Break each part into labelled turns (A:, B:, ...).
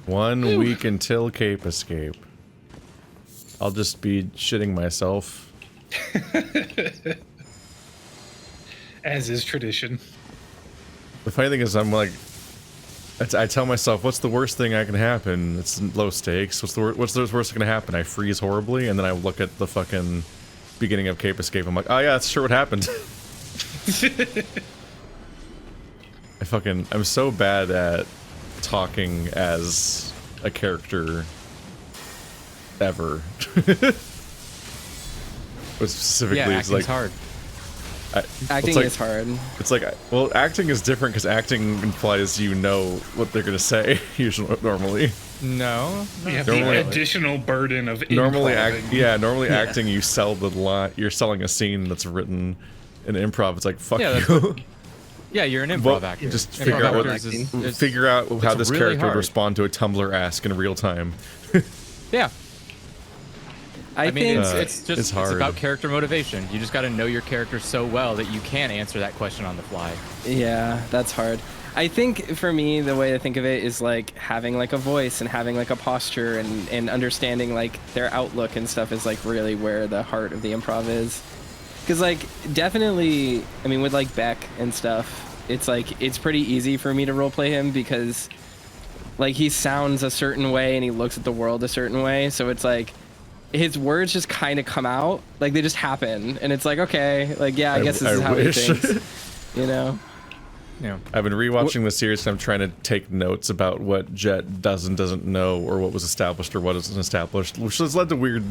A: 1 week until Cape Escape. I'll just be shitting myself.
B: As is tradition.
A: The funny thing is, I'm like, I tell myself, what's the worst thing that can happen? It's low stakes. What's the worst that can happen? I freeze horribly, and then I look at the fucking beginning of Cape Escape. I'm like, oh yeah, that's sure what happened. I'm so bad at talking as a character ever. But specifically,
C: yeah,
A: it's like
C: hard.
D: Acting is hard.
A: It's like, well, acting is different because acting implies you know what they're gonna say usually, normally.
C: No.
B: You have
A: Normally-
B: the additional burden of
A: Normally,
B: improving.
A: acting, you sell the line. You're selling a scene that's written in improv. It's like, fuck
C: Yeah,
A: you.
C: Yeah, you're an improv
A: Well,
C: actor.
A: just
C: Improv
A: figure out what-
C: actors is-
A: Figure out how
C: it's
A: this
C: really
A: character would
C: hard.
A: respond to a Tumblr ask in real time.
C: Yeah. I mean,
D: think
C: it's
A: hard.
C: about character motivation. You just got to know your character so well that you can answer that question on the fly.
D: Yeah, that's hard. I think for me, the way to think of it is like having like a voice and having like a posture and understanding like their outlook and stuff is like really where the heart of the improv is. Because like definitely, I mean, with like Beck and stuff, it's like it's pretty easy for me to roleplay him because like he sounds a certain way and he looks at the world a certain way. So it's like his words just kind of come out, like they just happen, and it's like, okay, like yeah, I guess this is how he thinks, you know.
C: Yeah.
A: I've been rewatching the series and I'm trying to take notes about what Jet does and doesn't know, or what was established or what isn't established, which has led to weird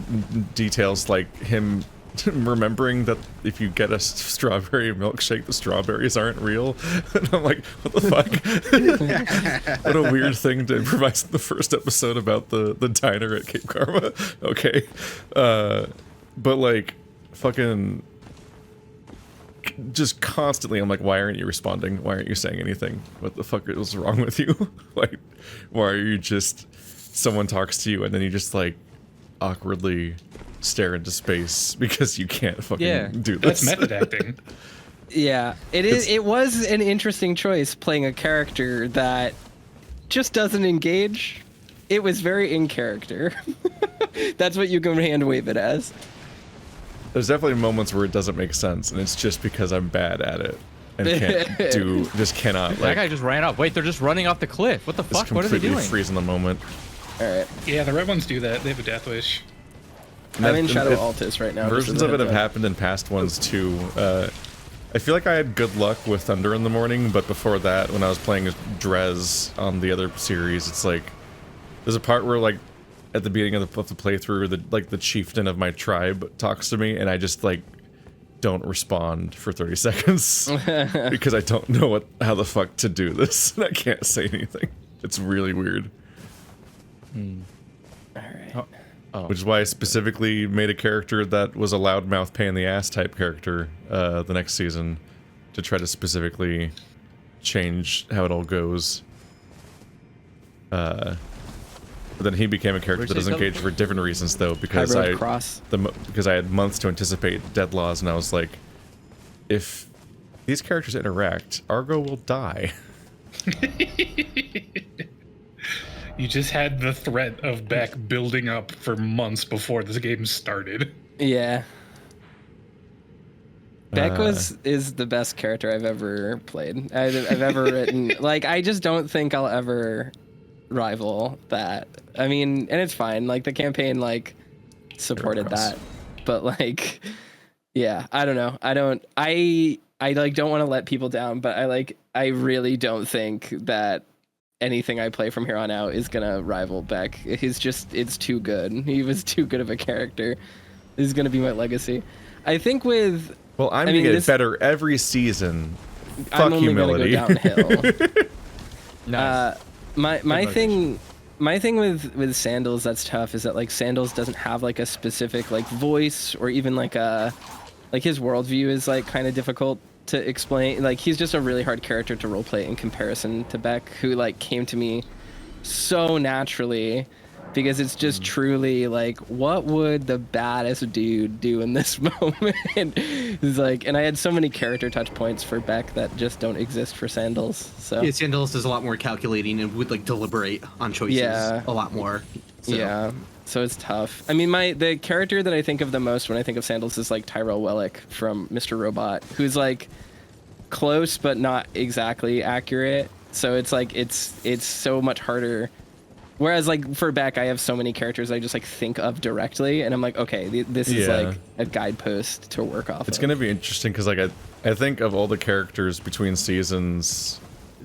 A: details like him remembering that if you get a strawberry milkshake, the strawberries aren't real. And I'm like, what the fuck? What a weird thing to improvise in the first episode about the diner at Cape Karma. Okay. But like, fucking just constantly I'm like, why aren't you responding? Why aren't you saying anything? What the fuck is wrong with you? Like, why are you just, someone talks to you and then you just like awkwardly stare into space because you can't fucking do this.
B: That's method acting.
D: Yeah, it was an interesting choice playing a character that just doesn't engage. It was very in character. That's what you can hand wave it as.
A: There's definitely moments where it doesn't make sense, and it's just because I'm bad at it and cannot. Like,
C: That guy just ran off. Wait, they're just running off the cliff. What the
A: just
C: fuck? What are they
A: completely
C: doing?
A: freeze in the moment.
D: All right,
B: Yeah, the red ones do that. They have a death wish.
D: I'm in Shadow
A: It-
D: Altus right now.
A: Versions of it have happened in past ones too. I feel like I had good luck with Thunder in the Morning, but before that, when I was playing as Drez on the other series, it's like there's a part where like at the beginning of the playthrough, the chieftain of my tribe talks to me, and I just like don't respond for 30 seconds because I don't know how the fuck to do this, and I can't say anything. It's really weird.
D: All right.
A: Which is why I specifically made a character that was a loudmouth pain in the ass type character the next season to try to specifically change how it all goes. But then he became a character that does engage for different reasons though, because
D: Hybrid cross.
A: because I had months to anticipate dead laws, and I was like, if these characters interact, Argo will die.
B: You just had the threat of Beck building up for months before this game started.
D: Yeah. Beck is the best character I've ever played. I've ever written. Like, I just don't think I'll ever rival that. I mean, and it's fine. Like, the campaign, like, supported that. But, like, yeah, I don't know. I like, don't want to let people down, but I really don't think that anything I play from here on out is gonna rival Beck. It's too good. He was too good of a character. This is gonna be my legacy. I think with...
A: Well, I'm gonna get better every season. Fuck
D: I'm only
A: humility.
D: gonna go downhill.
C: Nice.
D: My thing with Sandals that's tough is that like Sandals doesn't have like a specific like voice or even like his worldview is like kind of difficult to explain. Like, he's just a really hard character to roleplay in comparison to Beck, who like came to me so naturally because it's just truly like, what would the baddest dude do in this moment? It's like, and I had so many character touch points for Beck that just don't exist for Sandals. So
E: Yeah, Sandals does a lot more calculating and would like deliberate on choices a lot more. So.
D: Yeah, so it's tough. I mean, the character that I think of the most when I think of Sandals is like Tyrell Wellick from Mr. Robot, who's like close but not exactly accurate. So it's like it's so much harder. Whereas like for Beck, I have so many characters I just like think of directly, and I'm like, okay, this is like a guidepost to work off.
A: It's gonna be interesting because like I think of all the characters between seasons,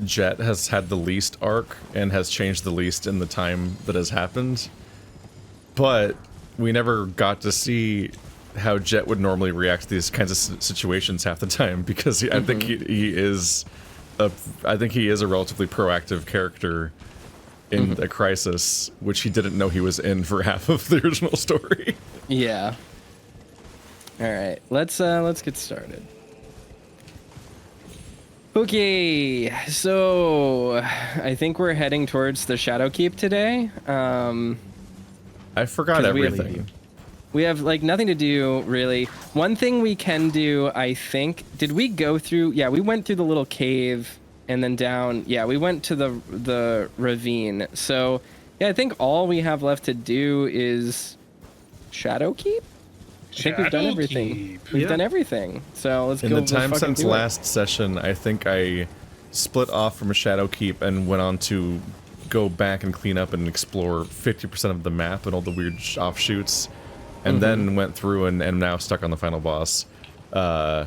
A: Jet has had the least arc and has changed the least in the time that has happened. But we never got to see how Jet would normally react to these kinds of situations half the time, because I think he is a relatively proactive character in a crisis, which he didn't know he was in for half of the original story.
D: Yeah. All right, let's get started. Okay, so I think we're heading towards the Shadowkeep today.
A: I forgot everything.
D: We have like nothing to do really. One thing we can do, I think, did we go through? Yeah, we went through the little cave and then down. Yeah, we went to the ravine. So yeah, I think all we have left to do is Shadowkeep. I think we've done everything. We've done everything. So let's go.
A: In the time since last session, I think I split off from a Shadowkeep and went on to go back and clean up and explore 50% of the map and all the weird offshoots, and then went through and am now stuck on the final boss. So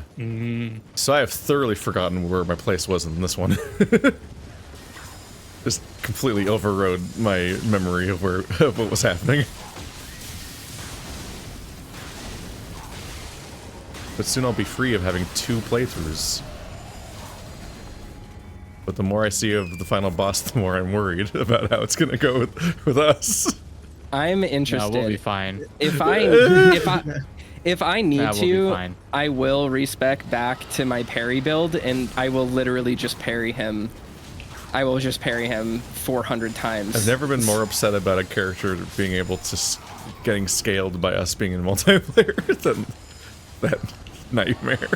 A: I have thoroughly forgotten where my place was in this one. Just completely overrode my memory of what was happening. But soon I'll be free of having 2 playthroughs. But the more I see of the final boss, the more I'm worried about how it's gonna go with us.
D: I'm interested.
C: No, we'll be fine.
D: If I need to, I will respec back to my parry build, and I will literally just parry him. I will just parry him 400 times.
A: I've never been more upset about a character being able to getting scaled by us being in multiplayer than that nightmare.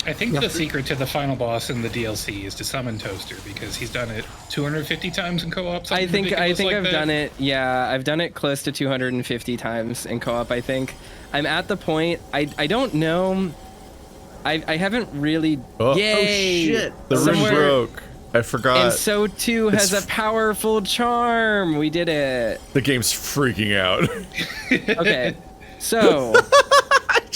B: I think the secret to the final boss in the DLC is to summon Toaster, because he's done it 250 times in co-op.
D: I think I've done it. Yeah, I've done it close to 250 times in co-op. I think I'm at the point. I don't know. I haven't really.
A: Oh,
D: yay!
E: Oh shit!
A: The room broke. I forgot.
D: And so too has a powerful charm. We did it.
A: The game's freaking out.
D: Okay, so.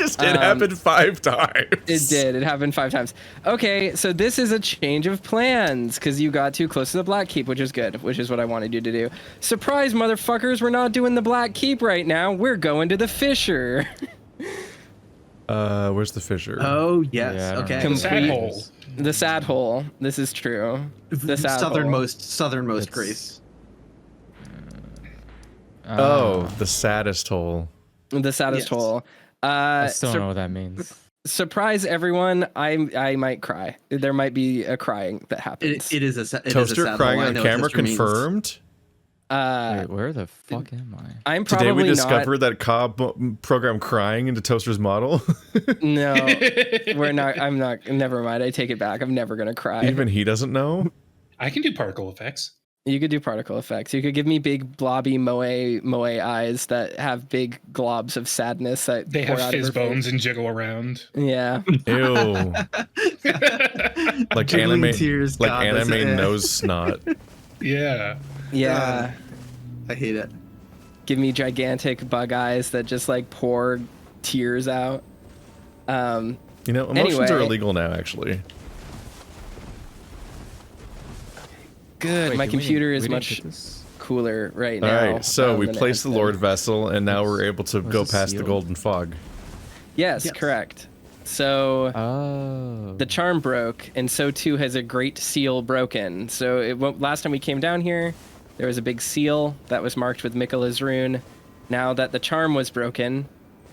A: It happened 5 times.
D: It did. It happened 5 times. Okay, so this is a change of plans because you got too close to the Black Keep, which is good, which is what I wanted you to do. Surprise, motherfuckers! We're not doing the Black Keep right now. We're going to the fissure.
A: Where's the fissure?
E: Oh yes.
C: Yeah,
E: okay.
B: The sad hole.
D: The sad hole. This is true. The sad
E: southernmost Grace.
A: The saddest hole.
D: The saddest hole.
C: I still don't know what that means.
D: Surprise everyone! I might cry. There might be a crying that happens.
E: It is a sad
A: Toaster crying
E: hole.
A: on camera confirmed.
C: Wait, where the fuck am I?
D: I'm probably
A: Today we
D: not.
A: discovered that Cobb programmed crying into Toaster's model.
D: No, we're not. I'm not. Never mind. I take it back. I'm never gonna cry.
A: Even he doesn't know.
B: I can do particle effects.
D: You could do particle effects. You could give me big blobby moe eyes that have big globs of sadness that
B: They
D: pour
B: have
D: out of
B: fizz
D: her face.
B: bones and jiggle around.
D: Yeah.
A: Ew. Like
E: Jiggling
A: anime
E: tears,
A: like
E: God, that's
A: anime
E: it.
A: nose snot.
B: Yeah.
D: Yeah.
E: I hate it.
D: Give me gigantic bug eyes that just like pour tears out.
A: You know, emotions
D: Anyway.
A: are illegal now, actually.
D: Good.
C: Wait,
D: My
C: did we-
D: computer
C: we
D: is
C: didn't
D: much
C: get this?
D: cooler right
A: All
D: now.
A: right, so we
D: than it
A: placed
D: has
A: the Lord
D: been.
A: Vessel, and now we're able to go
C: Was it
A: past the
C: sealed?
A: Golden Fog.
D: Yes, correct. So
C: Oh.
D: the charm broke, and so too has a great seal broken. So last time we came down here, there was a big seal that was marked with Miquella's rune. Now that the charm was broken,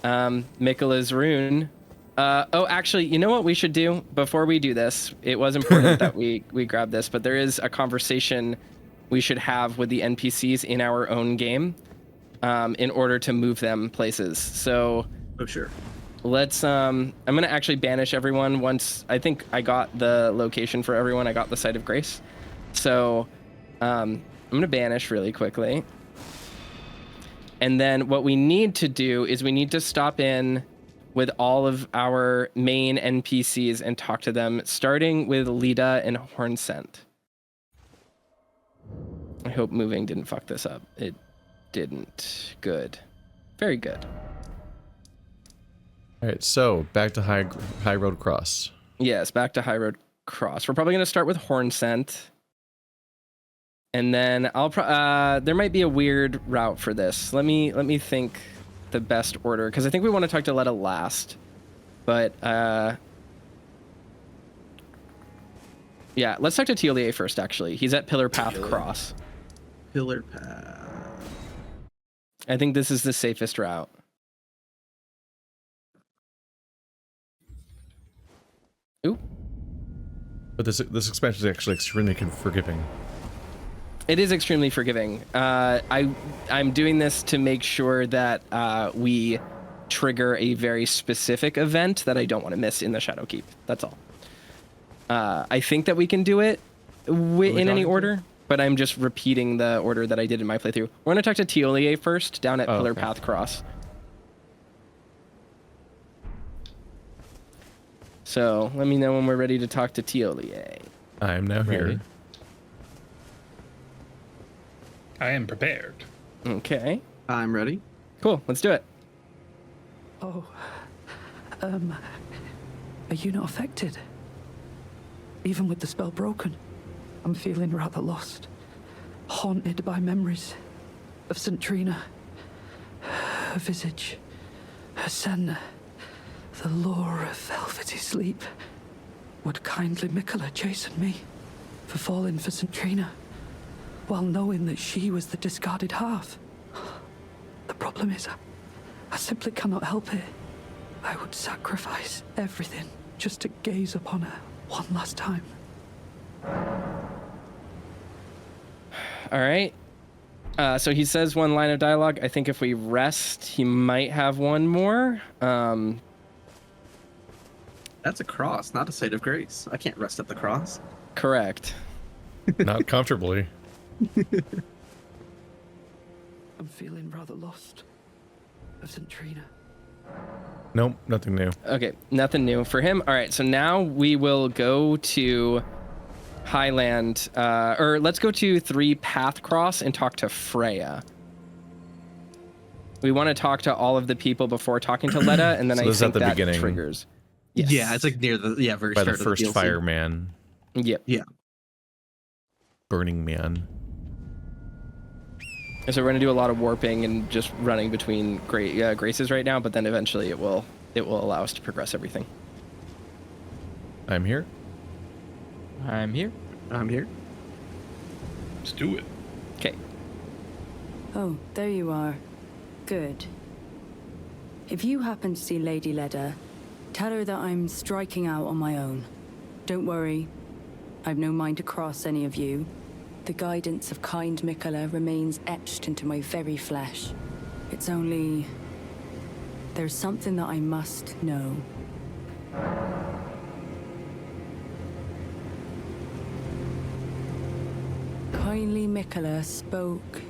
D: Miquella's rune. Actually, you know what we should do before we do this? It was important that we grab this, but there is a conversation we should have with the NPCs in our own game in order to move them places. So
E: Oh, sure.
D: let's I'm gonna actually banish everyone once I think I got the location for everyone. I got the Site of Grace. So I'm gonna banish really quickly. And then what we need to do is we need to stop in with all of our main NPCs and talk to them, starting with Leda and Hornsent. I hope moving didn't fuck this up. It didn't. Good. Very good.
A: All right, so back to High Road Cross.
D: Yes, back to High Road Cross. We're probably going to start with Hornsent. And then there might be a weird route for this. Let me think the best order, because I think we want to talk to Leda last. But yeah, let's talk to Thiollier first, actually. He's at Pillar Path Cross.
E: Pillar Path.
D: I think this is the safest route. Ooh.
A: But this expansion is actually extremely forgiving.
D: It is extremely forgiving. I'm doing this to make sure that we trigger a very specific event that I don't want to miss in the Shadowkeep. That's all. I think that we can do it in any order, but I'm just repeating the order that I did in my playthrough. We're going to talk to Thiollier first, down at Pillar Path Cross. So let me know when we're ready to talk to Thiollier.
A: I am now here.
B: I am prepared.
D: Okay.
E: I'm ready.
D: Cool. Let's do it.
F: Oh, are you not affected? Even with the spell broken, I'm feeling rather lost, haunted by memories of St. Trina, her visage, her scent, the lure of velvety sleep. Would kindly Miquella chasten me for falling for St. Trina, while knowing that she was the discarded half? The problem is, I simply cannot help it. I would sacrifice everything just to gaze upon her one last time.
D: All right. So he says one line of dialogue. I think if we rest, he might have one more.
E: That's a cross, not a Site of Grace. I can't rest at the cross.
D: Correct.
A: Not comfortably.
F: I'm feeling rather lost of St. Trina.
A: Nope, nothing new.
D: Okay, nothing new for him. All right, so now we will go to Highland, or let's go to 3 Path Cross and talk to Freya. We want to talk to all of the people before talking to Leda, and then
A: So
D: I
A: this is
D: think
A: at the
D: that
A: beginning.
D: triggers. Yes.
E: Yeah, it's like near the very
A: By
E: start
A: the first
E: of the DLC.
A: fireman.
D: Yep.
E: Yeah.
A: Burning Man.
D: So we're gonna do a lot of warping and just running between graces right now, but then eventually it will allow us to progress everything.
A: I'm here.
C: I'm here.
E: I'm here.
B: Let's do it.
D: Okay.
G: Oh, there you are. Good. If you happen to see Lady Leda, tell her that I'm striking out on my own. Don't worry. I've no mind to cross any of you. The guidance of kind Miquella remains etched into my very flesh. It's only... there's something that I must know. Kindly Miquella spoke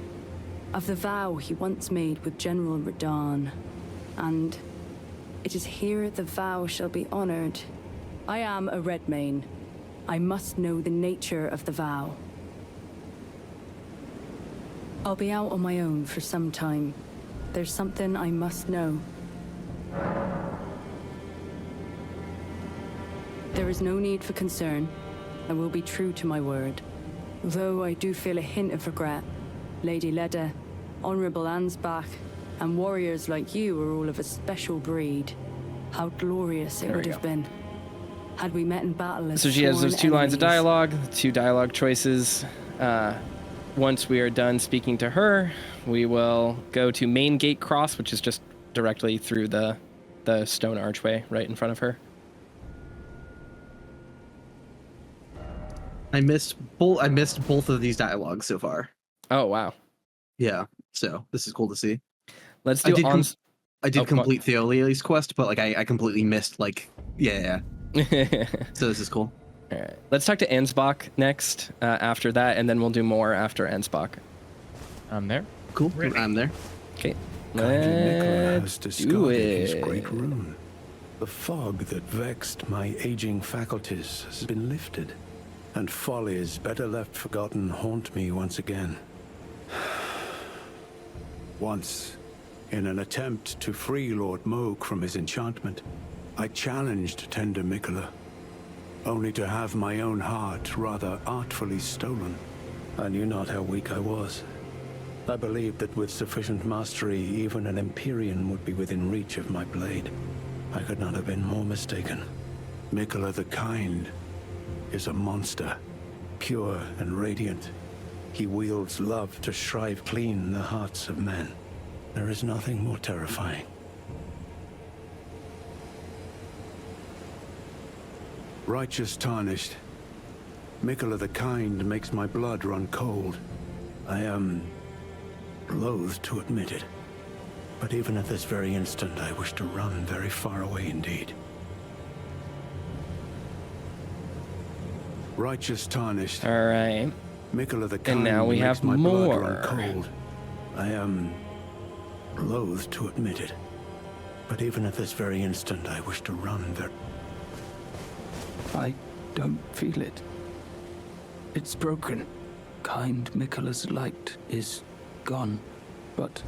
G: of the vow he once made with General Radahn, and it is here the vow shall be honored. I am a Redmane. I must know the nature of the vow. I'll be out on my own for some time. There's something I must know. There is no need for concern. I will be true to my word. Though I do feel a hint of regret. Lady Leda, Honorable Ansbach, and warriors like you are all of a special breed. How glorious it would have been had we met in battle as
D: So she has
G: sworn
D: those 2 lines of
G: enemies.
D: dialogue, 2 dialogue choices. Once we are done speaking to her, we will go to Main Gate Cross, which is just directly through the stone archway right in front of her.
E: I missed both of these dialogues so far.
D: Oh wow.
E: Yeah, so this is cool to see.
D: Let's do
E: I did complete Thiollier's quest, but like I completely missed like yeah. So this is cool.
D: All right. Let's talk to Ansbach next after that, and then we'll do more after Ansbach.
C: I'm there.
E: Cool.
B: Ready.
E: I'm there.
D: Okay.
H: Miquella has
D: Let's do
H: discarded his
D: it.
H: great rune. The fog that vexed my aging faculties has been lifted, and follies better left forgotten haunt me once again. Once, in an attempt to free Lord Moog from his enchantment, I challenged tender Miquella, only to have my own heart rather artfully stolen. I knew not how weak I was. I believed that with sufficient mastery, even an Empyrean would be within reach of my blade. I could not have been more mistaken. Miquella the Kind is a monster, pure and radiant. He wields love to shrive clean the hearts of men. There is nothing more terrifying. Righteous Tarnished. Miquella the Kind makes my blood run cold. I am loath to admit it, but even at this very instant, I wish to run very far away indeed. Righteous Tarnished.
D: All right.
H: Miquella the Kind
D: And now we
H: makes
D: have
H: my blood run
D: more.
H: cold. I am loath to admit it, but even at this very instant, I wish to run very...
F: I don't feel it. It's broken. Kind Miquella's light is gone, but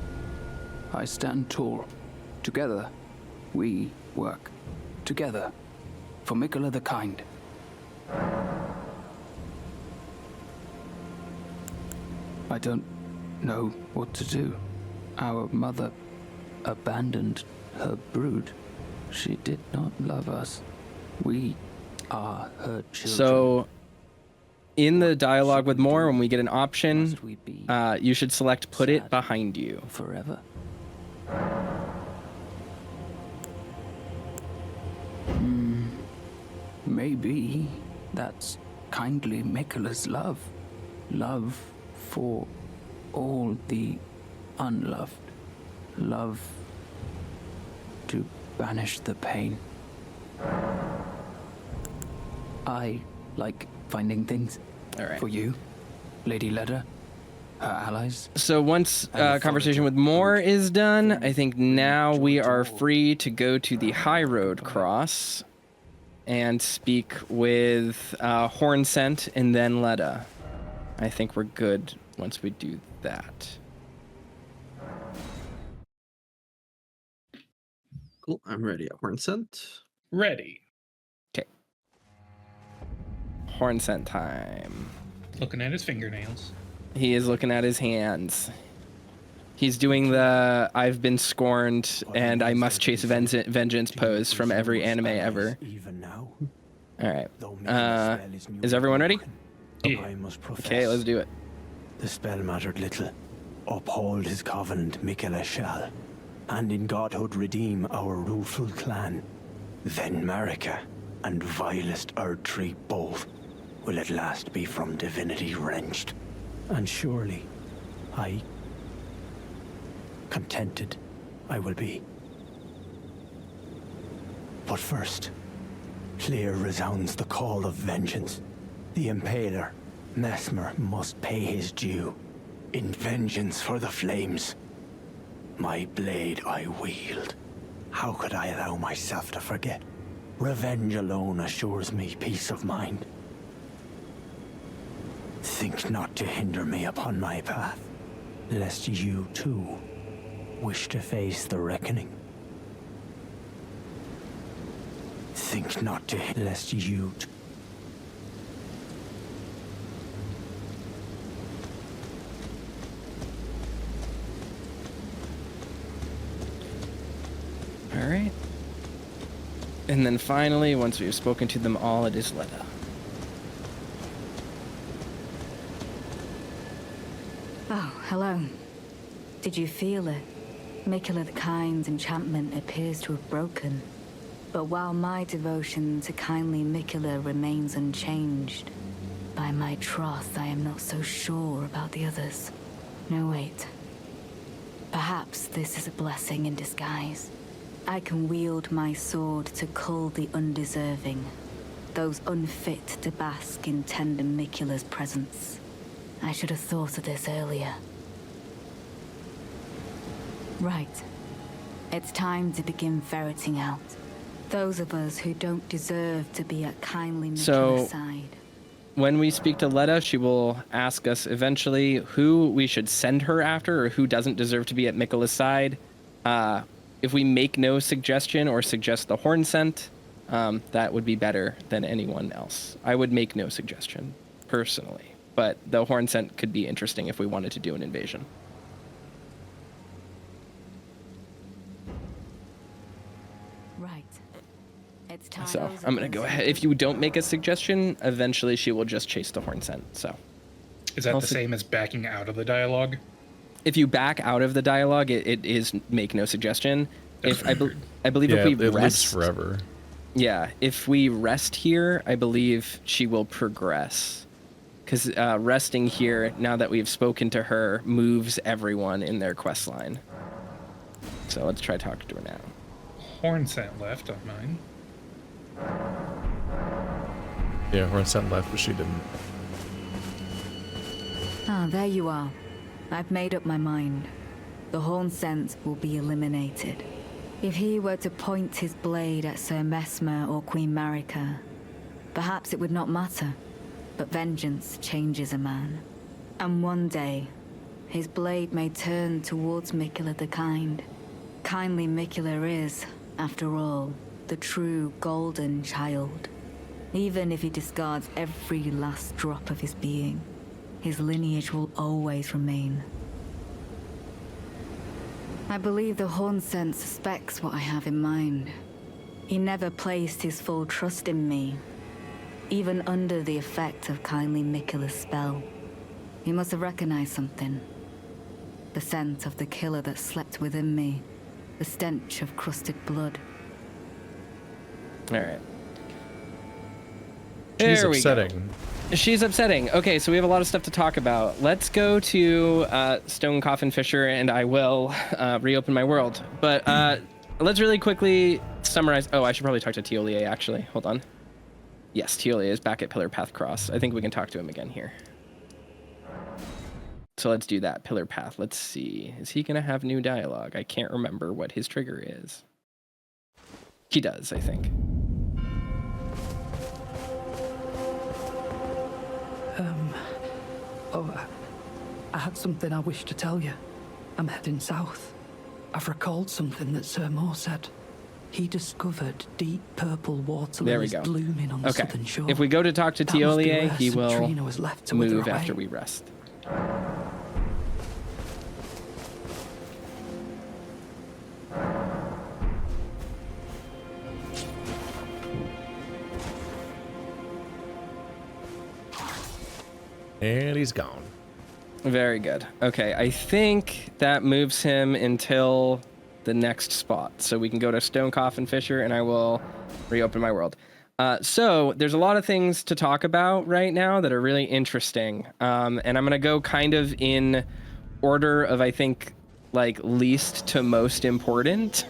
F: I stand tall. Together, we work. Together, for Miquella the Kind. I don't know what to do. Our mother abandoned her brood. She did not love us. We are her children.
D: So, in the dialogue with more, when we get an option, you should select "Put it behind you."
F: Forever. Maybe that's kindly Miquella's love. Love for all the unloved. Love to banish the pain. I like finding things.
D: All right.
F: For you, Lady Leda, her allies.
D: So once conversation with more is done, I think now we are free to go to the High Road Cross and speak with Hornsent and then Leda. I think we're good once we do that.
E: Cool. I'm ready at Hornsent.
B: Ready.
D: Okay. Hornsent time.
B: Looking at his fingernails.
D: He is looking at his hands. He's doing the "I've been scorned and I must chase vengeance" pose from every anime ever.
H: Even now,
D: All right.
H: though Miquella's spell is
D: Is everyone ready?
B: Yeah.
H: I must profess.
D: Okay, let's do it.
H: The spell mattered little. Uphold his covenant, Miquella shall, and in godhood redeem our ruleful clan. Then Marika and vilest Erdtree both will at last be from divinity wrenched. And surely, contented I will be. But first, clear resounds the call of vengeance. The Impaler, Mesmer, must pay his due. In vengeance for the flames, my blade I wield. How could I allow myself to forget? Revenge alone assures me peace of mind. Think not to hinder me upon my path, lest you too wish to face the reckoning. Think not to lest you
D: All right. And then finally, once we've spoken to them all, it is Leda.
G: Oh, hello. Did you feel it? Miquella the Kind's enchantment appears to have broken. But while my devotion to kindly Miquella remains unchanged,
I: by my troth, I am not so sure about the others. No, wait. Perhaps this is a blessing in disguise. I can wield my sword to cull the undeserving, those unfit to bask in tender Miquella's presence. I should have thought of this earlier. Right. It's time to begin ferreting out those of us who don't deserve to be at kindly Miquella's side.
D: When we speak to Leda, she will ask us eventually who we should send her after or who doesn't deserve to be at Miquella's side. If we make no suggestion or suggest the Hornsent, that would be better than anyone else. I would make no suggestion, personally. But the Hornsent could be interesting if we wanted to do an invasion.
I: Right. It's time.
D: So I'm going to go ahead. If you don't make a suggestion, eventually she will just chase the Hornsent. So
B: Is that the same as backing out of the dialogue?
D: if you back out of the dialogue, it is make no suggestion. If I believe if we
A: it lives
D: rest
A: forever.
D: Yeah, if we rest here, I believe she will progress. Because resting here, now that we've spoken to her, moves everyone in their quest line. So let's try talking to her now.
B: Hornsent left on mine.
A: Yeah, Hornsent left, but she didn't.
I: Ah, there you are. I've made up my mind. The Hornsent will be eliminated. If he were to point his blade at Sir Mesmer or Queen Marika, perhaps it would not matter. But vengeance changes a man. And one day, his blade may turn towards Miquella the Kind. Kindly Miquella is, after all, the true golden child. Even if he discards every last drop of his being, his lineage will always remain. I believe the Hornsent suspects what I have in mind. He never placed his full trust in me, even under the effect of kindly Miquella's spell. He must have recognized something. The scent of the killer that slept within me. The stench of crusted blood.
D: All right.
A: She's
D: There we go.
A: upsetting.
D: She's upsetting. Okay, so we have a lot of stuff to talk about. Let's go to Stone Coffin Fisher, and I will reopen my world. But let's really quickly summarize. Oh, I should probably talk to Thiollier, actually. Hold on. Yes, Thiollier is back at Pillar Path Cross. I think we can talk to him again here. So let's do that. Pillar Path. Let's see. Is he going to have new dialogue? I can't remember what his trigger is. He does, I think.
F: I had something I wish to tell you. I'm heading south. I've recalled something that Sir Moore said. He discovered deep purple water lilies blooming on the southern shore.
D: If we go to talk to Thiollier, he will
F: Trina was left to wither
D: move
F: away.
D: after we rest.
A: And he's gone.
D: Very good. Okay, I think that moves him until the next spot. So we can go to Stone Coffin Fisher, and I will reopen my world. So there's a lot of things to talk about right now that are really interesting. And I'm going to go kind of in order of, I think, like least to most important,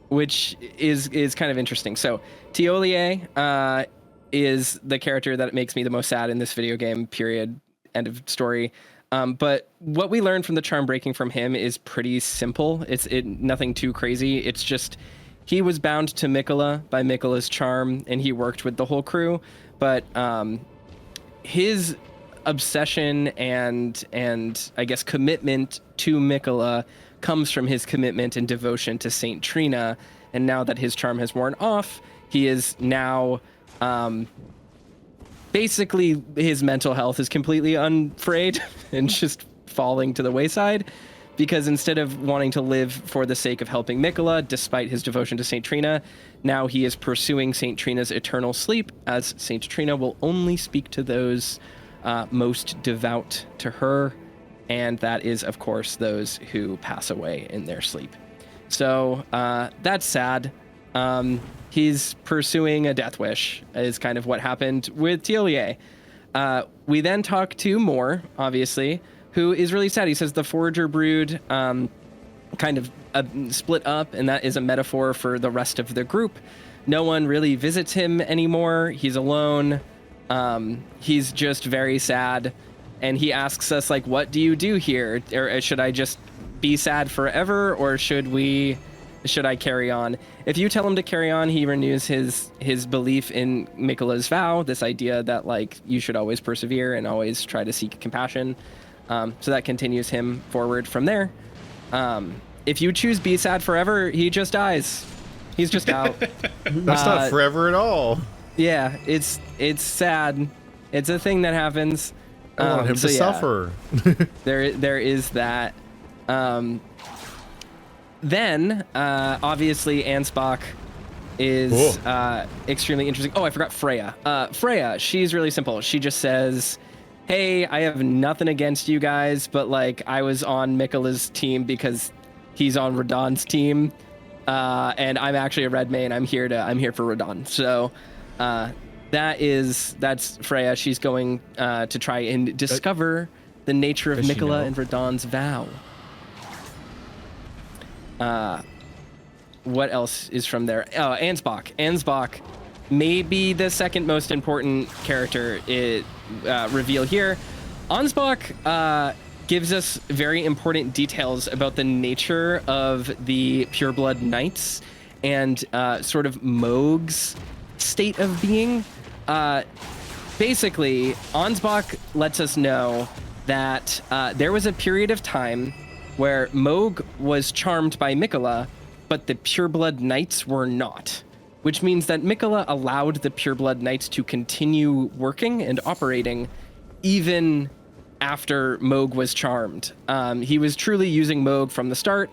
D: which is kind of interesting. So Thiollier is the character that makes me the most sad in this video game, period, end of story. But what we learned from the charm breaking from him is pretty simple. It's nothing too crazy. It's just he was bound to Miquella by Miquella's charm, and he worked with the whole crew. But his obsession and I guess commitment to Miquella comes from his commitment and devotion to Saint Trina. And now that his charm has worn off, he is now basically his mental health is completely unfrayed and just falling to the wayside, because instead of wanting to live for the sake of helping Miquella, despite his devotion to Saint Trina, now he is pursuing Saint Trina's eternal sleep, as Saint Trina will only speak to those most devout to her, and that is, of course, those who pass away in their sleep. So that's sad. He's pursuing a death wish, is kind of what happened with Thiollier. We then talk to Moore, obviously, who is really sad. He says the Forager Brood kind of split up, and that is a metaphor for the rest of the group. No one really visits him anymore. He's alone. He's just very sad. And he asks us, like, what do you do here? Or should I just be sad forever, or should I carry on? If you tell him to carry on, he renews his belief in Miquella's vow, this idea that, like, you should always persevere and always try to seek compassion. So that continues him forward from there. If you choose be sad forever, he just dies. He's just out.
A: That's not forever at all.
D: Yeah, it's sad. It's a thing that happens.
A: I want him to suffer.
D: there is that. Then, obviously, Ansbach is extremely interesting. Oh, I forgot Freya. Freya, she's really simple. She just says, hey, I have nothing against you guys, but, like, I was on Miquella's team because he's on Radahn's team, and I'm actually a red main. I'm here for Radahn. So, that's Freya. She's going to try and discover the nature of Miquella and Radahn's vow. What else is from there? Oh, Ansbach. Ansbach may be the second most important character reveal here. Ansbach gives us very important details about the nature of the Pureblood Knights and sort of Mohg's state of being. Basically, Ansbach lets us know that there was a period of time where Mohg was charmed by Miquella, but the Pureblood Knights were not, which means that Miquella allowed the Pureblood Knights to continue working and operating even after Mohg was charmed. He was truly using Mohg from the start.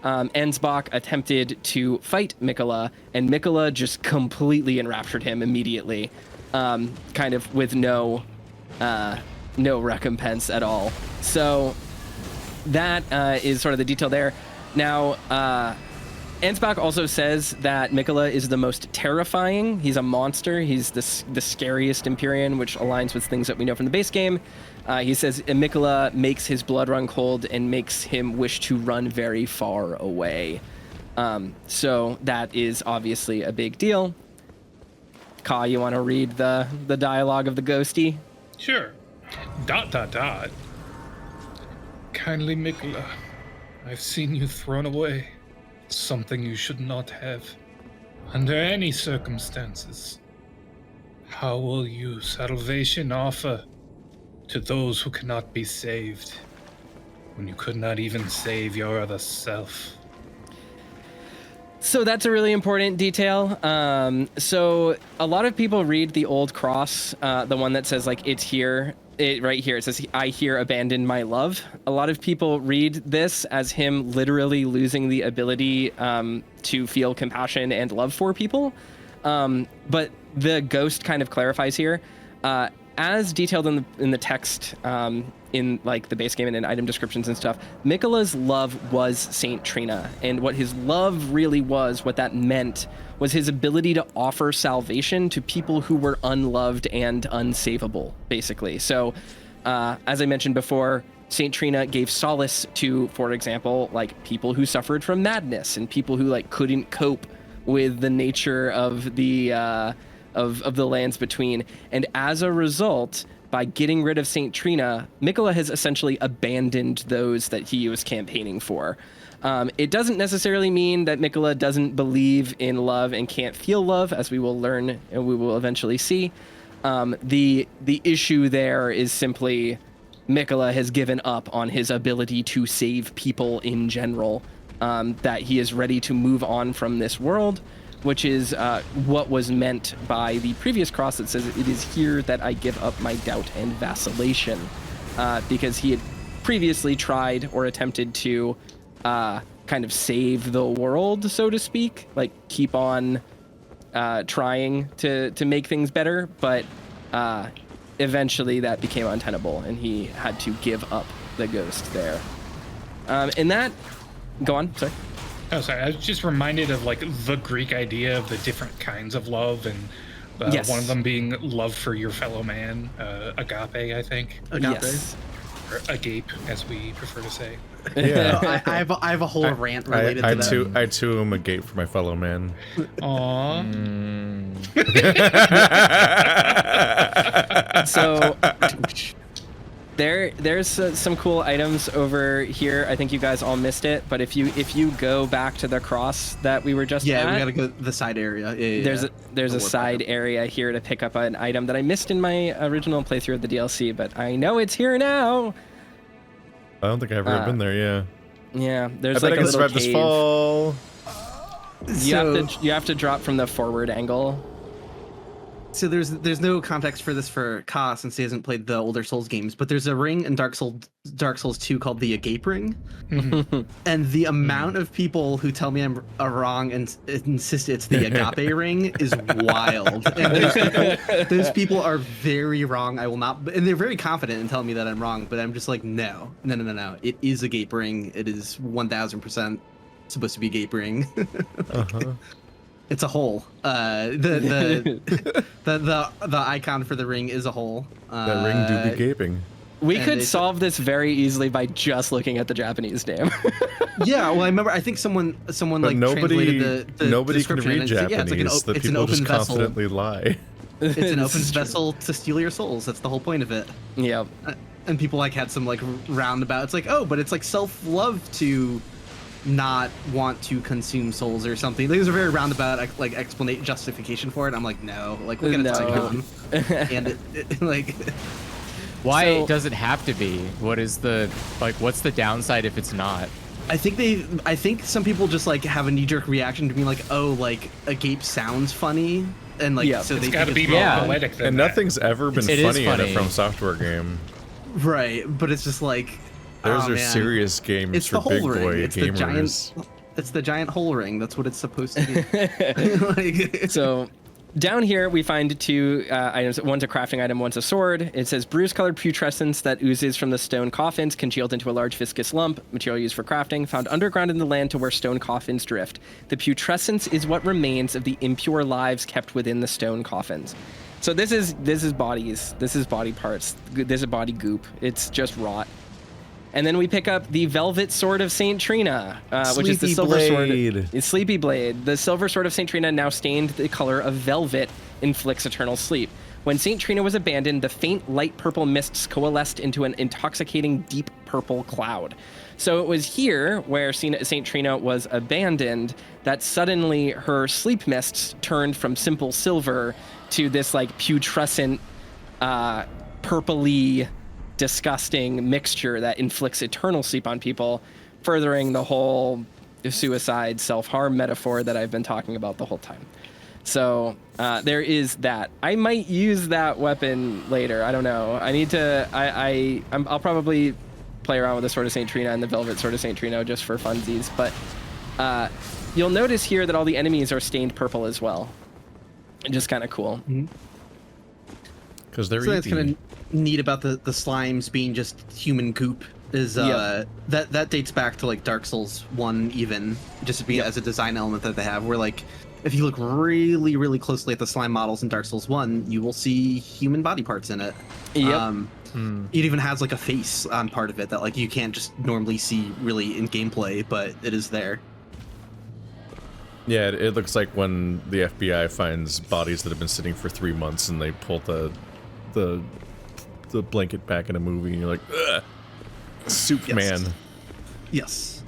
D: Ansbach attempted to fight Miquella, and Miquella just completely enraptured him immediately, kind of with no recompense at all. So that is sort of the detail there. Now, Ansbach also says that Miquella is the most terrifying. He's a monster. He's the scariest Empyrean, which aligns with things that we know from the base game. He says Miquella makes his blood run cold and makes him wish to run very far away. So that is obviously a big deal. Ka, you want to read the dialogue of the ghosty?
B: Sure. ... Kindly Miquella, I've seen you thrown away. Something you should not have. Under any circumstances. How will you salvation offer to those who cannot be saved, when you could not even save your other self?
D: So that's a really important detail. So a lot of people read the old cross, the one that says, like, it's here. Right here, it says, I here abandon my love. A lot of people read this as him literally losing the ability to feel compassion and love for people. But the ghost kind of clarifies here. As detailed in the text, in like the base game and in item descriptions and stuff, Miquella's love was Saint Trina. And what his love really was, what that meant, was his ability to offer salvation to people who were unloved and unsavable, basically. So, as I mentioned before, Saint Trina gave solace to, for example, like people who suffered from madness and people who like couldn't cope with the nature of the of the lands between. And as a result, by getting rid of Saint Trina, Miquella has essentially abandoned those that he was campaigning for. It doesn't necessarily mean that Miquella doesn't believe in love and can't feel love, as we will learn and we will eventually see. The issue there is simply Miquella has given up on his ability to save people in general, that he is ready to move on from this world, which is what was meant by the previous cross that says, it is here that I give up my doubt and vacillation, because he had previously tried or attempted to kind of save the world, so to speak, like keep on trying to make things better, but eventually that became untenable and he had to give up the ghost there. And that, go on, sorry.
B: Oh, sorry. I was just reminded of like the Greek idea of the different kinds of love, and
D: Yes.
B: one of them being love for your fellow man, agape, I think,
E: Agape.
D: Yes.
B: or agape, as we prefer to say.
A: Yeah.
E: No, I have a whole rant related
A: I
E: to that.
A: too, I too am a gate for my fellow man.
B: Aww.
D: So there's some cool items over here. I think you guys all missed it, but if you go back to the cross that we were just
E: Yeah,
D: at,
E: we gotta go to the side area. Yeah,
D: there's a
E: The warp
D: side
E: item.
D: area here to pick up an item that I missed in my original playthrough of the DLC, but I know it's here now.
A: I don't think I've ever been there. Yeah.
D: Yeah, there's
A: I bet
D: like
A: I
D: a
A: can
D: little
A: survive this
D: cave.
A: fall.
D: You have to drop from the forward angle.
E: So there's no context for this for Ka since he hasn't played the older Souls games, but there's a ring in Dark Souls 2 called the Agape Ring, and the amount of people who tell me I'm wrong and insist it's the Agape Ring is wild. And those people are very wrong. I will not, and they're very confident in telling me that I'm wrong, but I'm just like, no. It is a Gape Ring. It is 1000% supposed to be a Gape Ring.
A: Uh-huh.
E: It's a hole. The icon for the ring is a hole.
A: That ring do be gaping.
D: We
E: And
D: could
E: it's-
D: solve this very easily by just looking at the Japanese name.
E: Yeah, well, I remember. I think someone
A: But
E: like
A: nobody,
E: translated the
A: nobody can
E: description,
A: read
E: and
A: Japanese.
E: yeah, it's like
A: that
E: it's an
A: people
E: open
A: just
E: vessel.
A: confidently lie.
E: It's an open
D: This is true.
E: vessel to steal your souls. That's the whole point of it.
D: Yeah.
E: And people like had some like roundabout. It's like, oh, but it's like self-love to not want to consume souls or something. There's a very roundabout like explanation justification for it. I'm like, no, like look at its
D: No.
E: icon, and it like.
C: Why
D: So-
C: does it have to be? What's the downside if it's not?
E: I think some people just like have a knee-jerk reaction to being like, oh, like Agape sounds funny, and like
D: Yeah.
E: so
B: It's
E: they
B: got to
E: think
B: be
E: it's
B: more
C: Yeah.
B: poetic than
A: And
B: that.
A: nothing's ever been
C: It is
A: funny in a
C: funny.
A: From Software game.
E: right, but it's just like
A: Those
E: oh,
A: are
E: man.
A: serious games
E: It's
A: for
E: the
A: big
E: whole ring.
A: boy
E: It's the
A: gamers.
E: giant. It's the giant hole ring. That's what it's supposed to be. Like,
D: So down here we find two items. One's a crafting item, one's a sword. It says bruise-colored putrescence that oozes from the stone coffins, congealed into a large viscous lump, material used for crafting, found underground in the land to where stone coffins drift. The putrescence is what remains of the impure lives kept within the stone coffins. So this is bodies. This is body parts. This is body goop. It's just rot. And then we pick up the Velvet Sword of St. Trina, which is the
A: Sleepy
D: silver
A: Blade.
D: sword. It's Sleepy Blade. The silver sword of St. Trina, now stained the color of velvet, inflicts eternal sleep. When St. Trina was abandoned, the faint light purple mists coalesced into an intoxicating deep purple cloud. So it was here where St. Trina was abandoned that suddenly her sleep mists turned from simple silver to this like putrescent, purpley, disgusting mixture that inflicts eternal sleep on people, furthering the whole suicide, self-harm metaphor that I've been talking about the whole time. So there is that. I might use that weapon later. I don't know. I need to. I'll probably play around with the Sword of St. Trina and the Velvet Sword of St. Trina just for funsies. But you'll notice here that all the enemies are stained purple as well. Just kind of cool.
A: Because they're
E: so that's
A: easy.
E: kind of neat about the slimes being just human goop. Is that dates back to like Dark Souls 1 even, just to be as a design element that they have, where like if you look really, really closely at the slime models in Dark Souls 1, you will see human body parts in it.
D: Yep.
E: It even has like a face on part of it that like you can't just normally see really in gameplay, but it is there.
A: Yeah, it looks like when the FBI finds bodies that have been sitting for 3 months and they pull the blanket back in a movie and you're like, ugh, soup
E: Yes.
A: man.
E: Yes.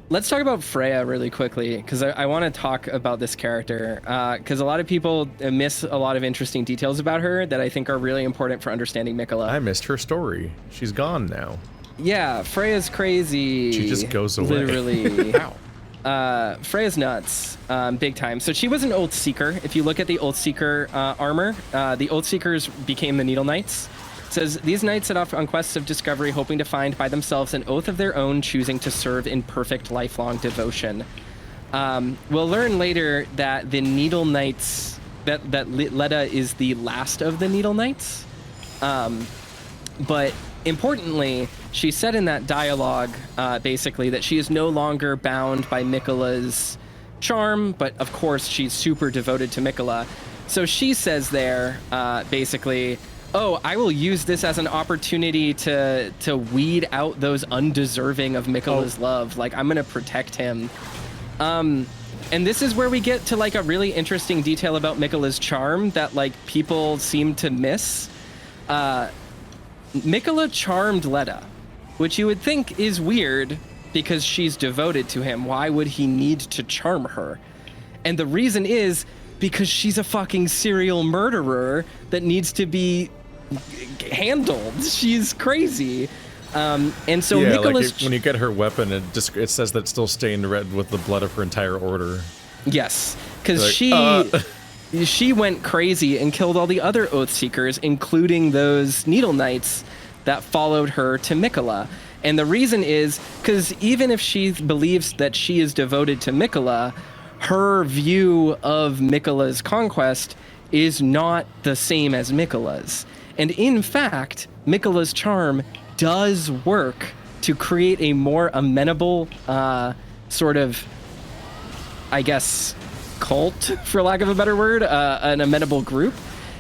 D: Let's talk about Freya really quickly, because I want to talk about this character, because a lot of people miss a lot of interesting details about her that I think are really important for understanding Miquella.
A: I missed her story. She's gone now.
D: Yeah, Freya's crazy.
A: She just goes away.
D: Literally.
C: Wow.
D: Freya's nuts, big time. So she was an Oath Seeker. If you look at the Oath Seeker armor, the Oath Seekers became the Needle Knights. It says, these knights set off on quests of discovery, hoping to find by themselves an oath of their own, choosing to serve in perfect lifelong devotion. We'll learn later that the Needle Knights, that Leda is the last of the Needle Knights. But importantly, she said in that dialogue, basically, that she is no longer bound by Miquella's charm, but of course she's super devoted to Miquella. So she says there, basically, oh, I will use this as an opportunity to weed out those undeserving of Miquella's love. Like, I'm gonna protect him. And this is where we get to like a really interesting detail about Miquella's charm that like people seem to miss. Miquella charmed Leda, which you would think is weird because she's devoted to him. Why would he need to charm her? And the reason is because she's a fucking serial murderer that needs to be handled. She's crazy. And so Miquella's...
A: like when you get her weapon, it says that it's still stained red with the blood of her entire order.
D: Yes, because
A: like,
D: she went crazy and killed all the other Oathseekers, including those Needle Knights that followed her to Miquella. And the reason is because even if she believes that she is devoted to Miquella, her view of Miquella's conquest is not the same as Miquella's. And in fact, Miquella's charm does work to create a more amenable sort of, I guess, cult, for lack of a better word, an amenable group,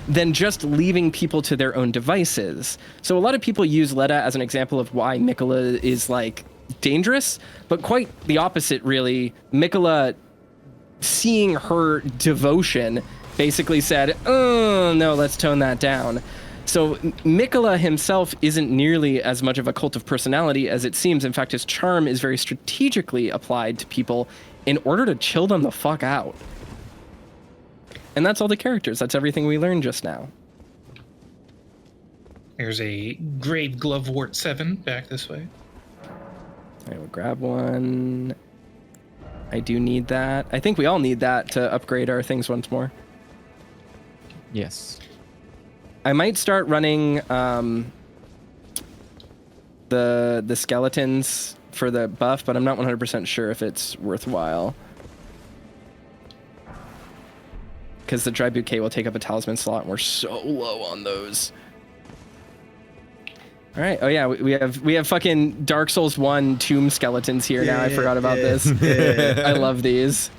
D: than just leaving people to their own devices. So a lot of people use Leda as an example of why Miquella is like dangerous, but quite the opposite, really. Miquella, seeing her devotion, basically said, oh, no, let's tone that down. So Miquella himself isn't nearly as much of a cult of personality as it seems. In fact, his charm is very strategically applied to people in order to chill them the fuck out. And that's all the characters. That's everything we learned just now.
B: There's a Grave Glovewort 7 back this way.
D: I will grab one. I do need that. I think we all need that to upgrade our things once more.
C: Yes.
D: I might start running the skeletons for the buff, but I'm not 100% sure if it's worthwhile. Because the dry bouquet will take up a talisman slot, and we're so low on those. All right. Oh yeah, we have fucking Dark Souls 1 tomb skeletons here now. I forgot about this. I love these.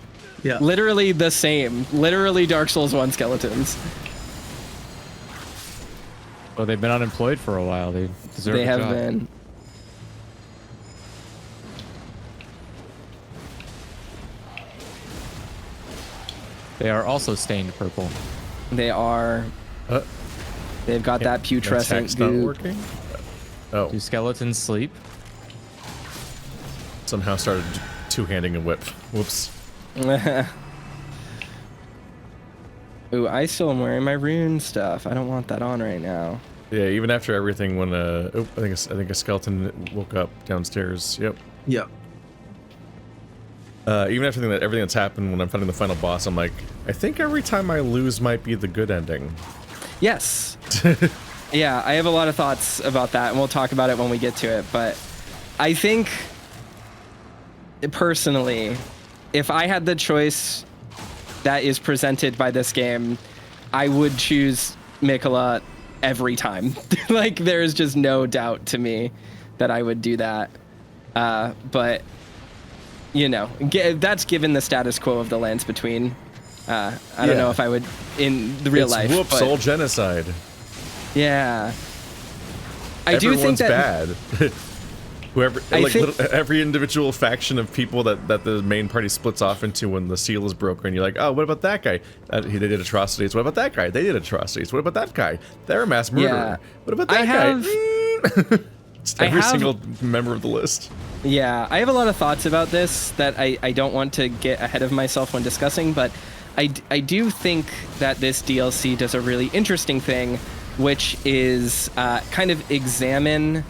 E: Yeah.
D: Literally the same. Literally Dark Souls 1 skeletons.
C: Well, they've been unemployed for a while. They deserve
D: They
C: a
D: have
C: job.
D: been.
C: They are also stained purple.
D: They are. They've got that putrescent
A: Attack's not
D: goo.
A: working? Oh,
C: Do skeletons sleep?
A: somehow started two-handing a whip. Whoops.
D: Ooh, I still am wearing my rune stuff. I don't want that on right now.
A: Yeah, even after everything, when I think a skeleton woke up downstairs. Yep.
E: Yep.
A: Even after everything that's happened, when I'm fighting the final boss, I'm like, I think every time I lose might be the good ending.
D: Yes. Yeah, I have a lot of thoughts about that, and we'll talk about it when we get to it. But I think, personally, if I had the choice that is presented by this game, I would choose Miquella every time. Like, there's just no doubt to me that I would do that. But, you know, that's given the status quo of the lands between. I don't know if I would in the real life.
A: Whoops,
D: but,
A: all genocide.
D: Yeah. I do think that
A: bad. Whoever,
D: I
A: like,
D: think-
A: every individual faction of people that the main party splits off into when the seal is broken, you're like, oh, what about that guy? They did atrocities. What about that guy? They did atrocities. What about that guy? They're a mass murderer.
D: Yeah.
A: What about that guy? Just every
D: have-
A: single member of the list.
D: Yeah, I have a lot of thoughts about this that I don't want to get ahead of myself when discussing, but I do think that this DLC does a really interesting thing, which is kind of examine...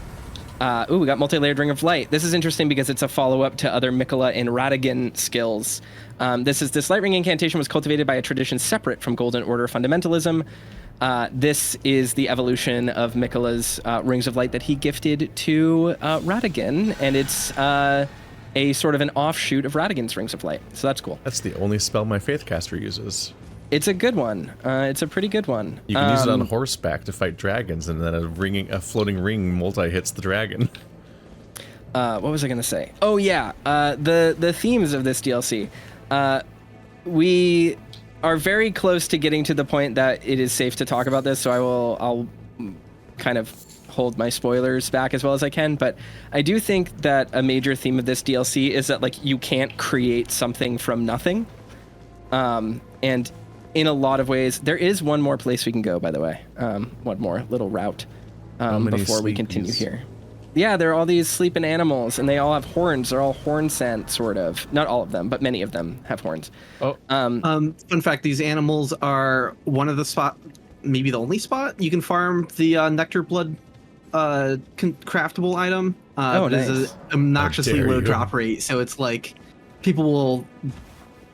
D: ooh, we got multi-layered Ring of Light. This is interesting because it's a follow-up to other Miquella and Radagon skills. This Light Ring incantation was cultivated by a tradition separate from Golden Order fundamentalism. This is the evolution of Miquella's Rings of Light that he gifted to Radagon, and it's a sort of an offshoot of Radagon's Rings of Light. So that's cool.
A: That's the only spell my Faithcaster uses.
D: It's a good one. It's a pretty good one.
A: You can use it on horseback to fight dragons, and then a floating ring multi-hits the dragon.
D: what was I gonna say? Oh yeah, the themes of this DLC. We are very close to getting to the point that it is safe to talk about this, so I'll kind of hold my spoilers back as well as I can, but I do think that a major theme of this DLC is that like you can't create something from nothing. And in a lot of ways, there is one more place we can go, by the way. One more little route before we continue here. Yeah, there are all these sleeping animals, and they all have horns. They're all Hornsent, sort of. Not all of them, but many of them have horns.
C: Oh.
E: Fun fact, these animals are one of the spot, maybe the only spot, you can farm the nectar blood craftable item.
D: Nice.
E: There's an obnoxiously
A: How dare
E: low
A: you.
E: drop rate, so it's like people will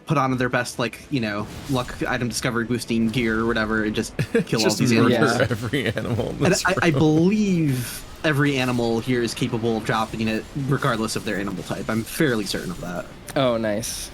E: put on their best, like, you know, luck item discovery boosting gear or whatever and just kill all
A: Just
E: these
A: murder
E: animals.
D: Yeah.
A: every animal. in
E: And
A: this
E: I
A: room.
E: believe every animal here is capable of dropping it regardless of their animal type. I'm fairly certain of that.
D: Oh, nice.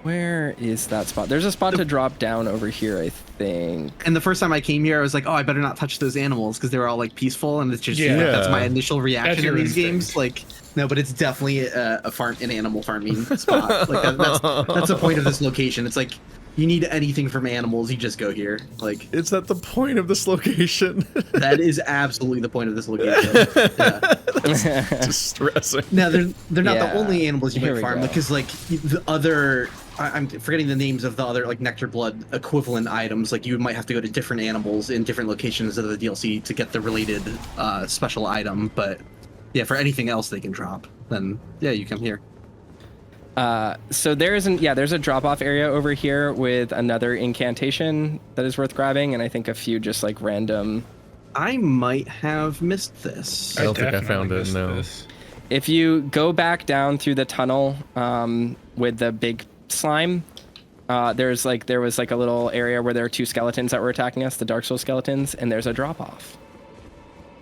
D: Where is that spot? There's a spot to drop down over here, I think.
E: And the first time I came here, I was like, oh, I better not touch those animals because they were all like peaceful, and it's just
B: Yeah.
E: that's my
A: Yeah.
E: initial
B: That's
E: reaction
B: your
E: in these
B: instinct.
E: games. Like, no, but it's definitely an animal farming spot. Like that's the point of this location. It's like you need anything from animals, you just go here. Like
A: Is that the point of this location?
E: that is absolutely the point of this location. Yeah.
A: Distressing.
E: Now they're not
D: Yeah.
E: the only animals you
D: Here
E: might
D: we
E: farm
D: go.
E: because like the other. I'm forgetting the names of the other like nectar blood equivalent items. Like you might have to go to different animals in different locations of the DLC to get the related special item. But yeah, for anything else they can drop, then yeah, you come here.
D: So there's a drop-off area over here with another incantation that is worth grabbing, and I think a few just like random.
E: I might have missed this.
A: I don't think I
B: definitely
A: found it,
B: missed
A: no.
B: this.
D: If you go back down through the tunnel with the big slime, there was like a little area where there were two skeletons that were attacking us, the Dark Souls skeletons, and there's a drop-off.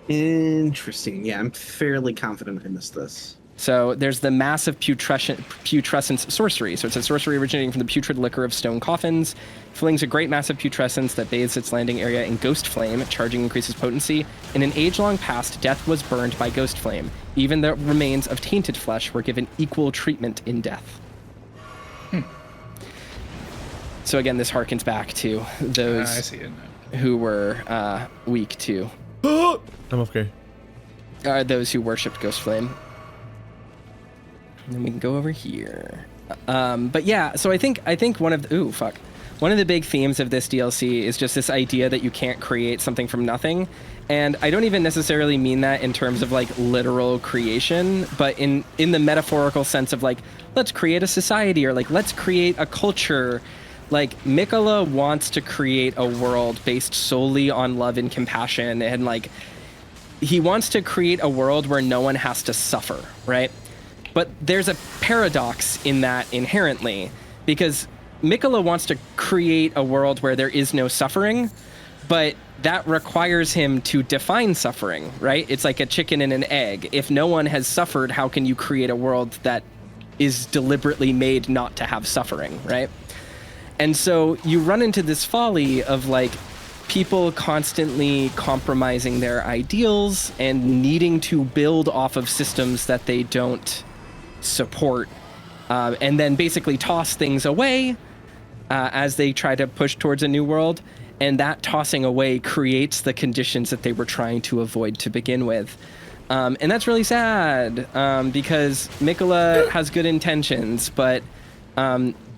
E: Interesting. Yeah, I'm fairly confident I missed this.
D: So there's the massive putrescence sorcery. So it's a sorcery originating from the putrid liquor of stone coffins. Flings a great massive putrescence that bathes its landing area in ghost flame. Charging increases potency. In an age-long past, death was burned by ghost flame. Even the remains of tainted flesh were given equal treatment in death. So again, this harkens back to
B: I
D: those
B: see it now.
D: who were weak to,
A: I'm okay.
D: those who worshipped ghost flame. And then we can go over here. But yeah, so I think one of the big themes of this DLC is just this idea that you can't create something from nothing. And I don't even necessarily mean that in terms of like literal creation, but in the metaphorical sense of like, let's create a society or like, let's create a culture. Like Miquella wants to create a world based solely on love and compassion. And like, he wants to create a world where no one has to suffer, right? But there's a paradox in that inherently, because Miquella wants to create a world where there is no suffering, but that requires him to define suffering, right? It's like a chicken and an egg. If no one has suffered, how can you create a world that is deliberately made not to have suffering, right? And so you run into this folly of like people constantly compromising their ideals and needing to build off of systems that they don't support, and then basically toss things away as they try to push towards a new world. And that tossing away creates the conditions that they were trying to avoid to begin with. And that's really sad, because Miquella has good intentions, but,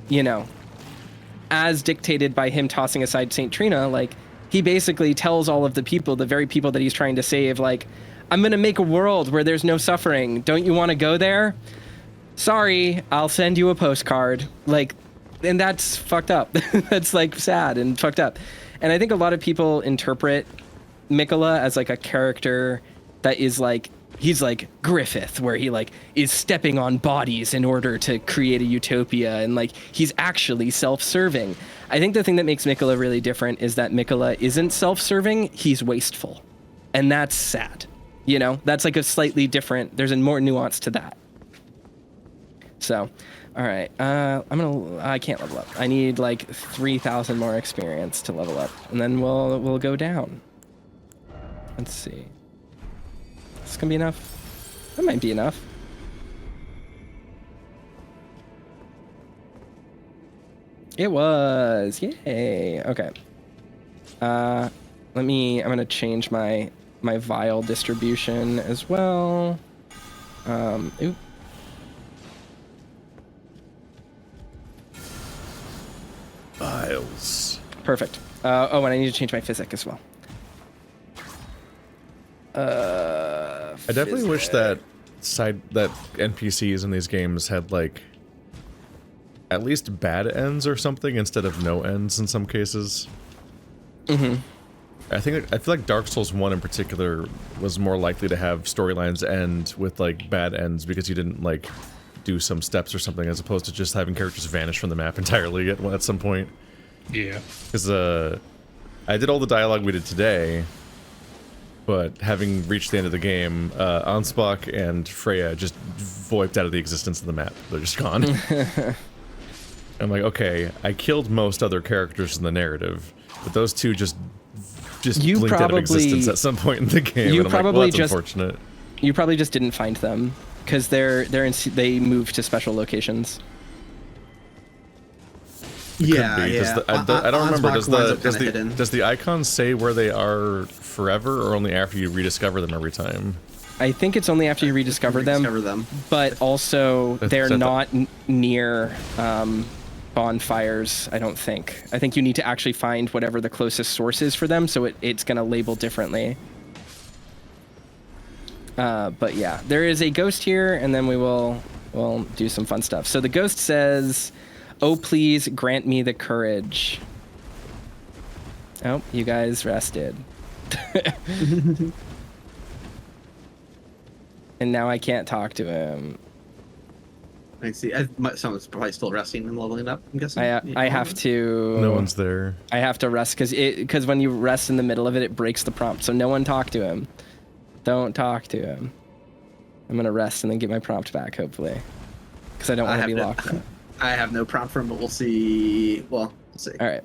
D: you know, as dictated by him tossing aside St. Trina, like, he basically tells all of the people, the very people that he's trying to save, like, I'm going to make a world where there's no suffering. Don't you want to go there? Sorry, I'll send you a postcard. Like, and that's fucked up. That's like sad and fucked up. And I think a lot of people interpret Miquella as like a character that is like, he's like Griffith, where he like is stepping on bodies in order to create a utopia, and like he's actually self-serving. I think the thing that makes Miquella really different is that Miquella isn't self-serving, he's wasteful. And that's sad. You know, that's like a slightly different, there's a more nuance to that. So, all right, I can't level up. I need like 3,000 more experience to level up, and then we'll go down. Let's see. This gonna be enough? That might be enough. It was. Yay. Okay. I'm gonna change my vial distribution as well. Oop.
A: Vials.
D: Perfect. Oh, and I need to change my physic as well.
A: I definitely wish that NPCs in these games had like at least bad ends or something instead of no ends in some cases.
D: Mm-hmm.
A: I feel like Dark Souls 1 in particular was more likely to have storylines end with like bad ends because you didn't like do some steps or something, as opposed to just having characters vanish from the map entirely at some point.
B: Yeah.
A: Because I did all the dialogue we did today, but having reached the end of the game, Ansbach and Freya just wiped out of the existence of the map. They're just gone. I'm like, okay, I killed most other characters in the narrative, but those two just blinked out of existence at some point in the game.
D: You
A: and I'm
D: probably
A: like, well, that's
D: just
A: unfortunate.
D: You probably just didn't find them because they moved to special locations.
E: Yeah,
A: yeah. I don't remember. Does the icon say where they are forever, or only after you rediscover them every time?
D: I think it's only after you rediscover them. But also they're not near bonfires. I don't think. I think you need to actually find whatever the closest source is for them, so it's going to label differently. But yeah, there is a ghost here, and then we'll do some fun stuff. So the ghost says, "Oh, please grant me the courage." Oh, you guys rested. And now I can't talk to him.
E: I see. Someone's probably still resting and leveling up, I'm guessing.
D: I have to...
A: No one's there.
D: I have to rest, because when you rest in the middle of it, it breaks the prompt. So no one talk to him. Don't talk to him. I'm going to rest and then get my prompt back, hopefully. Because I don't want to be locked up.
E: I have no prompt for him, but we'll see. Well, we'll see.
D: All right.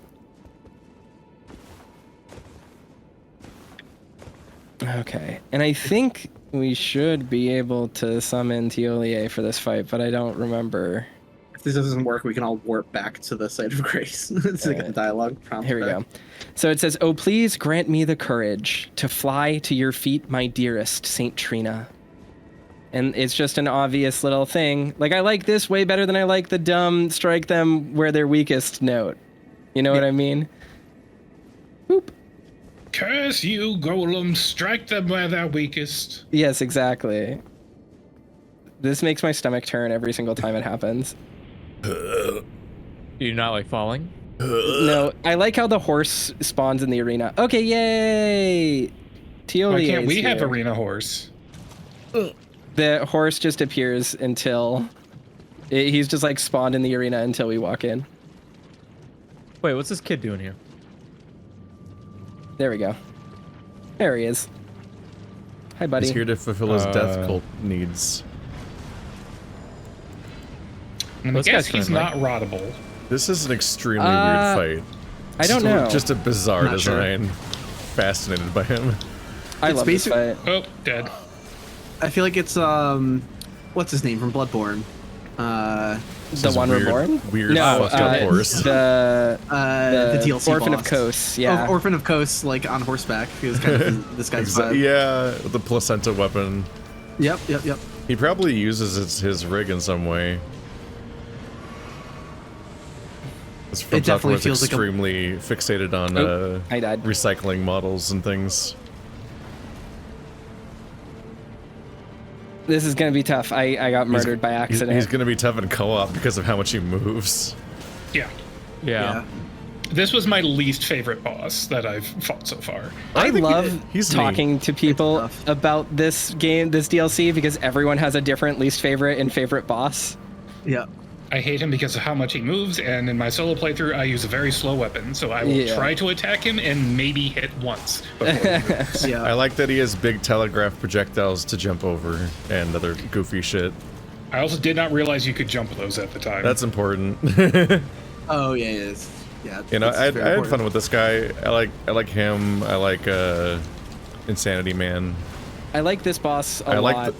D: Okay. And I think we should be able to summon Thiollier for this fight, but I don't remember.
E: If this doesn't work, we can all warp back to the site of grace to get the dialogue prompt.
D: Here we go. So it says, "Oh, please grant me the courage to fly to your feet, my dearest Saint Trina." And it's just an obvious little thing. Like, I like this way better than I like the dumb strike them where they're weakest note. You know what I mean? Boop.
B: Curse you, golem, strike them where they're weakest.
D: Yes, exactly. This makes my stomach turn every single time it happens.
C: Do you not like falling?
D: No, I like how the horse spawns in the arena. Okay, yay! Thiollier.
B: Why can't we have arena horse?
D: The horse just appears until... He's just like spawned in the arena until we walk in.
C: Wait, what's this kid doing here?
D: There we go. There he is. Hi, buddy.
A: He's here to fulfill his death cult needs.
B: I guess he's not rottable.
A: This is an extremely weird fight.
D: I don't know.
A: Just a bizarre design.
E: Sure.
A: Fascinated by him.
D: I love this fight.
B: Oh, dead.
E: I feel like it's what's his name from Bloodborne?
D: The one reborn?
A: Weird
D: no,
A: fucked up horse.
E: The DLC
D: Orphan
E: boss.
D: of Kos, yeah.
E: Orphan of Kos, like on horseback. He was kind of this guy's vibe.
A: Yeah, the placenta weapon.
E: Yep.
A: He probably uses his rig in some way. It
E: definitely feels
A: extremely fixated on
D: I died.
A: recycling models and things.
D: This is gonna be tough. I got murdered by accident.
A: He's gonna be tough in co-op because of how much he moves.
B: Yeah. This was my least favorite boss that I've fought so far.
D: I love talking to people about this game, this DLC, because everyone has a different least favorite and favorite boss.
E: Yeah.
B: I hate him because of how much he moves, and in my solo playthrough, I use a very slow weapon, so I will try to attack him and maybe hit once before he moves.
A: I like that he has big telegraph projectiles to jump over and other goofy shit.
B: I also did not realize you could jump those at the time.
A: That's important.
E: Oh yeah.
A: You know, I had fun with this guy. I like him. I like Insanity Man.
D: I like this boss a lot.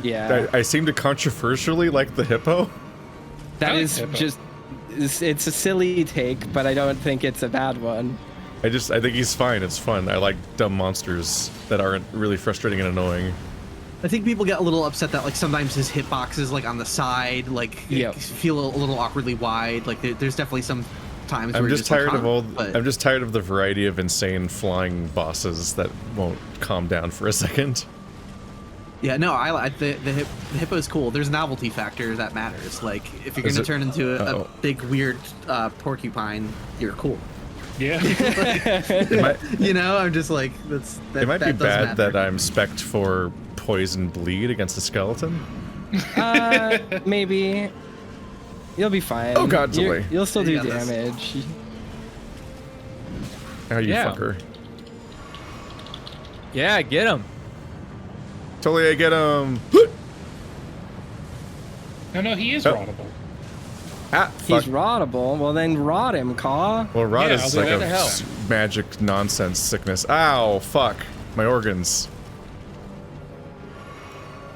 D: Yeah.
A: I seem to controversially like the hippo.
D: That
B: I like
D: is
B: hippo.
D: just, it's a silly take, but I don't think it's a bad one.
A: I think he's fine. It's fun. I like dumb monsters that aren't really frustrating and annoying.
E: I think people get a little upset that like sometimes his hitbox is like on the side, like feel a little awkwardly wide. Like there's definitely some times where
A: I'm
E: you're
A: just tired
E: like,
A: of all.
E: but-
A: I'm just tired of the variety of insane flying bosses that won't calm down for a second.
E: Yeah, no, I like the hippo is cool. There's a novelty factor that matters. Like if you're
A: Is
E: gonna
A: it-
E: turn into a
A: Uh-oh.
E: big weird porcupine, you're cool.
B: Yeah.
A: It might,
E: You know, I'm just like that
A: it might be
E: does
A: bad
E: matter.
A: that I'm spec'd for poison bleed against a skeleton.
D: Maybe. You'll be fine.
A: Oh, God, Zoe.
D: You'll still do
E: You got this.
D: damage.
A: Oh, you
C: Yeah.
A: fucker.
C: Yeah, get him.
A: Thiollier, get him.
B: No, he is
A: Oh.
B: rottable.
A: Ah,
D: He's
A: fuck.
D: rottable. Well, then rot him, Caw.
A: Well, rot
B: Yeah, I'll
A: is
B: do
A: like
B: that
A: a
B: to hell.
A: magic nonsense sickness. Ow, fuck. My organs.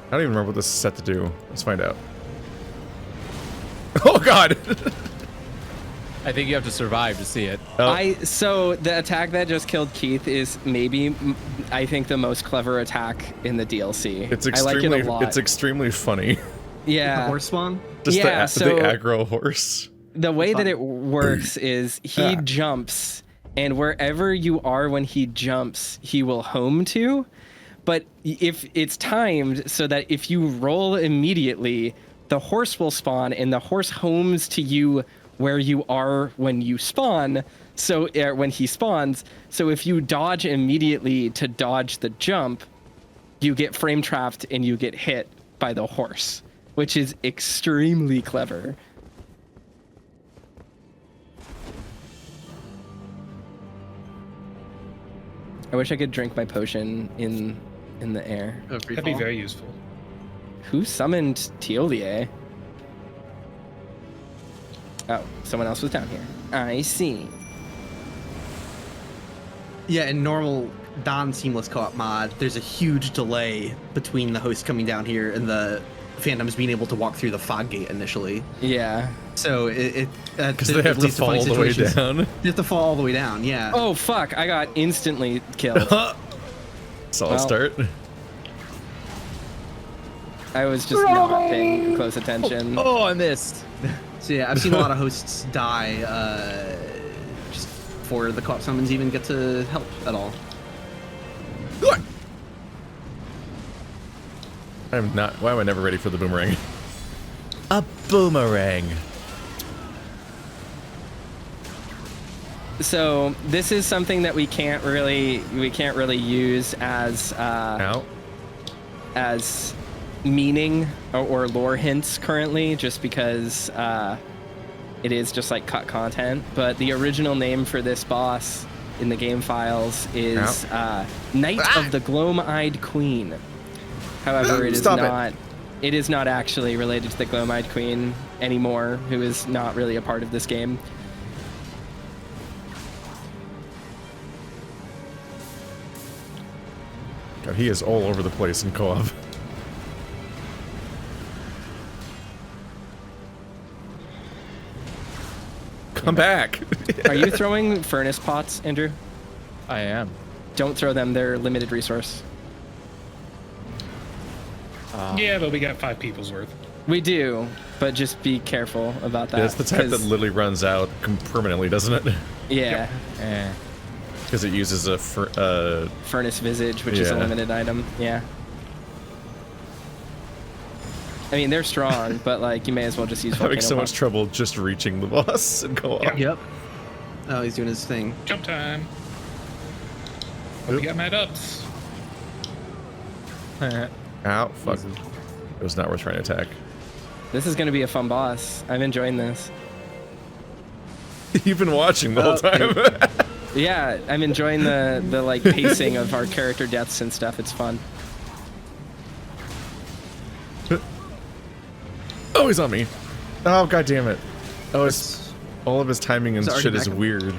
A: I don't even remember what this is set to do. Let's find out. Oh, God.
C: I think you have to survive to see it.
A: Oh,
D: So the attack that just killed Keith is maybe, I think, the most clever attack in the DLC.
A: it's
D: I like
A: extremely,
D: it a lot.
A: it's extremely funny.
E: The
D: yeah.
E: horse spawn.
A: Just
D: Yeah,
A: the
D: so-
A: aggro horse.
D: The way that it works is he jumps, and wherever you are when he jumps, he will home to. But if it's timed so that if you roll immediately, the horse will spawn, and the horse homes to you where you are when you spawn. So when he spawns, so if you dodge immediately to dodge the jump, you get frame trapped and you get hit by the horse, which is extremely clever. I wish I could drink my potion in the air.
B: That'd be very useful.
D: Who summoned Thiollier? Oh, someone else was down here. I see.
E: Yeah, in normal non-seamless co-op mod, there's a huge delay between the host coming down here and the Phantoms being able to walk through the fog gate initially.
D: Yeah.
E: So it
A: Because they have to fall all the way down.
E: They have to fall all the way down. Yeah.
D: Oh fuck! I got instantly killed.
A: Solid
D: Well.
A: start.
D: I was just not paying close attention.
C: Oh, I missed.
E: So yeah, I've seen a lot of hosts die just before the co-op summons even get to help at all.
A: I'm not. Why am I never ready for the boomerang? A boomerang.
D: So this is something that we can't really use as
A: Ow.
D: as meaning or lore hints currently, just because it is just like cut content. But the original name for this boss in the game files is Knight of the Gloam-Eyed Queen. However, it is
A: Stop
D: not. It is not actually related to the Gloam-Eyed Queen anymore, who is not really a part of this game.
A: God, he is all over the place in co-op. Come back.
D: Are you throwing furnace pots, Andrew?
C: I am.
D: Don't throw them, they're limited resource.
B: Yeah, but we got 5 people's worth.
D: We do, but just be careful about that.
A: That's the type that
D: 'cause-
A: literally runs out permanently, doesn't it?
D: Yeah,
A: Because it uses a
D: furnace visage, which is a
A: Yeah.
D: limited item. Yeah. I mean, they're strong, but like you may as well just use
A: having
D: volcano
A: so much
D: pop.
A: trouble just reaching the boss in co-op.
B: Yeah.
E: Yep. Oh, he's doing his thing.
B: Jump time. Oh, we got mad ups.
A: Ow, fuck. It was not worth trying to attack.
D: This is gonna be a fun boss. I'm enjoying this.
A: You've been watching the whole time.
D: Yeah, I'm enjoying the like pacing of our character deaths and stuff. It's fun.
A: Oh, he's on me. Oh, god damn it. Oh, it's all of his timing and
E: It's already
A: shit is
E: back.
A: weird.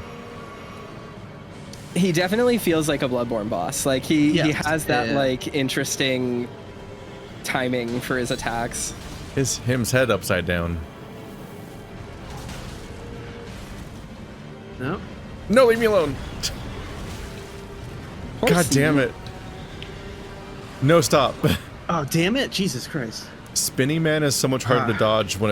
D: He definitely feels like a Bloodborne boss. Like he
E: Yes,
D: has that
E: yeah.
D: like interesting timing for his attacks.
A: Him's head upside down.
E: No.
A: No, leave me alone. God damn it. No, stop.
E: Oh, damn it. Jesus Christ.
A: Spinny Man is so much harder to dodge when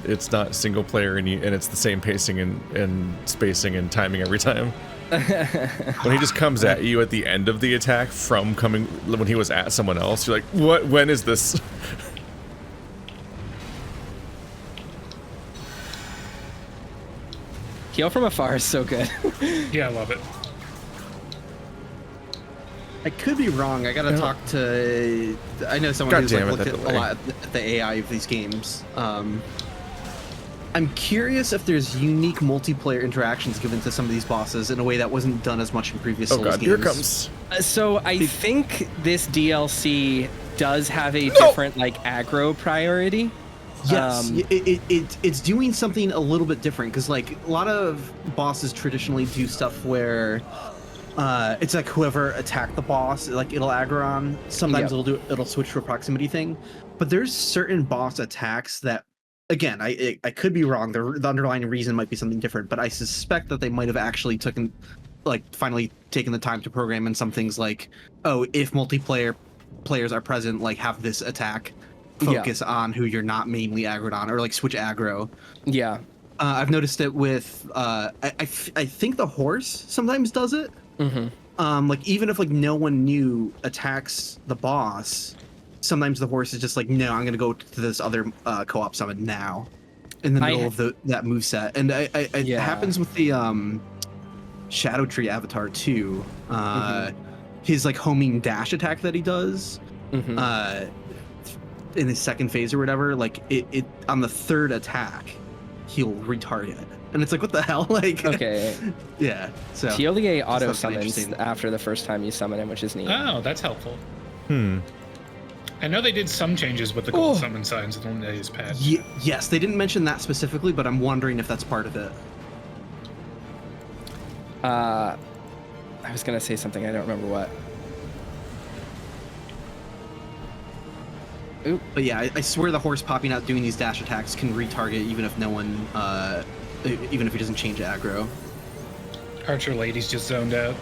A: it's not single player and it's the same pacing and spacing and timing every time. When he just comes at you at the end of the attack from coming when he was at someone else, you're like, what? When is this?
D: Heal from afar is so good.
B: Yeah, I love it.
E: I could be wrong. I gotta talk to. I know someone
A: God
E: who's
A: damn
E: like,
A: it,
E: looked
A: that
E: at a
A: delay.
E: lot at the AI of these games. I'm curious if there's unique multiplayer interactions given to some of these bosses in a way that wasn't done as much in previous
A: Oh
E: Souls
A: god,
E: games.
A: here it comes.
D: So I think this DLC does have a different like aggro priority.
E: Yes, it's doing something a little bit different because like a lot of bosses traditionally do stuff where it's like whoever attacked the boss, like it'll aggro on. Sometimes it'll switch to a proximity thing, but there's certain boss attacks that, again, I could be wrong. The underlying reason might be something different, but I suspect that they might have actually finally taken the time to program in some things like, oh, if multiplayer players are present, like have this attack focus on who you're not mainly aggroed on, or like switch aggro.
D: Yeah.
E: I've noticed it with I think the horse sometimes does it.
D: Mm-hmm.
E: Like even if like no one new attacks the boss, sometimes the horse is just like, no, I'm gonna go to this other co-op summon now, in the middle of that move set. And it happens with the Shadow Tree avatar too. His like homing dash attack that he does. In his second phase or whatever, like it on the third attack, he'll retarget. And it's like, what the hell? Like,
D: okay.
E: Yeah. So
D: Thiollier auto
E: that's kinda
D: summons
E: interesting.
D: after the first time you summon him, which is neat.
B: Oh, that's helpful.
A: Hmm.
B: I know they did some changes with the gold summon signs in the latest patch.
E: Yes, they didn't mention that specifically, but I'm wondering if that's part of it.
D: I was gonna say something, I don't remember what.
E: Oop. But yeah, I swear the horse popping out doing these dash attacks can retarget even if no one, even if he doesn't change aggro.
B: Archer Lady's just zoned out.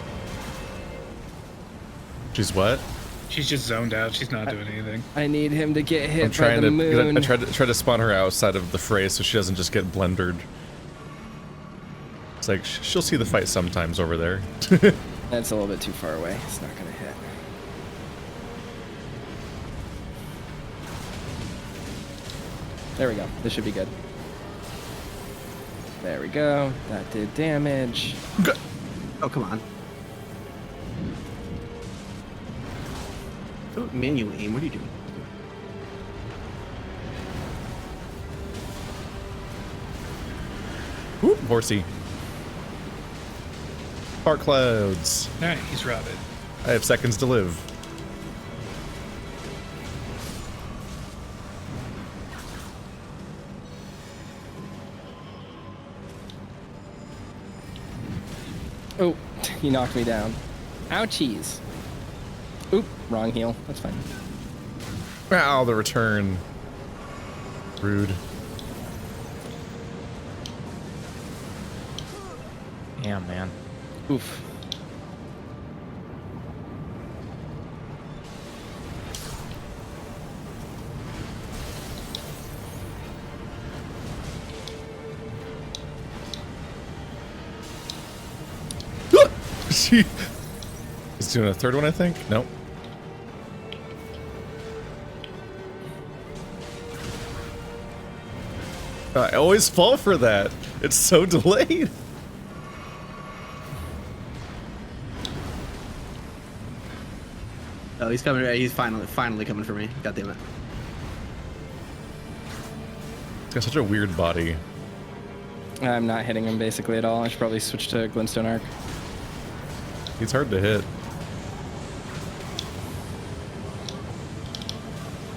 A: She's what?
B: She's just zoned out. She's not doing anything.
D: I need him to get hit
A: I'm
D: by
A: trying
D: the
A: to.
D: moon.
A: I tried to spawn her outside of the fray so she doesn't just get blendered. It's like she'll see the fight sometimes over there.
D: That's a little bit too far away. It's not gonna hit. There we go. This should be good. There we go. That did damage.
E: Oh, come on. Oh, manual aim. What are you doing?
A: Whoop, horsey. Fart clouds.
B: Alright, he's routed.
A: I have seconds to live.
D: Oh, he knocked me down. Ouchies. Oop, wrong heal. That's fine.
A: Ow, the return. Rude.
C: Damn, man.
D: Oof.
A: She is doing a third one, I think. Nope. I always fall for that. It's so delayed.
E: Oh, he's coming. He's finally coming for me. God damn it.
A: It's got such a weird body.
D: I'm not hitting him basically at all. I should probably switch to Glintstone Arc.
A: He's hard to hit.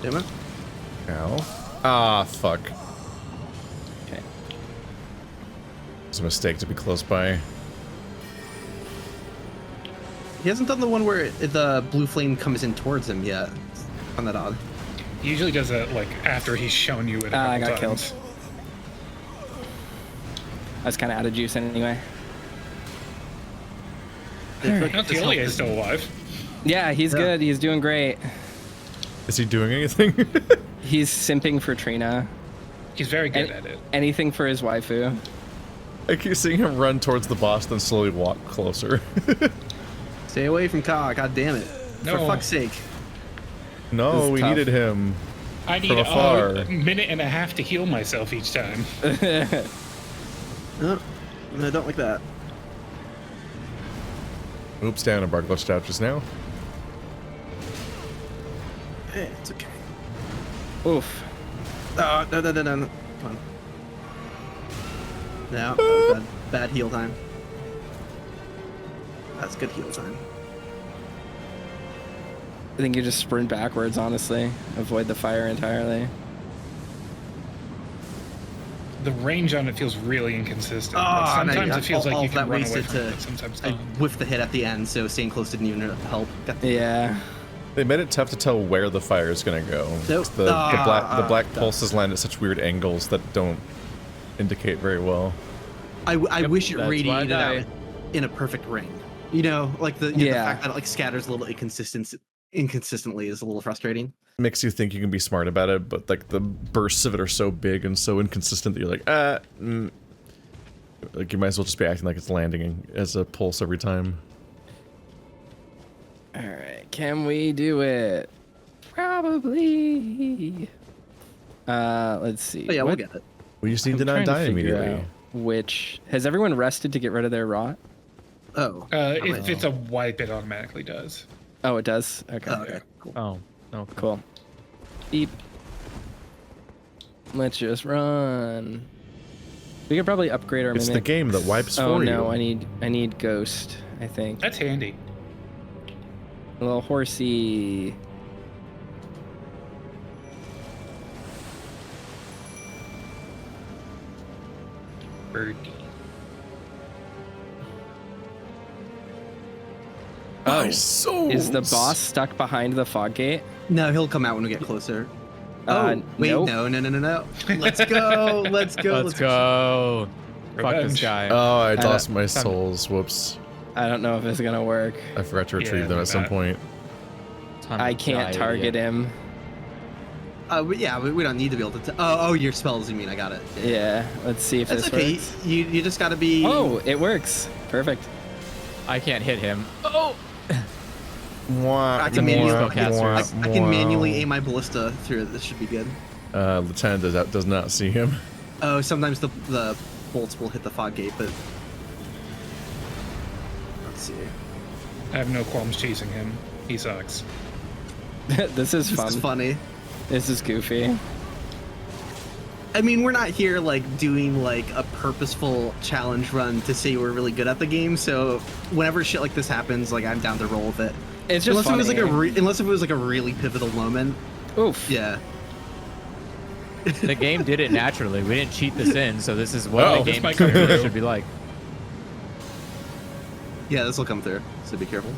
E: Damn it.
A: Ow. Ah, fuck.
D: Okay.
A: It's a mistake to be close by.
E: He hasn't done the one where the blue flame comes in towards him yet. On that odd.
B: He usually does that like after he's shown you it a couple
D: I got
B: times.
D: killed. I was kind of out of juice anyway.
B: No, Thiollier is still alive.
D: Yeah, he's good. He's doing great.
A: Is he doing anything?
D: He's simping for Trina.
B: He's very good at it.
D: Anything for his waifu.
A: I keep seeing him run towards the boss, then slowly walk closer.
E: Stay away from Ka, god damn it.
B: No.
E: For fuck's sake.
A: No,
D: This is
A: we
D: tough.
A: needed him.
B: I need
A: from afar.
B: a minute and a half to heal myself each time.
E: No, I don't like that.
A: Oops, down a bar glitched out just now.
E: Hey, it's okay.
D: Oof.
E: Oh, no. Come on. No, that was bad heal time. That's good heal time.
D: I think you just sprint backwards, honestly. Avoid the fire entirely.
B: The range on it feels really inconsistent.
E: Oh,
B: Like,
E: no,
B: sometimes it feels like you can
E: that
B: run away
E: wasted
B: from
E: to
B: it, sometimes
E: I
B: not.
E: whiffed the hit at the end, so staying close didn't even help. Got the,
D: Yeah.
A: They made it tough to tell where the fire is gonna go.
E: Nope.
A: The black pulses land at such weird angles that don't indicate very well.
E: I wish it
C: that's why I
E: radiated out
C: died.
E: in a perfect ring. You know, like the fact that it like scatters a little inconsistently is a little frustrating.
A: Makes you think you can be smart about it, but like the bursts of it are so big and so inconsistent that you're like, like you might as well just be acting like it's landing as a pulse every time.
D: All right. Can we do it? Probably. Let's see.
E: But yeah, we'll get it.
A: We just need
D: I'm
A: to not
D: trying
A: die
D: figure
A: immediately.
D: out Which has everyone rested to get rid of their rot?
E: Oh.
B: If it's a wipe, it automatically does.
D: Oh, it does. Okay.
E: Oh, okay. Cool.
C: Oh, okay.
D: Cool. Beep. Let's just run. We could probably upgrade our
A: It's the
D: mimic.
A: game that wipes
D: Oh
A: for
D: no,
A: you.
D: I need ghost, I think.
B: That's handy.
D: A little horsey.
B: Birdie.
D: Oh,
A: My souls.
D: is the boss stuck behind the fog gate?
E: No, he'll come out when we get closer. Oh, wait,
D: nope.
E: no. Let's go. Let's go.
C: Let's go. Fuck this
B: Revenge.
C: guy.
A: Oh, I
D: don't-
A: lost my souls. Whoops.
D: I don't know if it's gonna work.
A: I forgot to retrieve
B: Yeah,
A: them at
B: like
A: some
B: that.
A: point.
C: Time to
D: I can't
C: die,
D: target
C: idiot.
D: him.
E: Yeah, we don't need to be able to. Oh, your spells. You mean? I got it.
D: Yeah, let's see if
E: That's
D: this
E: okay.
D: works.
E: You just gotta be.
D: Oh, it works. Perfect.
C: I can't hit him. Oh!
E: I can manually,
C: spellcasters.
E: I can manually aim my ballista through it. This should be good.
A: Lieutenant does not see him.
E: Oh, sometimes the bolts will hit the fog gate, but let's see.
B: I have no qualms chasing him. He sucks.
D: This is
E: This
D: fun.
E: is funny.
D: This is goofy.
E: I mean, we're not here like doing like a purposeful challenge run to say we're really good at the game. So whenever shit like this happens, like I'm down to roll with it.
D: It's just
E: Unless it was like
D: funny.
E: unless if it was like a really pivotal moment.
D: Oof.
E: Yeah.
C: The game did it naturally. We didn't cheat this in, so this is what
A: Oh.
C: the
B: This
C: game
B: might come through.
C: should be like.
E: Yeah, this will come through. So be careful.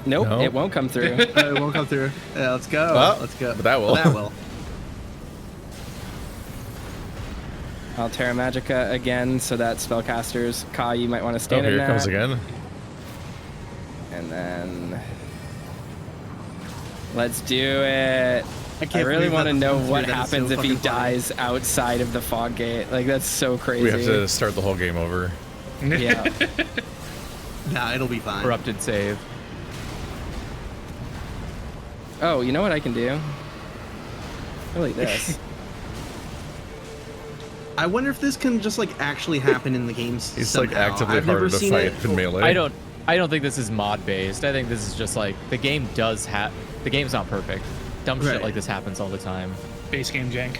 D: Nope,
A: No.
D: it won't come through.
E: It won't come through. Yeah, let's go.
A: Well,
E: Let's go.
A: but that will.
E: That will.
D: Altera Magica again, so that spellcasters. Ka, you might want to
A: Oh,
D: stand in
A: here
D: that.
A: it comes again.
D: And then let's do it. I
E: can't
D: really
E: believe
D: want to
E: that
D: know
E: comes
D: what
E: through. That is
D: happens
E: so
D: if he
E: fucking funny.
D: dies outside of the fog gate. Like that's so crazy.
A: We have to start the whole game over.
D: Yeah.
E: Nah, it'll be fine.
C: Corrupted save.
D: Oh, you know what I can do? I like this.
E: I wonder if this can just like actually happen in the games.
A: He's
E: somehow.
A: like actively
E: I've never
A: harder to
E: seen
A: fight
E: it.
A: than melee.
C: I don't think this is mod based. I think this is just like the game does have. The game's not perfect. Dumb shit
E: Right.
C: like this happens all the time.
B: Base game jank.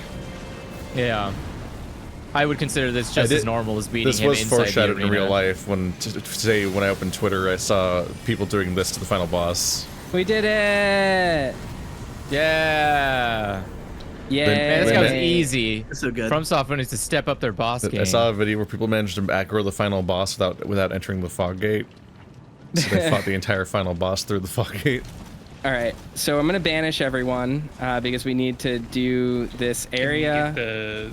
C: Yeah. I would consider this just as normal as beating
A: This
C: him
A: was
C: inside
A: foreshadowed
C: the
A: in
C: arena.
A: real life when today when I opened Twitter I saw people doing this to the final boss.
D: We did it!
C: Yeah.
D: Yeah.
C: Man, this
A: Wait a
C: guy was
A: minute.
C: easy.
E: It's so good.
C: FromSoft needs to step up their boss game.
A: I saw a video where people managed to aggro the final boss without entering the fog gate. So they fought the entire final boss through the fog gate.
D: All right, so I'm gonna banish everyone because we need to do this area.
B: Can we get the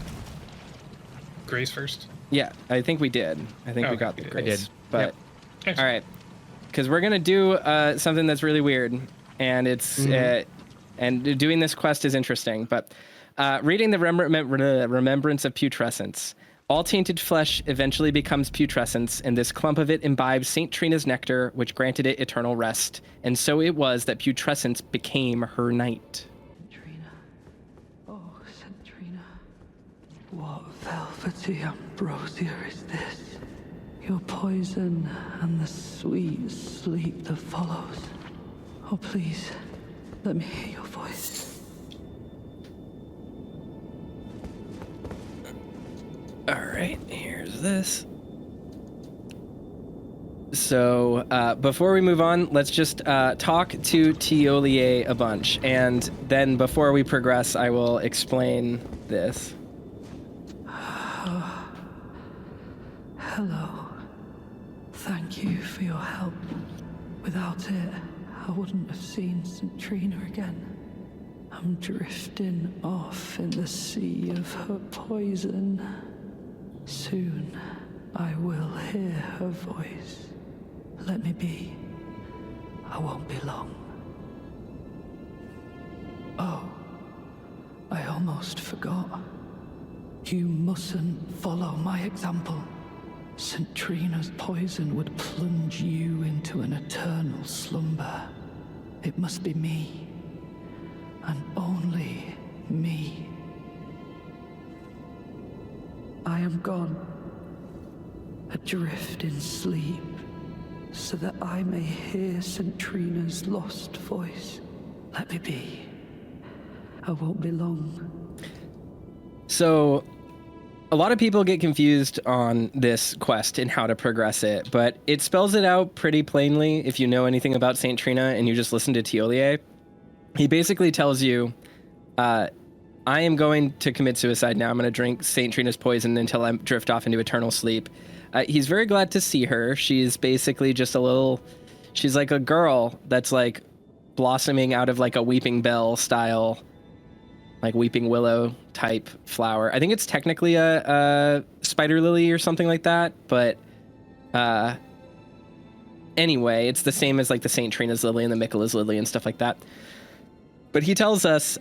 B: grace first?
D: Yeah, I think we did. I think we got the
B: we did.
D: grace.
C: I did.
D: But
B: Excellent.
D: all right, because we're gonna do something that's really weird, and it's and doing this quest is interesting. But reading the remembrance of putrescence. All tainted flesh eventually becomes putrescence, and this clump of it imbibes St. Trina's nectar, which granted it eternal rest. And so it was that putrescence became her night.
F: Trina. Oh, St. Trina. What velvety ambrosia is this? Your poison and the sweet sleep that follows. Oh, please, let me hear your voice.
D: All right, here's this. So before we move on, let's just talk to Thiollier a bunch. And then before we progress, I will explain this.
F: Hello. Thank you for your help. Without it, I wouldn't have seen St. Trina again. I'm drifting off in the sea of her poison. Soon, I will hear her voice. Let me be. I won't be long. Oh, I almost forgot. You mustn't follow my example. St. Trina's poison would plunge you into an eternal slumber. It must be me, and only me. I am gone, adrift in sleep, so that I may hear St. Trina's lost voice. Let me be. I won't be long.
D: So, a lot of people get confused on this quest and how to progress it, but it spells it out pretty plainly if you know anything about St. Trina and you just listen to Thiollier. He basically tells you, I am going to commit suicide now. I'm going to drink St. Trina's poison until I drift off into eternal sleep. He's very glad to see her. She's basically just she's like a girl that's like blossoming out of like a weeping bell style, like weeping willow type flower. I think it's technically a spider lily or something like that. But anyway, it's the same as like the St. Trina's lily and the Miquella's lily and stuff like that. But he tells us,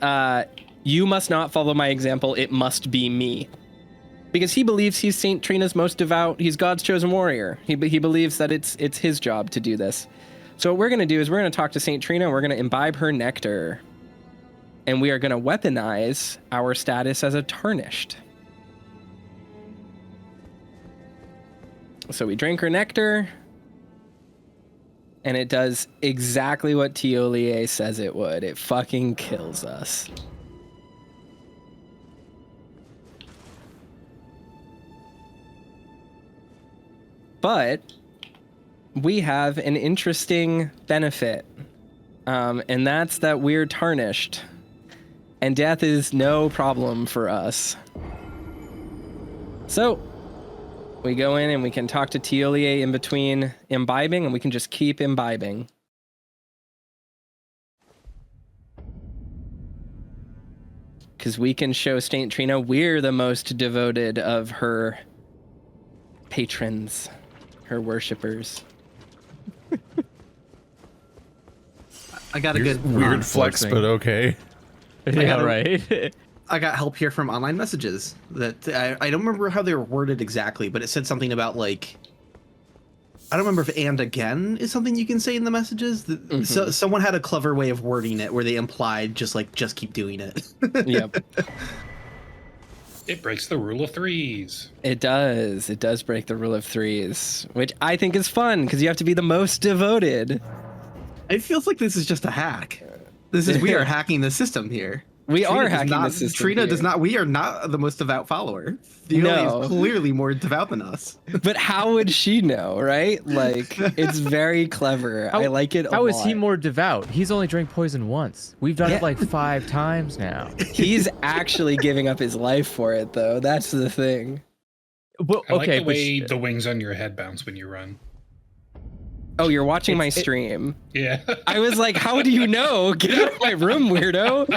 D: you must not follow my example. It must be me. Because he believes he's St. Trina's most devout. He's God's chosen warrior. He believes that it's his job to do this. So what we're going to do is we're going to talk to St. Trina and we're going to imbibe her nectar. And we are going to weaponize our status as a Tarnished. So we drink her nectar. And it does exactly what Thiollier says it would. It fucking kills us. But we have an interesting benefit, and that's that we're Tarnished, and death is no problem for us. So we go in and we can talk to Thiollier in between imbibing, and we can just keep imbibing. Because we can show St. Trina we're the most devoted of her patrons. Her worshippers.
E: I got a good
A: Weird flex, but okay.
C: Yeah, right.
E: I got help here from online messages that I don't remember how they were worded exactly, but it said something about like, I don't remember if "and again" is something you can say in the messages. So someone had a clever way of wording it where they implied just keep doing it.
D: Yep.
B: It breaks the rule of threes.
D: It does. It does break the rule of threes, which I think is fun because you have to be the most devoted.
E: It feels like this is just a hack. We are hacking the system here.
D: We
E: Trina
D: are
E: does
D: hacking
E: not-
D: the system.
E: Trina
D: here.
E: does not. We are not the most devout follower. Thiollier is clearly more devout than us.
D: But how would she know, right? Like, it's very clever. I like it a lot.
C: How is he more devout? He's only drank poison once. We've done it like 5 times now.
D: He's actually giving up his life for it, though. That's the thing.
C: Well,
B: I like
C: okay,
B: the way the wings on your head bounce when you run.
D: Oh, you're watching my stream.
B: Yeah.
D: I was like, how do you know? Get out of my room, weirdo.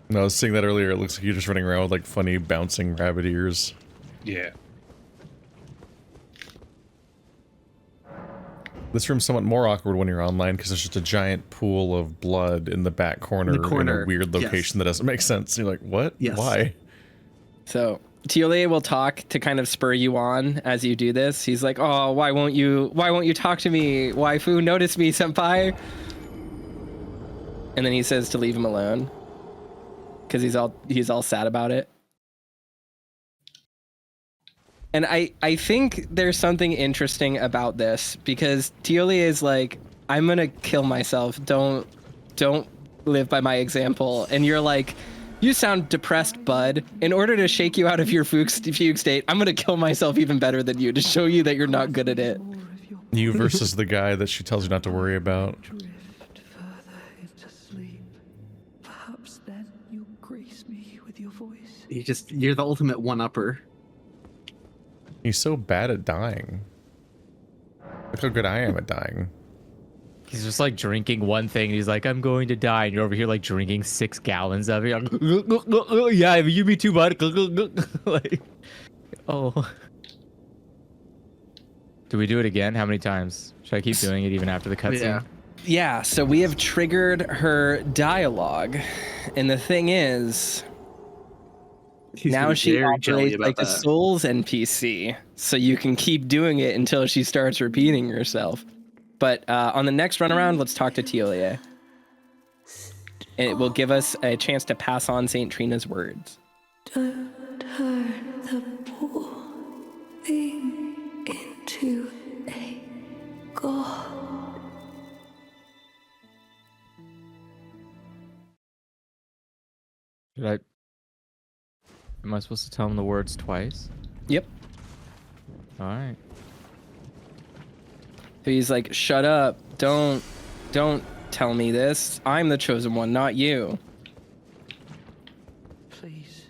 A: No, I was seeing that earlier. It looks like you're just running around with like funny bouncing rabbit ears.
B: Yeah.
A: This room's somewhat more awkward when you're online because there's just a giant pool of blood in the back corner, in a weird location that doesn't make sense. You're like, what?
E: Yes.
A: Why?
D: So Thiollier will talk to kind of spur you on as you do this. He's like, "Oh, why won't you talk to me? Waifu, notice me, senpai." And then he says to leave him alone because he's all sad about it. And I think there's something interesting about this because Thiollier is like, "I'm gonna kill myself. Don't live by my example." And you're like, "You sound depressed, bud. In order to shake you out of your fugue state, I'm gonna kill myself even better than you to show you that you're not good at it."
A: You versus the guy that she tells you not to worry about.
F: Drift further into sleep. Perhaps then you'll grace me with your voice.
E: You're the ultimate one-upper.
A: He's so bad at dying. Look how good I am at dying.
C: He's just like drinking one thing. And he's like, I'm going to die. And you're over here like drinking 6 gallons of it. Like, yeah, you me too, bud. Like, oh. Do we do it again? How many times? Should I keep doing it even after the cutscene?
D: Yeah, so we have triggered her dialogue. And the thing is, now she operates like a Souls NPC. So you can keep doing it until she starts repeating herself. But on the next run around, let's talk to Thiollier. And it will give us a chance to pass on St. Trina's words.
F: Don't turn the poor thing into a god.
C: Am I supposed to tell him the words twice?
D: Yep.
C: All right.
D: He's like, shut up. Don't tell me this. I'm the chosen one, not you.
F: Please,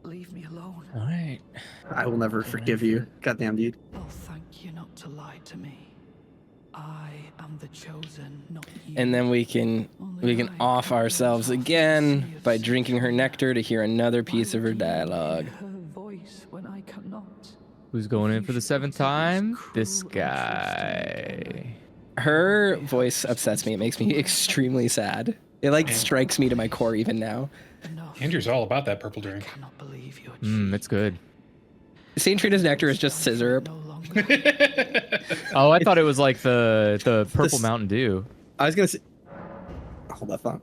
F: leave me alone.
C: All right.
E: I will never forgive you. Goddamn, dude.
F: I'll thank you not to lie to me. I am the chosen, not you.
D: And then we can off ourselves again by drinking her nectar to hear another piece of her dialogue.
F: Her voice when I cannot.
C: Who's going in for the 7th time? This guy.
D: Her voice upsets me. It makes me extremely sad. It like strikes me to my core even now.
B: Andrew's all about that purple drink.
F: Cannot believe you're
C: It's good.
D: St. Trina's nectar is just scissor.
F: no longer.
C: Oh, I thought it was like the purple Mountain Dew.
E: I was gonna say. Hold that thought.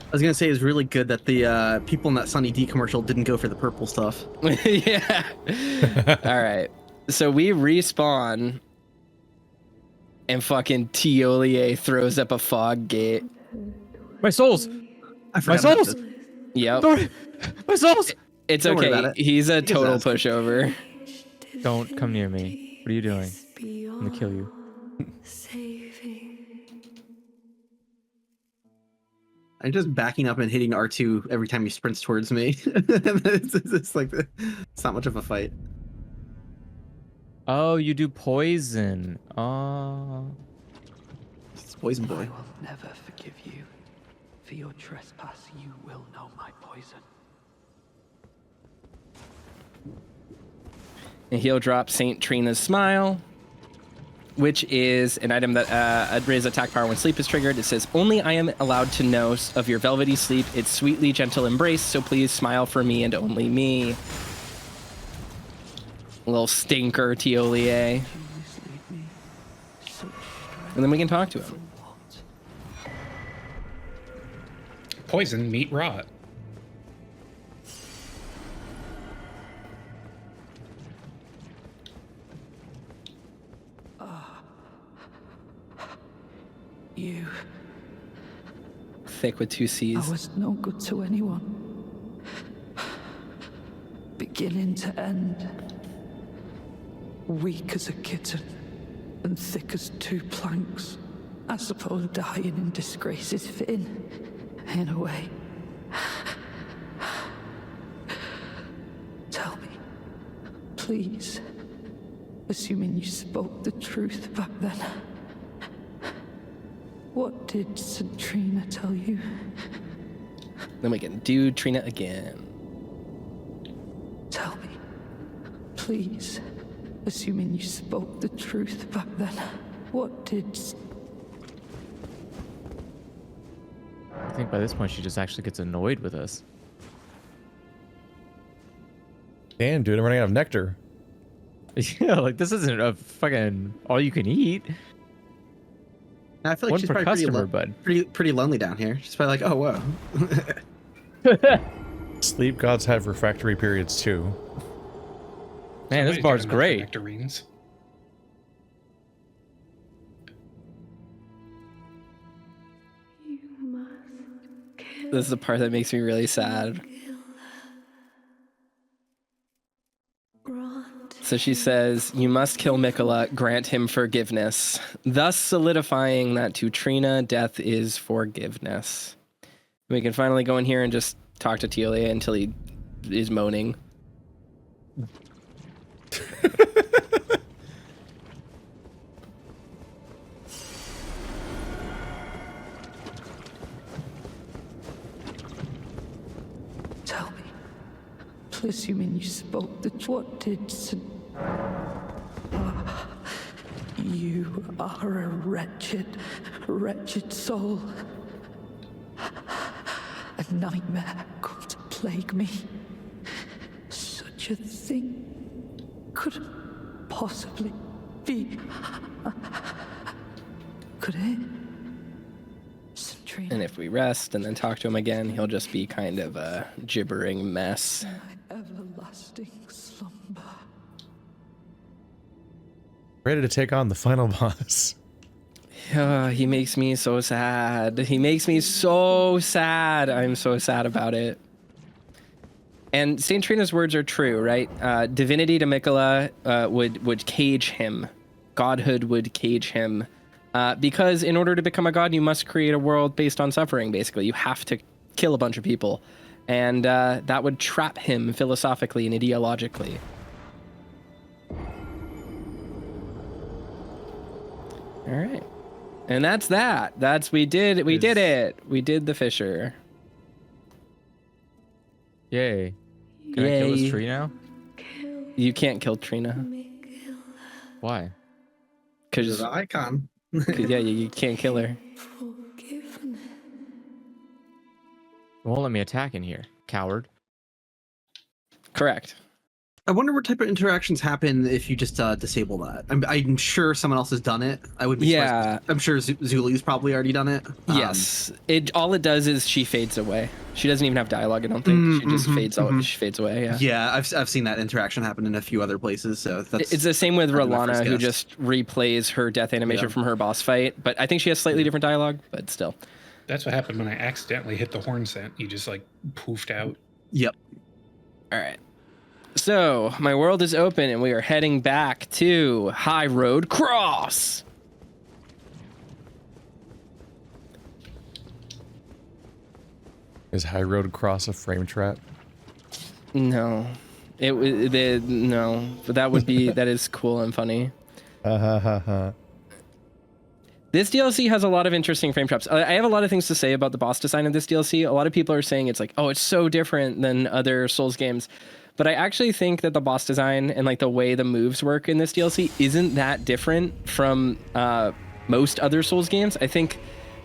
E: I was gonna say it's really good that the people in that Sunny D commercial didn't go for the purple stuff.
D: Yeah. All right. So we respawn, and fucking Thiollier throws up a fog gate.
C: My souls!
E: I
C: My
E: forgot about
C: souls!
E: this.
D: Yep.
C: Sorry! My souls!
D: It's
E: Don't worry
D: okay.
E: about it.
D: He's a
E: He gets
D: total
E: asked.
D: pushover.
C: Don't come near me. What are you doing? I'm gonna kill you.
E: I'm just backing up and hitting R2 every time he sprints towards me. it's like it's not much of a fight.
C: Oh, you do poison. Oh.
E: It's Poison
F: I
E: Boy.
F: will never forgive you. For your trespass, you will know my poison.
D: And he'll drop St. Trina's Smile, which is an item that raises attack power when sleep is triggered. It says, only I am allowed to know of your velvety sleep, its sweetly gentle embrace, so please smile for me and only me. A little stinker, Thiollier.
F: You mislead me. Such strength
D: And then we can talk to him.
F: for what?
B: Poison, meat, rot.
F: You.
D: Thick with 2 C's.
F: I was no good to anyone. Beginning to end. weak as a kitten and thick as 2 planks. I suppose dying in disgrace is fitting, in a way. Tell me, please, assuming you spoke the truth back then, what did St. Trina tell you?
D: Then we can do Trina again.
F: Tell me, please, assuming you spoke the truth back then, what did...
C: I think by this point she just actually gets annoyed with us.
A: Damn, dude, I'm running out of nectar.
C: Yeah, like this isn't a fucking all you can eat.
E: I feel like
C: One
E: she's
C: per
E: probably
C: customer, bud.
E: pretty lonely down here. She's probably like, oh, whoa.
A: Sleep gods have refractory periods too.
C: Man, this
B: Somebody's
C: bar's
B: got enough
C: great.
B: nectarines.
D: This is the part that makes me really sad. So she says, you must kill Miquella, grant him forgiveness, thus solidifying that to Trina, death is forgiveness. We can finally go in here and just talk to Thiollier until he is moaning.
F: Tell me, please, assuming you spoke the truth, what did St... You are a wretched, wretched soul. A nightmare come to plague me. Such a thing could possibly be. Could it? St. Trina,
D: And if we rest and then talk to him again, he'll just be kind of a gibbering mess.
F: my everlasting slumber.
A: Ready to take on the final boss.
D: He makes me so sad. He makes me so sad. I'm so sad about it. And St. Trina's words are true, right? Divinity to Miquella would cage him. Godhood would cage him. Because in order to become a god, you must create a world based on suffering, basically. You have to kill a bunch of people. And that would trap him philosophically and ideologically. All right. And that's that. We did it. We did the Fisher.
C: Yay. Can I kill
D: Yay.
C: this tree now?
D: You can't kill Trina.
C: Why?
D: Because,
E: The icon.
D: yeah, you can't kill her.
C: It won't let me attack in here. Coward.
D: Correct.
E: I wonder what type of interactions happen if you just disable that. I'm sure someone else has done it. I would be
D: Yeah.
E: surprised. I'm sure Zulu's probably already done it.
D: Yes. All it does is she fades away. She doesn't even have dialogue, I don't think. She just fades out. She fades away, yeah.
E: Yeah, I've seen that interaction happen in a few other places. So that's
D: It's the same with
E: that'd be my
D: Rolana,
E: first
D: who
E: guess.
D: just replays her death animation
E: Yeah.
D: from her boss fight. But I think she has slightly different dialogue, but still.
B: That's what happened when I accidentally hit the Hornsent. He just like poofed out.
E: Yep.
D: All right. So, my world is open and we are heading back to High Road Cross.
A: Is High Road Cross a frame trap?
D: No. No, but that would be that is cool and funny. This DLC has a lot of interesting frame traps. I have a lot of things to say about the boss design of this DLC. A lot of people are saying it's like, oh, it's so different than other Souls games. But I actually think that the boss design and like the way the moves work in this DLC isn't that different from most other Souls games. I think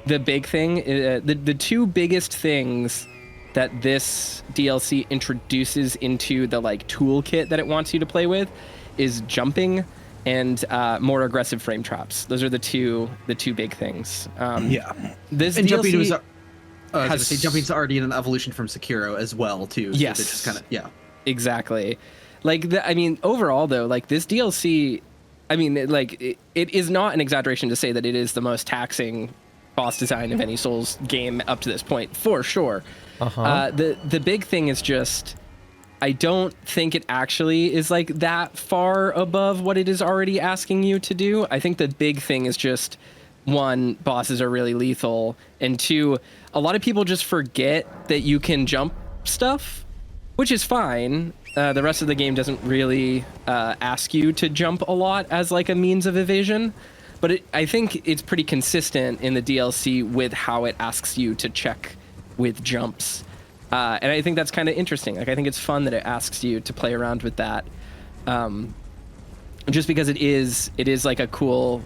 D: the big thing, the two biggest things that this DLC introduces into the like toolkit that it wants you to play with is jumping and more aggressive frame traps. Those are the two big things.
E: Yeah.
D: This
E: And
D: DLC
E: jumping's already an evolution from Sekiro as well too. So
D: Yes.
E: they just kind of
D: Exactly. Like, overall, though, like, this DLC, it is not an exaggeration to say that it is the most taxing boss design of any Souls game up to this point, for sure. The big thing is just I don't think it actually is like that far above what it is already asking you to do. I think the big thing is just, one, bosses are really lethal, and two, a lot of people just forget that you can jump stuff, which is fine. The rest of the game doesn't really ask you to jump a lot as like a means of evasion, but I think it's pretty consistent in the DLC with how it asks you to check with jumps. And I think that's kind of interesting. Like, I think it's fun that it asks you to play around with that. Just because it is like a cool,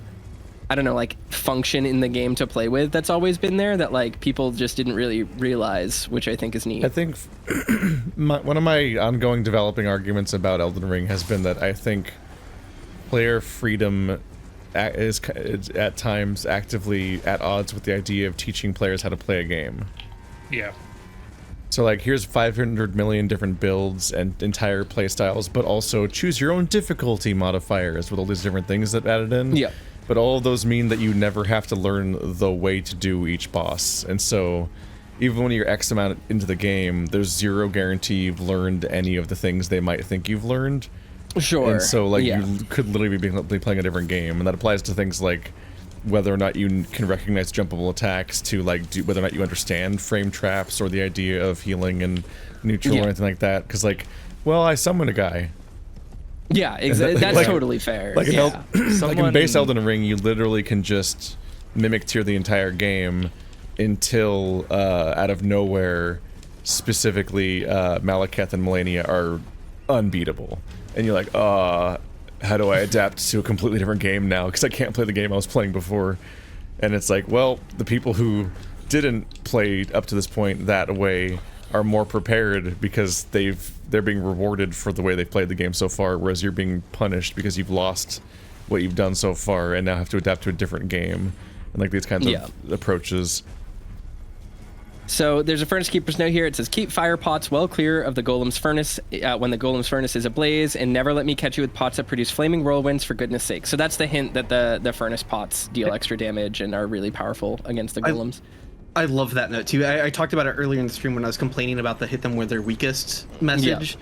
D: I don't know, like function in the game to play with that's always been there that like people just didn't really realize, which I think is neat.
A: I think one of my ongoing developing arguments about Elden Ring has been that I think player freedom is at times actively at odds with the idea of teaching players how to play a game.
B: Yeah.
A: So like, here's 500 million different builds and entire playstyles, but also choose your own difficulty modifiers with all these different things that added in.
D: Yeah.
A: But all of those mean that you never have to learn the way to do each boss. And so even when you're X amount into the game, there's zero guarantee you've learned any of the things they might think you've learned.
D: Sure.
A: And so like,
D: yeah.
A: you could literally be playing a different game. And that applies to things like whether or not you can recognize jumpable attacks, to like whether or not you understand frame traps or the idea of healing and neutral or anything like that. Because like, well, I summoned a guy.
D: Yeah, exactly. That's
A: like,
D: totally fair.
A: Like,
D: yeah.
A: like in base Elden Ring, you literally can just mimic tier the entire game until out of nowhere, specifically Malekith and Melania are unbeatable. And you're like, how do I adapt to a completely different game now? Because I can't play the game I was playing before. And it's like, well, the people who didn't play up to this point that way are more prepared because they're being rewarded for the way they've played the game so far, whereas you're being punished because you've lost what you've done so far and now have to adapt to a different game. And like these kinds of approaches.
D: So there's a furnace keeper's note here. It says, keep fire pots well clear of the golem's furnace when the golem's furnace is ablaze, and never let me catch you with pots that produce flaming whirlwinds, for goodness sake. So that's the hint that the furnace pots deal extra damage and are really powerful against the golems.
E: I love that note too. I talked about it earlier in the stream when I was complaining about the hit them where they're weakest message.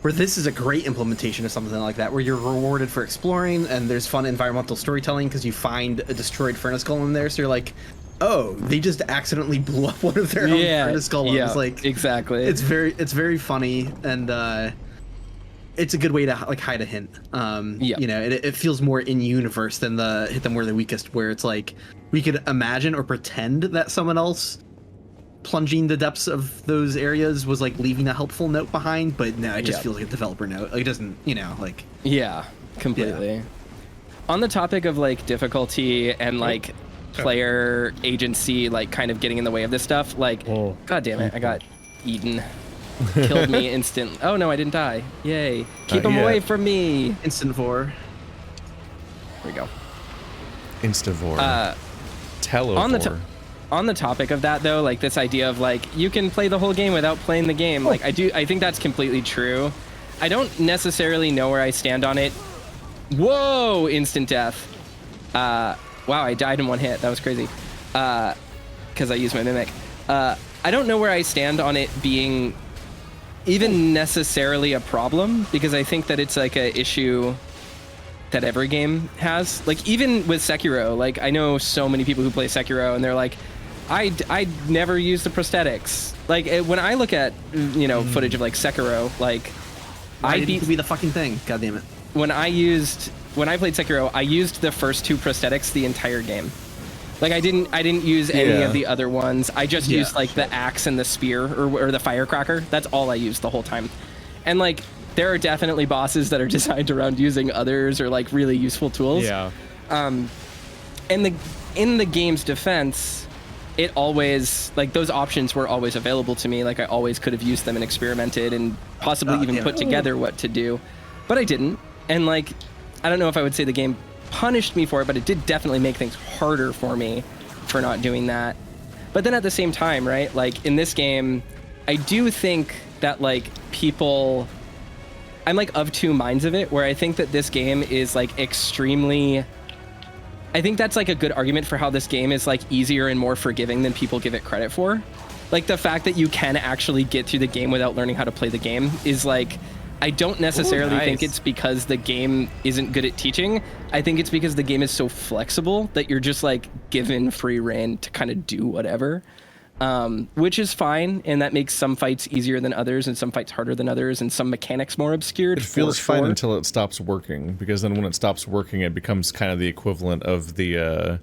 E: Where this is a great implementation of something like that, where you're rewarded for exploring and there's fun environmental storytelling because you find a destroyed furnace golem there. So you're like, oh, they just accidentally blew up one of their own furnace golems.
D: Yeah,
E: like,
D: exactly.
E: It's very funny, and it's a good way to like hide a hint. You know, it feels more in universe than the hit them where they're weakest, where it's like we could imagine or pretend that someone else plunging the depths of those areas was like leaving a helpful note behind, but no, it just feels like a developer note. Like, it doesn't, you know, like.
D: Yeah, completely. On the topic of like difficulty and like player agency, like kind of getting in the way of this stuff, like, god damn it, I got eaten. Killed me instant. Oh no, I didn't die. Yay. Keep him away from me.
E: Instant-vor.
D: There we go.
A: Instavore. Telovore.
D: On the topic of that though, like this idea of like you can play the whole game without playing the game, like I think that's completely true. I don't necessarily know where I stand on it. Whoa, instant death. Wow, I died in one hit. That was crazy. Because I used my mimic. I don't know where I stand on it being even necessarily a problem, because I think that it's like a issue that every game has. Like even with Sekiro, like I know so many people who play Sekiro and they're like, I never use the prosthetics. Like when I look at, you know, footage of like Sekiro, like
E: I beat to be the fucking thing. God damn it.
D: When I played Sekiro, I used the first two prosthetics the entire game. Like I didn't use any of the other ones. I just used like the axe and the spear or the firecracker. That's all I used the whole time. And like there are definitely bosses that are designed around using others or like really useful tools.
C: Yeah.
D: And in the game's defense, it always, like those options were always available to me. Like I always could have used them and experimented and possibly even put together what to do, but I didn't. And like, I don't know if I would say the game punished me for it, but it did definitely make things harder for me for not doing that. But then at the same time, right, like in this game, I do think that like people, I'm like of two minds of it, where I think that this game is like extremely, I think that's like a good argument for how this game is like easier and more forgiving than people give it credit for. Like the fact that you can actually get through the game without learning how to play the game is like, I don't necessarily think it's because the game isn't good at teaching. I think it's because the game is so flexible that you're just like given free rein to kind of do whatever, which is fine. And that makes some fights easier than others and some fights harder than others and some mechanics more obscured.
A: It feels fine until it stops working, because then when it stops working, it becomes kind of the equivalent of the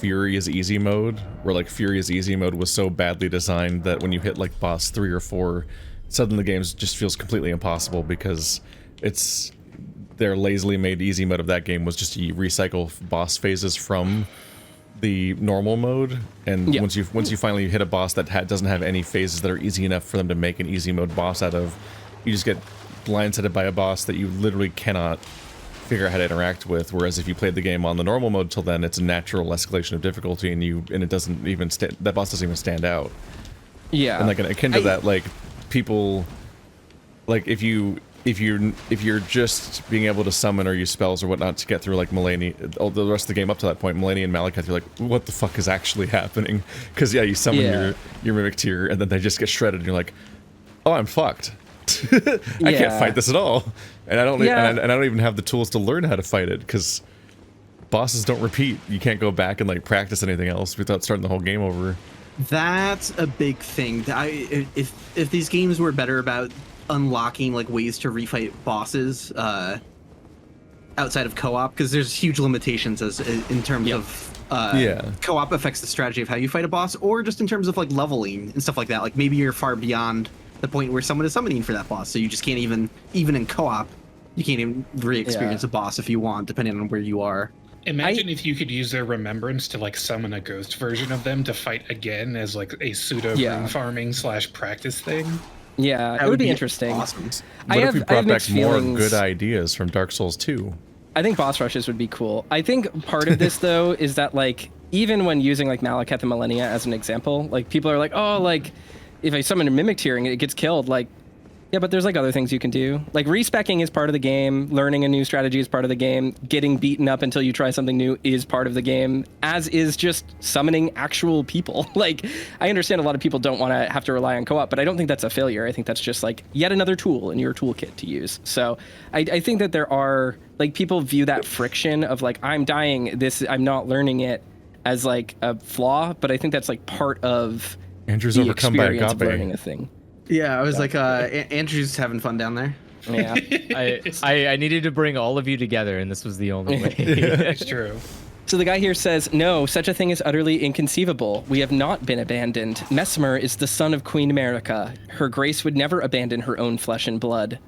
A: Fury is easy mode, where like Fury is easy mode was so badly designed that when you hit like boss 3 or 4, suddenly the game just feels completely impossible, because it's their lazily made easy mode of that game was just to recycle boss phases from the normal mode, and once you finally hit a boss that doesn't have any phases that are easy enough for them to make an easy mode boss out of, you just get blindsided by a boss that you literally cannot figure out how to interact with. Whereas if you played the game on the normal mode till then, it's a natural escalation of difficulty, and it doesn't even that boss doesn't even stand out.
D: Yeah,
A: and like akin to that, like people, like if you're just being able to summon or use spells or whatnot to get through like all the rest of the game up to that point, Malenia and Malekith, you're like, what the fuck is actually happening? Because you summon your Mimic Tier, and then they just get shredded, and you're like, oh, I'm fucked. I can't fight this at all, and I don't even have the tools to learn how to fight it, because bosses don't repeat. You can't go back and like practice anything else without starting the whole game over.
E: That's a big thing. If these games were better about unlocking like ways to refight bosses outside of co-op, because there's huge limitations in terms of co-op affects the strategy of how you fight a boss, or just in terms of like leveling and stuff like that. Like maybe you're far beyond the point where someone is summoning for that boss, so you just can't even in co-op you can't even re-experience a boss if you want, depending on where you are.
B: Imagine if you could use their remembrance to like summon a ghost version of them to fight again as like a pseudo rune farming / practice thing.
D: Yeah, it would be interesting.
E: Awesome.
A: What if we brought back more good ideas from Dark Souls 2?
D: I think boss rushes would be cool. I think part of this though is that like even when using like Malekith and Malenia as an example, like people are like, oh, like if I summon a Mimic Tier and it gets killed, like, yeah, but there's like other things you can do. Like respecking is part of the game, learning a new strategy is part of the game, getting beaten up until you try something new is part of the game, as is just summoning actual people. Like, I understand a lot of people don't want to have to rely on co-op, but I don't think that's a failure. I think that's just like yet another tool in your toolkit to use. So I think that there are, like, people view that friction of like, I'm dying, I'm not learning it, as like a flaw, but I think that's like part of
A: Andrew's
D: the
A: overcome by
D: experience of
A: agape.
D: learning a thing.
E: Yeah, I was like, Andrew's having fun down there.
D: Yeah,
C: I needed to bring all of you together, and this was the only way.
B: It's true.
D: So the guy here says, no, such a thing is utterly inconceivable. We have not been abandoned. Mesmer is the son of Queen America. Her grace would never abandon her own flesh and blood.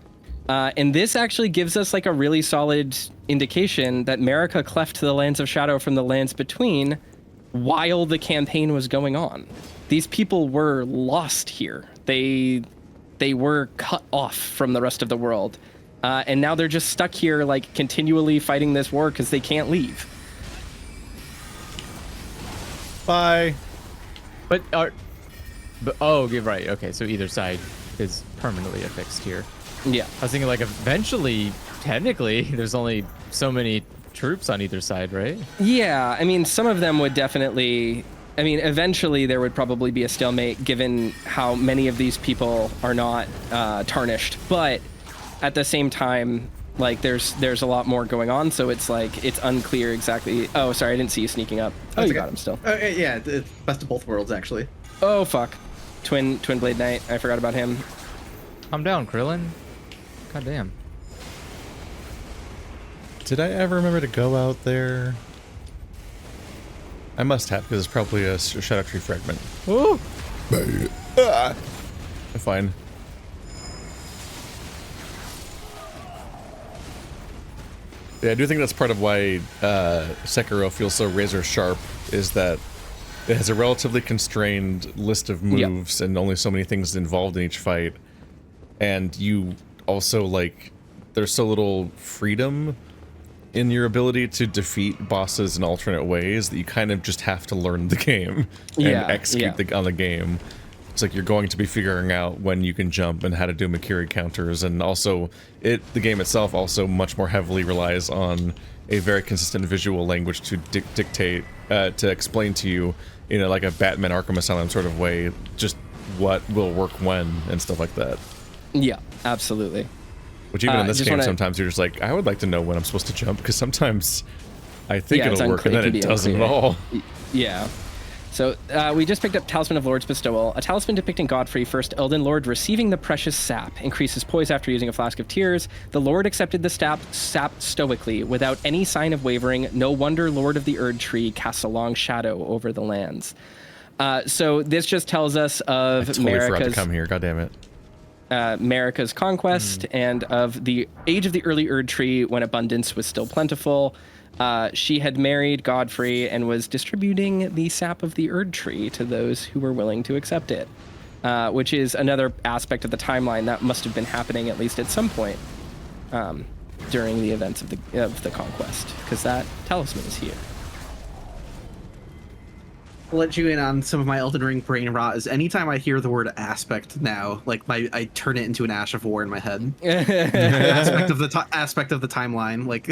D: And this actually gives us like a really solid indication that Marika cleft the lands of shadow from the lands between while the campaign was going on. These people were lost here. They were cut off from the rest of the world. And now they're just stuck here, like, continually fighting this war because they can't leave.
A: Bye.
C: But oh, you're right. Okay, so either side is permanently affixed here.
D: Yeah.
C: I was thinking, like, eventually, technically, there's only so many troops on either side, right?
D: Yeah, I mean, some of them would definitely... I mean, eventually there would probably be a stalemate given how many of these people are not tarnished. But at the same time, like, there's a lot more going on, so it's like, it's unclear exactly... Oh, sorry, I didn't see you sneaking up. Oh, you got him still.
E: Yeah, it's best of both worlds, actually.
D: Oh, fuck. Twin Blade Knight, I forgot about him.
C: Calm down, Krillin. God damn.
A: Did I ever remember to go out there? I must have, because it's probably a Shadow Tree fragment.
C: Ooh!
A: I'm fine. Yeah, I do think that's part of why Sekiro feels so razor sharp, is that it has a relatively constrained list of moves and only so many things involved in each fight. And you also, like, there's so little freedom in your ability to defeat bosses in alternate ways that you kind of just have to learn the game and execute on the game. It's like you're going to be figuring out when you can jump and how to do Makiri counters, and also the game itself also much more heavily relies on a very consistent visual language to dictate, to explain to you you know, like a Batman Arkham Asylum sort of way, just what will work when and stuff like that.
D: Yeah, absolutely.
A: Which even in this
D: just
A: game,
D: wanna-
A: sometimes you're just like, I would like to know when I'm supposed to jump, because sometimes I think
D: Yeah, it's
A: it'll work and
D: unclear-
A: then
D: can
A: it
D: be
A: doesn't at
D: unclear.
A: all.
D: Yeah. So we just picked up Talisman of Lord's Bestowal. A talisman depicting Godfrey, first Elden Lord, receiving the precious sap. Increases poise after using a flask of tears. The Lord accepted the sap stoically, without any sign of wavering. No wonder Lord of the Erd Tree casts a long shadow over the lands. So this just tells us of
A: I totally forgot to
D: Marika's,
A: come here. God damn it.
D: Marika's conquest and of the age of the early Erd Tree when abundance was still plentiful. She had married Godfrey and was distributing the sap of the Erd Tree to those who were willing to accept it, which is another aspect of the timeline that must have been happening at least at some point during the events of the conquest, because that talisman is here.
E: I'll let you in on some of my Elden Ring brain rot. Is anytime I hear the word aspect now, like I turn it into an Ash of War in my head. aspect of the timeline, like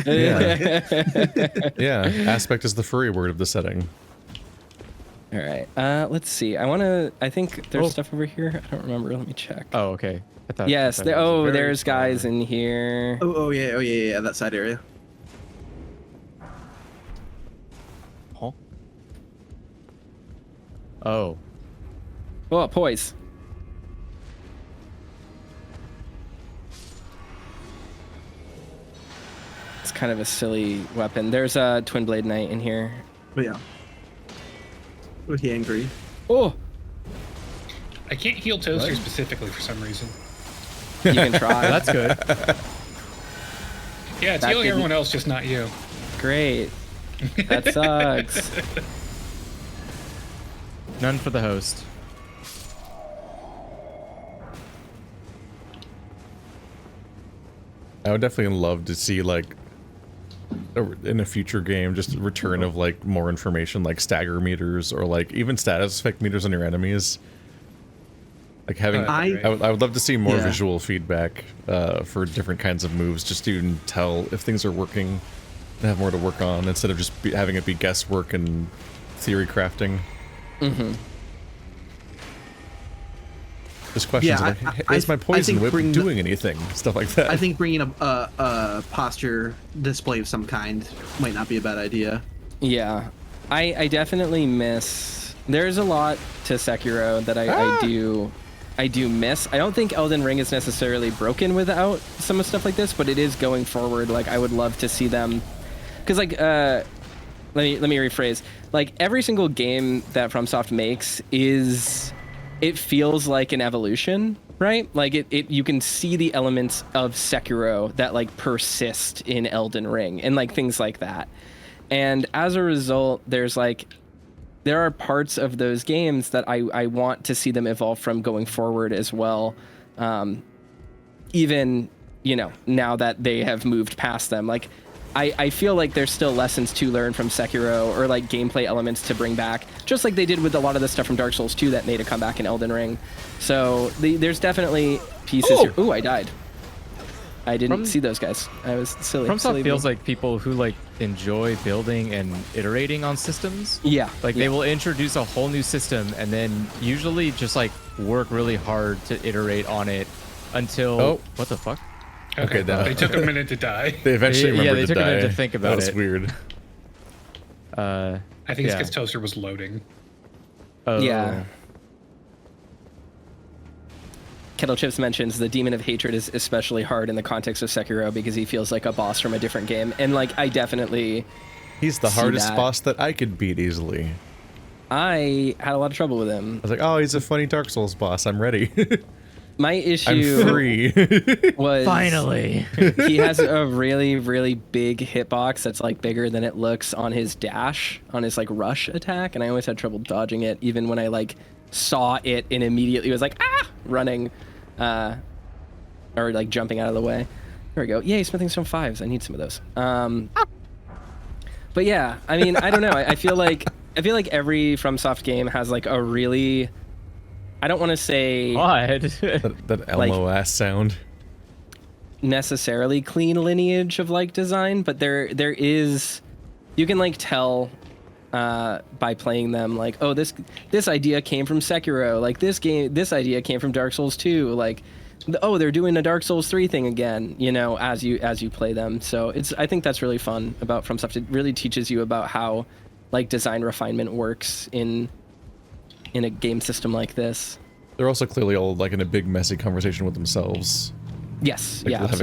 A: Yeah, aspect is the furry word of the setting.
D: All right, let's see. I think there's stuff over here. I don't remember. Let me check.
C: Oh, okay. I thought,
D: Yes.
C: I thought it was very
D: There's guys
C: far.
D: in here.
E: oh yeah, that side area.
C: Huh? Oh.
D: Oh, poise. It's kind of a silly weapon. There's a Twin Blade Knight in here.
E: But yeah. Was he angry?
D: Oh,
B: I can't heal Toaster specifically for some reason.
D: you can try.
C: That's good.
B: Yeah, it's
D: That
B: healing
D: didn't-
B: everyone else, just not you.
D: Great. That sucks.
C: None for the host.
A: I would definitely love to see, like, in a future game, just a return of, like, more information, like stagger meters or, like, even status effect meters on your enemies. Like, having... I would love to see more visual feedback for different kinds of moves, just to even tell if things are working and have more to work on, instead of just having it be guesswork and theory crafting.
D: Mm-hmm.
A: Just questions
E: Yeah,
A: like, is my poison whip doing anything? Stuff like that.
E: I think bringing a posture display of some kind might not be a bad idea.
D: Yeah. I definitely miss... There's a lot to Sekiro that I do miss. I don't think Elden Ring is necessarily broken without some of stuff like this, but it is going forward. Like, I would love to see them... Because, like, let me rephrase. Like, every single game that FromSoft makes is... It feels like an evolution, right? Like, you can see the elements of Sekiro that, like, persist in Elden Ring and, like, things like that. And as a result, there are parts of those games that I want to see them evolve from going forward as well. Even, you know, now that they have moved past them. Like, I feel like there's still lessons to learn from Sekiro, or like gameplay elements to bring back, just like they did with a lot of the stuff from Dark Souls 2 that made a comeback in Elden Ring. So there's definitely pieces here. Ooh, I died. I didn't see those guys. I was silly.
C: FromSoft feels like people who like enjoy building and iterating on systems.
D: Yeah.
C: Like they will introduce a whole new system and then usually just like work really hard to iterate on it until...
A: Oh.
C: What the fuck?
B: Okay, they took a minute to die.
A: They eventually remembered
C: they
A: to
C: took a minute
A: die.
C: to think about
A: That was
C: it.
A: weird.
B: I think it's
C: Yeah.
B: because Toaster was loading.
C: Oh.
D: Yeah. Kettle Chips mentions the Demon of Hatred is especially hard in the context of Sekiro because he feels like a boss from a different game. And, like, I definitely...
A: He's the
D: see
A: hardest
D: that.
A: boss that I could beat easily.
D: I had a lot of trouble with him.
A: I was like, oh, he's a funny Dark Souls boss. I'm ready.
D: My
A: I'm
D: issue
A: free.
D: was...
C: Finally.
D: He has a really, really big hitbox that's, like, bigger than it looks on his dash, on his, like, rush attack. And I always had trouble dodging it, even when I, like, saw it and immediately was like, running, or like jumping out of the way. There we go. Yay, Smithing Stone 5s. I need some of those. But yeah, I mean, I don't know. I feel like every FromSoft game has like a really, I don't want to say
C: What?
A: that Elmo ass sound.
D: necessarily clean lineage of like design, but there is, you can like tell by playing them. Like, oh, this idea came from Sekiro. Like this idea came from Dark Souls 2. Like, oh, they're doing a Dark Souls 3 thing again. You know, as you play them. So I think that's really fun about FromSoft. It really teaches you about how like design refinement works in a game system like this.
A: They're also clearly all like in a big messy conversation with themselves.
D: Yes,
A: Like,
D: yeah,
A: they'll have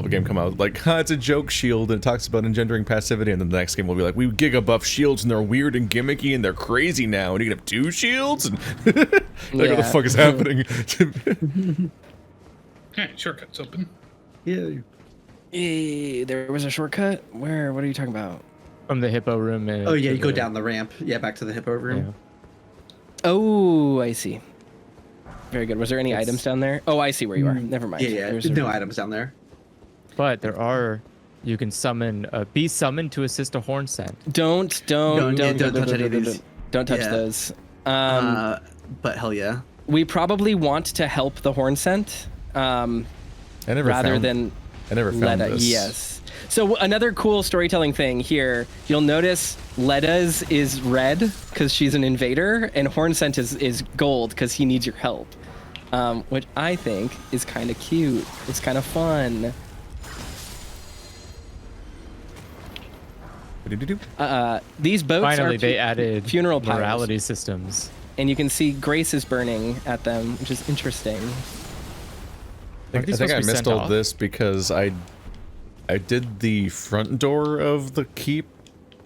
A: a game come out like, it's a joke shield and it talks about engendering passivity, and then the next game will be like, we giga buff shields and they're weird and gimmicky and they're crazy now, and you can have 2 shields, and like, what the fuck is happening?
B: Hey, shortcut's open.
E: Yeah.
D: There was a shortcut. Where? What are you talking about?
C: From the hippo room.
E: Oh yeah, you go down the ramp. Yeah, back to the hippo room.
C: Yeah.
D: Oh, I see. Very good. Was there any items down there? Oh, I see where you are. Never mind.
E: Yeah,
D: There's
E: there's no items down there.
C: But there are. You can summon. Be summoned to assist a Hornsent.
D: Don't
E: touch any of these.
D: Don't touch
E: Yeah.
D: those.
E: But hell yeah.
D: We probably want to help the Hornsent.
A: I never
D: rather
A: found,
D: than
A: I never found
D: Leda.
A: this.
D: Yes. So another cool storytelling thing here, you'll notice Leda's is red because she's an invader, and Hornsent is gold because he needs your help, which I think is kind of cute. It's kind of fun. These boats
C: Finally,
D: are
C: they added
D: funeral pyres,
C: morality systems.
D: and you can see Grace is burning at them, which is interesting.
A: I think I missed all this because I did the front door of the keep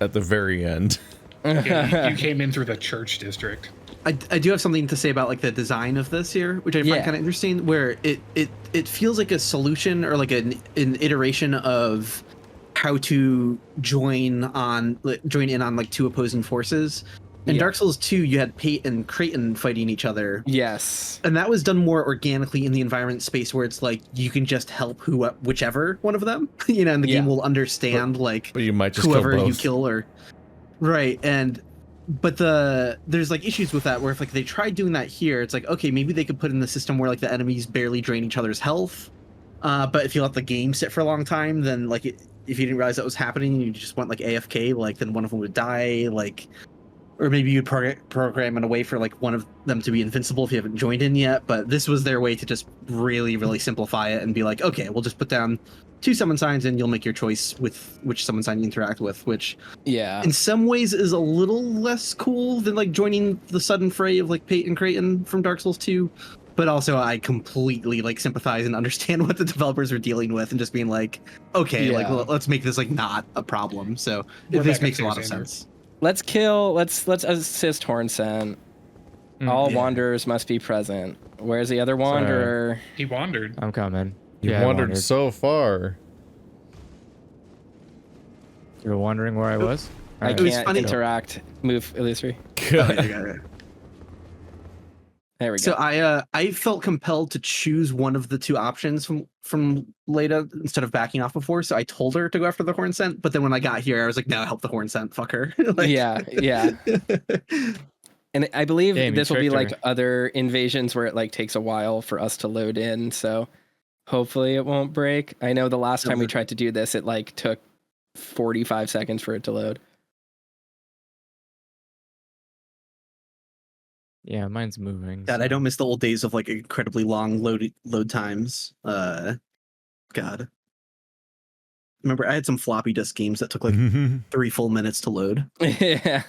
A: at the very end.
B: Yeah, you came in through the church district.
E: I do have something to say about like the design of this here, which I find kind of interesting, where it feels like a solution or like an iteration of how to join in on like 2 opposing forces. In Dark Souls 2, you had Pate and Creighton fighting each other.
D: Yes.
E: And that was done more organically in the environment space, where it's like you can just help whichever one of them, you know, and the game will understand
A: but you might just
E: whoever
A: kill both.
E: you kill or right. But there's like issues with that, where if like they tried doing that here, it's like, okay, maybe they could put in the system where like the enemies barely drain each other's health. But if you let the game sit for a long time, then like if you didn't realize that was happening, you just went like AFK, like then one of them would die, like. Or maybe you'd program in a way for like one of them to be invincible if you haven't joined in yet. But this was their way to just really, really simplify it and be like, okay, we'll just put down 2 summon signs and you'll make your choice with which summon sign you interact with, which in some ways is a little less cool than like joining the sudden fray of like Pate and Creighton from Dark Souls 2. But also I completely like sympathize and understand what the developers were dealing with and just being like, okay, like let's make this like not a problem. So this makes a lot of sense.
D: Let's assist Hornsent. All wanderers must be present. Where's the other wanderer?
B: He wandered.
C: I'm coming.
A: You wandered so far.
C: You were wondering where I was?
D: I can't interact. Move, Illusory. There we go.
E: So I felt compelled to choose one of the 2 options from Leda instead of backing off before. So I told her to go after the Hornsent, but then when I got here, I was like, no, help the Hornsent, fuck her. Like,
D: yeah. And I believe this will be
C: tricked
D: like other invasions where it like takes a while for us to load in. So hopefully it won't break. I know the last time we tried to do this, it like took 45 seconds for it to load.
C: Yeah, mine's moving.
E: God, I don't miss the old days of like incredibly long load times. God. Remember, I had some floppy disk games that took like 3 full minutes to load.
D: Yeah.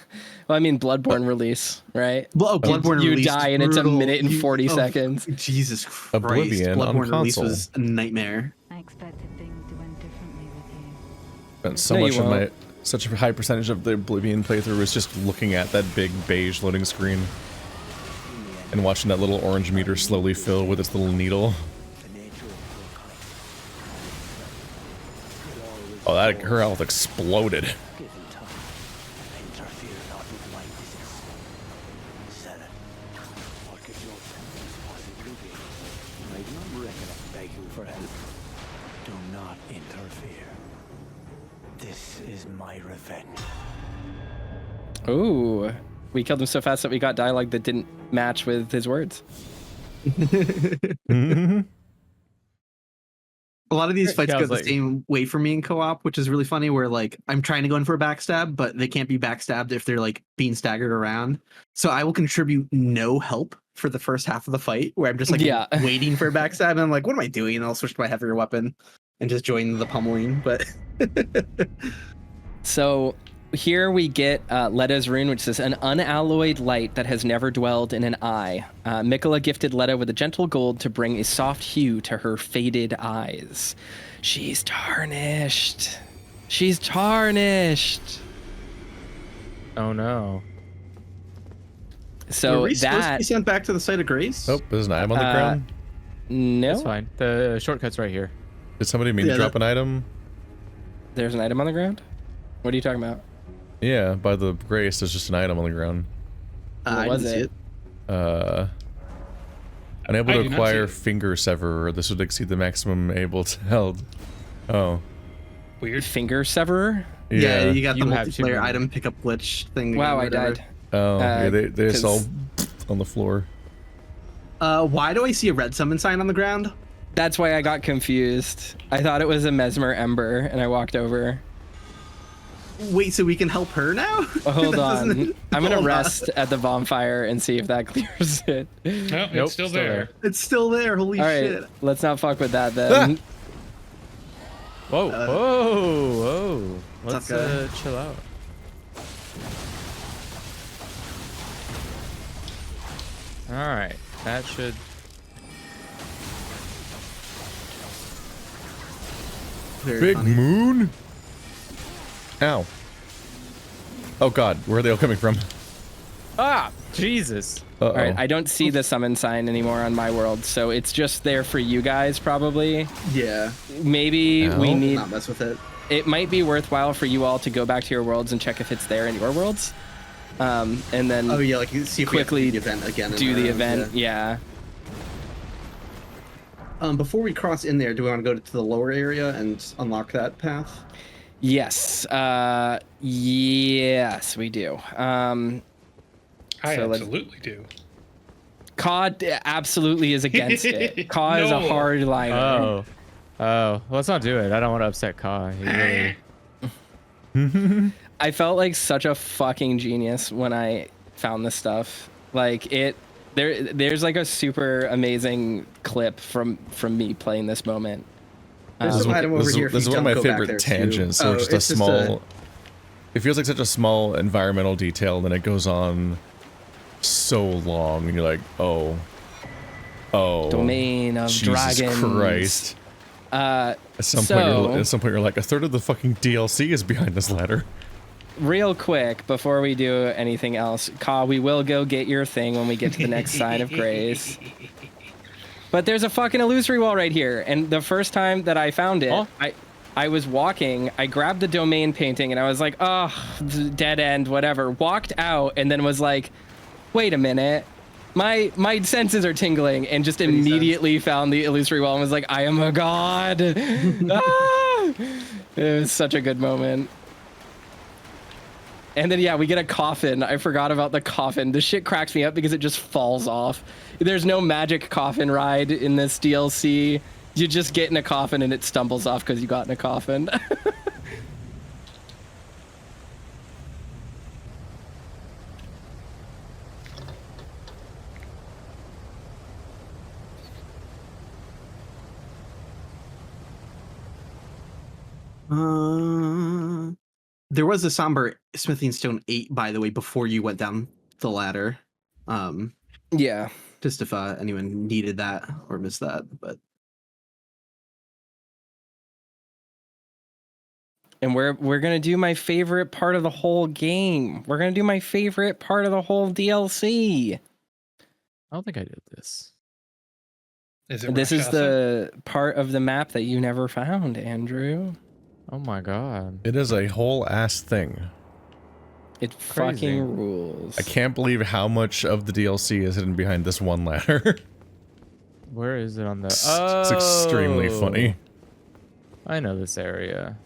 D: Well, I mean, Bloodborne release, right?
E: Well, Bloodborne
D: you
E: release
D: die and it's a minute and 40 seconds.
E: Jesus Christ.
A: Oblivion on
E: Bloodborne release
A: console.
E: was a nightmare.
I: I expected things to end differently with you.
A: Spent so much of my such a high percentage of the Oblivion playthrough was just looking at that big beige loading screen and watching that little orange meter slowly fill with its little needle. Oh, that her health exploded.
H: Do not interfere. This is my revenge.
D: Ooh. We killed him so fast that we got dialogue that didn't match with his words.
E: A lot of these fights
C: Yeah, I
E: go
C: was
E: the
C: like-
E: same way for me in co-op, which is really funny. Where like I'm trying to go in for a backstab, but they can't be backstabbed if they're like being staggered around. So I will contribute no help for the first half of the fight, where I'm just like
D: Yeah.
E: waiting for a backstab, and I'm like, what am I doing? And I'll switch to my heavier weapon and just join the pummeling. But
D: So here we get Leda's rune, which says an unalloyed light that has never dwelled in an eye. Miquella gifted Leda with a gentle gold to bring a soft hue to her faded eyes. She's tarnished. She's tarnished.
C: Oh no.
D: So
E: were we supposed to
D: that
E: be sent back to the site of grace?
A: Oh, there's an item on the ground.
D: no,
C: That's fine. The shortcut's right here.
A: Did somebody mean to
E: Yeah,
A: drop an item?
D: there's an item on the ground. What are you talking about?
A: Yeah, by the grace, there's just an item on the ground.
E: I
D: was
E: didn't see
D: it?
A: Unable
B: I
A: to
B: did not
A: acquire
B: see it.
A: finger severer. This would exceed the maximum able to held. Oh.
B: Weird.
D: Finger severer?
E: Yeah, you got
C: You
E: the
C: have too
E: multiplayer
C: many.
E: item pickup glitch thing.
D: Wow, I
E: whatever.
D: died.
A: Oh, yeah, they just
D: 'cause-
A: all on the floor.
E: Why do I see a red summon sign on the ground?
D: That's why I got confused. I thought it was a Mesmer Ember, and I walked over.
E: Wait, so we can help her now?
D: Hold
E: That
D: on.
E: doesn't-
D: I'm gonna
E: hold on.
D: rest at the bonfire and see if that clears it.
B: No,
C: Nope,
B: it's still there.
E: It's still there. Holy
D: All right,
E: shit.
D: let's not fuck with that then.
C: Whoa, whoa, whoa.
E: What's
C: Let's
E: up, guy?
C: chill out. All right, that should.
E: Very
A: Big
E: funny.
A: moon? Ow. Oh god, where are they all coming from?
C: Ah, Jesus.
A: Uh-oh.
D: All right, I don't see the summon sign anymore on my world, so it's just there for you guys probably.
E: Yeah,
D: Maybe we
A: Ow.
D: need.
E: not mess with it.
D: It might be worthwhile for you all to go back to your worlds and check if it's there in your worlds, and then
E: Oh yeah, like see if
D: Quickly
E: we have to do the event again. in
D: do the
E: our-
D: event.
E: yeah.
D: Yeah.
E: Before we cross in there, do we want to go to the lower area and unlock that path?
D: Yes. Yes, we do.
B: I
D: So let's-
B: absolutely do.
D: COD absolutely is against it. COD is a
B: No.
D: hard liner.
C: Oh. Oh. Well, let's not do it. I don't want to upset Ka. He really.
D: I felt like such a fucking genius when I found this stuff. Like there's like a super amazing clip from me playing this moment.
E: There's some item over
A: This is-
E: here. if
A: this is
E: you
A: one of my
E: don't go back
A: favorite
E: there, too.
A: tangents. So
E: Oh,
A: just a
E: it's
A: small. It feels like such a small environmental detail, and then it goes on so long, and you're like, oh,
D: Domain of
A: Jesus
D: Dragons.
A: Christ. At some point, you're like, a third of the fucking DLC is behind this ladder.
D: Real quick, before we do anything else, Ka, we will go get your thing when we get to the next sign of grace. But there's a fucking illusory wall right here, and the first time that I found it,
C: Oh.
D: I was walking, I grabbed the domain painting, and I was like, oh, dead end, whatever. Walked out, and then was like, wait a minute. My senses are tingling, and just immediately found the illusory wall and was like, I am a god. Ah! It was such a good moment. And then, yeah, we get a coffin. I forgot about the coffin. This shit cracks me up because it just falls off. There's no magic coffin ride in this DLC. You just get in a coffin and it stumbles off because you got in a coffin.
E: There was a somber smithing stone 8, by the way, before you went down the ladder.
D: Yeah.
E: Just if anyone needed that or missed that, but
D: And we're gonna do my favorite part of the whole game. We're gonna do my favorite part of the whole DLC.
C: I don't think I did this.
B: Is it
D: This is
B: Rakshasa?
D: the part of the map that you never found, Andrew.
C: Oh my god.
A: It is a whole ass thing.
D: It
C: Crazy.
D: fucking rules.
A: I can't believe how much of the DLC is hidden behind this one ladder.
C: Where is it on the?
A: It's extremely funny.
C: I know this area.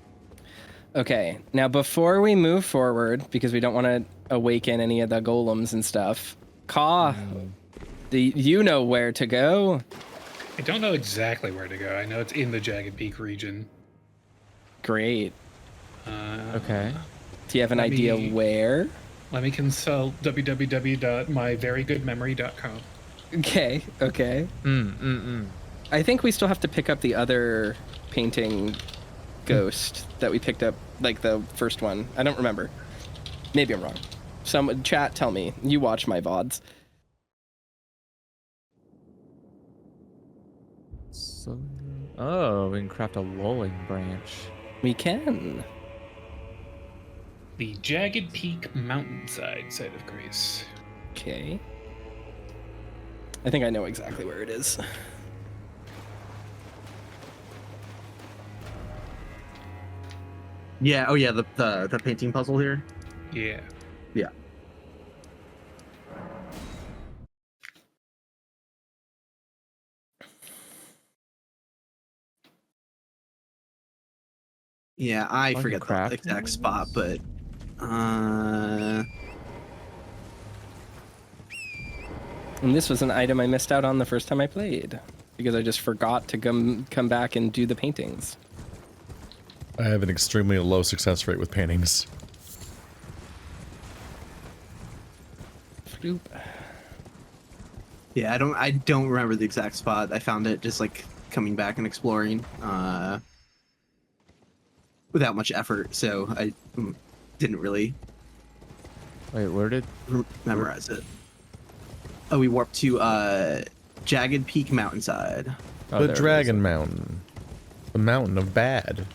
D: Okay, now before we move forward, because we don't want to awaken any of the golems and stuff, Ka, you know where to go.
B: I don't know exactly where to go. I know it's in the Jagged Peak region.
D: Great.
C: Okay.
D: Do you have an idea where?
B: Let me consult www.myverygoodmemory.com.
D: Okay. I think we still have to pick up the other painting ghost that we picked up, like the first one. I don't remember. Maybe I'm wrong. Some chat, tell me. You watch my VODs.
C: So, oh, we can craft a lulling branch.
D: We can.
B: The Jagged Peak Mountainside site of grace.
D: Okay. I think I know exactly where it is.
E: Yeah. Oh yeah. The painting puzzle here.
B: Yeah.
E: Yeah. Yeah, I
C: can
E: forget the
C: craft
E: exact spot, but
D: And this was an item I missed out on the first time I played because I just forgot to come back and do the paintings.
A: I have an extremely low success rate with paintings.
D: Floop.
E: yeah, I don't remember the exact spot. I found it just like coming back and exploring without much effort, so I didn't really
C: Wait, where did...
E: memorize it. Oh, we warped to Jagged Peak Mountainside.
C: Oh,
A: The
C: there it is.
A: Dragon Mountain. The Mountain of Bad.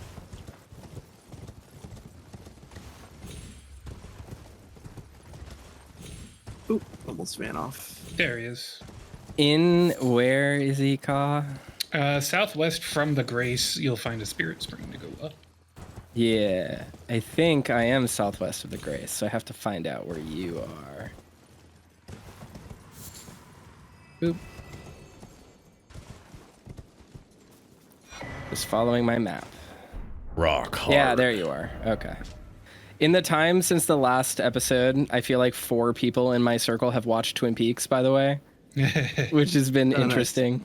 E: Oop, almost ran off.
B: There he is.
D: In where is he, Ka?
B: Southwest from the Grace, you'll find a spirit spring to go up.
D: Yeah, I think I am southwest of the Grace, so I have to find out where you are. Boop. Just following my map.
A: Rock hard.
D: Yeah, there you are. Okay. In the time since the last episode, I feel like 4 people in my circle have watched Twin Peaks, by the way, which has been
E: nice.
D: interesting.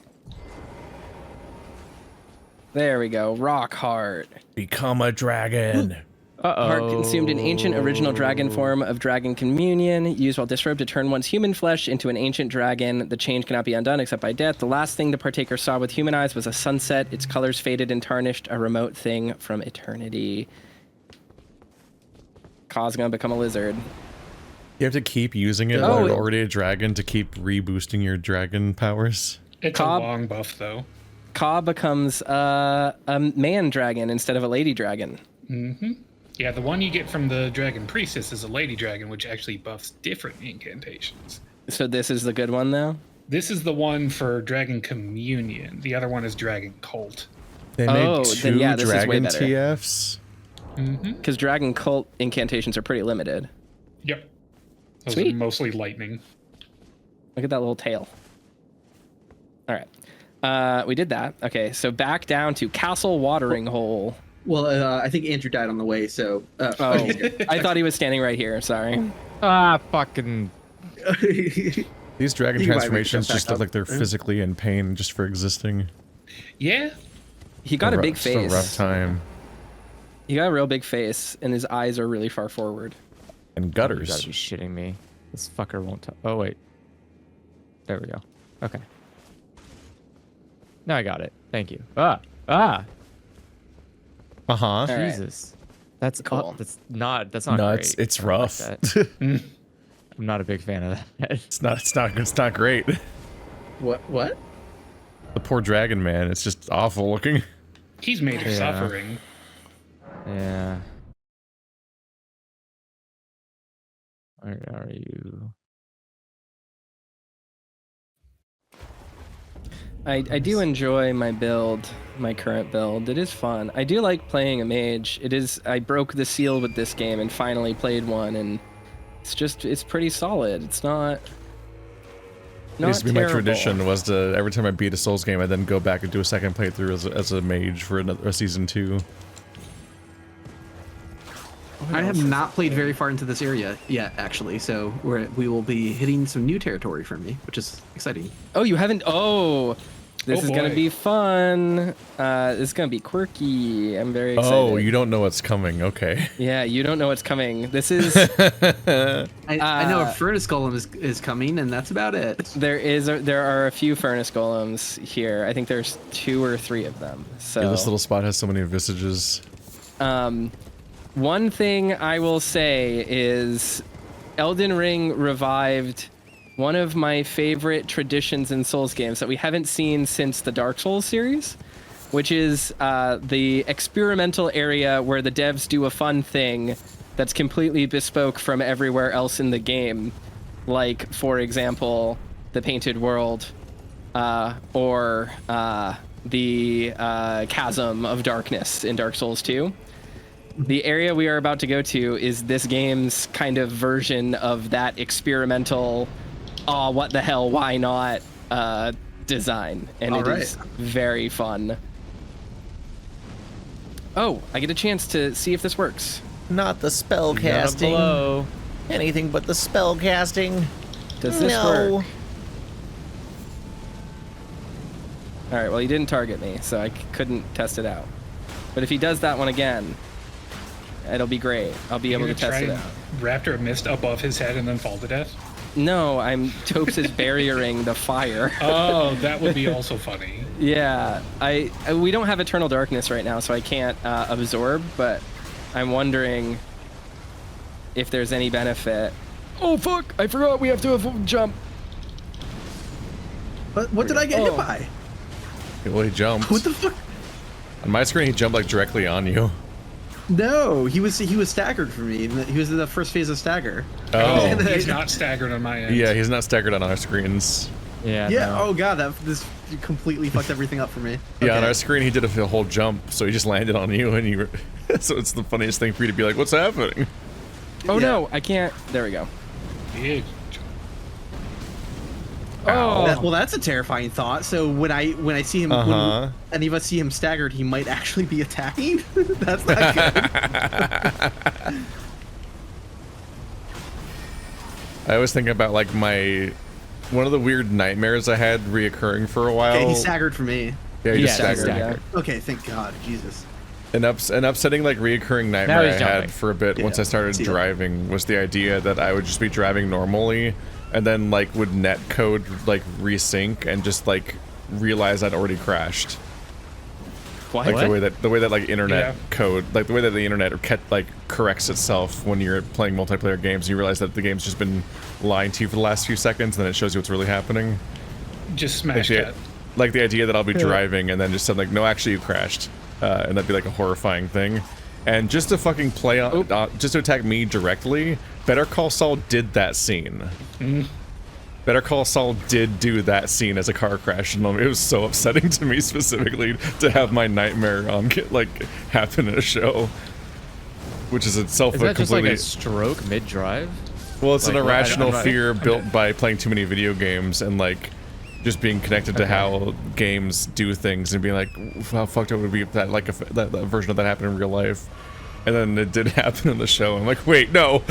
D: There we go. Rock Heart.
A: Become a dragon.
D: Heart consumed an ancient original dragon form of dragon communion, used while disrobed to turn one's human flesh into an ancient dragon. The change cannot be undone except by death. The last thing the partaker saw with human eyes was a sunset. Its colors faded and tarnished, a remote thing from eternity. Ka's gonna become a lizard.
A: You have to keep using it while you're already a dragon to keep reboosting your dragon powers.
B: It's a long buff, though.
D: Ka becomes a man dragon instead of a lady dragon.
B: Mm-hmm. Yeah, the one you get from the Dragon Priestess is a lady dragon, which actually buffs different incantations.
D: So this is the good one, though?
B: This is the one for Dragon Communion. The other one is Dragon Cult.
A: They made
D: then
A: 2
D: yeah, this is way
A: dragon
D: better.
A: TFs.
B: Mm-hmm.
D: Because Dragon Cult incantations are pretty limited.
B: Yep. Those
D: Sweet.
B: are mostly lightning.
D: Look at that little tail. All right. We did that. Okay, so back down to Castle Watering Hole.
E: Well, I think Andrew died on the way, so.
D: Oh, I thought he was standing right here. Sorry.
C: Ah, fucking...
A: These dragon
E: You might
A: transformations
E: jump
A: just
E: back
A: look like
E: up.
A: they're physically in pain just for existing.
B: Yeah.
D: He got a big
A: Just a rough
D: face.
A: time.
D: He got a real big face, and his eyes are really far forward.
A: And
C: You gotta
A: gutters.
C: be shitting me. This fucker won't talk. Oh, wait. There we go. Okay. Now I got it. Thank you. Ah!
A: Uh-huh.
D: All right.
C: Jesus. That's
D: Cool.
C: That's not
A: No,
C: great.
A: it's
C: I don't like
A: rough.
C: that. I'm not a big fan of that.
A: It's not great.
E: What?
A: The poor dragon man, it's just awful looking.
B: He's made of
C: Yeah.
B: suffering.
C: Yeah. Where are you?
D: I do enjoy my build, my current build. It is fun. I do like playing a mage. I broke the seal with this game and finally played one, and it's pretty solid. It's not
A: It used to be
D: terrible.
A: my tradition was to every time I beat a Souls game, I then go back and do a second playthrough as a mage for a season 2.
E: I have not played very far into this area yet, actually, so we will be hitting some new territory for me, which is exciting.
D: Oh, you haven't? Oh, This is gonna
B: boy.
D: be fun. This is gonna be quirky. I'm very excited.
A: Oh, you don't know what's coming. Okay.
D: Yeah, you don't know what's coming. This is
E: I know a furnace golem is coming, and that's about it.
D: there are a few furnace golems here. I think there's 2 or 3 of them. So
A: Yeah, this little spot has so many visages.
D: one thing I will say is Elden Ring revived one of my favorite traditions in Souls games that we haven't seen since the Dark Souls series, which is the experimental area where the devs do a fun thing that's completely bespoke from everywhere else in the game. Like, for example, the Painted World or the Chasm of Darkness in Dark Souls 2. The area we are about to go to is this game's kind of version of that experimental, oh, what the hell, why not design. And it is very fun. Oh, I get a chance to see if this works.
J: Not the spell casting. Anything but the spell casting.
D: Does this work? All right, well, he didn't target me, so I couldn't test it out. But if he does that one again, it'll be great. I'll be able to test it out.
B: Raptor a mist above his head and then fall to death?
D: No, Topes is barriering the fire.
B: Oh, that would be also funny.
D: Yeah, we don't have Eternal Darkness right now, so I can't absorb, but I'm wondering if there's any benefit. Oh, fuck! I forgot we have to jump.
E: What did I get hit by?
A: Well, he jumped.
E: What the fuck?
A: On my screen, he jumped like directly on you.
E: No, he was staggered for me. He was in the first phase of stagger.
A: Oh.
B: He's not staggered on my end.
A: Yeah, he's not staggered on our screens.
C: Yeah.
E: Yeah.
C: No.
E: Oh god, this completely fucked everything up for me.
A: Yeah, on
E: Okay.
A: our screen, he did a whole jump, so he just landed on you, and you were... So it's the funniest thing for you to be like, what's happening?
D: Oh no, I can't. There we go.
B: Yeah.
E: Well, that's a terrifying thought. So when I see him, when any of us see him staggered, he might actually be attacking. That's not good.
A: I was thinking about like one of the weird nightmares I had reoccurring for a while.
E: Okay, he staggered for me.
A: Yeah, he just
D: Yeah,
A: staggered.
D: yeah.
E: Okay, thank God, Jesus.
A: An upsetting like reoccurring nightmare I
C: he's
A: had
C: jumping.
A: for a bit once I started
E: see that.
A: driving was the idea that I would just be driving normally and then like would netcode like resync and just like realize I'd already crashed.
D: What?
A: Like the way that like internet
B: Yeah.
A: code, like the way that the internet like corrects itself when you're playing multiplayer games, you realize that the game's just been lying to you for the last few seconds, and then it shows you what's really happening.
B: Just smash
A: Like
B: that.
A: like the idea that I'll be driving and then just something like, no, actually you crashed, and that'd be like a horrifying thing. And just to fucking play on, just to attack me directly, Better Call Saul did that scene. Better Call Saul did do that scene as a car crash, and it was so upsetting to me specifically to have my nightmare like happen in a show, which is itself
C: Is
A: a
C: that just like
A: completely
C: a stroke mid-drive?
A: well, it's
C: like,
A: an
C: well,
A: irrational
C: I'm not-
A: fear built by playing too many video games and like just being connected to how games do things and being like, how fucked up would it be if that like if that version of that happened in real life, and then it did happen in the show. I'm like, wait, no.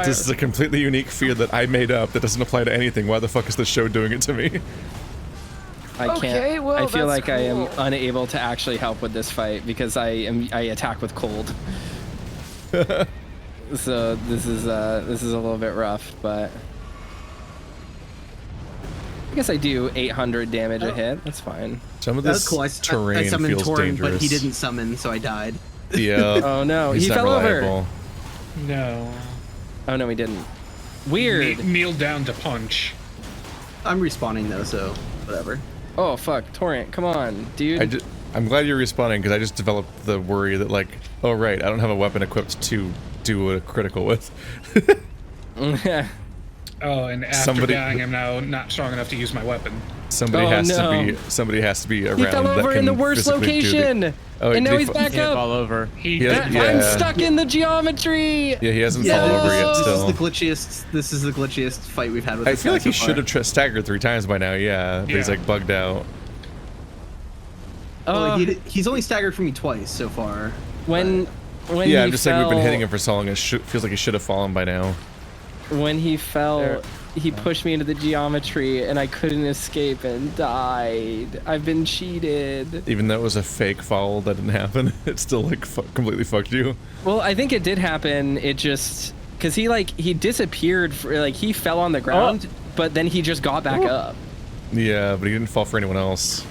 A: This is a completely unique fear that I made up that doesn't apply to anything. Why the fuck is the show doing it to me?
D: I can't.
F: Okay, well,
D: I feel
F: that's
D: like I am
F: cool.
D: unable to actually help with this fight because I attack with cold. So this is a little bit rough, but I guess I do 800 damage a hit. That's fine.
A: Some of
E: That
A: this
E: was cool. I
A: terrain
E: summoned
A: feels
E: Torn,
A: dangerous.
E: but he didn't summon, so I died.
A: Yeah.
D: Oh no,
A: he's
D: he
A: not
D: fell over.
A: reliable.
B: No.
D: Oh no, he didn't. Weird.
B: Kneel down to punch.
E: I'm respawning though, so whatever.
D: Oh fuck, Torrent, come on, dude.
A: I'm glad you're respawning because I just developed the worry that like, oh right, I don't have a weapon equipped to do a critical with.
B: Oh, and after
A: Somebody-
B: dying, I'm now not strong enough to use my weapon.
A: Somebody
D: Oh,
A: has
D: no.
A: somebody has to be around
D: He fell
A: that
D: over
A: can
D: in the worst
A: physically do
D: location,
A: Oh,
D: and
A: did
D: now
A: he
D: he's
A: fa-
D: back
C: Can't
D: up.
C: fall over.
D: I'm stuck in the geometry.
A: Yeah, he hasn't fallen over yet
E: This is
A: still.
E: the glitchiest. This is the glitchiest fight we've had with.
A: I
E: this
A: feel
E: guy
A: like he
E: so
A: should
E: far.
A: have staggered 3 times by now, yeah. But he's
B: Yeah.
A: like bugged out.
E: Well, he's only staggered for me twice so far.
D: When
A: Yeah,
D: he
A: I'm just saying we've been
D: fell-
A: hitting him for so long, it feels like he should have fallen by now.
D: When he fell, he pushed me into the geometry and I couldn't escape and died. I've been cheated.
A: Even though it was a fake fall that didn't happen, it still like completely fucked you.
D: Well, I think it did happen. It just because he disappeared for like he fell on the ground, but then he just got back up.
A: Yeah, but he didn't fall for anyone else.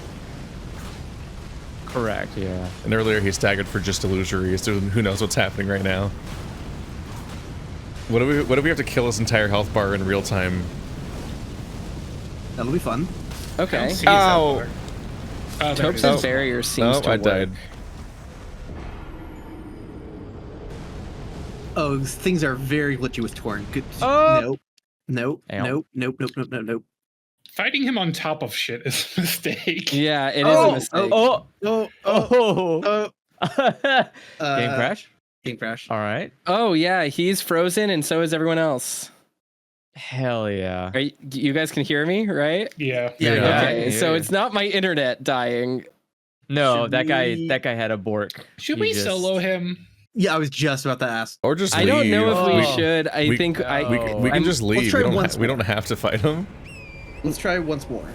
C: Correct, yeah.
A: And earlier he staggered for just illusory, so who knows what's happening right now. What do we have to kill his entire health bar in real time?
E: That'll be fun.
D: Okay.
A: Ow!
D: Topes' barrier seems to
A: I
D: work.
A: died.
E: Oh, things are very glitchy with Torn. Good.
C: Oh!
E: Nope.
C: Ow.
E: Nope.
B: Fighting him on top of shit is a mistake.
D: Yeah, it is a mistake.
C: Game crash?
E: Game crash.
C: All right.
D: Oh yeah, he's frozen and so is everyone else.
C: Hell yeah.
D: You guys can hear me, right?
B: Yeah.
E: Yeah.
D: Okay, so it's not my internet dying.
C: No,
E: Should
C: that
E: we-
C: guy had a bork.
B: Should
C: He
B: we
C: just-
B: solo him?
E: Yeah, I was just about to ask.
A: Or just
D: I
A: leave.
D: don't know if we
C: Oh.
D: should. I think
A: we
C: I'm-
A: can just leave.
E: try
A: We
E: once
A: don't have to fight him.
E: Let's try once more.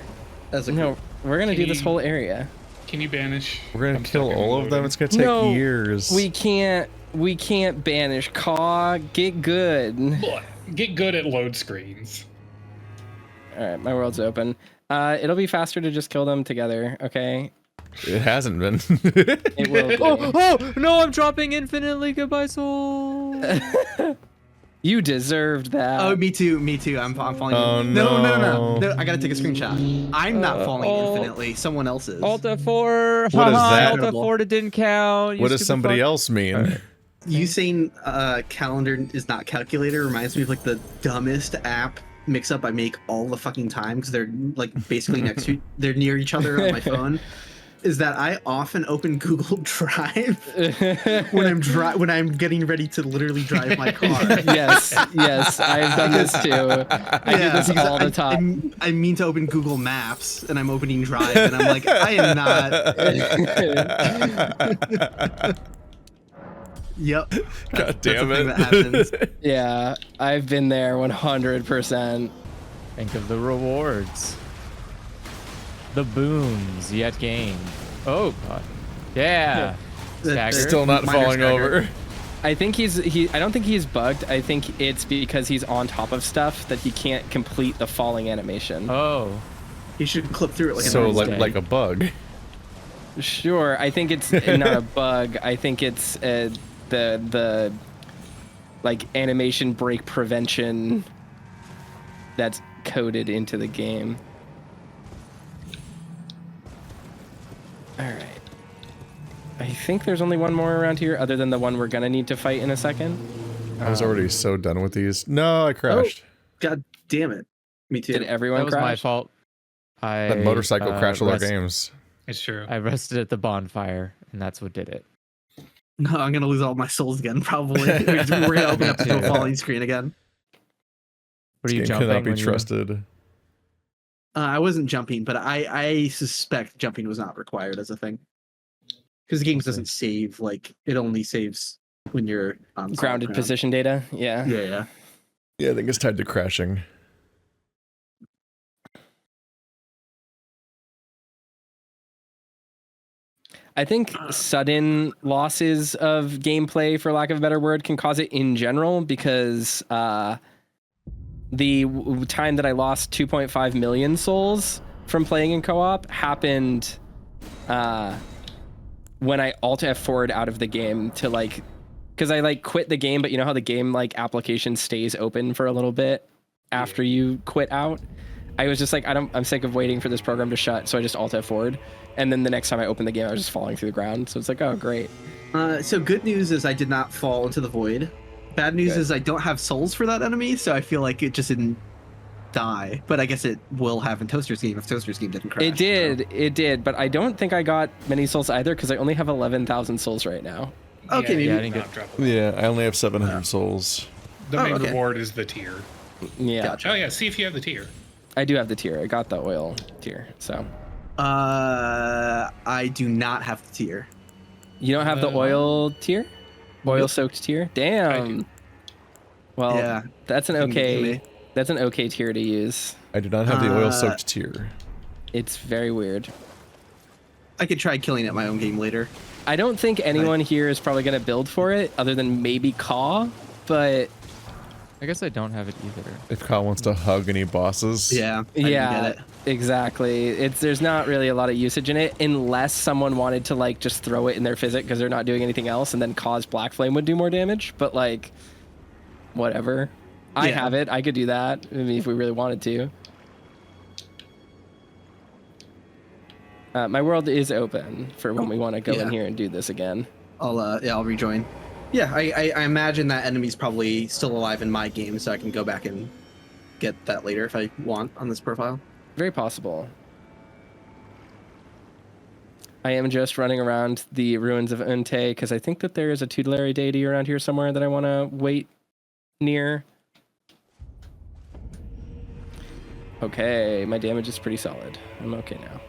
E: As a
D: No, we're gonna do this whole area.
B: Can you banish?
A: We're gonna
B: I'm
A: kill
B: stuck in
A: all of them.
B: loading.
A: It's gonna take
D: No,
A: years.
D: We can't banish. Caw, get good.
B: Look, get good at load screens.
D: All right, my world's open. It'll be faster to just kill them together. Okay.
A: It hasn't been.
D: It will be.
C: Oh no, I'm dropping infinitely. Goodbye, soul.
D: You deserved that.
E: Oh, me too. I'm falling.
A: Oh,
E: No. I gotta take a screenshot. I'm not falling
C: oh.
E: infinitely. Someone else is.
C: Alt F4.
A: What is that?
C: Alt F4 it didn't count.
A: What does somebody else mean?
E: You saying calendar is not calculator reminds me of like the dumbest app mix up I make all the fucking time because they're like basically they're near each other on my phone. Is that I often open Google Drive when I'm getting ready to literally drive my car.
D: Yes, I've done this too. I do this
E: because
D: all the time.
E: I mean to open Google Maps and I'm opening Drive and I'm like, I am not. Yep.
A: God
E: That's
A: damn
E: the thing
A: it.
E: that happens.
D: Yeah, I've been there 100%.
C: Think of the rewards. The boons yet gained. Oh god. Yeah. Stagger.
A: Still not
E: Minor
A: falling
E: stagger.
A: over.
D: I think I don't think he's bugged. I think it's because he's on top of stuff that he can't complete the falling animation.
C: Oh.
E: You should clip through it like
A: So
E: a normal
C: stag.
A: like a bug.
D: Sure, I think it's not a bug. I think it's the like animation break prevention that's coded into the game. All right. I think there's only one more around here other than the one we're gonna need to fight in a second.
A: I was already so done with these. No, I crashed.
E: God damn it. Me too.
D: Did everyone
C: That was
D: crash?
C: my fault.
A: That motorcycle crashed all our games.
B: It's true.
C: I rested at the bonfire, and that's what did it.
E: No, I'm gonna lose all my souls again, probably. We're gonna open up to a falling screen again.
C: What are you
A: This game
C: jumping?
A: cannot be
C: when you-
A: trusted.
E: I wasn't jumping, but I suspect jumping was not required as a thing. Because the game doesn't save, like, it only saves when you're on solid
D: Grounded
E: ground.
D: position data. Yeah.
E: Yeah.
A: Yeah, I think it's tied to crashing.
D: I think sudden losses of gameplay, for lack of a better word, can cause it in general because the time that I lost 2.5 million souls from playing in co-op happened when I Alt F4'd out of the game to like, because I like quit the game, but you know how the game like application stays open for a little bit after you quit out? I was just like, I'm sick of waiting for this program to shut, so I just Alt F4'd. And then the next time I opened the game, I was just falling through the ground. So it's like, oh, great.
E: So good news is I did not fall into the void. Bad news is I don't have souls for that enemy, so I feel like it just didn't die. But I guess it will have in Toaster's game if Toaster's game didn't crash.
D: It did. But I don't think I got many souls either because I only have 11,000 souls right now.
E: Okay, maybe.
C: Yeah, I didn't
B: Not
C: get.
B: drop it.
A: Yeah, I only have 700 souls.
B: The main
E: okay.
B: reward is the tier.
D: Yeah,
E: Gotcha.
B: Oh yeah, see if you have the tier.
D: I do have the tier. I got the oil tier. So
E: I do not have the tier.
D: you don't have the oil tier? Oil soaked tier? Damn. Well,
E: Yeah.
D: that's an
E: Give me-
D: okay. That's an okay tier to use.
A: I do not have the oil-soaked tier.
D: It's very weird.
E: I could try killing it my own game later.
D: I don't think anyone here is probably going to build for it, other than maybe Caw, but...
C: I guess I don't have it either.
A: If Kyle wants to hug any bosses.
E: Yeah. I
D: Yeah,
E: get it.
D: exactly. There's not really a lot of usage in it, unless someone wanted to like just throw it in their physic because they're not doing anything else, and then cause Black Flame would do more damage. But like, whatever. I have it. I could do that. I mean, if we really wanted to. My world is open for when we want to go in here and do this again.
E: I'll rejoin. Yeah, I imagine that enemy's probably still alive in my game, so I can go back and get that later if I want on this profile.
D: Very possible. I am just running around the ruins of Unte because I think that there is a tutelary deity around here somewhere that I want to wait near. Okay, my damage is pretty solid. I'm okay now.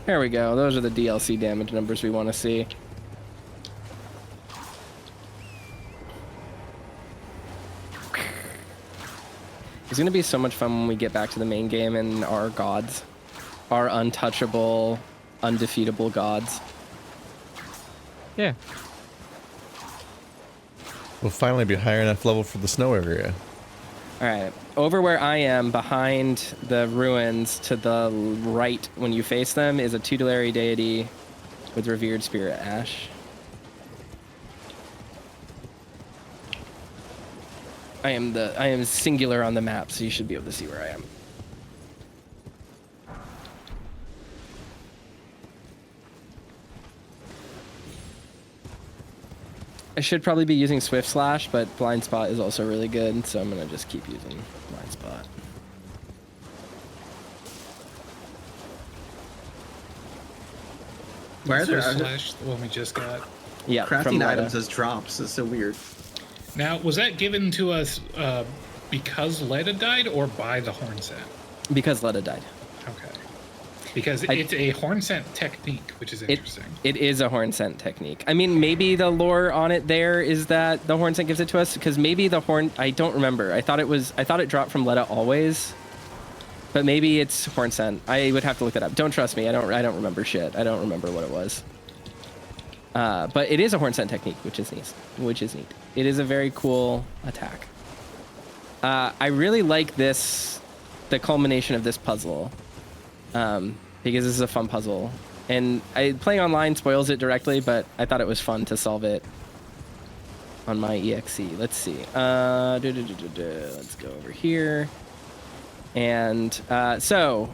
D: There we go. Those are the DLC damage numbers we want to see. It's going to be so much fun when we get back to the main game and our gods. Our untouchable, undefeatable gods.
C: Yeah.
A: We'll finally be higher enough level for the snow area.
D: All right, over where I am, behind the ruins to the right when you face them, is a tutelary deity with revered spirit ash. I am singular on the map, so you should be able to see where I am. I should probably be using Swift Slash, but Blind Spot is also really good, so I'm going to just keep using Blind Spot.
E: Where are there
B: Slash, the one we just got.
D: Yeah, from
E: crafting
D: Leda.
E: items as drops? Is so weird.
B: Now, was that given to us because Leda died or by the Hornsent?
D: Because Leda died.
B: Okay. Because it's a Hornsent technique, which is interesting.
D: It is a Hornsent technique. I mean, maybe the lore on it there is that the Hornsent gives it to us, because maybe the I don't remember. I thought it dropped from Leda always, but maybe it's Hornsent. I would have to look that up. Don't trust me. I don't remember shit. I don't remember what it was. But it is a Hornsent technique, which is neat. It is a very cool attack. I really like the culmination of this puzzle. Because this is a fun puzzle, and playing online spoils it directly, but I thought it was fun to solve it on my EXE. Let's see. Let's go over here, and so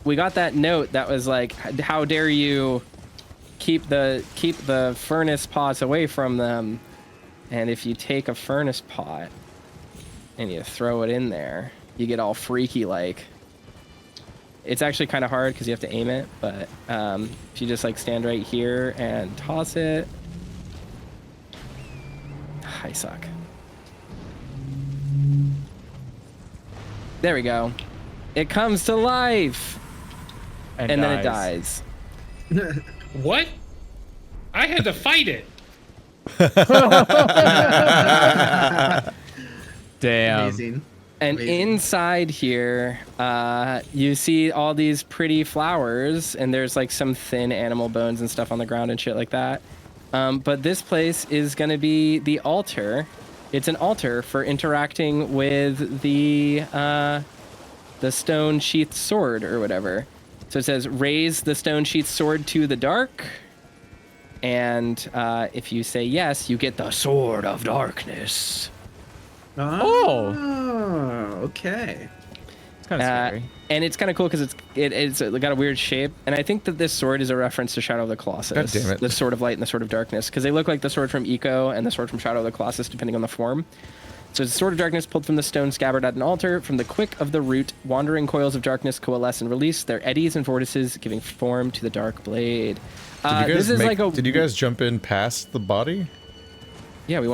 D: we got that note that was like, "How dare you keep the furnace pots away from them?" And if you take a furnace pot and you throw it in there, you get all freaky like. It's actually kind of hard because you have to aim it, but if you just like stand right here and toss it, I suck. There we go. It comes to life, and then it dies.
B: What? I had to fight it.
C: Damn.
E: Amazing.
D: And inside here, you see all these pretty flowers, and there's like some thin animal bones and stuff on the ground and shit like that. But this place is going to be the altar. It's an altar for interacting with the stone sheathed sword or whatever. So it says, raise the stone sheathed sword to the dark. And if you say yes, you get the Sword of Darkness.
E: Oh, okay.
C: It's kind of scary.
D: And it's kind of cool because it's got a weird shape. And I think that this sword is a reference to Shadow of the Colossus.
A: God damn it.
D: The Sword of Light and the Sword of Darkness. Because they look like the sword from Eco and the sword from Shadow of the Colossus, depending on the form. So it's a Sword of Darkness pulled from the stone scabbard at an altar. From the quick of the root, wandering coils of darkness coalesce and release their eddies and vortices, giving form to the dark blade.
A: Did you guys jump in past the body?
D: Yeah, we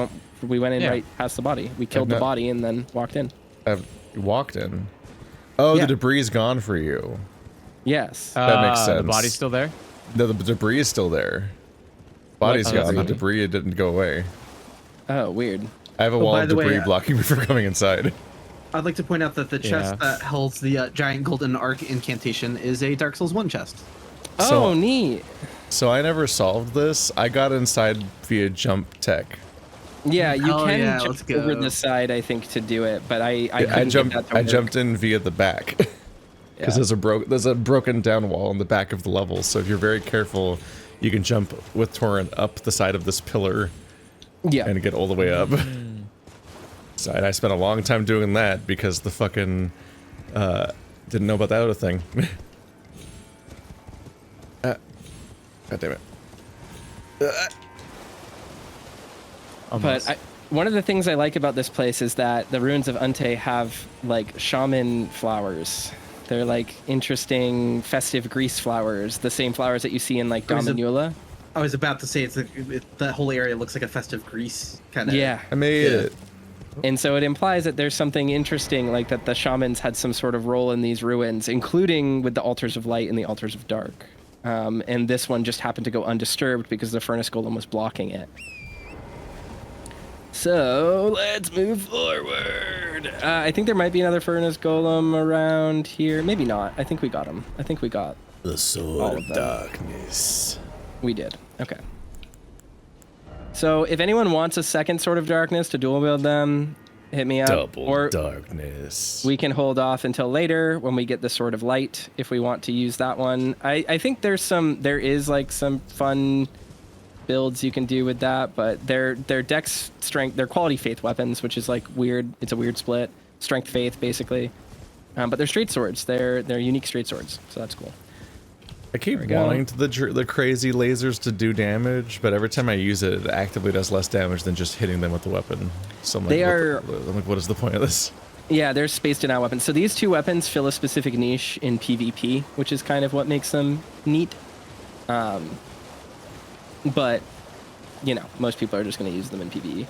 D: went in right past the body. We killed the body and then walked in.
A: Walked in? Oh,
D: Yeah.
A: the debris is gone for you.
D: Yes.
A: That makes sense.
C: The body's still there?
A: No, the debris is still there. Body's
C: What?
A: gone. The
C: Really?
A: debris, it didn't go away.
D: Oh, weird.
A: I have a
E: Oh,
A: wall
E: by
A: of
E: the way,
A: debris blocking me from coming inside.
E: I'd like to point out that the chest
C: Yeah.
E: that holds the giant golden arc incantation is a Dark Souls 1 chest.
A: So-
D: Oh, neat.
A: So I never solved this. I got inside via jump tech.
D: Yeah, you
E: Oh,
D: can
E: yeah, let's
D: jump over
E: go.
D: the side, I think, to do it, but I
A: I
D: couldn't get
A: jumped.
D: that to
A: I
D: work.
A: jumped in via the back because
D: Yeah.
A: there's a broken down wall in the back of the level. So if you're very careful, you can jump with Torrent up the side of this pillar
D: Yeah.
A: and get all the way up. So and I spent a long time doing that because the fucking didn't know about that other thing. God damn it.
C: Almost.
D: But one of the things I like about this place is that the ruins of Unte have like shaman flowers. They're like interesting festive grease flowers, the same flowers that you see in like Dominula.
E: I was about to say that whole area looks like a festive Greece kind of.
D: Yeah.
A: I made it.
D: And so it implies that there's something interesting, like that the shamans had some sort of role in these ruins, including with the altars of light and the altars of dark. And this one just happened to go undisturbed because the furnace golem was blocking it. So let's move forward. I think there might be another furnace golem around here. Maybe not. I think we got him. I think we got
A: The
D: all
A: sword
D: of
A: of
D: them.
A: darkness.
D: We did. Okay. So if anyone wants a second Sword of Darkness to dual wield them, hit me up.
A: Double
D: Or
A: darkness.
D: we can hold off until later when we get the Sword of Light if we want to use that one. I think there is like some fun builds you can do with that, but they're dex strength, they're quality faith weapons, which is like weird. It's a weird split. Strength faith basically. But they're straight swords. They're unique straight swords, so that's cool.
A: I keep
D: we go.
A: wanting the crazy lasers to do damage, but every time I use it, it actively does less damage than just hitting them with the weapon. So I'm like, I'm like, what is the point of this?
D: Yeah, they're spaced in out weapons. So these two weapons fill a specific niche in PvP, which is kind of what makes them neat. But, you know, most people are just going to use them in PvE.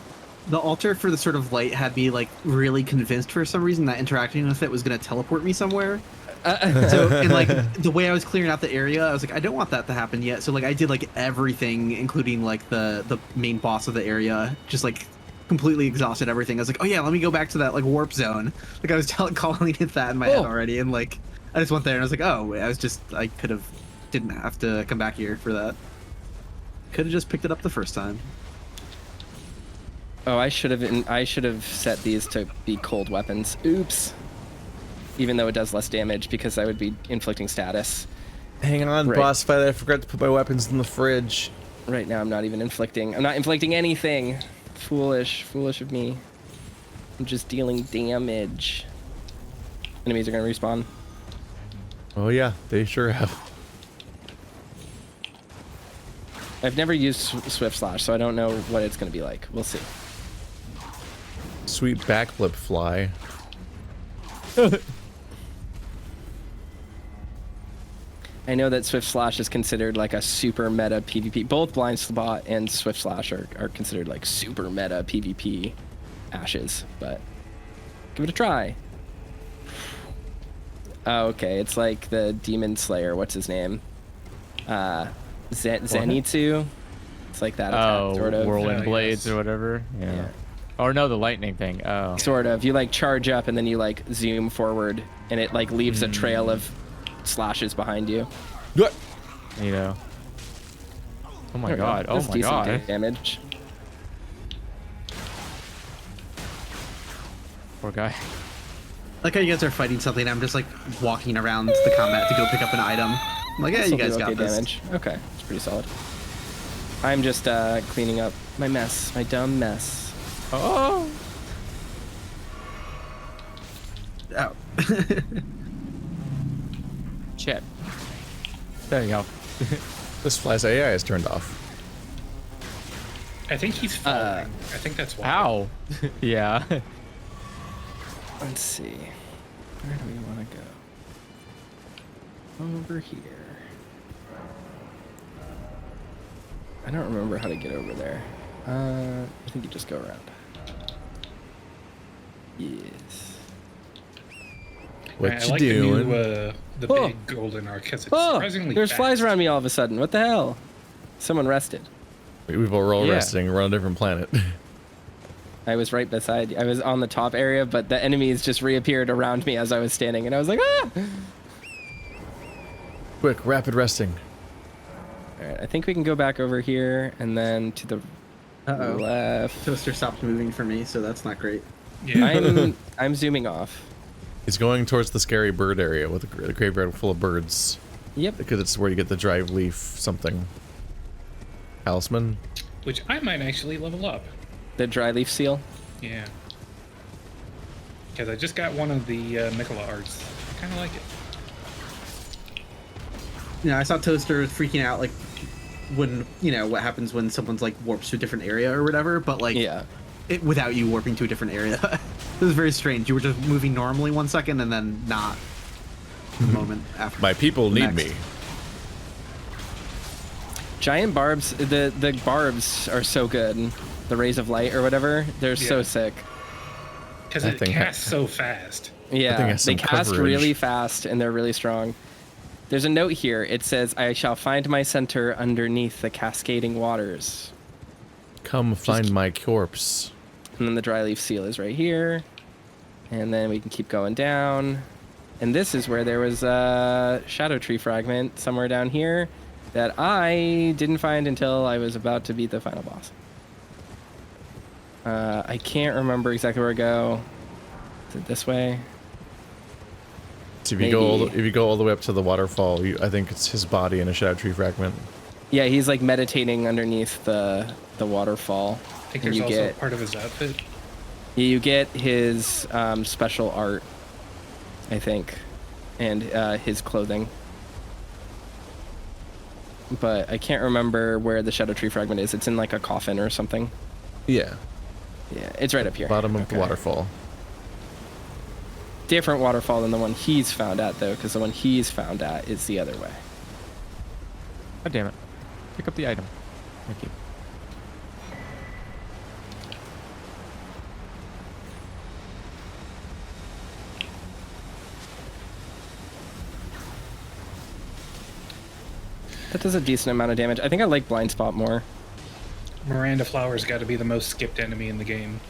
E: The altar for the Sword of Light had me like really convinced for some reason that interacting with it was going to teleport me somewhere. So and like the way I was clearing out the area, I was like, I don't want that to happen yet. So like I did like everything, including like the main boss of the area, just like completely exhausted everything. I was like, oh yeah, let me go back to that like warp zone. Like I was calling it that in my head already, and like I just went there and I was like, oh, I didn't have to come back here for that. Could have just picked it up the first time.
D: Oh, I should have set these to be cold weapons. Oops. Even though it does less damage because I would be inflicting status.
A: Hang on,
D: Right.
A: boss fight. I forgot to put my weapons in the fridge.
D: Right now I'm not inflicting anything. Foolish of me. I'm just dealing damage. Enemies are gonna respawn.
A: Oh yeah, they sure have.
D: I've never used Swift Slash, so I don't know what it's gonna be like. We'll see.
A: Sweet backflip fly.
D: I know that Swift Slash is considered like a super meta PvP. Both Blind Spot and Swift Slash are considered like super meta PvP ashes, but give it a try. Oh, okay, it's like the Demon Slayer. What's his name? Zenitsu. It's like that attack, sort of.
C: Whirlwind
B: Yeah,
C: Blades
B: yes.
C: or whatever. Yeah. Or no, the lightning thing. Oh.
D: Sort of. You like charge up and then you like zoom forward, and it like leaves a trail of slashes behind you.
A: What?
C: You know. Oh my
D: There we go.
C: god. Oh
D: That's
C: my
D: decent
C: god.
D: damage.
C: Poor guy.
E: Like how you guys are fighting something, I'm just like walking around the combat to go pick up an item. I'm like, yeah, you
D: This'll
E: guys
D: do
E: got
D: okay
E: this.
D: damage. Okay, it's pretty solid. I'm just cleaning up my mess, my dumb mess.
C: Oh.
E: Oh.
C: Shit. There you go.
A: This fly's AI is turned off.
B: I think he's falling. I think that's why.
C: Ow. Yeah.
D: Let's see. Where do we want to go? Over here. I don't remember how to get over there. I think you just go around. Yes.
A: What
B: I
A: you
B: like
A: doing?
B: the
D: Oh.
B: big golden arc because it's
D: Oh,
B: surprisingly
D: there's flies
B: fast.
D: around me all of a sudden. What the hell? Someone rested.
A: We're all
C: Yeah.
A: resting. We're on a different planet.
D: I was right beside you. I was on the top area, but the enemies just reappeared around me as I was standing, and I was like, ah!
A: Quick, rapid resting.
D: All right, I think we can go back over here and then to the
E: Uh-oh.
D: left.
E: Toaster stopped moving for me, so that's not great.
B: Yeah.
D: I'm zooming off.
A: He's going towards the scary bird area with the graveyard full of birds.
D: Yep.
A: Because it's where you get the drive leaf something. Talisman.
B: Which I might actually level up.
D: The dry leaf seal.
B: Yeah. Because I just got one of the Miquella arts. I kind of like it.
E: I saw Toaster freaking out, like, when, what happens when someone's, like, warps to a different area or whatever, but, like,
D: Yeah.
E: without you warping to a different area. It was very strange. You were just moving normally 1 second and then not the moment after.
A: My people need
E: Next.
A: me.
D: Giant barbs. The barbs are so good. The rays of light or whatever. They're so
B: Yeah.
D: sick.
B: Because
A: That
B: it
A: thing
B: casts so fast.
D: Yeah,
A: has
D: they
A: some
D: cast
A: coverage.
D: really fast and they're really strong. There's a note here. It says, "I shall find my center underneath the cascading waters."
A: Come find my corpse.
D: And then the dry leaf seal is right here. And then we can keep going down. And this is where there was a shadow tree fragment somewhere down here that I didn't find until I was about to beat the final boss. I can't remember exactly where to go. Is it this way?
A: So if you go all the way up to the waterfall, I think it's his body in a shadow tree fragment.
D: Yeah, he's like meditating underneath the waterfall.
B: I think
D: And
B: there's
D: you
B: also
D: get-
B: part of his outfit.
D: You get his special art, I think, and his clothing. But I can't remember where the shadow tree fragment is. It's in like a coffin or something.
A: Yeah.
D: Yeah, it's right up here.
A: Bottom of the
D: Okay.
A: waterfall.
D: Different waterfall than the one he's found at, though, because the one he's found at is the other way.
C: God damn it. Pick up the item. Thank you.
D: That does a decent amount of damage. I think I like blind spot more.
B: Miranda Flower's got to be the most skipped enemy in the game.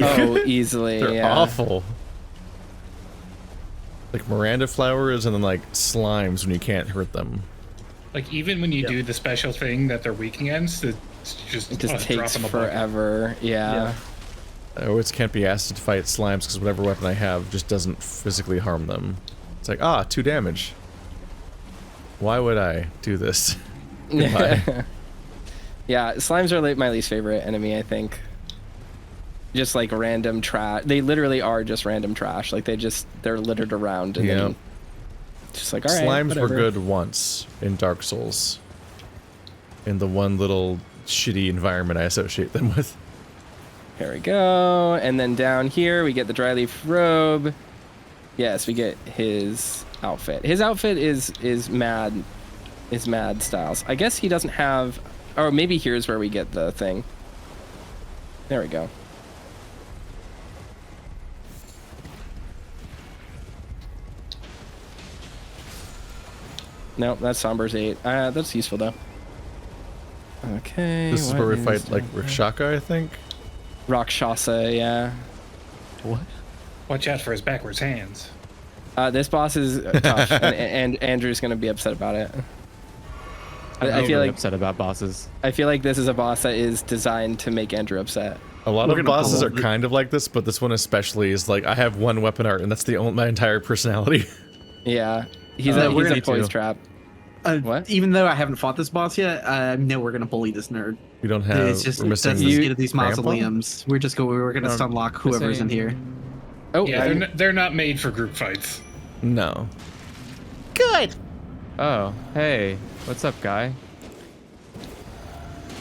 D: Oh, easily.
A: They're
D: yeah.
A: awful. Like Miranda flowers and then like slimes when you can't hurt them.
B: Like, even when you do the special thing that they're weak against, it's just,
D: It just
B: a drop
D: takes
B: in the bucket.
D: forever. Yeah.
A: I always can't be asked to fight slimes because whatever weapon I have just doesn't physically harm them. It's like, 2 damage. Why would I do this? Goodbye.
D: Yeah, slimes are like my least favorite enemy, I think. Just like random trash. They literally are just random trash. Like they're littered around and then just like, all right,
A: Slimes
D: whatever.
A: were good once in Dark Souls. In the one little shitty environment I associate them with.
D: Here we go. And then down here we get the dry leaf robe. Yes, we get his outfit. His outfit is mad styles. I guess he doesn't have, or maybe here's where we get the thing. There we go. Nope, that's Somber's 8. That's useful though. Okay.
A: This is
D: what
A: where we
D: is
A: fight like
D: that?
A: Rakshasa, I think.
D: Rakshasa, yeah.
C: What?
B: Watch out for his backwards hands.
D: This boss is tough, and Andrew's gonna be upset about it. I feel
C: really
D: like
C: upset about bosses.
D: I feel like this is a boss that is designed to make Andrew upset.
A: A lot
E: We're
A: of
E: gonna
A: bosses
E: pull
A: are
E: the-
A: kind of like this, but this one especially is like I have one weapon art, and that's my entire personality.
D: Yeah, he's
E: we're
D: a
E: gonna
D: poise
C: too.
D: trap. What?
E: Even though I haven't fought this boss yet, I know we're gonna bully this nerd.
A: We don't have.
E: It's just
A: we're missing.
E: that's the state of these
A: Grandpa?
E: mausoleums. We're gonna stunlock whoever's in here.
D: Oh,
B: Yeah, they're not made for group fights.
A: No.
J: Good.
C: Oh, hey. What's up, guy?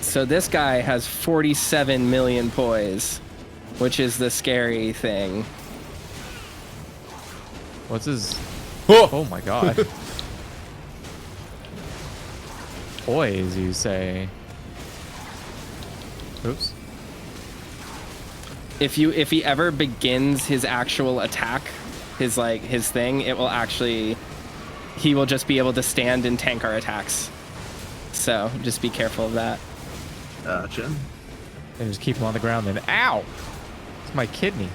D: so this guy has 47 million poise, which is the scary thing.
C: What's his...
A: Oh!
C: Oh my god. Poise, you say? Oops.
D: If he ever begins his actual attack, his thing, it will actually, he will just be able to stand and tank our attacks. So just be careful of that.
E: Gotcha.
C: And just keep him on the ground then. Ow! It's my kidney.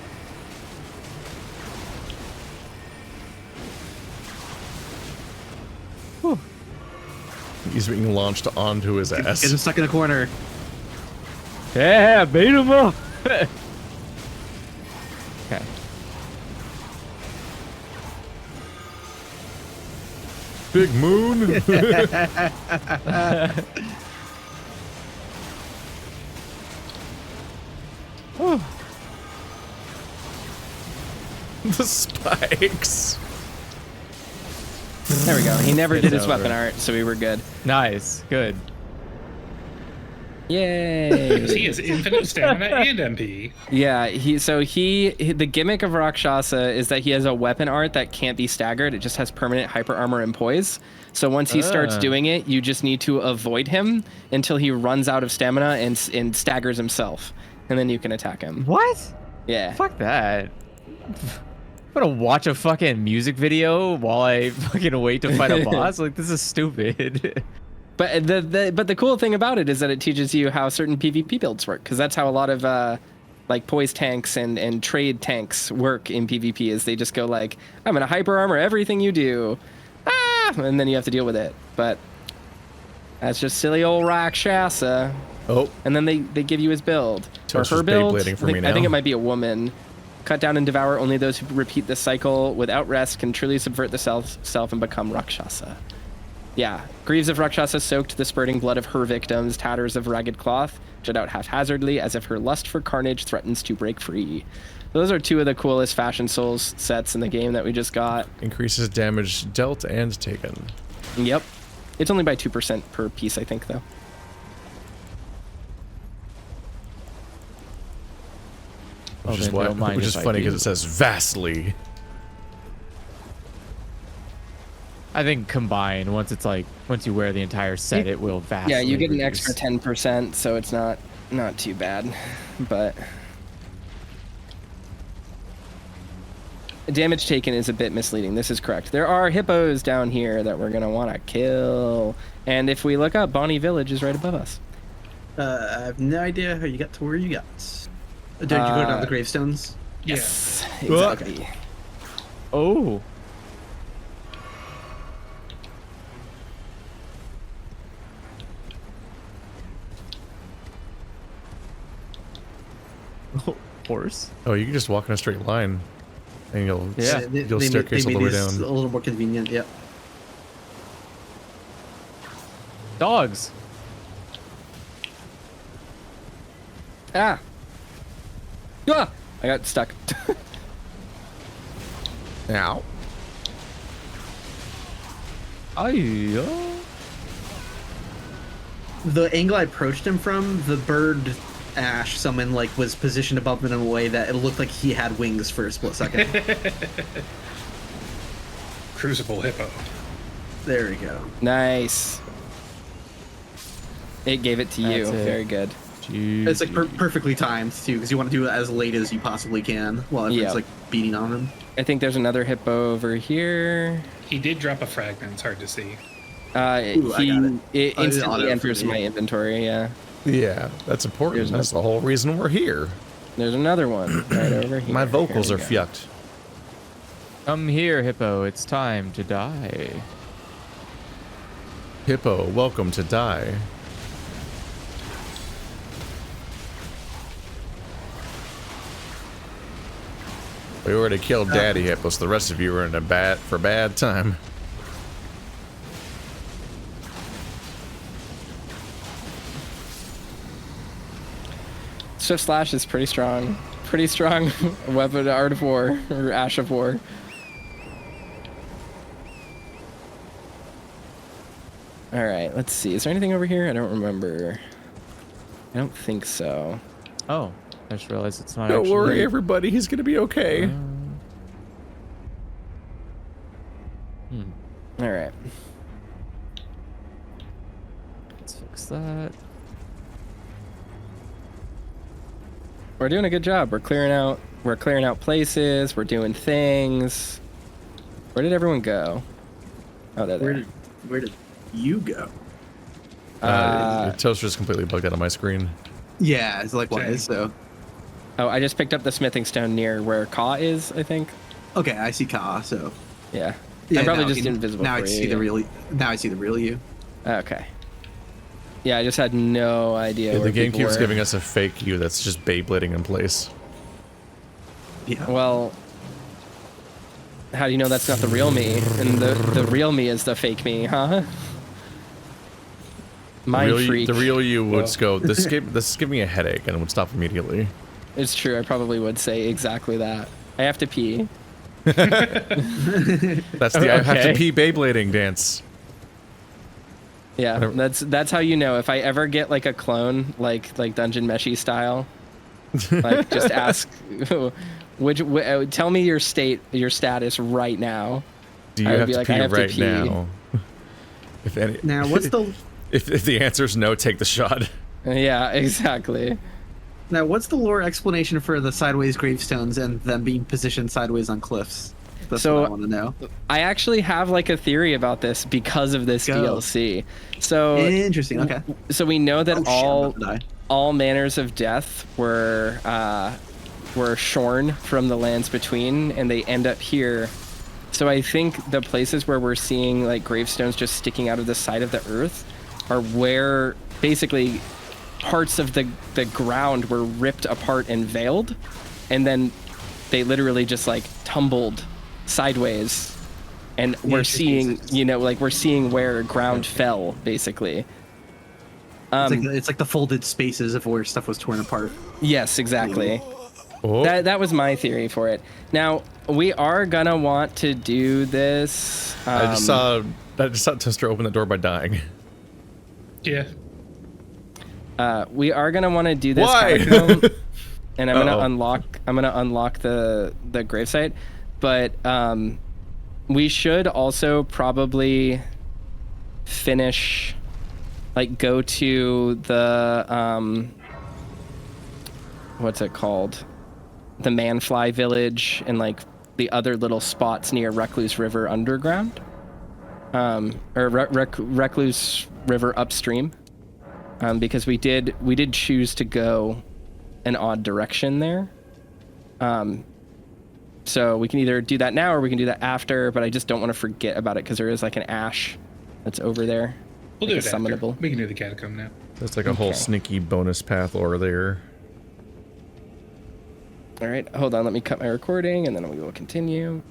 C: Whew.
A: He's being launched onto his ass.
E: Get him stuck in a corner.
C: Yeah, beat him up! Okay.
A: Big moon. The spikes.
D: There we go. He never did his
C: over.
D: weapon art, so we were good.
C: Nice. Good.
D: Yay!
B: He has infinite stamina and MP.
D: Yeah, the gimmick of Rakshasa is that he has a weapon art that can't be staggered. It just has permanent hyper armor and poise. So once he starts doing it, you just need to avoid him until he runs out of stamina and staggers himself, and then you can attack him.
C: What?
D: Yeah.
C: Fuck that. I'm gonna watch a fucking music video while I fucking wait to fight a boss? Like, this is stupid.
D: But the cool thing about it is that it teaches you how certain PvP builds work, because that's how a lot of like poise tanks and trade tanks work in PvP. Is they just go like, I'm gonna hyper armor everything you do, and then you have to deal with it. But that's just silly old Rakshasa.
A: Oh.
D: And then they give you his build or
A: Toast
D: her
A: is
D: build.
A: Beyblading for me
D: I think
A: now.
D: it might be a woman. Cut down and devour only those who repeat the cycle without rest can truly subvert the self and become Rakshasa. Yeah, greaves of Rakshasa soaked the spurting blood of her victims, tatters of ragged cloth jut out haphazardly as if her lust for carnage threatens to break free. Those are two of the coolest Fashion Souls sets in the game that we just got.
A: Increases damage dealt and taken.
D: Yep. It's only by 2% per piece, I think, though.
A: Which is funny because it says vastly.
C: I think combined, once you wear the entire set, it will vastly
D: Yeah, you get an
C: reduce.
D: extra 10%, so it's not too bad. But damage taken is a bit misleading. This is correct. There are hippos down here that we're gonna want to kill. And if we look up, Bonnie Village is right above us.
E: I have no idea how you got to where you got. Did you go down the gravestones?
D: Yes, exactly.
E: Okay.
C: Oh. Horse?
A: Oh, you can just walk in a straight line, and you'll
E: They
A: staircase all the
E: made
A: way
E: these
A: down.
E: a little more convenient. Yep.
C: Dogs.
D: Ah, I got stuck.
A: Ow.
E: The angle I approached him from, the bird ash summon was positioned above him in a way that it looked like he had wings for a split second.
B: Crucible hippo.
E: There we go.
D: Nice. It gave it to you.
C: That's it.
D: Very good.
C: Jeez.
E: It's perfectly timed too, because you want to do it as late as you possibly can while everyone's beating on him.
D: I think there's another hippo over here.
B: He did drop a fragment. It's hard to see.
E: Ooh, I got it.
D: It instantly
E: auto
D: enters
E: for me.
D: my inventory. Yeah.
A: Yeah, that's important.
D: There's
A: That's the whole reason we're here.
D: There's another one right over here.
A: My vocals
D: Here
A: are
D: we go.
A: fucked.
C: Come here, hippo. It's time to die.
A: Hippo, welcome to die. We already killed Daddy Hippo, so the rest of you are in a bad time.
D: Swift Slash is pretty strong. Pretty strong weapon, Art of War, or Ash of War. Alright, let's see. Is there anything over here? I don't remember. I don't think so.
C: Oh, I just realized it's not
A: Don't
C: actually...
A: worry, everybody. He's gonna be okay.
D: Alright.
C: Let's fix that.
D: We're doing a good job. We're clearing out places, we're doing things. Where did everyone go? Oh, they're there.
E: Where did you go?
A: The toaster's completely bugged out on my screen.
E: Yeah, it's likewise. So
D: Oh, I just picked up the smithing stone near where Ka is, I think.
E: okay, I see Ka. So
D: Yeah.
E: yeah,
D: I'm probably
E: now
D: just
E: I can-
D: invisible
E: Now
D: for
E: I
D: you,
E: see the
D: yeah.
E: real. Now I see the real you.
D: Okay. Yeah, I just had no idea
A: Yeah,
D: where
A: the
D: people
A: GameCube's
D: were.
A: giving us a fake you that's just Beyblading in place.
E: Yeah.
D: Well, how do you know that's not the real me? And the real me is the fake me, huh? Mind freak.
A: The real you would
B: Well.
A: go, this is giving me a headache, and it would stop immediately.
D: It's true. I probably would say exactly that. I have to pee.
A: That's the I have to
D: Okay.
A: pee Beyblading dance.
D: Yeah,
A: don't-
D: that's how you know. If I ever get like a clone, like Dungeon Meshy style, like just ask, tell me your status right now.
A: Do you
D: I would
A: have
D: be
A: to
D: like,
A: pee
D: I have to
A: right
D: pee.
A: now? If any,
E: Now what's the
A: if the answer is no, take the shot.
D: Yeah, exactly.
E: what's the lore explanation for the sideways gravestones and them being positioned sideways on cliffs? That's
D: So-
E: what I want to know.
D: I actually have like a theory about this because of this
E: Go.
D: DLC. So
E: Interesting. Okay.
D: so we know that
E: Oh, shit, I'm about to die.
D: all manners of death were shorn from the lands between, and they end up here. So I think the places where we're seeing like gravestones just sticking out of the side of the earth are where basically parts of the ground were ripped apart and veiled, and then they literally just like tumbled sideways, and we're seeing, we're seeing where ground fell basically.
E: It's like the folded spaces of where stuff was torn apart.
D: Yes, exactly.
A: Oh,
D: That was my theory for it. Now we are gonna want to do this.
A: I just saw Toaster open the door by dying.
B: Yeah.
D: We are gonna want to do this.
A: Why?
D: catacomb, and I'm
A: Uh-oh.
D: gonna unlock the gravesite, but we should also probably finish, like, go to the what's it called, the Manfly village, and like the other little spots near Recluse River underground, or Recluse River upstream. Because we did choose to go an odd direction there. So we can either do that now or we can do that after, but I just don't want to forget about it because there is like an ash that's over there.
B: We'll do
D: like
B: it
D: a
B: after.
D: summonable.
B: We can do the catacomb now.
A: That's like a whole
D: Okay.
A: sneaky bonus path over there.
D: All right, hold on. Let me cut my recording and then we will continue.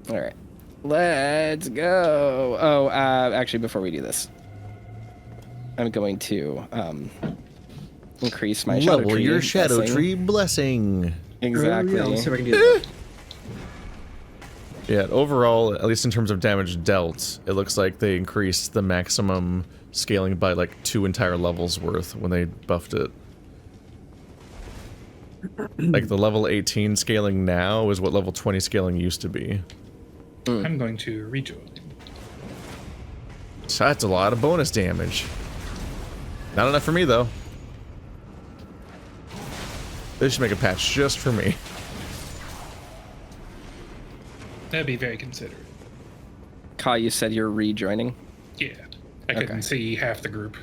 D: All right, let's go. Oh, actually, before we do this, I'm going to increase my shadow
J: Level
D: tree
J: your shadow
D: blessing.
J: tree blessing.
D: Exactly.
E: Yeah, let's see if I can do that.
A: Yeah, overall, at least in terms of damage dealt, it looks like they increased the maximum scaling by like 2 entire levels worth when they buffed it. Like the level 18 scaling now is what level 20 scaling used to be.
B: I'm going to rejoin.
A: So that's a lot of bonus damage. Not enough for me though. They should make a patch just for me.
B: That'd be very considerate.
D: Ka, you said you're rejoining.
B: Yeah. I can
D: Okay.
B: see half the group.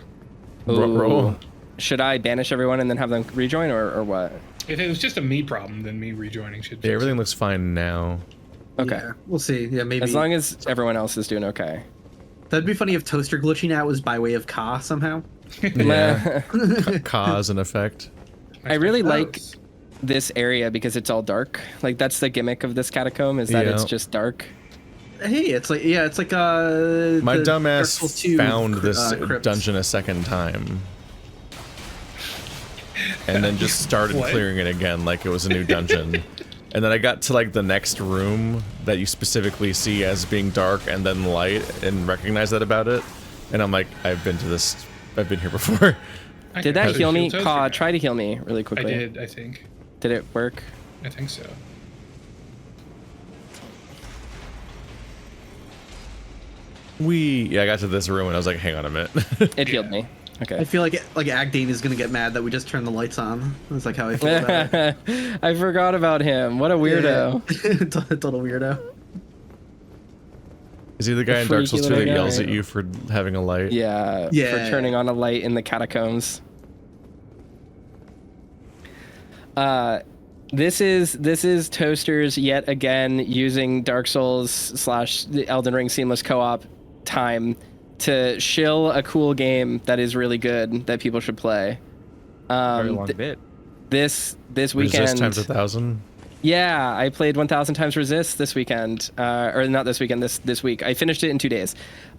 A: Roll.
D: Should I banish everyone and then have them rejoin, or what?
B: If it was just a me problem, then me rejoining should
A: Yeah,
B: fix
A: everything
B: it.
A: looks fine now.
D: Okay.
E: Yeah, we'll see. Yeah, maybe.
D: As long as everyone else is doing okay.
E: That'd be funny if Toaster glitching out was by way of Ka somehow.
A: Yeah. Cause and effect.
D: I really like
B: suppose.
D: this area because it's all dark. Like, that's the gimmick of this catacomb, is that it's
A: Yeah.
D: just dark.
E: Hey, it's like
A: My
E: the Dark
A: dumbass
E: Souls 2
A: found this
E: crypt.
A: dungeon a second time. And then just started
B: What?
A: clearing it again like it was a new dungeon. And then I got to like the next room that you specifically see as being dark and then light and recognize that about it. And I'm like, I've been here before.
B: I
D: Did
B: can
D: that
B: actually
D: heal me?
B: shield
D: Ka,
B: Toaster
D: try to heal me really
B: now. I
D: quickly.
B: did, I think.
D: Did it work?
B: I think so.
A: Yeah, I got to this room and I was like, hang on a minute.
D: It healed me. Okay.
E: I feel like Agdane is gonna get mad that we just turned the lights on. That's like how I feel about it.
D: I forgot about him. What a weirdo.
E: Yeah. Total weirdo.
A: Is he the guy in Dark Souls 2 that
D: freaky little
A: yells
D: guy.
A: at you for having a light?
D: Yeah,
E: Yeah.
D: for turning on a light in the catacombs. This is Toasters yet again using Dark Souls / the Elden Ring seamless co-op time to shill a cool game that is really good that people should play.
C: Very long bit.
D: This
A: Resist
D: weekend.
A: times 1,000.
D: Yeah, I played 1,000 times Resist this weekend, or not this weekend. This week I finished it in 2 days.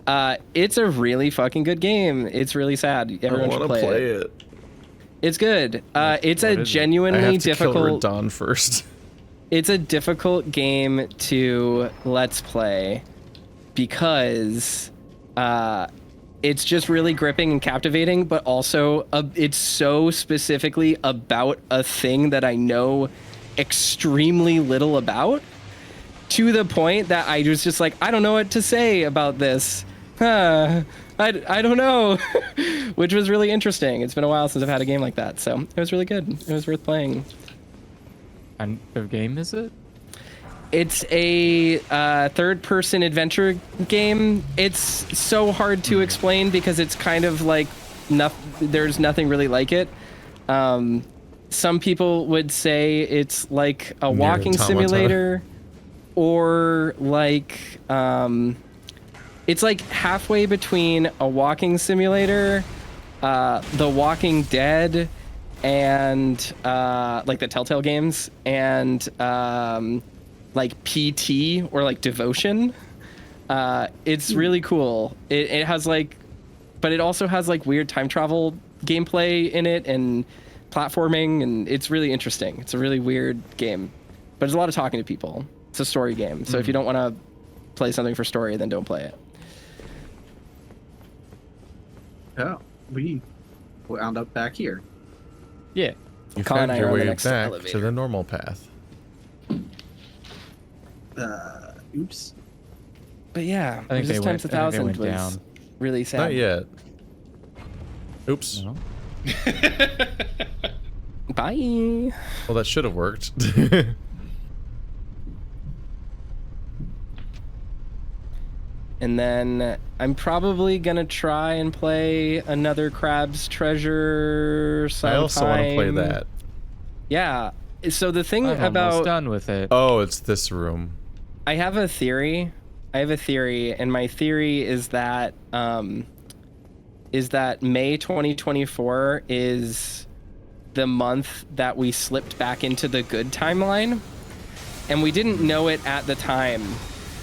D: It's a really fucking good game. It's really sad. Everyone should play it. It's good. It's a genuinely
A: I have to
D: difficult.
A: kill Radon first.
D: It's a difficult game to let's play because it's just really gripping and captivating, but also it's so specifically about a thing that I know extremely little about, to the point that I was just like, I don't know what to say about this. I don't know, which was really interesting. It's been a while since I've had a game like that, so it was really good. It was worth playing.
C: And the game is it?
D: It's a third-person adventure game. It's so hard to explain because it's kind of like there's nothing really like it. Some people would say it's like a walking simulator, or like it's like halfway between a walking simulator, The Walking Dead, and like the Telltale games, and like PT or like Devotion. It's really cool. It has like, but it also has like weird time travel gameplay in it and platforming, and it's really interesting. It's a really weird game, but there's a lot of talking to people. It's a story game, so if you don't want to play something for story, then don't play it.
E: Oh, we wound up back here.
C: Yeah.
A: You
D: Colin and
A: found
D: I
A: your
D: are on the
A: way
D: next
A: back
D: elevator.
A: to the normal path.
E: Oops.
D: But yeah,
C: I think they
D: Resist
C: went,
D: times
C: I think they
D: 1,000
C: went
D: was
C: down.
D: really sad.
A: Not yet. Oops.
C: No?
D: Bye.
A: Well, that should have worked.
D: And then I'm probably gonna try and play another Crab's Treasure sometime.
A: I also want to play that.
D: Yeah. So the thing
C: I'm
D: about
C: almost done with it.
A: Oh, it's this room.
D: I have a theory, and my theory is that May 2024 is the month that we slipped back into the good timeline, and we didn't know it at the time,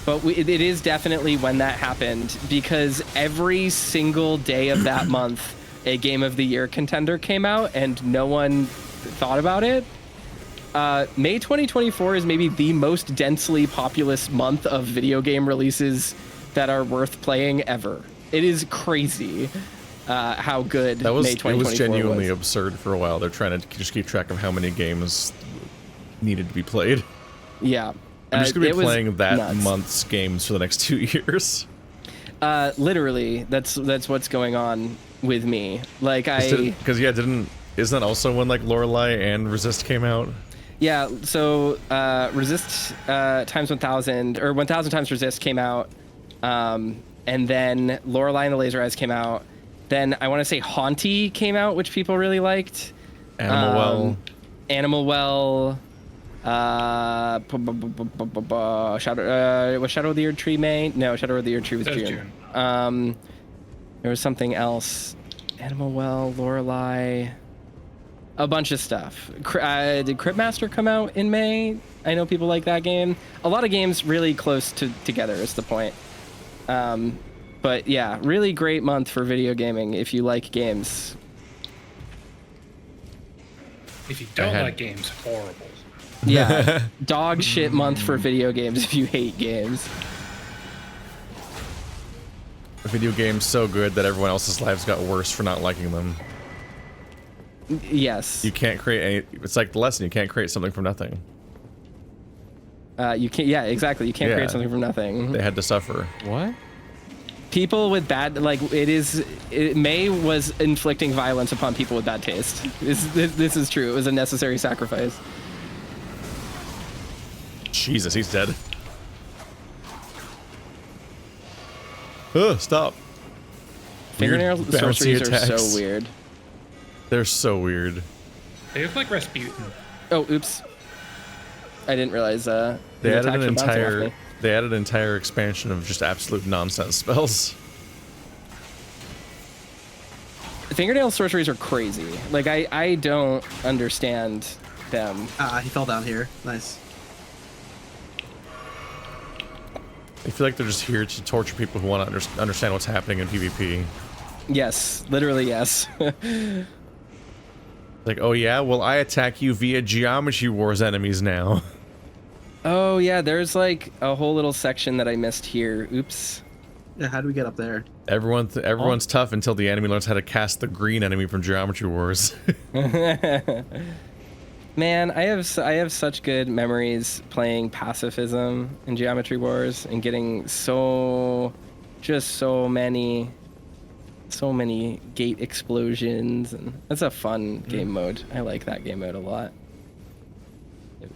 D: but it is definitely when that happened, because every single day of that month a Game of the Year contender came out and no one thought about it. May 2024 is maybe the most densely populous month of video game releases that are worth playing ever. It is crazy how good
A: That was
D: May 2024
A: it was genuinely
D: was.
A: absurd for a while. They're trying to just keep track of how many games needed to be played.
D: Yeah.
A: I'm just gonna
D: it
A: be
D: was
A: playing that
D: nuts.
A: month's games for the next 2 years.
D: Literally, that's what's going on with me. Like
A: Because isn't that also when like Lorelei and Resist came out?
D: Yeah, so Resist times 1,000, or 1,000 times Resist came out, and then Lorelei and the Laser Eyes came out. Then I want to say Haunty came out, which people really liked.
A: Animal
D: Well. Was Shadow of the Erd Tree May? No, Shadow of the Erd Tree was June. There was something else. Animal Well, Lorelei. A bunch of stuff. Did Cryptmaster come out in May? I know people like that game. A lot of games really close together is the point. But yeah, really great month for video gaming if you like games.
B: If you don't like games, horrible.
D: Yeah, dog shit month for video games if you hate games.
A: A video game's so good that everyone else's lives got worse for not liking them.
D: Yes.
A: You can't create any. It's like the lesson. You can't create something from nothing.
D: You can't. Yeah, exactly. You can't create something from nothing.
A: They had to suffer.
C: What?
D: People with bad, like May was inflicting violence upon people with bad taste. This is true. It was a necessary sacrifice.
A: Jesus, he's dead. Stop.
D: Fingernail
A: Weird bouncy
D: sorceries are
A: attacks.
D: so weird.
A: They're so weird.
B: They look like Rasputin.
D: Oh, oops. I didn't realize
A: They
D: his
A: added
D: attacks were bouncing off me.
A: They added an entire expansion of just absolute nonsense spells.
D: Fingernail sorceries are crazy. Like, I don't understand them.
E: He fell down here. Nice.
A: I feel like they're just here to torture people who want to understand what's happening in PvP.
D: Yes, literally yes.
A: Like, oh yeah, well I attack you via Geometry Wars enemies now.
D: Oh yeah, there's like a whole little section that I missed here. Oops.
E: Yeah, how do we get up there?
A: Everyone's tough until the enemy learns how to cast the green enemy from Geometry Wars.
D: Man, I have such good memories playing pacifism in Geometry Wars and getting so many gate explosions, and that's a fun game mode. I like that game mode a lot.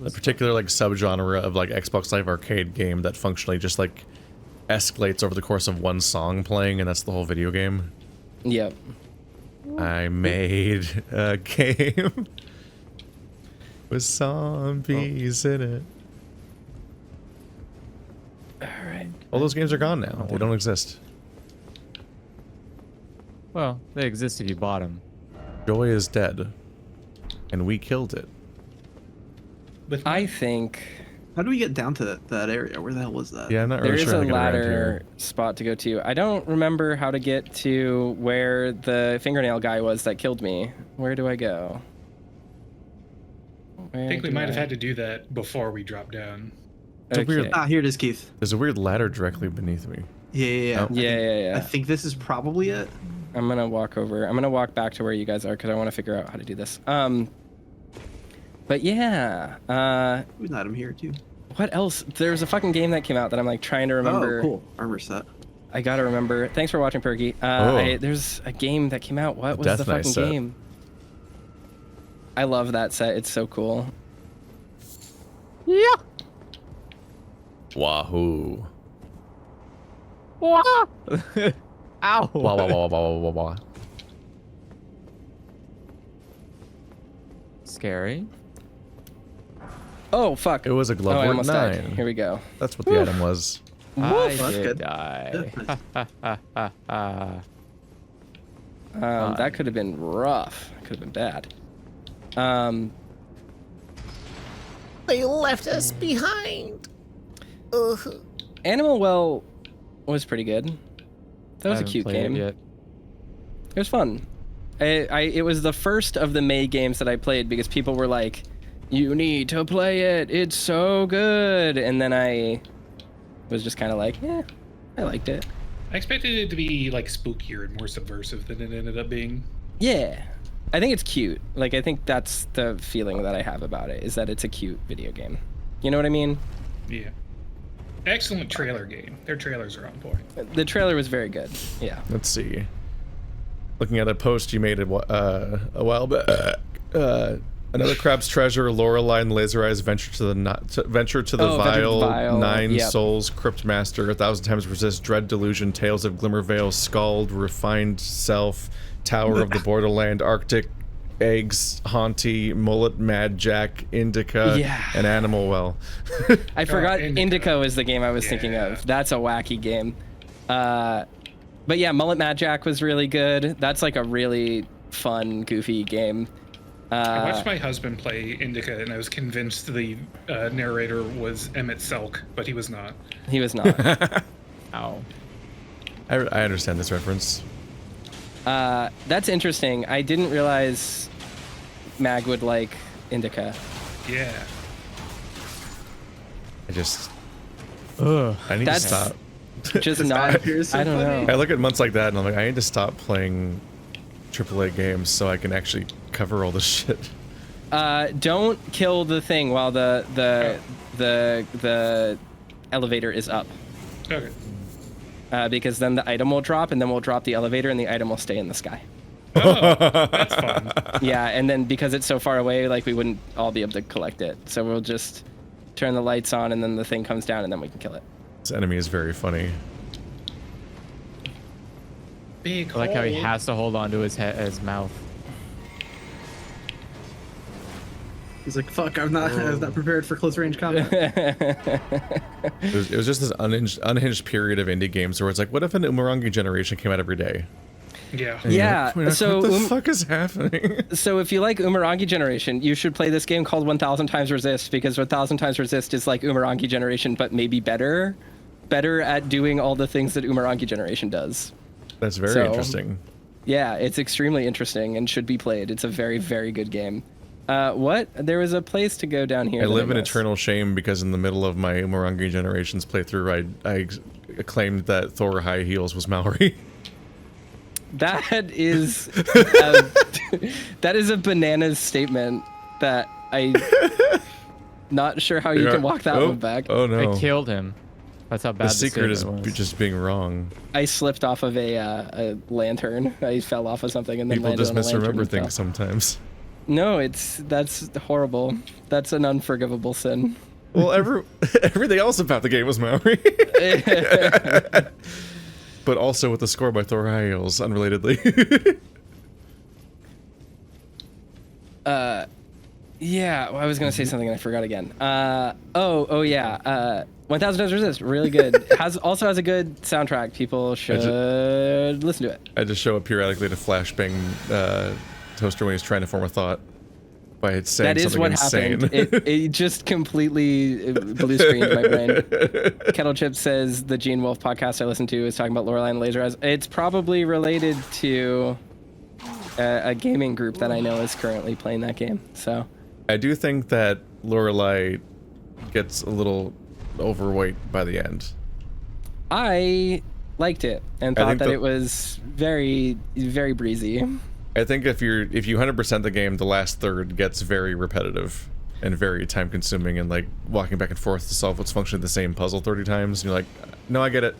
A: A particular like subgenre of like Xbox Live Arcade game that functionally just like escalates over the course of one song playing, and that's the whole video game.
D: Yep.
A: I made a game with zombies in it.
D: Alright.
A: All those games are gone now. They don't exist.
C: Well, they exist if you bought them.
A: Joy is dead. And we killed it.
D: I think
E: How do we get down to that area? Where the hell was that?
A: Yeah, I'm not
D: there
A: really
D: is
A: sure how
D: a
A: to get around
D: ladder
A: here.
D: spot to go to. I don't remember how to get to where the fingernail guy was that killed me. Where do I go?
B: I think we might have had to do that before we dropped down.
A: It's a weird-
E: Here it is, Keith.
A: There's a weird ladder directly beneath me.
E: Yeah.
A: Oh.
D: Yeah.
E: I think this is probably it.
D: I'm gonna walk over. I'm gonna walk back to where you guys are because I want to figure out how to do this. But yeah.
E: We got him here too.
D: What else? There's a fucking game that came out that I'm like trying to remember.
E: Oh, cool. Armor set.
D: I gotta remember. Thanks for watching, Perky. There's a game that came out. What was
A: Death
D: the
A: Knight
D: fucking
A: set.
D: game? I love that set. It's so cool.
C: Yeah.
A: Wahoo.
C: Wah. Ow.
A: Wah, wah, wah, wah, wah, wah, wah.
C: Scary.
D: Oh fuck!
A: It was a
D: I
A: Glovework
D: almost
A: 9.
D: died. Here we go.
A: That's what the item was.
C: I
E: that's
C: did
E: good.
C: die.
E: Yeah,
D: That could have been rough. Could have been bad.
J: They left us behind. Ugh.
D: Animal Well was pretty good. That was a
C: I haven't
D: cute
C: played it
D: game.
C: yet.
D: It was fun. It was the first of the May games that I played because people were like, "You need to play it. It's so good." And then I was just kind of like, "Yeah, I liked it."
B: I expected it to be like spookier and more subversive than it ended up being.
D: Yeah, I think it's cute. Like I think that's the feeling that I have about it is that it's a cute video game. You know what I mean?
B: Yeah. Excellent trailer game. Their trailers are on point.
D: The trailer was very good. Yeah.
A: Let's see. Looking at a post you made a while back. Another crab's treasure, Lorelei and Laser Eyes venture to the vile, 9
D: yep.
A: souls, crypt master, 1,000 times resist, dread delusion, tales of Glimmervale, scald, refined self, tower of the borderland, arctic, eggs, haunty, mullet, mad jack, indica,
D: Yeah.
A: and animal well.
D: I forgot
B: Indica.
D: Indica was the game I was thinking
B: Yeah.
D: of. That's a wacky game. But yeah, Mullet Mad Jack was really good. That's like a really fun, goofy game.
B: I watched my husband play Indica, and I was convinced the narrator was Emmett Selk, but he was not.
D: He was not.
C: Ow.
A: I understand this reference.
D: That's interesting. I didn't realize Mag would like Indica.
B: Yeah.
A: I just...
C: Ugh.
A: I need
D: That's-
A: to stop.
D: Just not.
E: Here's so
D: I don't
E: funny.
D: know.
A: I look at months like that and I'm like, I need to stop playing AAA games so I can actually cover all this shit.
D: Don't kill the thing while the elevator is up.
B: Okay.
D: Because then the item will drop, and then we'll drop the elevator, and the item will stay in the sky.
B: Oh, that's fun.
D: Yeah, and then because it's so far away, like we wouldn't all be able to collect it. So we'll just turn the lights on, and then the thing comes down, and then we can kill it.
A: This enemy is very funny.
B: big
C: I like how he
B: hole.
C: has to hold on to his mouth.
E: He's like, fuck, I was not prepared for close range combat.
A: It was just this unhinged period of indie games where it's like, what if an Umurangi generation came out every day?
B: Yeah.
A: And you're
D: Yeah,
A: like,
D: so
A: what the fuck is happening?
D: So if you like Umurangi Generation, you should play this game called 1000 Times Resist, because 1000 Times Resist is like Umurangi Generation, but maybe better at doing all the things that Umurangi Generation does.
A: That's very interesting.
D: Yeah, it's extremely interesting and should be played. It's a very, very good game. What? There was a place to go down here.
A: I live in eternal shame because in the middle of my Umurangi Generations playthrough, I claimed that Thor High Heels was Mallory.
D: That is that is a bananas statement that I not sure how you can walk that one back.
A: Oh no!
C: I killed him. That's how bad
A: the secret is
C: was.
A: just being wrong.
D: I slipped off of a lantern. I fell off of something and then
A: People
D: landed
A: just
D: on a lantern
A: misremember
D: and fell.
A: things sometimes.
D: No, that's horrible. That's an unforgivable sin.
A: Well, everything else about the game was Maori. But also with the score by Thor High Heels, unrelatedly.
D: Yeah, well, I was gonna say something and I forgot again. Oh yeah. 1000 Times Resist, really good. Also has a good soundtrack. People should listen to it.
A: I just show up periodically to flashbang Toaster when he's trying to form a thought by saying
D: That is
A: something
D: what
A: insane.
D: happened. It just completely blue screened my brain. Kettle Chip says the Gene Wolfe podcast I listen to is talking about Lorelei and Laser Eyes. It's probably related to a gaming group that I know is currently playing that game. So
A: I do think that Lorelei gets a little overweight by the end.
D: I liked it and thought that it was very, very breezy.
A: I think if you 100% the game, the last third gets very repetitive and very time consuming and like walking back and forth to solve what's functionally the same puzzle 30 times. And you're like, no, I get it.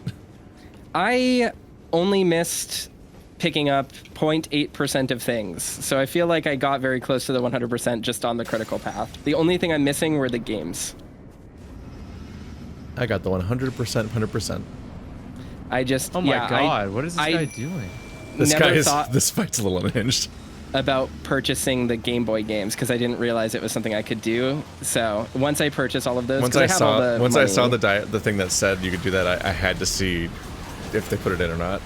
D: I only missed picking up 0.8% of things. So I feel like I got very close to the 100% just on the critical path. The only thing I'm missing were the games.
A: I got the 100%.
D: I just,
C: Oh my god, what is this guy doing?
A: This fight's a little unhinged.
D: About purchasing the Game Boy games because I didn't realize it was something I could do. So once I purchased all of those,
A: I saw the thing that said you could do that, I had to see if they put it in or not.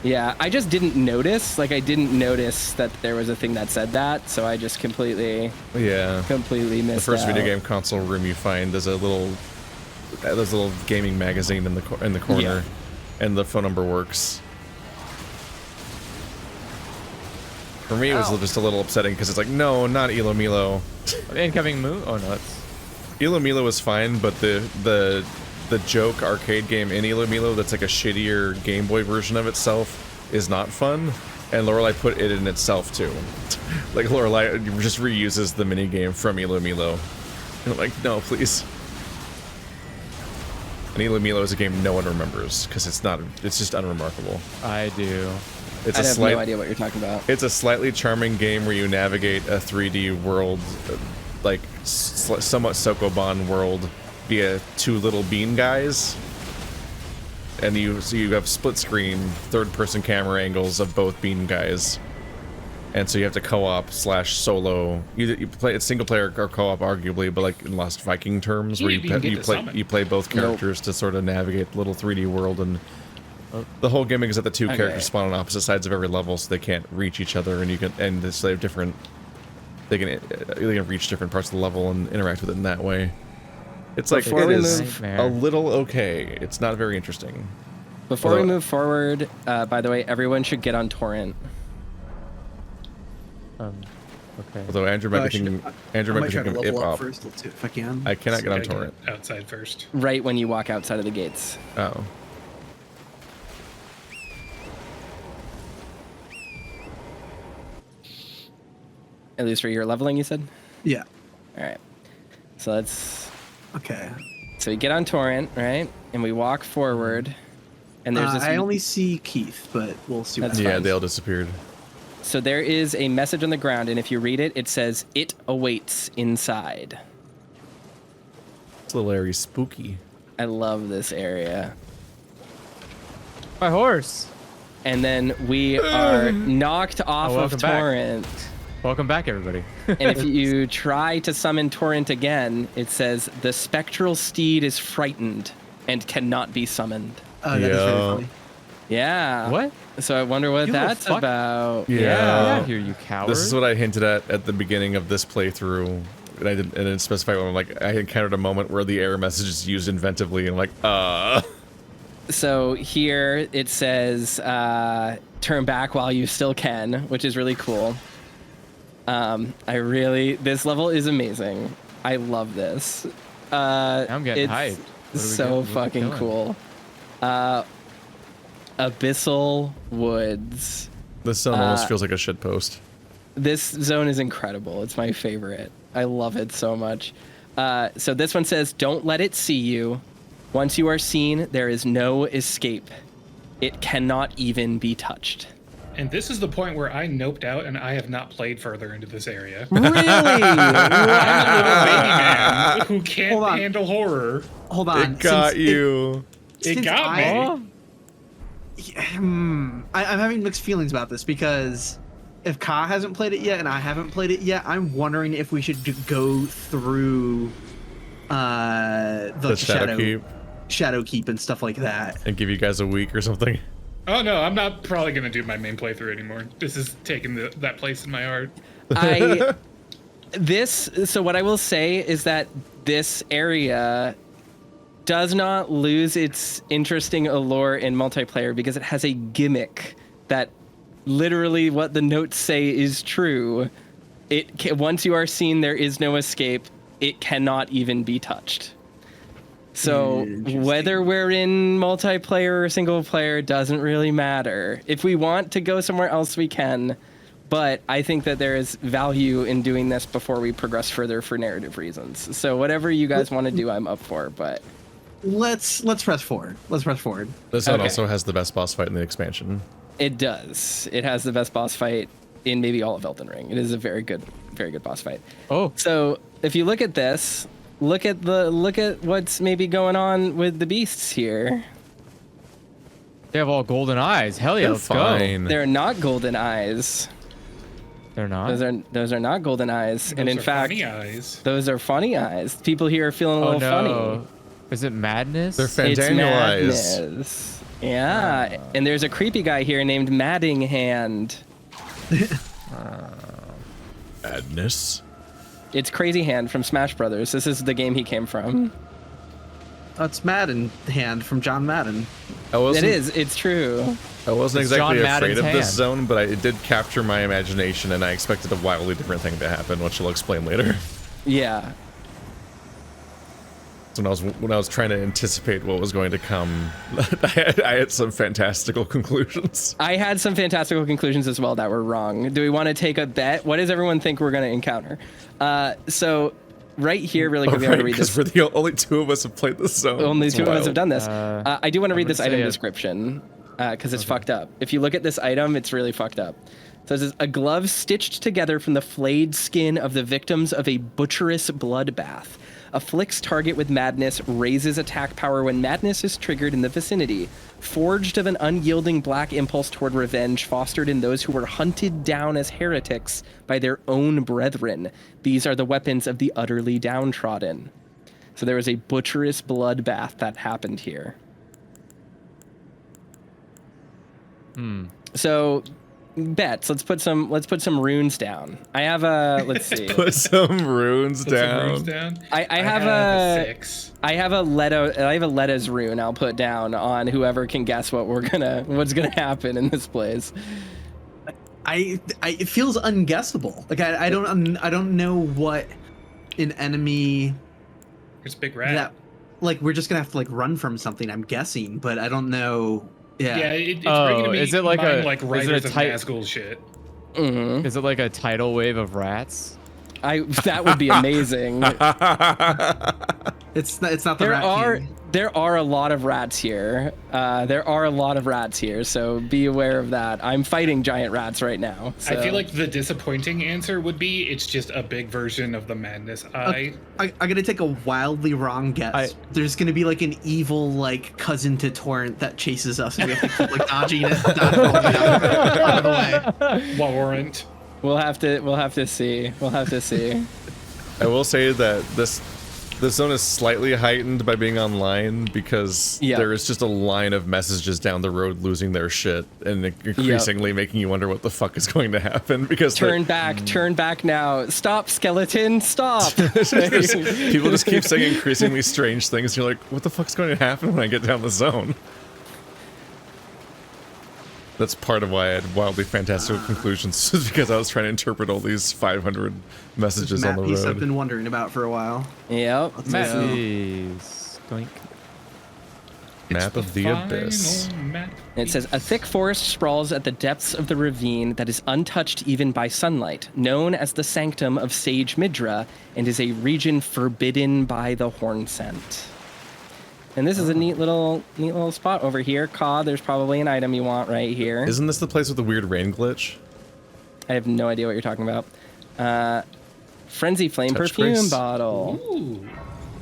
D: Yeah, I just didn't notice. Like I didn't notice that there was a thing that said that, so I just completely missed.
A: The first video game console room you find, there's a little gaming magazine in the corner, and the phone number works. For me, it was just a little upsetting because it's like, no, not Elo Milo.
C: Incoming move? Oh no, that's...
A: Elo Milo was fine, but the joke arcade game in Elo Milo that's like a shittier Game Boy version of itself is not fun, and Lorelei put it in itself too. Like Lorelei just reuses the minigame from Elo Milo. And I'm like, no, please. And Elo Milo is a game no one remembers because it's just unremarkable.
C: I do.
D: I have no idea what you're talking about.
A: It's a slightly charming game where you navigate a 3D world, like somewhat Sokoban world, via two little bean guys, and you have split screen third-person camera angles of both bean guys, and so you have to co-op / solo. You play it single player or co-op, arguably, but like in Lost Viking terms, where you play both characters to sort of navigate the little 3D world. And the whole gimmick is that the two characters spawn on opposite sides of every level, so they can't reach each other, and they have different. They can reach different parts of the level and interact with it in that way. It's like, it is a little okay. It's not very interesting.
D: Before we move forward, by the way, everyone should get on torrent.
A: Okay. Although Andrew might be thinking of improv.
E: First, let's see if I can.
A: I cannot get on torrent.
B: Outside first.
D: Right when you walk outside of the gates.
A: Oh.
D: At least for your leveling, you said?
E: Yeah.
D: All right. So let's...
E: Okay.
D: So we get on torrent, right? And we walk forward. And there's this...
E: I only see Keith, but we'll see what
A: happens. Yeah, they all disappeared.
D: So there is a message on the ground, and if you read it, it says, "It awaits inside."
A: It's a little airy spooky.
D: I love this area.
C: My horse.
D: and then we are knocked off of
C: welcome back.
D: Torrent.
C: Welcome back, everybody.
D: And if you try to summon Torrent again, it says the spectral steed is frightened and cannot be summoned.
E: Oh, that is really funny.
D: Yeah.
C: What?
D: So I wonder what
C: You
D: that's
C: fuck-
D: about.
A: Yeah.
C: I hear you, coward.
A: This is what I hinted at the beginning of this playthrough. And I didn't specify when. I'm like, I encountered a moment where the error message is used inventively, and I'm like,
D: So here it says turn back while you still can, which is really cool. This level is amazing. I love this.
C: I'm getting
D: it's
C: hyped. What are we
D: So
C: getting? What are we
D: fucking
C: killing?
D: cool. Abyssal Woods.
A: this zone almost feels like a shitpost.
D: This zone is incredible. It's my favorite. I love it so much. So this one says, don't let it see you. Once you are seen, there is no escape. It cannot even be touched.
B: And this is the point where I noped out and I have not played further into this area.
D: Really?
B: I'm a little baby man who
E: Hold
B: can't
E: on.
B: handle horror.
E: Hold on.
A: It got
E: Since
A: you.
B: It
E: since
B: got me.
E: I'm having mixed feelings about this because if Ka hasn't played it yet and I haven't played it yet, I'm wondering if we should go through the
A: Shadowkeep.
E: Shadowkeep and stuff like that.
A: And give you guys a week or something.
B: Oh no, I'm not probably gonna do my main playthrough anymore. This is taking that place in my heart.
D: So what I will say is that this area does not lose its interesting allure in multiplayer because it has a gimmick that literally what the notes say is true. Once you are seen, there is no escape. It cannot even be touched. So whether we're in multiplayer or single player doesn't really matter. If we want to go somewhere else, we can. But I think that there is value in doing this before we progress further for narrative reasons. So whatever you guys want to do, I'm up for. But
E: Let's press forward. Let's press forward.
A: This zone
D: Okay.
A: also has the best boss fight in the expansion.
D: it does. It has the best boss fight in maybe all of Elden Ring. It is a very good boss fight.
C: Oh,
D: So if you look at this, look at what's maybe going on with the beasts here.
C: they have all golden eyes. Hell yeah,
A: They're
C: let's go.
A: fine.
D: They're not golden eyes.
C: They're not.
D: Those are not golden eyes. And
B: Those
D: in
B: are
D: fact,
B: funny eyes.
D: those are funny eyes. People here are feeling a
C: Oh
D: little
C: no.
D: funny.
C: Is it madness?
A: They're
D: It's
A: Fandaniel eyes.
D: madness. Yeah, and there's a creepy guy here named Madding Hand.
A: Madness.
D: It's Crazy Hand from Smash Brothers. This is the game he came from.
E: That's Madden Hand from John Madden.
D: It is. It's true.
A: I wasn't
C: It's
A: exactly
C: John
A: afraid
C: Madden's
A: of this
C: hand.
A: zone, but it did capture my imagination, and I expected a wildly different thing to happen, which I'll explain later.
D: Yeah.
A: So when I was trying to anticipate what was going to come, I had some fantastical conclusions.
D: I had some fantastical conclusions as well that were wrong. Do we want to take a bet? What does everyone think we're going to encounter? So right here, really quickly, I want to read
A: because
D: this.
A: we're the only two of us have played this zone.
D: Only
A: It's
D: two of us have
A: wild.
D: done this. I do want to read
C: gonna
D: this item
C: say it.
D: description because it's fucked up. If you look at this item, it's really fucked up. So it says, a glove stitched together from the flayed skin of the victims of a butcherous bloodbath. Afflicts target with madness, raises attack power when madness is triggered in the vicinity. Forged of an unyielding black impulse toward revenge fostered in those who were hunted down as heretics by their own brethren. These are the weapons of the utterly downtrodden. So there was a butcherous bloodbath that happened here. So bets. Let's put some runes down. I have a let's see.
A: Put some runes
B: Put some
A: down.
B: runes down.
D: I have a
B: 6.
D: I have a Leda's rune I'll put down on whoever can guess what's gonna happen in this place.
E: It feels unguessable. Like I don't know what an enemy
B: It's Big Rat.
E: that like we're just gonna have to like run from something. I'm guessing, but I don't know.
B: Yeah,
E: Yeah.
B: it's
C: Oh,
B: bringing to me
C: is it like
B: mind,
C: a-
B: like
C: is it a
B: Riders of
C: type-
B: Nazgul shit?
D: Mm-hmm.
C: Is it like a tidal wave of rats?
D: That would be amazing.
E: It's not the Rat King.
D: There are a lot of rats here. So be aware of that. I'm fighting giant rats right now. So.
B: I feel like the disappointing answer would be it's just a big version of the madness. I'm
E: gonna take a wildly wrong guess. There's gonna be like an evil like cousin to Torrent that chases us, and we have to keep like dodging it, out of the way.
B: Warrant.
D: We'll have to see.
A: I will say that this zone is slightly heightened by being online because there is just a line of messages down the road losing their shit and increasingly making you wonder what the fuck is going to happen because
D: turn back now. Stop, skeleton, stop.
A: People just keep saying increasingly strange things. You're like, what the fuck's going to happen when I get down the zone? That's part of why I had wildly fantastical conclusions, is because I was trying to interpret all these 500 messages on the road.
E: I've been wondering about for a while.
D: Yep.
A: Map of the Abyss.
D: It says, a thick forest sprawls at the depths of the ravine that is untouched even by sunlight, known as the Sanctum of Sage Midra, and is a region forbidden by the Hornsent. And this is a neat little spot over here. Ka, there's probably an item you want right here.
A: Isn't this the place with the weird rain glitch?
D: I have no idea what you're talking about. Frenzy Flame perfume bottle.
B: Ooh.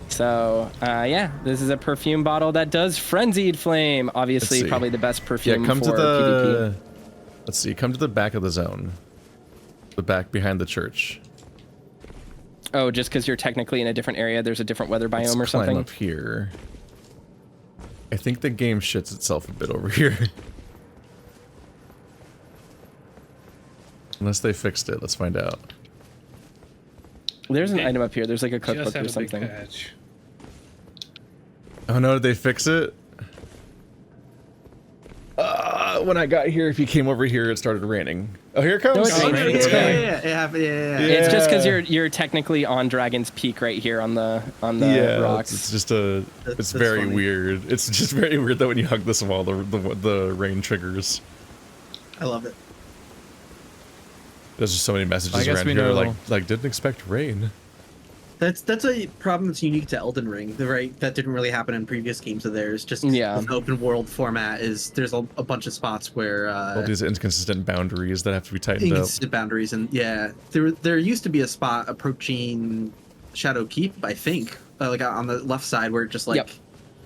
D: So, yeah, this is a perfume bottle that does Frenzied Flame. Obviously, probably the best perfume for PvP.
A: Let's see, come to the back of the zone. The back behind the church.
D: Oh, just because you're technically in a different area, there's a different weather biome or something?
A: Climb up here. I think the game shits itself a bit over here. Unless they fixed it, let's find out.
D: There's an item up here. There's like a cookbook or something.
A: Oh no, did they fix it? When I got here, if you came over here, it started raining. Oh, here it comes.
D: No, it's raining.
E: Yeah.
D: It's just because you're technically on Dragon's Peak right here on the rocks.
A: It's just it's very funny. Weird. It's just very weird that when you hug this wall, the rain triggers.
E: I love it.
A: There's just so many messages around here, like didn't expect rain.
E: That's a problem that's unique to Elden Ring. That didn't really happen in previous games of theirs. Just an open world format is there's a bunch of spots where
A: all these inconsistent boundaries that have to be tightened up.
E: Inconsistent boundaries, and there used to be a spot approaching Shadowkeep, I think, like on the left side where it just like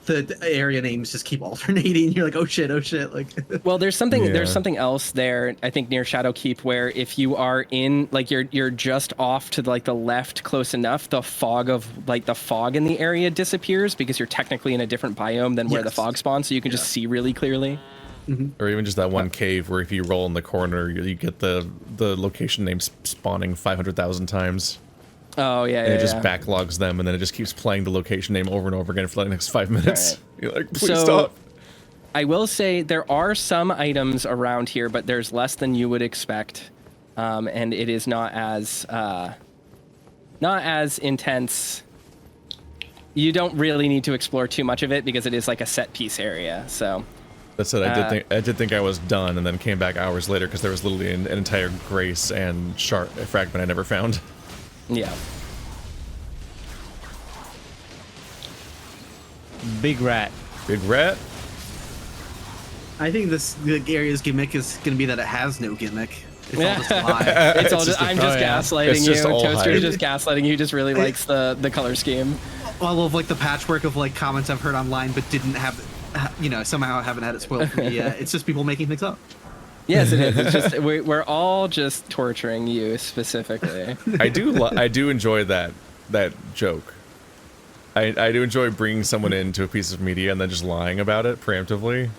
E: the area names just keep alternating. You're like, oh shit, like.
D: Well, there's something else there. I think near Shadowkeep where if you are in like you're just off to like the left close enough, the fog in the area disappears because you're technically in a different biome than where the fog spawns, so you can just see really clearly.
A: Or even just that one cave where if you roll in the corner, you get the location name spawning 500,000 times.
D: Oh, yeah,
A: and it just backlogs them, and then it just keeps playing the location name over and over again for like the next 5 minutes. Right. You're like, please stop.
D: I will say there are some items around here, but there's less than you would expect. And it is not as intense. You don't really need to explore too much of it because it is like a set piece area, so...
A: That's it. I did think I was done, and then came back hours later because there was literally an entire grace and fragment I never found.
D: Yeah.
C: Big rat.
A: Big rat?
E: I think the area's gimmick is going to be that it has no gimmick. It's all just a lie.
D: I'm just gaslighting you. Toaster is just gaslighting you. He just really likes the color scheme.
E: All of like the patchwork of like comments I've heard online, but didn't have, somehow haven't had it spoiled for me. It's just people making things up.
D: Yes, it is. It's just we're all just torturing you specifically.
A: I do enjoy that joke. I do enjoy bringing someone into a piece of media and then just lying about it preemptively.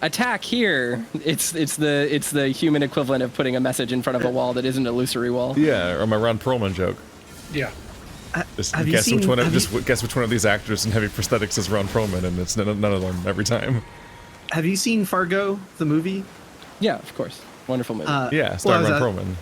D: Attack here. It's the human equivalent of putting a message in front of a wall that isn't an illusory wall.
A: Yeah, or my Ron Perlman joke.
B: Yeah.
A: Just guess which one of these actors in heavy prosthetics is Ron Perlman, and it's none of them every time.
E: Have you seen Fargo, the movie?
D: Yeah, of course. Wonderful movie.
A: Starring Ron Perlman.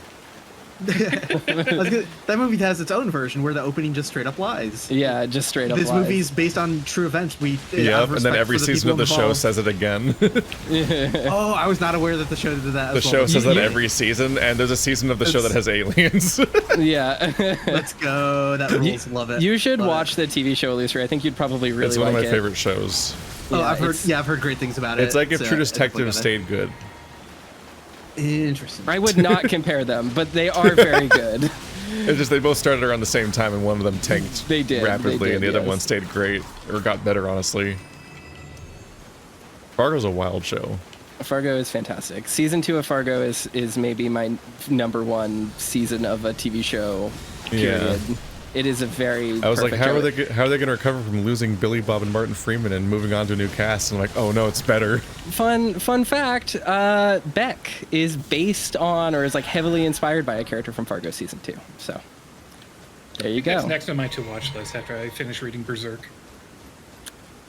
E: That movie has its own version where the opening just straight up lies.
D: Yeah, just straight up.
E: This
D: lies.
E: movie's based on true events.
A: Yep, and then every season of the show says it again.
E: Oh, I was not aware that the show did that.
A: The show says that every season, and there's a season of the show that has aliens.
D: Yeah.
E: Let's go. That rules. Love it.
D: You should
E: Love
D: watch the TV show, Illusory. I think you'd probably really like it.
A: It's one of my favorite shows.
E: Oh,
D: Yeah,
E: I've heard great things about it.
A: It's like if True
E: it's
A: Detective stayed good.
E: Interesting.
D: I would not compare them, but they are very good.
A: It's just they both started around the same time, and one of them tanked
D: They did,
A: rapidly,
D: they did,
A: and the other
D: yes.
A: one stayed great or got better, honestly. Fargo's a wild show.
D: Fargo is fantastic. Season 2 of Fargo is maybe my #1 season of a TV show. Period.
A: Yeah.
D: It is a very.
A: I was like,
D: perfect
A: how are they going to recover from losing Billy Bob and Martin Freeman and moving on to a new cast? And I'm like, oh no, it's better.
D: Fun fact: Beck is based on, or is like heavily inspired by a character from Fargo season 2. So there you go.
B: That's next on my to-watch list after I finish reading Berserk.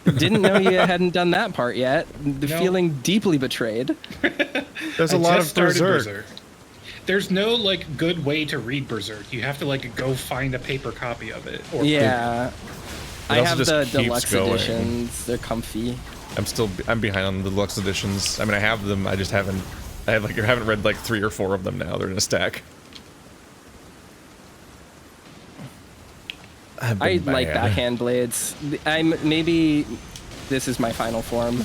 D: Didn't know you hadn't done that part yet.
B: No.
D: Feeling deeply betrayed.
A: There's a
B: I
A: lot
B: just
A: of
B: started
A: Berserk.
B: There's no like good way to read Berserk. You have to like go find a paper copy of it. Or
D: Yeah. I
A: also
D: have
A: just
D: the
A: keeps
D: deluxe
A: going.
D: editions. They're comfy.
A: I'm behind on the deluxe editions. I mean, I have them. I just haven't. I haven't read like 3 or 4 of them now. They're in a stack.
D: I like backhand blades. Maybe this is my final form.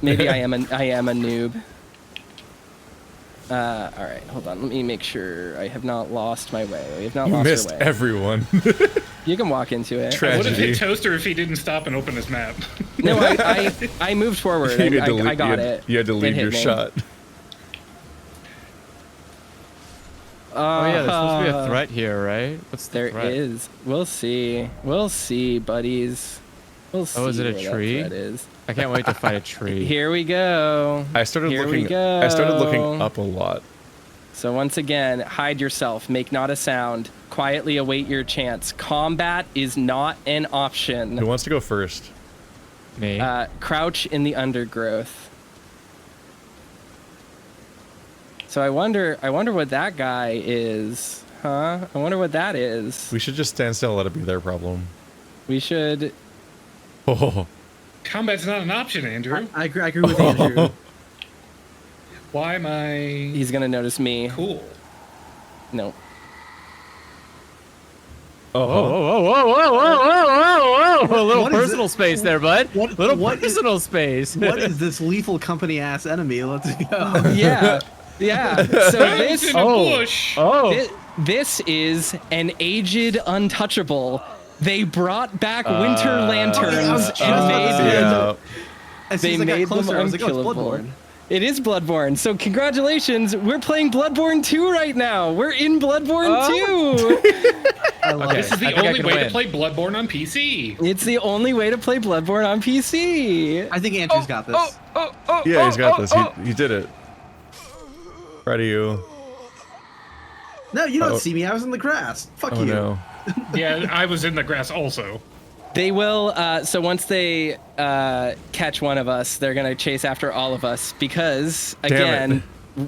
D: Maybe I am a noob. All right, hold on. Let me make sure I have not lost my way. I have not
A: You
D: lost
A: missed
D: our way.
A: everyone.
D: You can walk into it.
B: I would have
A: Tragedy.
B: hit Toaster if he didn't stop and open his map.
D: No, I moved forward.
A: You had to
D: I got
A: you had-
D: it.
A: You had to
D: It
A: leave
D: hit
A: your
D: me.
A: shot.
C: Oh yeah, there's supposed to be a threat here, right? What's the
D: There
C: threat?
D: is. We'll see. We'll see, buddies. We'll see.
C: Oh, is it a
D: where that
C: tree?
D: threat is.
C: I can't wait to fight a tree.
D: Here we go.
A: I started
D: Here
A: looking.
D: we go.
A: I started looking up a lot.
D: So once again, hide yourself, make not a sound, quietly await your chance. Combat is not an option.
A: Who wants to go first?
C: Me.
D: Crouch in the undergrowth. So I wonder what that guy is, huh? I wonder what that is.
A: We should just stand still and let it be their problem.
D: We should.
A: Oh,
B: Combat's not an option, Andrew.
E: I agree with Andrew.
B: Why am I
D: He's gonna notice me.
B: cool?
D: No.
C: Whoa, whoa, whoa, whoa, whoa, whoa, whoa, whoa! A little
E: What is
C: personal space there, bud.
E: What-
C: Little
E: what is-
C: personal space.
E: What is this lethal company ass enemy? Let's go.
D: Yeah. Yeah. So
B: It's
D: this.
B: in a bush.
D: This is an aged untouchable. They brought back winter lanterns and made them.
A: yeah.
E: As
D: They
E: soon as I
D: made
E: got closer,
D: them
E: I was like, oh, it's
D: unkillable.
E: Bloodborne.
D: It is Bloodborne. So congratulations, we're playing Bloodborne 2 right now. We're in Bloodborne 2.
E: I love
C: Okay.
E: it.
B: This is the
C: I think I
B: only
C: can
B: way
C: win.
B: to play Bloodborne on PC.
D: It's the only way to play Bloodborne on PC.
E: I think Andrew's got this.
A: Yeah, he's got this. He did it. Proud of you.
E: No, you don't
A: Oh.
E: see me. I was in the grass. Fuck
A: Oh
E: you.
A: no.
B: Yeah, I was in the grass also.
D: They will, so once they catch one of us, they're going to chase after all of us because,
A: Damn
D: again,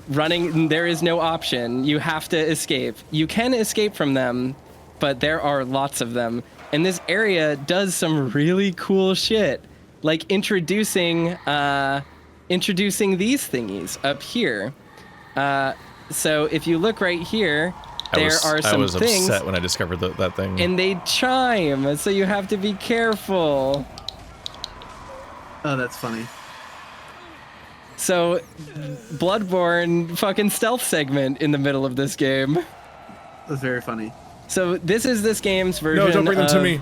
D: running, there is no option. You have to escape. You can escape from them, but there are lots of them. And this area does some really cool shit, like introducing these thingies up here. So if you look right here, there are some
A: I was
D: things.
A: upset when I discovered that thing.
D: And they chime, so you have to be careful.
E: Oh, that's funny.
D: So, Bloodborne fucking stealth segment in the middle of this game.
E: That's very funny.
D: So this is this game's version
A: no, don't bring them to
D: of
A: me.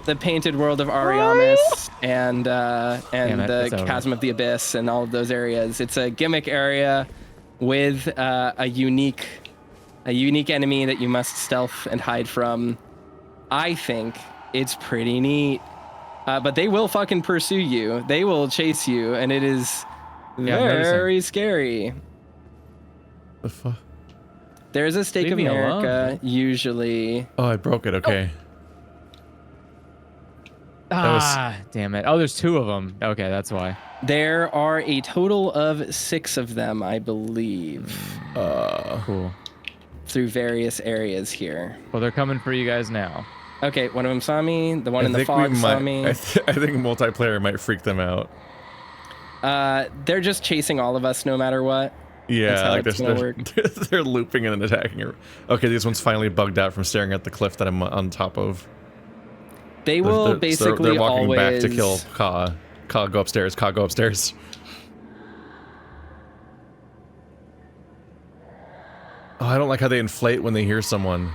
D: the painted world of Ariamis and
C: Damn it,
D: the
C: it's over.
D: Chasm of the Abyss and all of those areas. It's a gimmick area with a unique enemy that you must stealth and hide from. I think it's pretty neat. But they will fucking pursue you. They will chase you, and it is
C: Yeah, I'm
D: very scary.
A: The fuck?
D: There's a Stake
C: Leave
D: of
C: me
D: America, usually.
A: Oh, I broke it. Okay. was-
C: Damn it. Oh, there's 2 of them. Okay, that's why.
D: There are a total of 6 of them, I believe.
C: Cool.
D: through various areas here.
C: Well, they're coming for you guys now.
D: Okay, one of them saw me. The one
A: I
D: in the
A: think
D: fog
A: we
D: saw
A: might.
D: me.
A: I think multiplayer might freak them out.
D: They're just chasing all of us no matter what.
A: Yeah,
D: That's how
A: like
D: it's gonna work.
A: they're looping and attacking her. Okay, this one's finally bugged out from staring at the cliff that I'm on top of.
D: They will basically
A: they're walking
D: always...
A: back to kill Ka. Ka, go upstairs. Ka, go upstairs. Oh, I don't like how they inflate when they hear someone.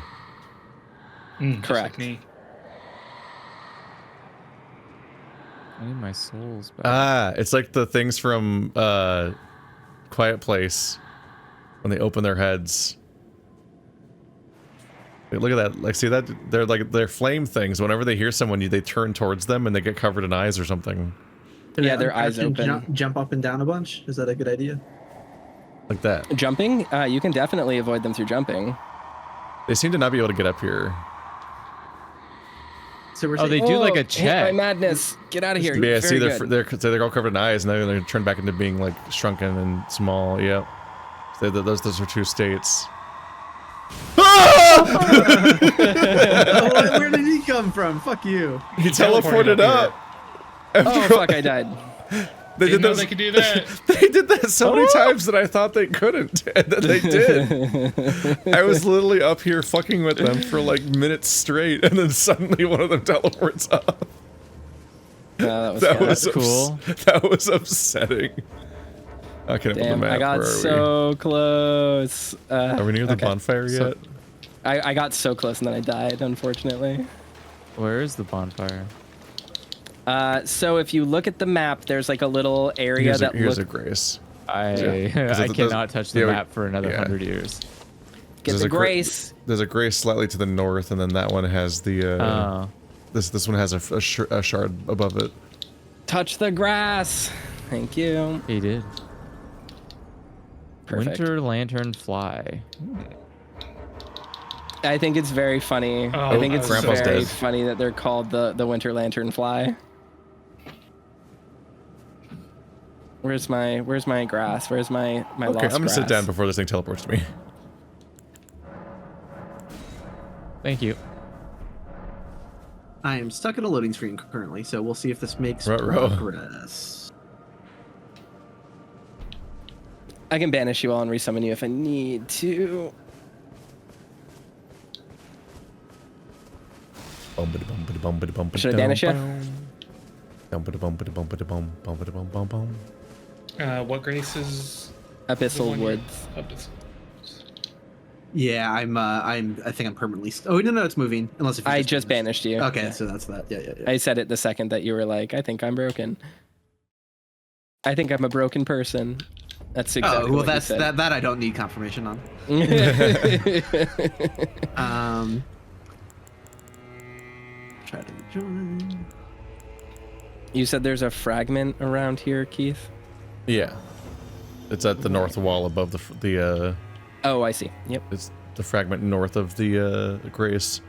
D: Correct.
B: Like me.
C: I need my souls back.
A: Ah, it's like the things from Quiet Place when they open their heads. Wait, look at that! Like, see that? They're flame things. Whenever they hear someone, they turn towards them and they get covered in eyes or something.
D: Yeah, their eyes open.
E: Jump up and down a bunch. Is that a good idea?
A: Like that.
D: Jumping? You can definitely avoid them through jumping.
A: They seem to not be able to get up here.
E: So we're
C: Oh, they do like a
D: Hit my
C: check.
D: madness. Get out of here.
A: Yeah, see,
D: Very good.
A: they're all covered in eyes, and then they're turned back into being like shrunken and small. Yep. So those are two states.
E: Oh, where did he come from? Fuck you.
A: He teleported up.
D: Oh, fuck, I died.
A: They
B: Didn't
A: did
B: know
A: those,
B: they could do that.
A: They did that so many times that I thought they couldn't, and then they did. I was literally up here fucking with them for like minutes straight, and then suddenly one of them teleports up.
D: That was
C: cool.
A: That was upsetting. I can't open the
D: Damn,
A: map.
D: I got
A: Where are
D: so close.
A: Are we near the
D: okay.
A: bonfire yet?
D: I got so close and then I died, unfortunately.
C: Where is the bonfire?
D: So if you look at the map, there's like a little area
A: Here's a grace.
C: I cannot touch the map for another 100 years.
D: Get the grace.
A: There's a grace slightly to the north, and then that one has the. This one has a shard above it.
D: Touch the grass. Thank you.
C: He did.
D: Perfect.
C: Winter lantern fly.
D: I think it's very funny. I think it's very funny that they're called the winter lantern fly. Where's my grass? Where's my lost grass?
A: Okay, I'm gonna sit down before this thing teleports to me.
C: Thank you.
E: I am stuck in a loading screen currently, so we'll see if this makes
A: Ruh-roh.
E: progress.
D: I can banish you all and resummon you if I need to. Should I banish you?
B: What grace is
D: Abyssal Woods.
E: Yeah, I think I'm permanently. Oh no, it's moving. Unless if you
D: I just banished you.
E: Okay,
D: Yeah.
E: so that's that. Yeah.
D: I said it the second that you were like, I think I'm broken. I think I'm a broken person. That's exactly.
E: Oh well,
D: what
E: that's
D: you said.
E: that I don't need confirmation on. Try to join.
D: You said there's a fragment around here, Keith?
A: Yeah, it's at the north wall above the.
D: Oh, I see. Yep.
A: It's the fragment north of the grace.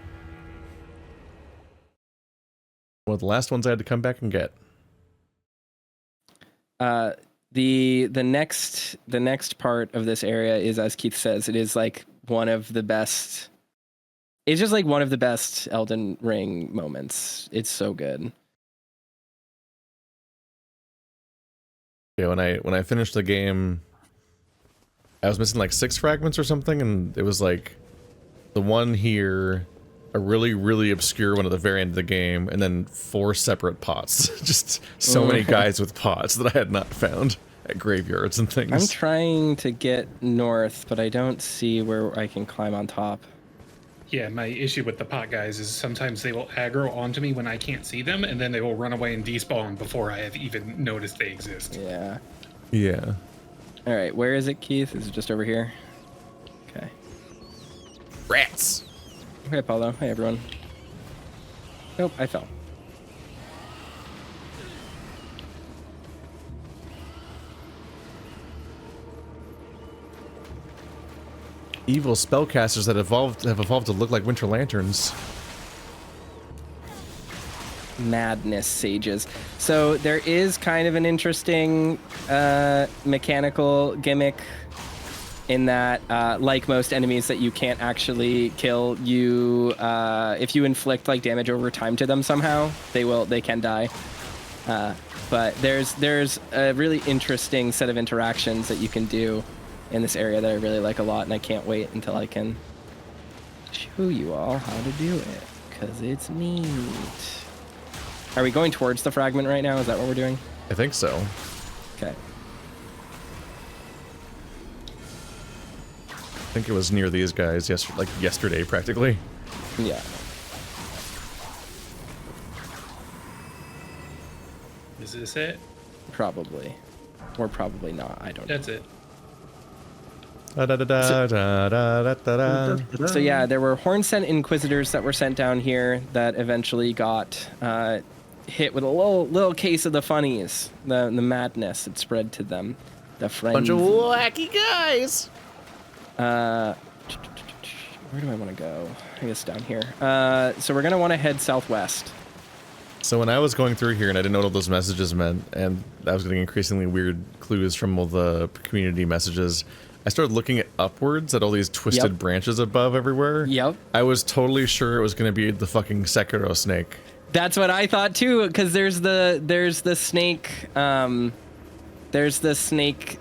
A: One of the last ones I had to come back and get.
D: The next part of this area is, as Keith says, it is like one of the best. It's just like one of the best Elden Ring moments. It's so good.
A: Yeah, when I finished the game, I was missing like 6 fragments or something, and it was like the one here, a really, really obscure one at the very end of the game, and then 4 separate pots. Just so many guys with pots that I had not found at graveyards and things.
D: I'm trying to get north, but I don't see where I can climb on top.
B: Yeah, my issue with the pot guys is sometimes they will aggro onto me when I can't see them, and then they will run away and despawn before I have even noticed they exist.
D: Yeah.
A: Yeah.
D: All right, where is it, Keith? Is it just over here? Okay.
A: Rats!
D: Hey, Apollo. Hey, everyone. Nope, I fell.
A: Evil spellcasters that have evolved to look like winter lanterns.
D: Madness sages. So there is kind of an interesting mechanical gimmick in that, like most enemies that you can't actually kill, you if you inflict like damage over time to them somehow, they can die. But there's a really interesting set of interactions that you can do in this area that I really like a lot, and I can't wait until I can show you all how to do it, because it's neat. Are we going towards the fragment right now? Is that what we're doing?
A: I think so.
D: Okay.
A: I think it was near these guys yesterday, practically.
D: Yeah.
B: Is this it?
D: Probably. Or probably not. I don't know.
B: That's it.
D: So yeah, there were Hornsent Inquisitors that were sent down here that eventually got hit with a little case of the funnies, the madness that spread to them. The
J: Bunch of
D: frenzy.
J: wacky guys.
D: Where do I want to go? I guess down here. So we're gonna want to head southwest.
A: So when I was going through here and I didn't know what all those messages meant, and I was getting increasingly weird clues from all the community messages, I started looking at upwards at all these twisted branches above everywhere.
D: Yep.
A: I was totally sure it was going to be the fucking Sekiro snake.
D: That's what I thought too, because there's the snake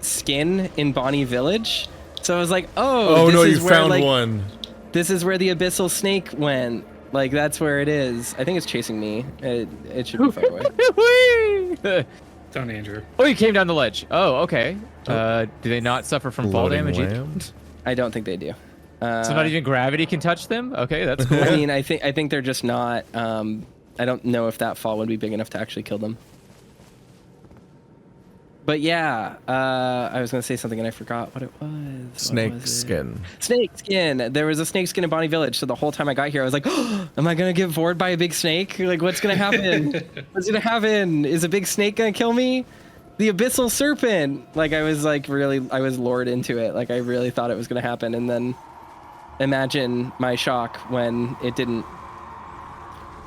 D: skin in Bonnie Village. So I was like, oh
A: no, you
D: is where,
A: found
D: like,
A: one.
D: This is where the abyssal snake went. Like, that's where it is. I think it's chasing me. It should be far away.
B: Down, Andrew.
C: Oh, you came down the ledge. Oh, okay. Do they not suffer from fall
A: Floating
C: damage?
A: land?
D: I don't think they do.
C: So not even gravity can touch them? Okay, that's cool.
D: I mean, I think they're just not. I don't know if that fall would be big enough to actually kill them. But yeah, I was gonna say something and I forgot what it was.
A: Snake skin.
D: Snake skin. There was a snake skin in Bonnie Village, so the whole time I got here, I was like, oh, "Am I gonna get bored by a big snake? Like, what's gonna happen? What's gonna happen? Is a big snake gonna kill me? The abyssal serpent!" Like, I was lured into it. Like, I really thought it was gonna happen, and then imagine my shock when it didn't.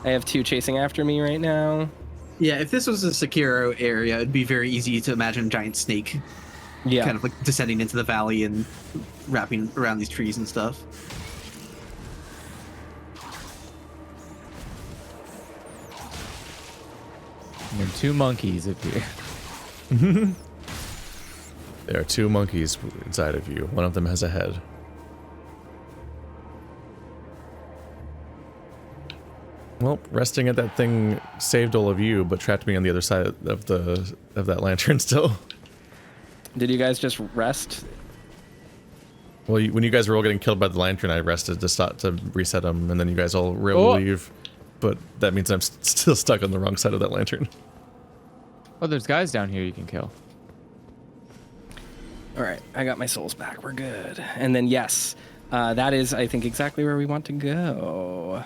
D: I have two chasing after me right now.
E: Yeah, if this was a Sekiro area, it'd be very easy to imagine a giant snake kind of like descending into the valley and wrapping around these trees and stuff.
C: And then two monkeys appear.
A: There are two monkeys inside of you. One of them has a head. Well, resting at that thing saved all of you, but trapped me on the other side of that lantern still.
D: Did you guys just rest?
A: Well, when you guys were all getting killed by the lantern, I rested to reset them, and then you guys all were able to leave. But that means I'm still stuck on the wrong side of that lantern.
C: Oh, there's guys down here you can kill.
D: All right, I got my souls back. We're good. And then yes, that is, I think, exactly where we want to go.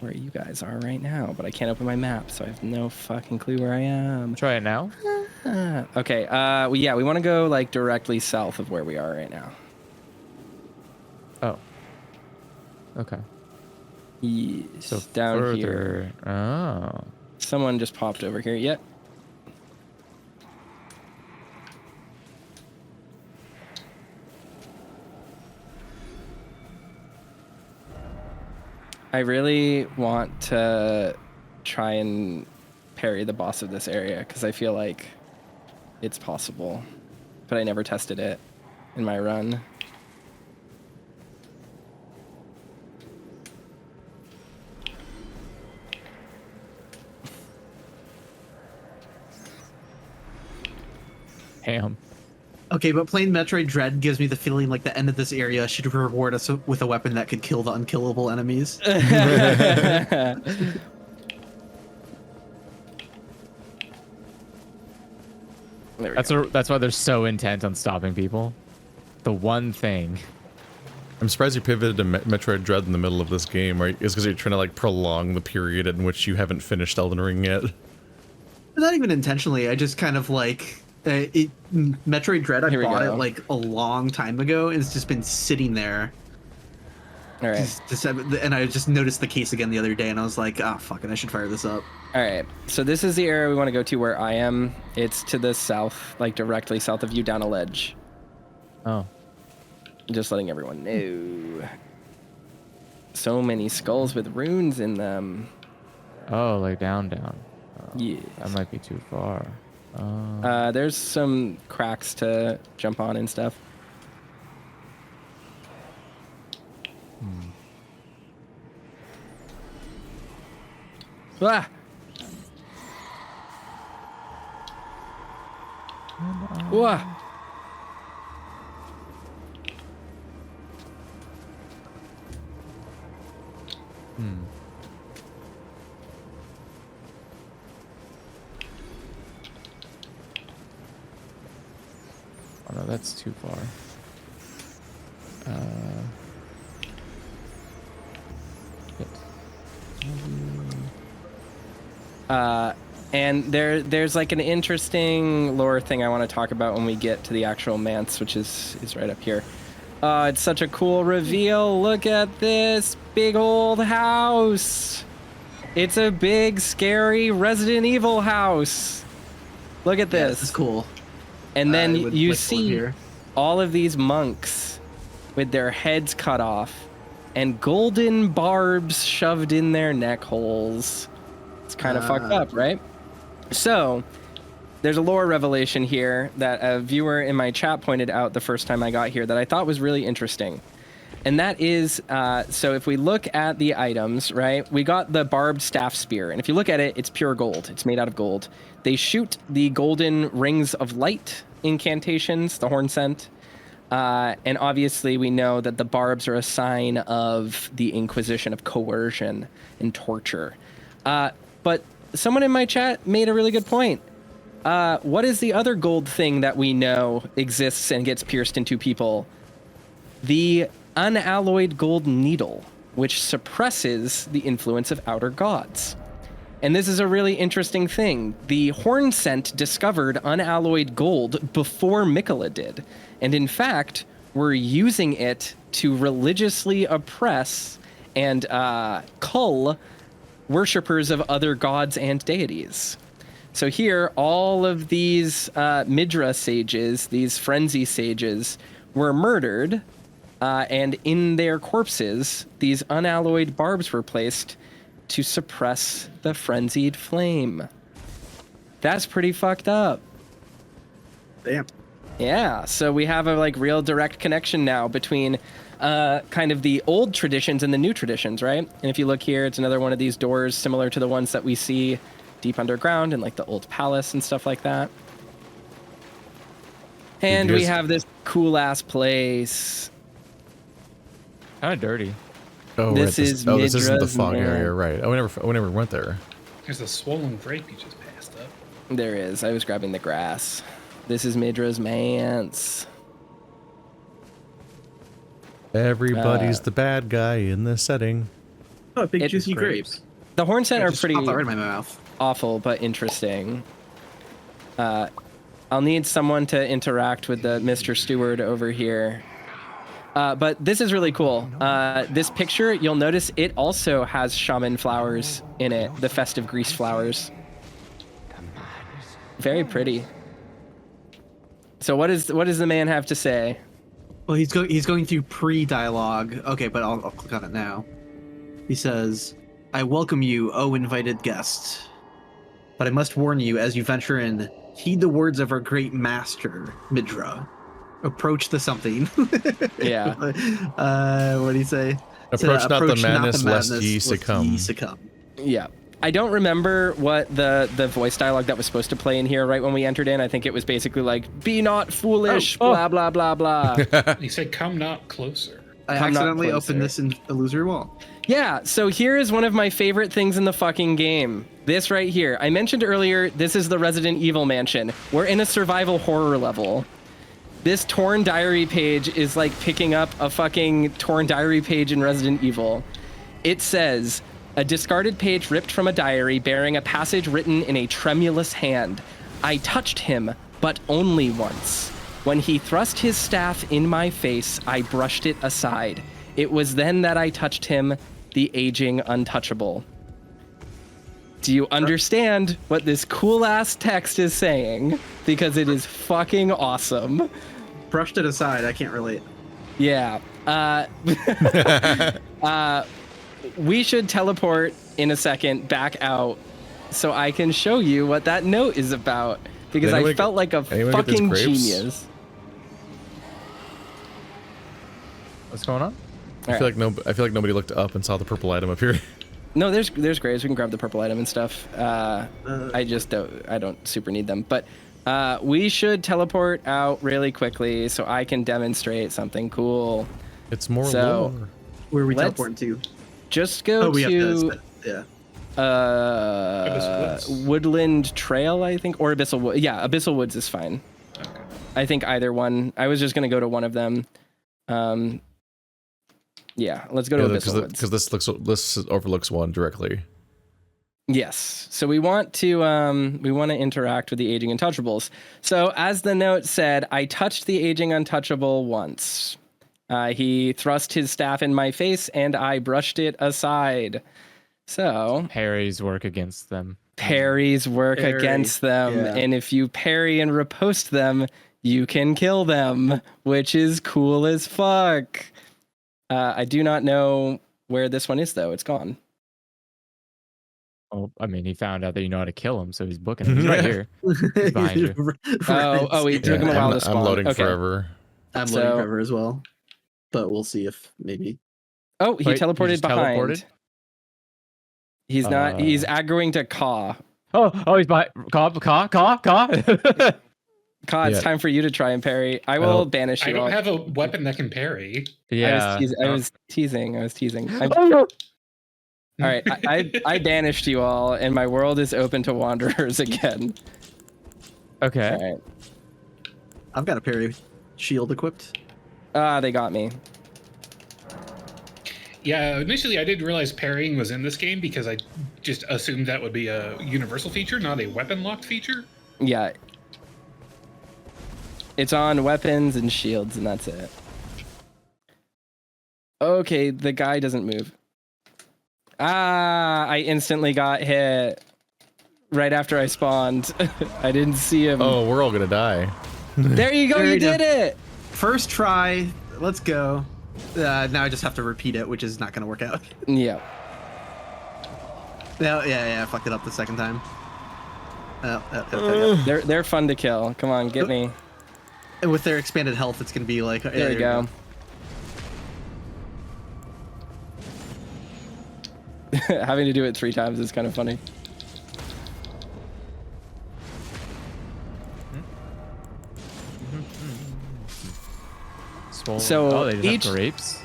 D: Where you guys are right now, but I can't open my map, so I have no fucking clue where I am.
C: Try it now.
D: Okay. Well, yeah, we want to go like directly south of where we are right now.
C: Oh. Okay.
D: Yes,
C: So
D: down
C: further.
D: here.
C: Oh.
D: Someone just popped over here. Yep. I really want to try and parry the boss of this area because I feel like it's possible, but I never tested it in my run.
C: Ham.
E: Okay, but playing Metroid Dread gives me the feeling like the end of this area should reward us with a weapon that could kill the unkillable enemies.
C: That's why they're so intent on stopping people. The one thing.
A: I'm surprised you pivoted to Metroid Dread in the middle of this game, right? Is because you're trying to like prolong the period in which you haven't finished Elden Ring yet.
E: Not even intentionally. I just kind of like Metroid Dread. I bought it like a long time ago, and it's just been sitting there.
D: All right.
E: And I just noticed the case again the other day, and I was like, "Ah, fuck it, I should fire this up."
D: All right. So this is the area we want to go to where I am. It's to the south, like directly south of you, down a ledge.
C: Oh.
D: Just letting everyone know. So many skulls with runes in them.
C: Oh, like down. Oh,
D: Yes.
C: that might be too far.
D: There's some cracks to jump on and stuff. Ah! Wah!
C: Oh no, that's too far. Hit.
D: And there's like an interesting lore thing I want to talk about when we get to the actual Manse, which is right up here. It's such a cool reveal. Look at this big old house. It's a big, scary Resident Evil house. Look at
E: Yeah,
D: this.
E: this is cool.
D: And then
E: would
D: you
E: like to live
D: see
E: here.
D: all of these monks with their heads cut off and golden barbs shoved in their neck holes. It's kind of fucked up, right? So, there's a lore revelation here that a viewer in my chat pointed out the first time I got here that I thought was really interesting. And that is, so if we look at the items, right, we got the barbed staff spear. And if you look at it, it's pure gold. It's made out of gold. They shoot the golden rings of light incantations, the Hornsent. And obviously we know that the barbs are a sign of the Inquisition, of coercion and torture. But someone in my chat made a really good point. What is the other gold thing that we know exists and gets pierced into people? The unalloyed gold needle, which suppresses the influence of outer gods. And this is a really interesting thing. The Hornsent discovered unalloyed gold before Miquella did. And in fact, were using it to religiously oppress and cull worshippers of other gods and deities. So here, all of these Midra sages, these frenzy sages, were murdered, and in their corpses, these unalloyed barbs were placed to suppress the frenzied flame. That's pretty fucked up.
E: Damn.
D: Yeah, so we have a like real direct connection now between kind of the old traditions and the new traditions, right? And if you look here, it's another one of these doors similar to the ones that we see deep underground in like the old palace and stuff like that. And we have this cool ass place.
C: Kind of dirty.
A: Oh,
D: This
A: right.
D: is
A: this isn't the
D: Midra's
A: fog
D: man.
A: area, right? I never went there.
B: There's a swollen grape you just passed up.
D: There is. I was grabbing the grass. This is Midra's Manse.
A: Everybody's the bad guy in this setting.
E: Oh, big
D: It's
E: juicy
D: grapes.
E: grapes.
D: The Hornsent
E: I
D: are
E: just
D: pretty
E: popped that right in my mouth.
D: awful, but interesting. I'll need someone to interact with the Mr. Steward over here. But this is really cool. This picture, you'll notice it also has shaman flowers in it, the festive grease flowers. Very pretty. So what does the man have to say?
E: Well, he's going through pre-dialogue. Okay, but I'll click on it now. He says, "I welcome you, O invited guest. But I must warn you, as you venture in, heed the words of our great master, Midra. Approach the something."
D: Yeah.
E: What do you say?
A: Approach not the madness, lest
E: lest
A: ye succumb.
D: Yeah. I don't remember what the voice dialogue that was supposed to play in here right when we entered in. I think it was basically like, "Be not foolish, blah, blah, blah, blah."
B: He said, "Come not closer."
E: I
D: Come not
E: accidentally
D: closer.
E: opened this in Illusory Wall.
D: Yeah, so here is one of my favorite things in the fucking game. This right here. I mentioned earlier, this is the Resident Evil mansion. We're in a survival horror level. This torn diary page is like picking up a fucking torn diary page in Resident Evil. It says, "A discarded page ripped from a diary bearing a passage written in a tremulous hand. I touched him, but only once. When he thrust his staff in my face, I brushed it aside. It was then that I touched him, the aging untouchable." Do you understand what this cool ass text is saying? Because it is fucking awesome.
E: brushed it aside. I can't relate.
D: Yeah. We should teleport in a second back out so I can show you what that note is about. Because I felt like a fucking genius.
C: What's going on?
A: I feel like nobody looked up and saw the purple item up here.
D: No, there's graves. We can grab the purple item and stuff. I don't super need them. But we should teleport out really quickly so I can demonstrate something cool.
A: It's more lore.
E: Where are we teleporting to?
D: Just go to Woodland Trail, I think, or Abyssal Woods. Yeah, Abyssal Woods is fine. Okay. I think either one. I was just gonna go to one of them. Yeah, let's go to Abyssal Woods.
A: Because this overlooks one directly.
D: Yes. So we want to interact with the aging untouchables. So as the note said, I touched the aging untouchable once. He thrust his staff in my face and I brushed it aside. So
C: parries work against them.
D: Against them. Yeah. And if you parry and riposte them, you can kill them, which is cool as fuck. I do not know where this one is, though. It's gone.
C: Oh, I mean, he found out that you know how to kill him, so he's booking him. He's right here. He's behind you.
D: He took him a while to spawn.
A: I'm loading forever.
E: I'm loading forever as well. But we'll see if maybe...
D: Oh, he teleported behind. Teleported? He's not... He's aggroing to Ka.
C: Oh, he's behind... Ka.
D: Ka, it's time for you to try and parry. I will banish you.
B: I don't have a weapon that can parry.
D: Yeah. I was teasing.
C: All
D: right, I banished you all, and my world is open to wanderers again.
C: Okay.
D: All right.
E: I've got a parry shield equipped.
D: They got me.
B: Yeah, initially I didn't realize parrying was in this game because I just assumed that would be a universal feature, not a weapon-locked feature.
D: Yeah. It's on weapons and shields, and that's it. Okay, the guy doesn't move. I instantly got hit right after I spawned. I didn't see him.
A: Oh, we're all gonna die.
D: There you go, you did it!
E: First try, let's go. Now I just have to repeat it, which is not gonna work out.
D: Yeah.
E: No, yeah, I fucked it up the second time.
D: They're fun to kill. Come on, get me.
E: And with their expanded health, it's gonna be like...
D: There you go. Having to do it 3 times is kind of funny. So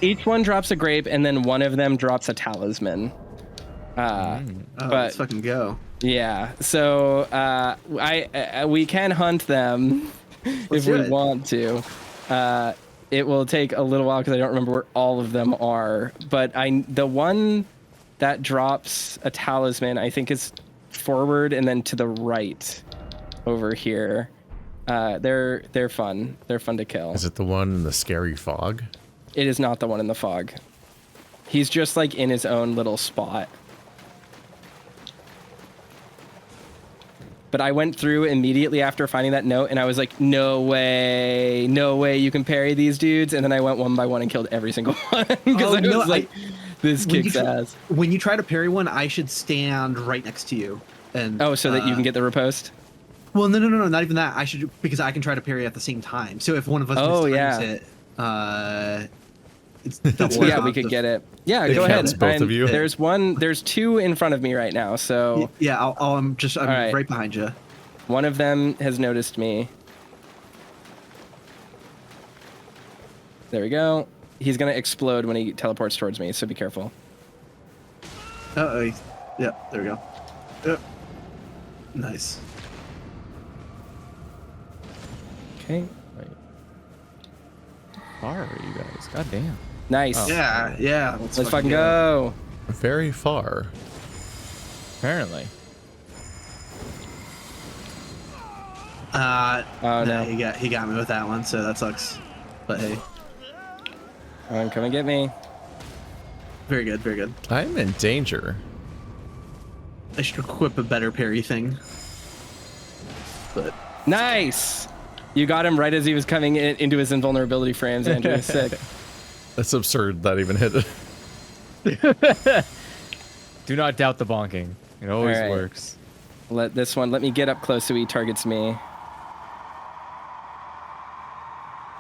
D: each one drops a grape, and then one of them drops a talisman.
E: Let's fucking go.
D: Yeah. So we can hunt them if we want to. It will take a little while because I don't remember where all of them are. But the one that drops a talisman, I think, is forward and then to the right over here. They're fun. They're fun to kill.
A: Is it the one in the scary fog?
D: It is not the one in the fog. He's just like in his own little spot. But I went through immediately after finding that note, and I was like, no way you can parry these dudes. And then I went one by one and killed every single one because this kicks ass.
E: When you try to parry one, I should stand right next to you. And
D: so that you can get the riposte?
E: Well, no, not even that. I should, because I can try to parry at the same time. So if one of us it, it's double.
D: Yeah, we could get it. Yeah, go ahead.
A: Both of you.
D: There's 2 in front of me right now. So
E: yeah, I'm right behind you.
D: One of them has noticed me. There we go. He's gonna explode when he teleports towards me, so be careful.
E: Yeah, there we go. Nice.
D: Okay.
C: Wait. How far are you guys? God damn.
D: Nice.
E: Oh. Yeah.
D: Let's fucking go.
A: Very far.
C: Apparently.
D: No.
E: He got me with that one, so that sucks. But hey.
D: Come and get me.
E: Very good.
A: I'm in danger.
E: I should equip a better parry thing. But
D: nice. You got him right as he was coming into his invulnerability frames, Andrew. Sick.
A: That's absurd that even hit it.
C: Do not doubt the bonking. It always
D: All right.
C: works.
D: Let me get up close so he targets me.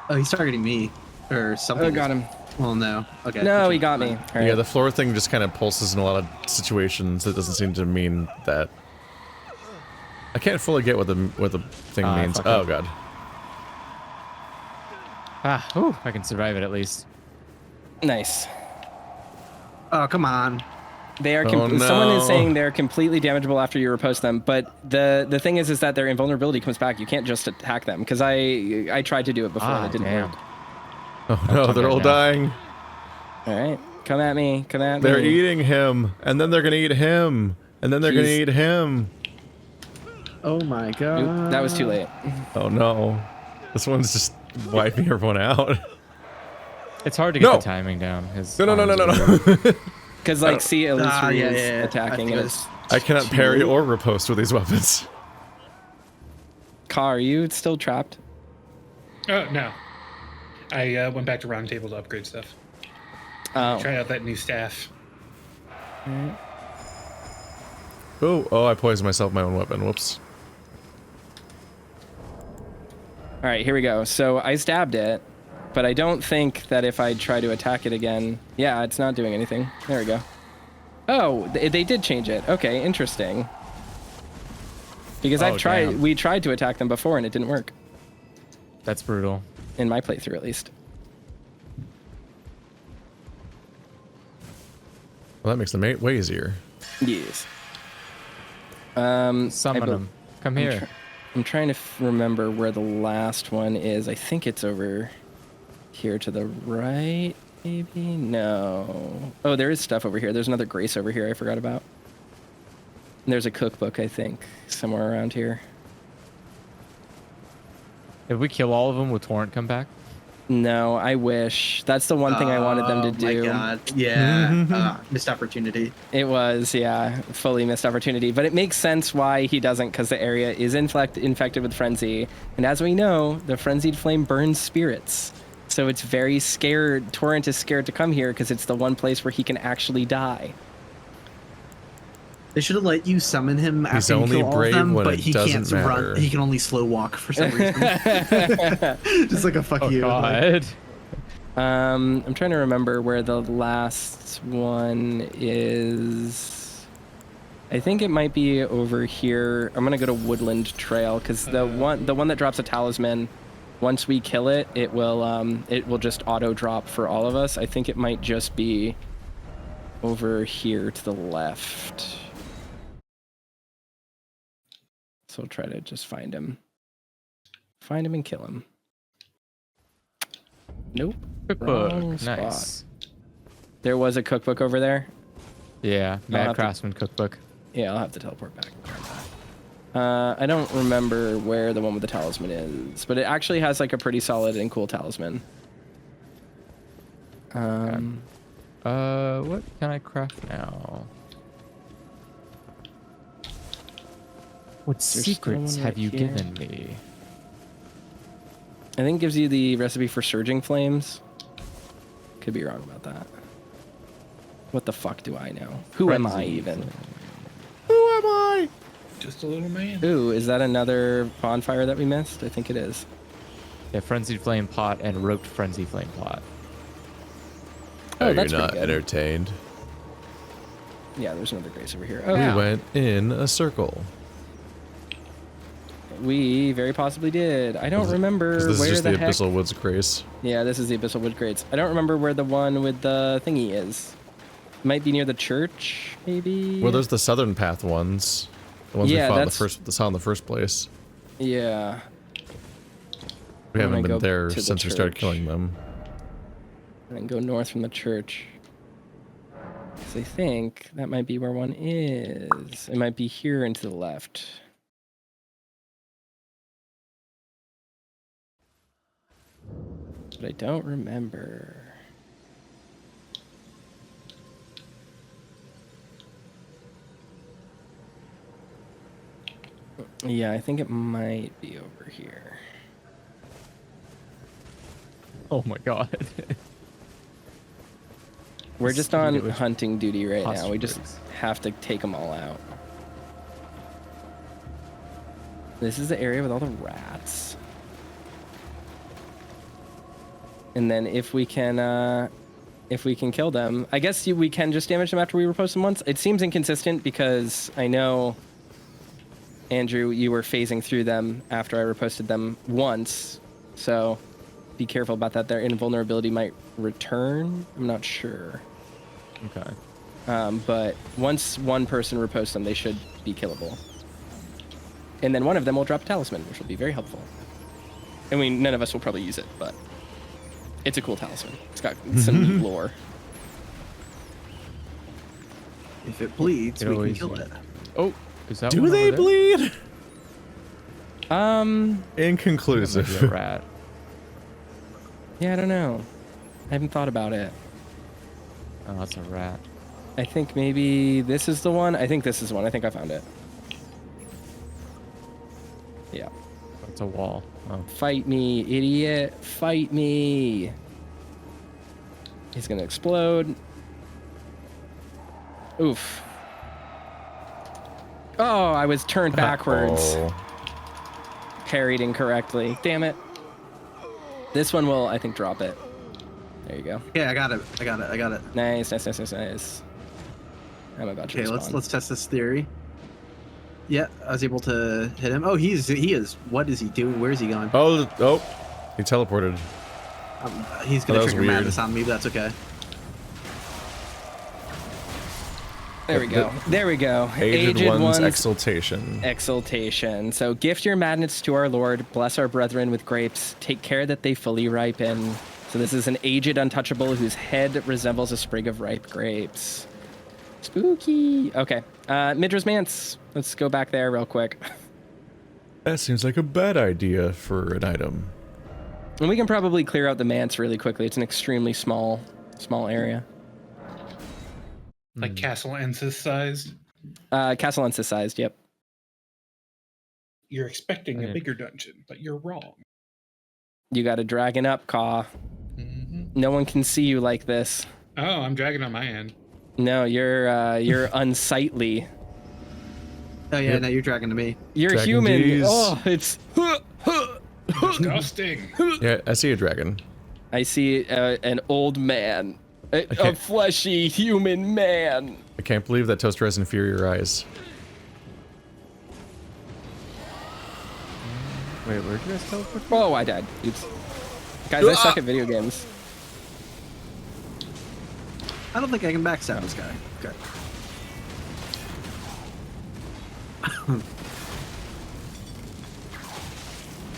E: Oh, he's targeting me or something.
D: Oh, got him.
E: Well, no. Okay.
D: No, he got me. All right.
A: Yeah, the floor thing just kind of pulses in a lot of situations. That doesn't seem to mean that. I can't fully get what the thing means. Oh god.
C: I can survive it at least.
D: Nice.
E: Oh, come on.
D: They are.
A: No.
D: Someone is saying they're completely damageable after you riposte them, but the thing is that their invulnerability comes back. You can't just attack them because I tried to do it before and it didn't work.
A: Oh no, they're all dying.
D: All right, come at me. Come at me.
A: They're eating him, and then they're gonna eat him, and then they're gonna eat him.
E: Oh my god.
D: Oop, that was too late.
A: Oh no, this one's just wiping everyone out.
C: It's hard to get the timing down.
A: No.
D: Because like, see, at least he is
E: yeah.
D: attacking. And it's
A: I cannot parry or riposte with these weapons.
D: Car, are you still trapped?
B: No. I went back to round table to upgrade stuff.
D: Oh.
B: Try out that new staff.
A: Oh, I poisoned myself with my own weapon. Whoops.
D: All right, here we go. So I stabbed it, but I don't think that if I try to attack it again, yeah, it's not doing anything. There we go. Oh, they did change it. Okay, interesting. Because we tried to attack them before and it didn't work.
C: That's brutal.
D: In my playthrough, at least.
A: Well, that makes them way easier.
D: Yes.
C: Summon them. Come here.
D: I'm trying to remember where the last one is. I think it's over here to the right, maybe? No. Oh, there is stuff over here. There's another grace over here I forgot about. And there's a cookbook, I think, somewhere around here.
C: Did we kill all of them with Torrent come back?
D: No, I wish. That's the one thing I wanted them to do.
E: Oh my god. Yeah. Missed opportunity.
D: It was, yeah, fully missed opportunity. But it makes sense why he doesn't, because the area is infected with Frenzy. And as we know, the Frenzied Flame burns spirits. So it's very scared. Torrent is scared to come here because it's the one place where he can actually die.
E: They should have let you summon him
A: He's
E: after you
A: only
E: kill all of
A: brave
E: them,
A: when
E: but
A: it
E: he
A: doesn't
E: can't
A: matter.
E: run. He can only slow walk for some reason. Just like a fuck you.
C: God.
D: I'm trying to remember where the last one is. I think it might be over here. I'm gonna go to Woodland Trail because the one that drops a talisman, once we kill it, it will just auto drop for all of us. I think it might just be over here to the left. So we'll try to just find him and kill him. Nope.
C: Cookbook. Nice.
D: There was a cookbook over there.
C: Yeah, Mad Craftsman cookbook.
D: Yeah, I'll have to teleport back. I don't remember where the one with the talisman is, but it actually has like a pretty solid and cool talisman.
C: What can I craft now? What secrets have you given me?
D: I think it gives you the recipe for surging flames. Could be wrong about that. What the fuck do I know? Who am I even?
A: Who am I?
B: Just a little man.
D: Ooh, is that another bonfire that we missed? I think it is.
C: Yeah, Frenzied Flame Pot and Roped Frenzy Flame Pot.
A: Oh,
D: that's
A: you're not
D: pretty good.
A: entertained.
D: Yeah, there's another grace over here.
A: We
D: Oh,
A: went in a circle.
D: we very possibly did. I don't remember
A: This is
D: where
A: just
D: the
A: the
D: heck.
A: Abyssal Woods grace.
D: Yeah, this is the Abyssal Woods grates. I don't remember where the one with the thingy is. Might be near the church, maybe.
A: Well, there's the southern path ones. The ones we
D: Yeah,
A: fought
D: that's-
A: in the first place.
D: Yeah.
A: We
D: I'm
A: haven't
D: gonna
A: been
D: go
A: there
D: to the
A: since we started
D: church.
A: killing them.
D: And then go north from the church. 'Cause I think that might be where one is. It might be here and to the left. But I don't remember. Yeah, I think it might be over here.
C: Oh my god.
D: We're just on
C: Stupid
D: hunting duty right now.
C: posture
D: We just
C: breaks.
D: have to take them all out. This is the area with all the rats. And then if we can kill them, I guess we can just damage them after we repost them once. It seems inconsistent because I know, Andrew, you were phasing through them after I reposted them once. So be careful about that. Their invulnerability might return. I'm not sure.
C: Okay.
D: But once one person reposts them, they should be killable. And then one of them will drop a talisman, which will be very helpful. I mean, none of us will probably use it, but it's a cool talisman. It's got some neat lore.
E: If it bleeds,
C: Could
E: we can
C: always
E: kill
C: use
E: it.
C: Oh, is that
A: Do
C: one
A: they
C: over there?
A: bleed?
C: That might be a
A: Inconclusive.
C: rat.
D: Yeah, I don't know. I haven't thought about it.
C: Oh, that's a rat.
D: I think maybe this is the one. I think this is the one. I think I found it. Yeah.
C: That's a wall. Oh.
D: Fight me, idiot. Fight me. He's gonna explode. Oof. Oh, I was turned backwards.
A: Oh.
D: Parried incorrectly. Damn it. This one will, I think, drop it. There you go.
E: Yeah, I got it.
D: Nice, nice, nice, nice, nice. I'm about to
E: Okay,
D: respawn.
E: let's test this theory. Yeah, I was able to hit him. Oh, he is. What is he doing? Where is he going?
A: Oh, he teleported.
E: He's gonna
A: that was
E: trigger
A: weird.
E: madness on me, but that's okay.
D: There we go. There we go.
A: Aged one's exaltation.
D: Exaltation. So gift your madness to our Lord. Bless our brethren with grapes. Take care that they fully ripen. So this is an aged untouchable whose head resembles a sprig of ripe grapes. Spooky. Okay. Midra's Manse. Let's go back there real quick.
A: That seems like a bad idea for an item.
D: And we can probably clear out the Manse really quickly. It's an extremely small area.
B: Like Castle Ensis sized.
D: Castle Ensis sized, yep.
B: You're expecting
C: Okay.
B: a bigger dungeon, but you're wrong.
D: You got a dragon up, Caw. No one can see you like this.
B: Oh, I'm dragging on my end.
D: No, you're unsightly.
E: Oh yeah,
A: Yep.
E: now you're dragging to me.
D: You're
A: Dragon
D: human.
A: D's.
D: Oh, it's.
B: Disgusting.
A: Yeah, I see a dragon.
D: I see an old man, a
A: Okay.
D: fleshy human man.
A: I can't believe that toaster has inferior eyes.
C: Wait, where'd you guys teleport?
D: Oh, I died. Oops. Guys, I suck at video games.
E: I don't think I can backstab this guy. Okay.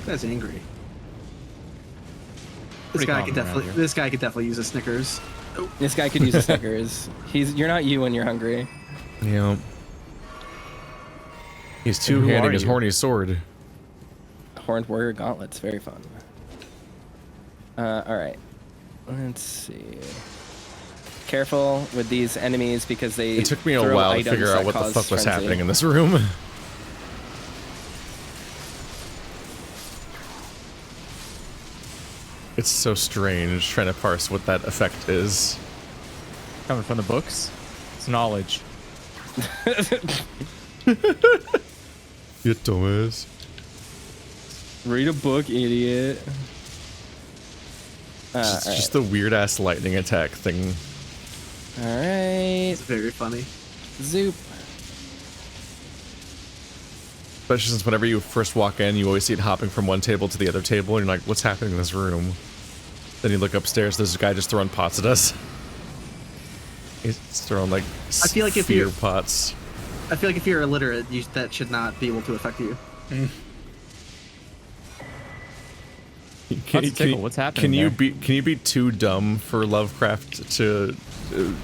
E: That's angry.
C: Pretty common around here.
E: This guy could definitely use a Snickers.
D: This guy could use a Snickers. You're not you when you're hungry.
A: Yeah. He's
C: who
A: two-handing
C: are
A: his
C: you?
A: horny sword.
D: Horned Warrior Gauntlets, very fun. All right. Let's see. Careful with these enemies because they.
A: It took me a
D: throw
A: while to
D: items
A: figure out
D: that
A: what the
D: cause
A: fuck was
D: frenzy.
A: happening in this room. It's so strange trying to parse what that effect is.
C: Coming from the books? It's knowledge.
A: You dumbass.
D: Read a book, idiot.
A: It's just the weird ass lightning attack thing.
D: All right.
E: It's very funny.
D: Zoop.
A: Especially since whenever you first walk in, you always see it hopping from one table to the other table, and you're like, what's happening in this room? Then you look upstairs, there's a guy just throwing pots at us. He's throwing like
E: I feel like if
A: sphere
E: you-
A: pots.
E: I feel like if you're illiterate, that should not be able to affect you.
C: What's tickle? What's happening there?
A: Can you be too dumb for Lovecraft to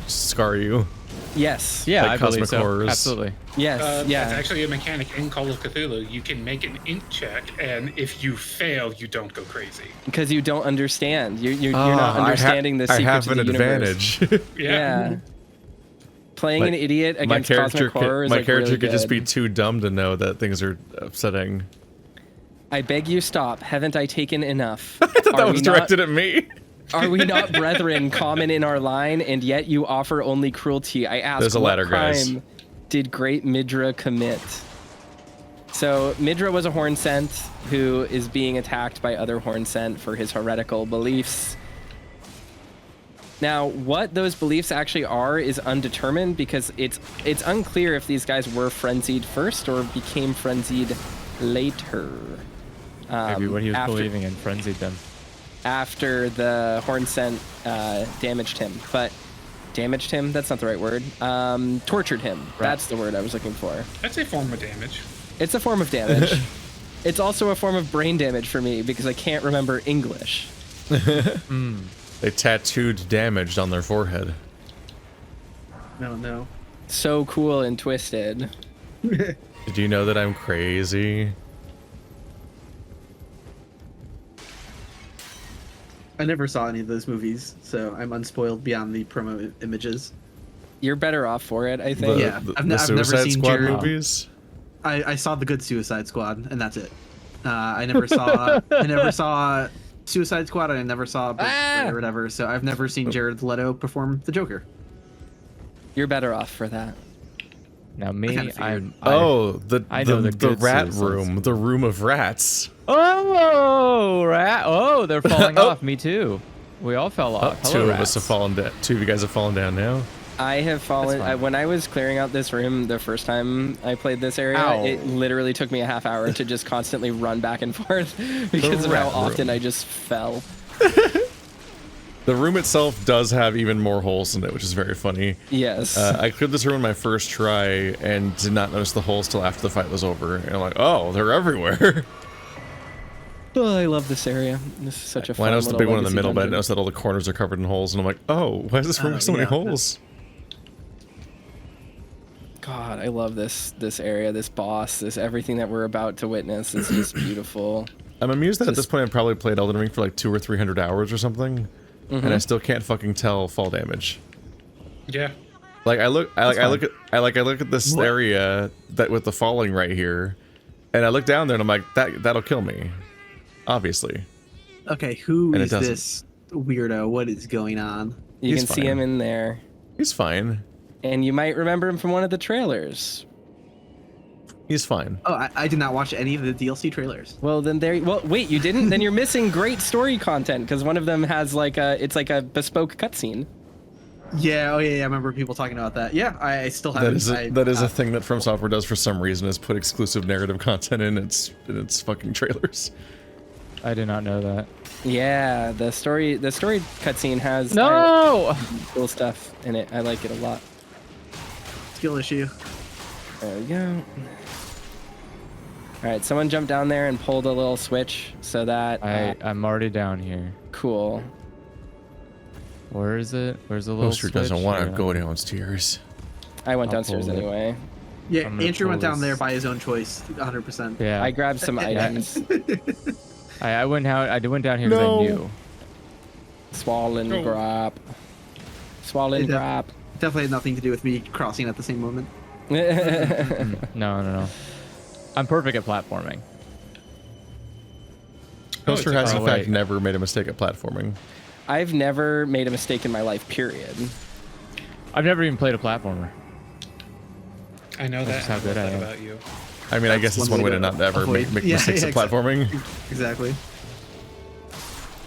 A: scar you?
D: Yes.
C: Yeah,
A: Like
C: I believe
A: Cosmic
C: so.
A: Horrors.
C: Absolutely.
D: Yes.
B: That's
D: yeah.
B: actually a mechanic in Call of Cthulhu. You can make an int check, and if you fail, you don't go crazy.
D: Because you don't understand. You're not understanding the
A: I
D: secrets
A: have
D: of
A: an
D: the universe.
A: advantage.
D: Yeah. Playing
A: My-
D: an idiot against Cosmic Horror is
A: my
D: like
A: character
D: really
A: could just be
D: good.
A: too dumb to know that things are upsetting.
D: I beg you stop. Haven't I taken enough?
A: I thought that was directed at me.
D: Are we not brethren common in our line, and yet you offer only cruelty? I ask,
A: There's a ladder,
D: what crime
A: guys.
D: did great Midra commit? So Midra was a Hornsent who is being attacked by other Hornsent for his heretical beliefs. Now, what those beliefs actually are is undetermined because it's unclear if these guys were frenzied first or became frenzied later.
C: Maybe what he was
D: after-
C: believing in frenzied them.
D: After the Hornsent damaged him, but damaged him, that's not the right word. Tortured him.
C: Right.
D: That's the word I was looking for.
B: That's a form of damage.
D: It's a form of damage. It's also a form of brain damage for me because I can't remember English.
A: They tattooed damaged on their forehead.
E: No.
D: So cool and twisted.
A: Did you know that I'm crazy?
E: I never saw any of those movies, so I'm unspoiled beyond the promo images.
D: You're better off for it, I think.
E: Yeah,
A: The
E: I've never
A: Suicide
E: seen
A: Squad
E: Jared.
A: movies?
E: I saw the good Suicide Squad, and that's it. I never saw Suicide Squad, and I never saw or whatever. So I've never seen Jared Leto perform the Joker.
D: You're better off for that.
C: Now me, I
A: Oh,
C: I know the
A: the
C: good
A: rat
C: Suicide
A: room, the room of rats.
C: Oh, they're falling off. Me too. We all fell off.
A: Two
C: Hello,
A: of us have
C: rats.
A: fallen down. Two of you guys have fallen down now.
D: I have fallen.
C: fine.
D: When I was clearing out this room the first time I played this area,
C: Ow.
D: it literally took me a half hour to just constantly run back and forth because of how
A: rat
D: often
A: room.
D: I just fell.
A: The room itself does have even more holes in it, which is very funny.
D: Yes.
A: I cleared this room on my first try and did not notice the holes till after the fight was over. And I'm like, oh, they're everywhere.
D: Oh, I love this area. This is such a fun
A: Well, I noticed the
D: little
A: big one in the
D: legacy
A: middle, but I
D: dungeon.
A: noticed that all the corners are covered in holes. And I'm like, oh, why is this room have so many
E: yeah.
A: holes?
D: God, I love this area, this boss, this everything that we're about to witness is just beautiful.
A: I'm amused that at this point I've probably played Elden Ring for like 200 or 300 hours or something. And I still can't fucking tell fall damage.
B: Yeah.
A: Like I look at this area that with the falling right here, and I look down there and I'm like, that'll kill me, obviously.
E: Okay, who
A: And it
E: is
A: doesn't.
E: this weirdo? What is going on?
D: You
A: He's
D: can see
A: fine.
D: him in there.
A: He's fine.
D: And you might remember him from one of the trailers.
A: He's fine.
E: Oh, I did not watch any of the DLC trailers.
D: Well, then wait, you didn't? Then you're missing great story content because one of them has it's like a bespoke cutscene.
E: Yeah, oh yeah, I remember people talking about that. Yeah, I still haven't.
A: That is a thing that From Software does for some reason, is put exclusive narrative content in its fucking trailers.
C: I did not know that.
D: Yeah, the story cutscene has cool stuff in it. I like it a lot.
E: Skill issue.
D: There we go. All right, someone jumped down there and pulled a little switch so that
C: I'm already down here.
D: cool.
C: Where is it? Where's the little
A: Poster
C: switch?
A: doesn't want to
C: Here,
A: go downstairs.
D: I went
C: I'll
D: downstairs
C: pull it.
D: anyway.
E: Yeah,
C: I'm gonna
E: Andrew went
C: pull
E: down
C: this.
E: there by his own choice, 100%.
C: Yeah.
D: I grabbed some items.
C: I went out. I went down here because
A: No.
C: I knew.
D: Swollen
B: Oh.
D: grap. Swollen
E: Yeah.
D: grap.
E: Definitely had nothing to do with me crossing at the same moment.
C: No. I'm perfect at platforming.
A: Poster has in
C: oh,
A: fact
C: wait.
A: never made a mistake at platforming.
D: I've never made a mistake in my life, period.
C: I've never even played a platformer.
B: I know
C: That's
B: that.
C: how
B: I
C: good
B: love
C: I
B: that
C: am.
B: about you.
A: I mean, I guess it's one way to not ever
E: avoid-
A: make
E: Yeah,
A: mistakes
E: yeah,
A: at platforming.
E: Exactly.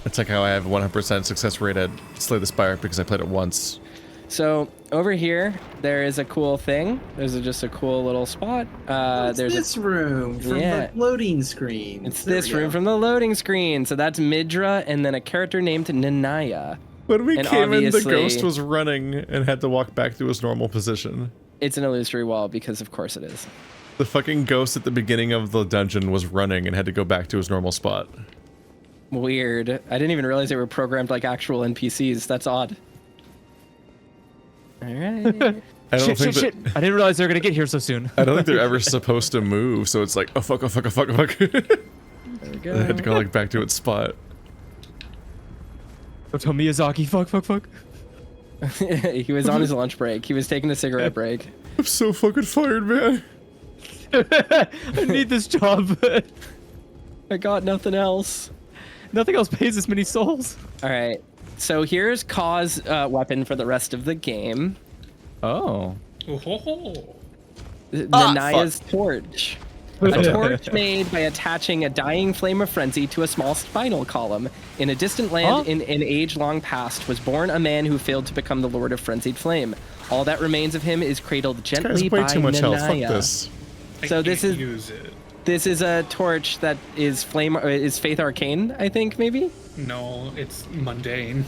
A: It's like how I have 100% success rate at Slay the Spire because I played it once.
D: So over here, there is a cool thing. There's just a cool little spot.
E: It's
D: There's
E: this room from
D: Yeah.
E: the loading screen.
D: It's
E: There
D: this
E: we go.
D: room from the loading screen. So that's Midra, and then a character named Nanaya.
A: When we
D: And
A: came in, the
D: obviously-
A: ghost was running and had to walk back to his normal position.
D: It's an illusory wall because, of course, it is.
A: The fucking ghost at the beginning of the dungeon was running and had to go back to his normal spot.
D: Weird. I didn't even realize they were programmed like actual NPCs. That's odd. All right.
A: I don't think that,
C: I didn't realize they were gonna get here so soon.
A: I don't think they're ever supposed to move, so it's like, oh fuck, oh fuck, oh fuck, oh fuck.
D: There we go.
A: It had to go like back to its spot.
C: Don't tell Miyazaki. Fuck.
D: He was on his lunch break. He was taking a cigarette break.
A: I'm so fucking fired, man.
C: I need this job.
D: I got nothing else.
C: Nothing else pays this many souls.
D: All right. So here's Kaw's weapon for the rest of the game.
C: Oh.
B: Oh,
D: Nanaya's torch. A torch made by attaching a dying flame of frenzy to a small spinal column. In a distant land in an age long past was born a man who failed to become the Lord of Frenzied Flame. All that remains of him is cradled gently by
A: way too much health. Fuck
D: Nanaya.
A: this.
D: So
B: this is
D: this is a torch that is Faith Arcane, I think, maybe?
B: No, it's mundane.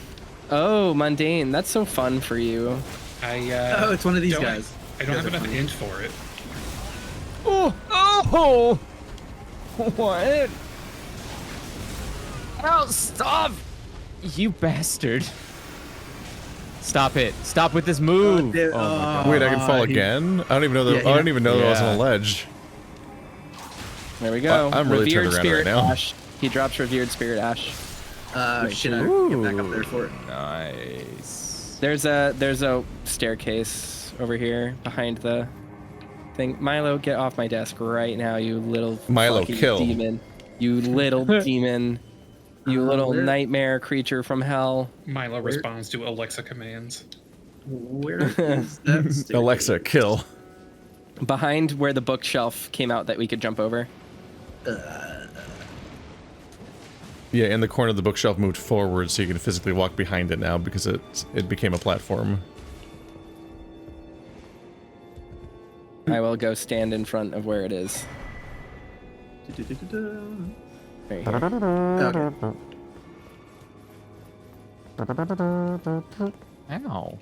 D: Oh, mundane. That's so fun for you.
E: Oh, it's one of these guys.
B: I don't have enough int for it.
C: Oh! What? Oh, stop! You bastard. Stop it. Stop with this move.
E: Oh,
C: my God.
A: Wait, I can fall again? I don't even know that. I didn't even know that I was on a ledge.
D: There we go.
A: I'm really
D: Revered
A: turned around
D: Spirit
A: right now.
D: Ash. He drops Revered Spirit Ash.
E: Shit, I get back up there for it.
C: Nice.
D: There's a staircase over here behind the thing. Milo, get off my desk right now, you little
A: Milo,
D: fucking
A: kill.
D: demon. You little demon. You little nightmare creature from hell.
B: Milo responds to Alexa commands.
E: Where is that staircase?
A: Alexa, kill.
D: Behind where the bookshelf came out that we could jump over.
A: Yeah, and the corner of the bookshelf moved forward so you can physically walk behind it now because it became a platform.
D: I will go stand in front of where it is. Right here.
C: Ow.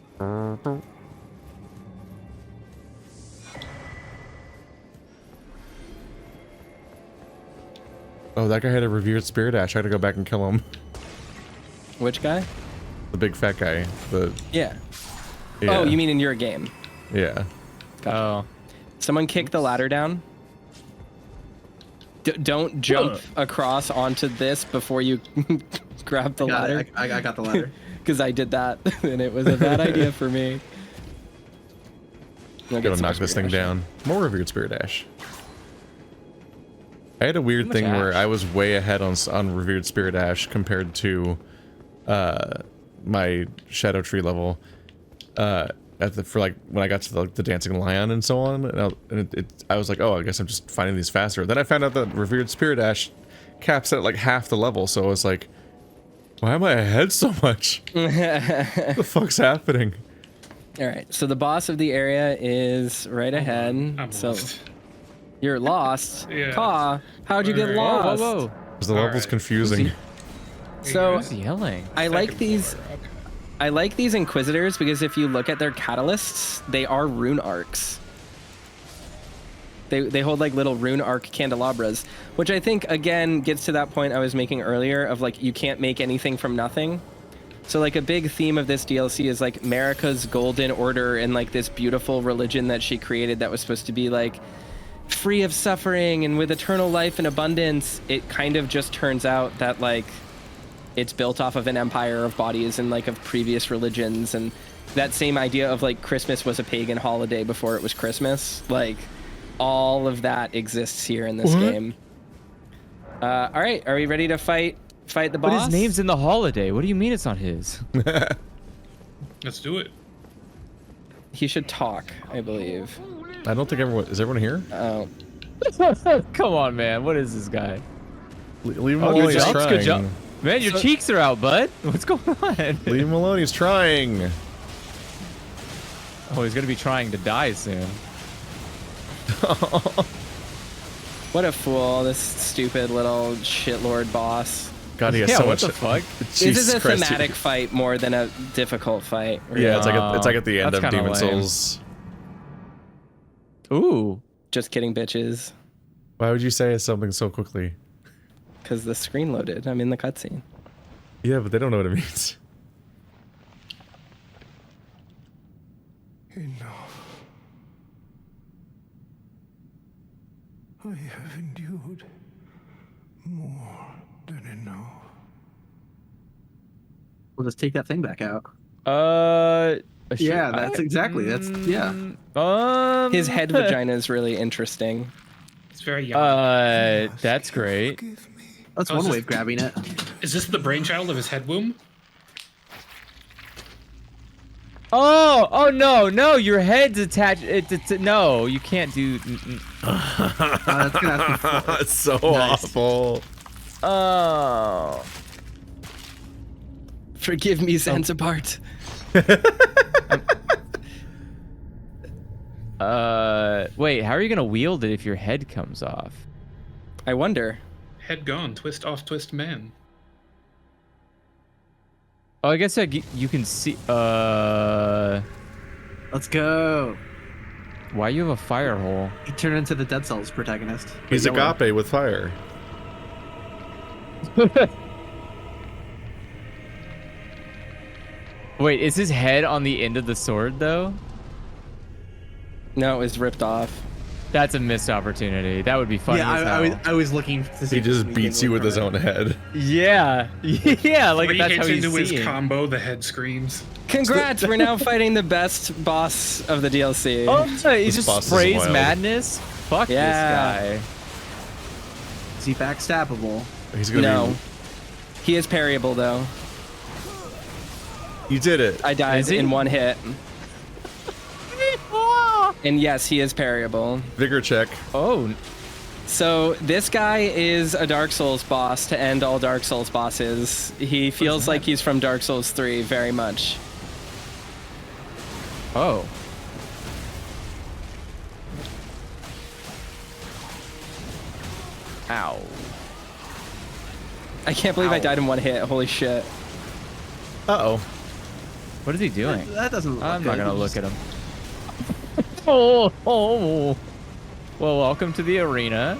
A: Oh, that guy had a revered spirit ash. I had to go back and kill him.
D: Which guy?
A: The big fat guy.
D: Yeah.
A: Yeah.
D: Oh, you mean in your game?
A: Yeah.
C: Oh.
D: Someone kick the ladder down. Don't jump across onto this before you grab the ladder.
E: I got the ladder.
D: Because I did that, and it was a bad idea for me.
A: Gotta knock this thing down. More revered spirit ash. I had a weird thing where I was way ahead on revered spirit ash compared to my shadow tree level. For like when I got to the dancing lion and so on, and I was like, oh, I guess I'm just finding these faster. Then I found out that revered spirit ash caps at like half the level, so I was like, why am I ahead so much? What the fuck's happening?
D: All right, so the boss of the area is right ahead.
B: I'm
D: so
B: lost.
D: you're lost.
B: Yeah.
D: Kaw, how'd you get
B: Alright.
D: lost?
C: Whoa.
A: Because the level's confusing.
D: So
C: Who's yelling?
D: I like these. I like these Inquisitors because if you look at their catalysts, they are rune arcs. They hold like little rune arc candelabras, which I think again gets to that point I was making earlier of like you can't make anything from nothing. So like a big theme of this DLC is like Marika's golden order and like this beautiful religion that she created that was supposed to be like free of suffering and with eternal life and abundance. It kind of just turns out that like it's built off of an empire of bodies and like of previous religions, and that same idea of like Christmas was a pagan holiday before it was Christmas. Like all of that exists here in this game. All right, are we ready to fight the boss?
C: But his name's in the holiday. What do you mean it's not his?
B: Let's do it.
D: He should talk, I believe.
A: I don't think is everyone here?
D: Oh,
C: Come on, man. What is this guy?
A: Leave him
C: Oh,
A: alone,
C: good
A: he's
C: job.
A: trying.
C: Good job. Man, your cheeks are out, bud. What's going on?
A: Leave him alone, he's trying.
C: Oh, he's gonna be trying to die soon.
D: what a fool, this stupid little shitlord boss.
A: God, he has
C: Yeah,
A: so
C: what
A: much.
C: the fuck?
D: This is a
A: Christ,
D: thematic fight more than a difficult fight.
A: Yeah, it's like at the end
C: That's
A: of
C: kinda
A: Demon
C: lame.
A: Souls.
C: Ooh.
D: Just kidding, bitches.
A: Why would you say something so quickly?
D: Because the screen loaded. I'm in the cutscene.
A: Yeah, but they don't know what it means.
H: Enough. I have endured more than enough.
E: We'll just take that thing back out. Yeah, that's exactly. That's yeah.
D: His head vagina is really interesting.
B: It's very young.
C: That's great.
H: Forgive me.
E: That's
B: Oh,
E: one
B: is
E: way
B: this-
E: of grabbing it.
B: Is this the brainchild of his head womb?
C: Oh no, your head's attached. No, you can't do.
E: That's gonna have to be
A: It's so
E: Nice.
A: awful.
C: Oh.
D: Forgive me, Zanzibar.
C: Wait, how are you gonna wield it if your head comes off?
D: I wonder.
B: Head gone. Twist off, twist man.
C: Oh, I guess you can see.
E: Let's go.
C: Why you have a fire hole?
E: He turned into the Dead Cells protagonist.
A: He's
E: Yellow.
A: agape with fire.
C: Wait, is his head on the end of the sword though?
D: No, it was ripped off.
C: That's a missed opportunity. That would be funny.
E: Yeah,
C: as
E: I was looking to see.
A: He
E: if
A: just
E: we
A: beats
E: could
A: you
E: look
A: with his
E: from
A: own head.
C: Yeah, yeah, like
B: When he
C: that's
B: hits
C: how he's
B: into his
C: seeing.
B: combo, the head screams.
D: Congrats, we're now fighting the best boss of the DLC.
C: Oh, he
A: This
C: just
A: boss is
C: sprays
A: wild.
C: madness. Fuck
D: Yeah.
C: this
E: Is he backstabbable?
A: He's gonna
D: No. He is parryable though.
A: be. You did it.
D: I died
C: Is he?
D: in one hit.
C: guy.
D: And yes, he is parryable.
A: Vigor check.
C: Oh,
D: So this guy is a Dark Souls boss to end all Dark Souls bosses. He feels like he's from Dark Souls 3 very much.
C: oh. Ow.
D: I can't believe I died in one hit. Holy shit.
A: Uh-oh.
C: What is he doing?
E: That doesn't look
C: I'm
E: good.
C: not gonna
E: He
C: look
E: just-
C: at him. Oh. Well, welcome to the arena.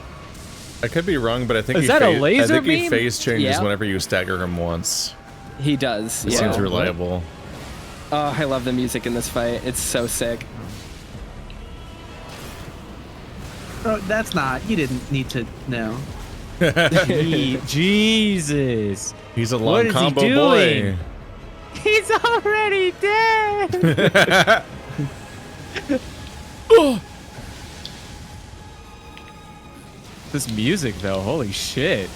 A: I could be wrong, but I think
C: Is
A: he
C: that a
A: phase-
C: laser
A: I think he
C: beam?
A: phase changes
D: Yeah.
A: whenever you stagger him once.
D: He does.
A: It
D: Yeah.
A: seems reliable.
D: Oh, I love the music in this fight. It's so sick.
E: Oh, that's not. You didn't need to know.
C: Jesus.
A: He's a
C: What
A: long
C: is he
A: combo
C: doing?
A: boy.
C: He's already dead. This music, though, holy shit.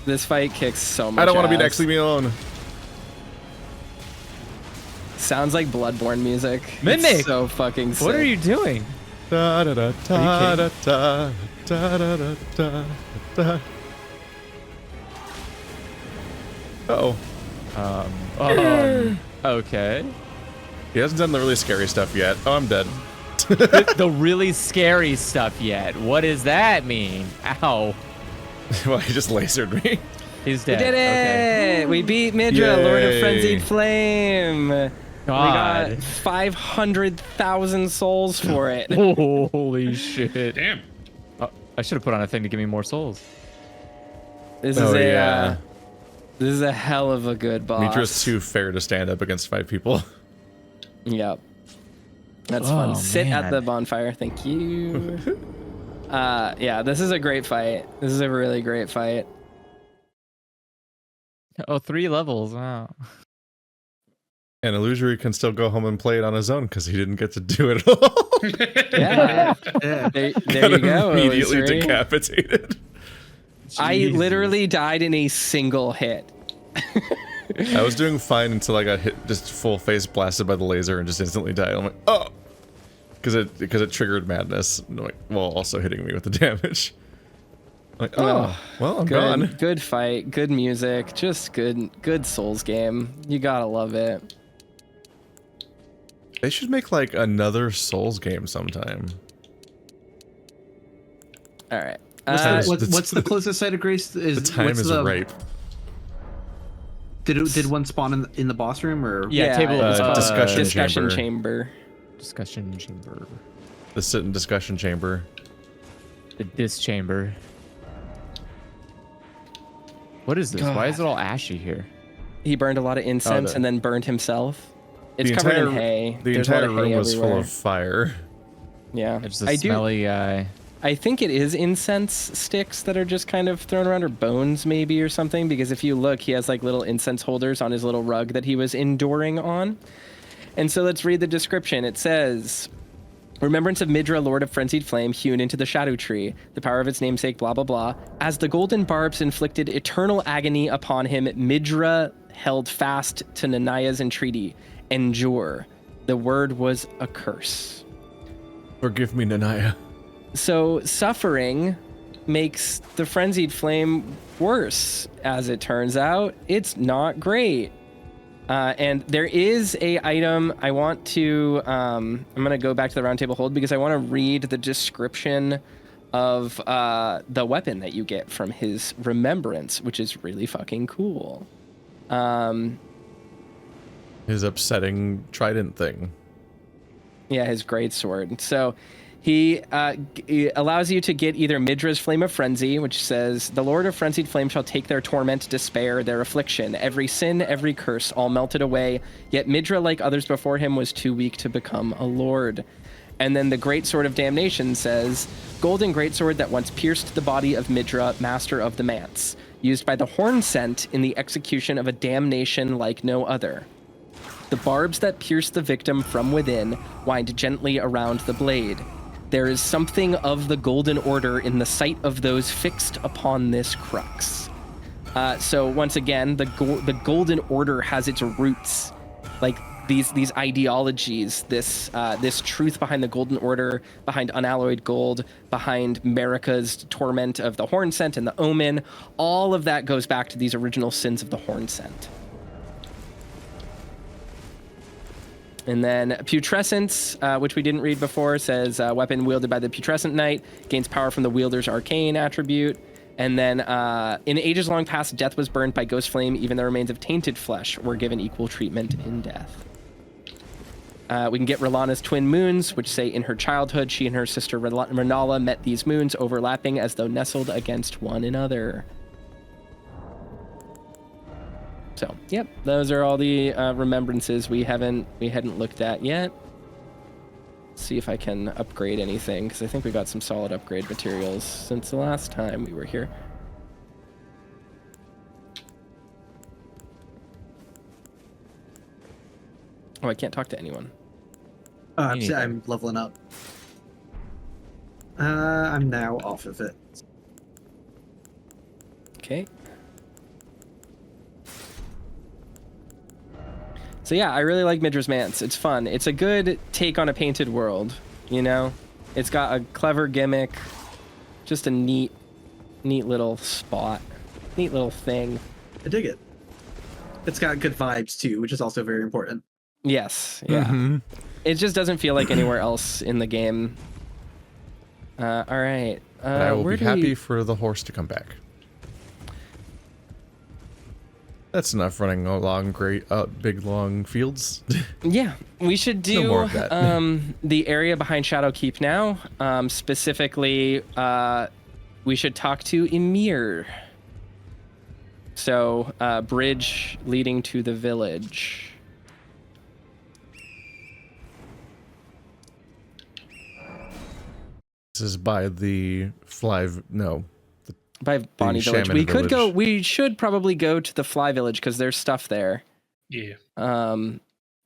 D: This fight kicks so much
A: I don't want to be
D: ass.
A: next to me alone.
D: Sounds like Bloodborne music.
C: Mimic!
D: It's so fucking sick.
C: What are you doing?
A: Da da da da da da da da da da da. Uh-oh.
C: Okay.
A: He hasn't done the really scary stuff yet. Oh, I'm dead.
C: The really scary stuff yet. What does that mean? Ow.
A: Well, he just lasered me.
C: He's
D: We
C: dead.
D: did it!
C: Okay.
D: We beat Midra, Lord of
A: Yay.
D: Frenzied Flame. We
C: God.
D: got 500,000 souls for it.
C: Holy shit.
B: Damn.
C: I should have put on a thing to give me more souls.
D: This
A: Oh,
D: is a
A: yeah.
D: this is a hell of a good boss.
A: Midra's too fair to stand up against 5 people.
D: Yep. That's
C: Oh,
D: fun. Sit at
C: man.
D: the bonfire. Thank you. Yeah, this is a great fight. This is a really great fight.
C: Oh, 3 levels. Wow.
A: And Illusory can still go home and play it on his own because he didn't get to do it at all.
D: Yeah.
E: Yeah.
D: There
A: Got
D: you go.
A: immediately
D: Illusory.
A: decapitated.
D: I
C: Jesus.
D: literally died in a single hit.
A: I was doing fine until I got hit, just full face blasted by the laser and just instantly died. I'm like, oh, because it triggered madness, while also hitting me with the damage. I'm like, oh, well, I'm gone.
D: Good fight, good music, just good Souls game. You gotta love it.
A: They should make like another Souls game sometime.
D: All right.
E: What's the closest site of grace?
A: The time
E: what's
A: is
E: the,
A: ripe.
E: Did one spawn in the boss room or?
C: Yeah, table
A: discussion chamber.
D: chamber.
C: Discussion chamber.
A: The sit in discussion chamber.
C: This chamber. What is this? Why is it all ashy here?
D: He burned a lot of incense and then burned himself. It's
A: The
D: covered in
A: entire-
D: hay.
A: The
D: There's a lot
A: entire
D: of hay
A: room was full
D: everywhere.
A: of fire.
D: Yeah,
C: It's a smelly guy.
D: I think it is incense sticks that are just kind of thrown around, or bones maybe, or something, because if you look, he has like little incense holders on his little rug that he was enduring on. And so let's read the description. It says, Remembrance of Midra, Lord of Frenzied Flame, hewn into the Shadow Tree. The power of its namesake, blah, blah, blah. As the golden barbs inflicted eternal agony upon him, Midra held fast to Nanaya's entreaty. Endure. The word was a curse.
A: Forgive me, Nanaya.
D: So suffering makes the Frenzied Flame worse, as it turns out. It's not great. And there is a item I want to, I'm going to go back to the roundtable hold because I want to read the description of the weapon that you get from his remembrance, which is really fucking cool.
A: His upsetting trident thing.
D: Yeah, his greatsword. So he allows you to get either Midra's Flame of Frenzy, which says, the Lord of Frenzied Flame shall take their torment, despair, their affliction, every sin, every curse, all melted away. Yet Midra, like others before him, was too weak to become a lord. And then the Great Sword of Damnation says, golden greatsword that once pierced the body of Midra, master of the Manse, used by the Hornsent in the execution of a damnation like no other. The barbs that pierce the victim from within wind gently around the blade. There is something of the Golden Order in the sight of those fixed upon this crux. So once again, the Golden Order has its roots, like these ideologies, this truth behind the Golden Order, behind unalloyed gold, behind Marika's torment of the Hornsent and the Omen. All of that goes back to these original sins of the Hornsent. And then Putrescent, which we didn't read before, says weapon wielded by the Putrescent Knight, gains power from the wielder's arcane attribute. And then in ages long past, death was burned by ghost flame. Even the remains of tainted flesh were given equal treatment in death. We can get R'Lana's twin moons, which say in her childhood, she and her sister Renala met these moons overlapping as though nestled against one another. So, yep, those are all the remembrances we hadn't looked at yet. Let's see if I can upgrade anything, because I think we got some solid upgrade materials since the last time we were here. Oh, I can't talk to anyone.
E: I'm leveling up. I'm now off of it.
D: Okay. So yeah, I really like Midra's Manse. It's fun. It's a good take on a painted world, you know? It's got a clever gimmick, just a neat little spot, neat little thing.
E: I dig it. It's got good vibes too, which is also very important.
D: Yes, yeah. Mm-hmm. It just doesn't feel like anywhere else in the game. All right.
A: But I will be happy for the horse to come back. That's enough running along big long fields.
D: Yeah, we should do
A: more of that.
D: the area behind Shadowkeep now. Specifically, we should talk to Ymir. So, bridge leading to the village.
A: This is by the
D: by Bonnie Village. We should probably go to the Fly Village because there's stuff there.
B: Yeah.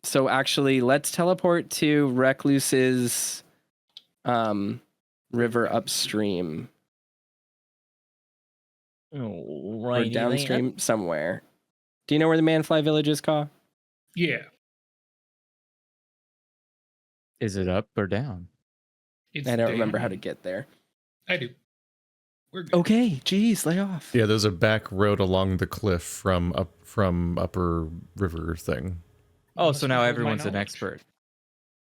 D: So actually, let's teleport to Recluse's river upstream. Or downstream somewhere. Do you know where the Manfly Village is, Ka?
B: Yeah.
C: Is it up or down?
D: I don't remember how to get there.
B: I do. We're good.
D: Okay, geez, lay off.
A: Yeah, there's a back road along the cliff from upper river thing.
C: Oh, so now everyone's an expert.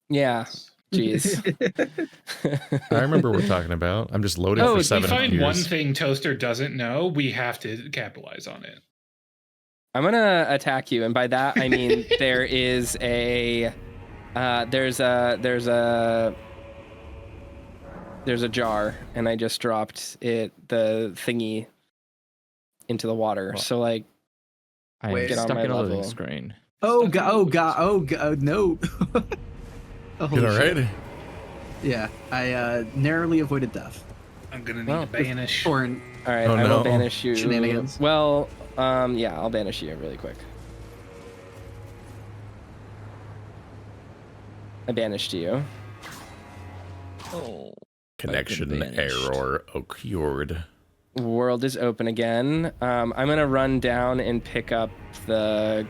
D: Yeah, geez.
A: I remember what we're talking about. I'm just loading for 7
B: years. If we find
A: years.
B: one thing Toaster doesn't know, we have to capitalize on it.
D: I'm gonna attack you, and by that I mean there is a there's a jar, and I just dropped the thingy into the water.
C: Well,
D: so like,
C: I
D: get on
C: stuck
D: my
C: in a
D: level.
C: loading screen.
E: Oh god, no. Oh,
A: You all right?
E: Yeah, I narrowly avoided death.
B: I'm gonna need to banish.
E: Or
D: All right,
A: Oh,
D: I will
A: no.
D: banish you.
E: Shenanigans.
D: Well, yeah, I'll banish you really quick. I banished you.
C: Oh.
A: Connection error occurred.
D: World is open again. I'm gonna run down and pick up the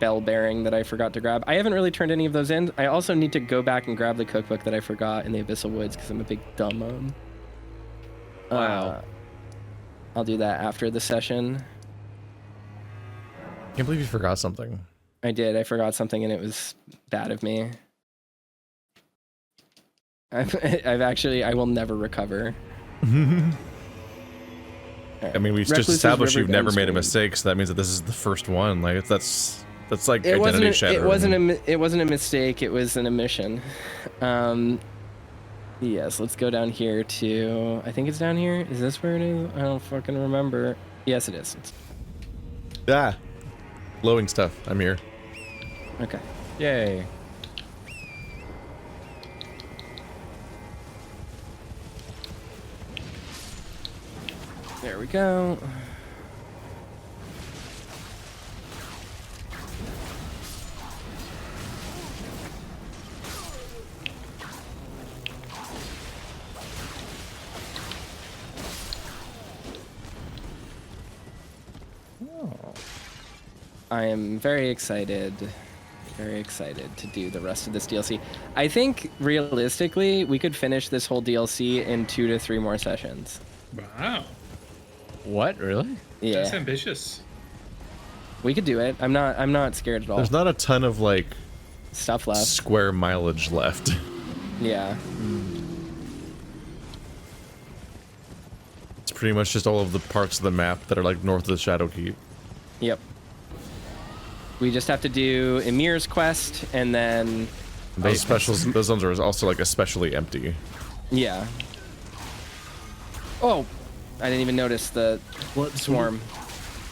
D: bell bearing that I forgot to grab. I haven't really turned any of those in. I also need to go back and grab the cookbook that I forgot in the Abyssal Woods because I'm a big dumb.
C: Wow.
D: I'll do that after the session.
A: Can't believe you forgot something.
D: I did. I forgot something and it was bad of me. I will never recover.
A: I mean, we've just
D: Recluse's
A: established you've
D: River
A: never made a
D: Downstream.
A: mistake, so that means that this is the first one. Like that's like
D: It
A: identity shattering.
D: it wasn't a mistake. It was an omission. Yes, let's go down here to. I think it's down here. Is this where it is? I don't fucking remember. Yes, it is.
A: Ah, glowing stuff. I'm here.
D: Okay.
C: Yay.
D: There we go. I am very excited to do the rest of this DLC. I think realistically, we could finish this whole DLC in 2 to 3 more sessions.
B: Wow.
C: What? Really?
D: Yeah,
B: That's ambitious.
D: we could do it. I'm not scared at all.
A: There's not a ton of like
D: Stuff left.
A: square mileage left.
D: Yeah.
A: It's pretty much just all of the parts of the map that are like north of the Shadowkeep.
D: Yep. We just have to do Emir's quest and then
A: Those specials, those zones are also like especially empty.
D: yeah. Oh, I didn't even notice the swarm.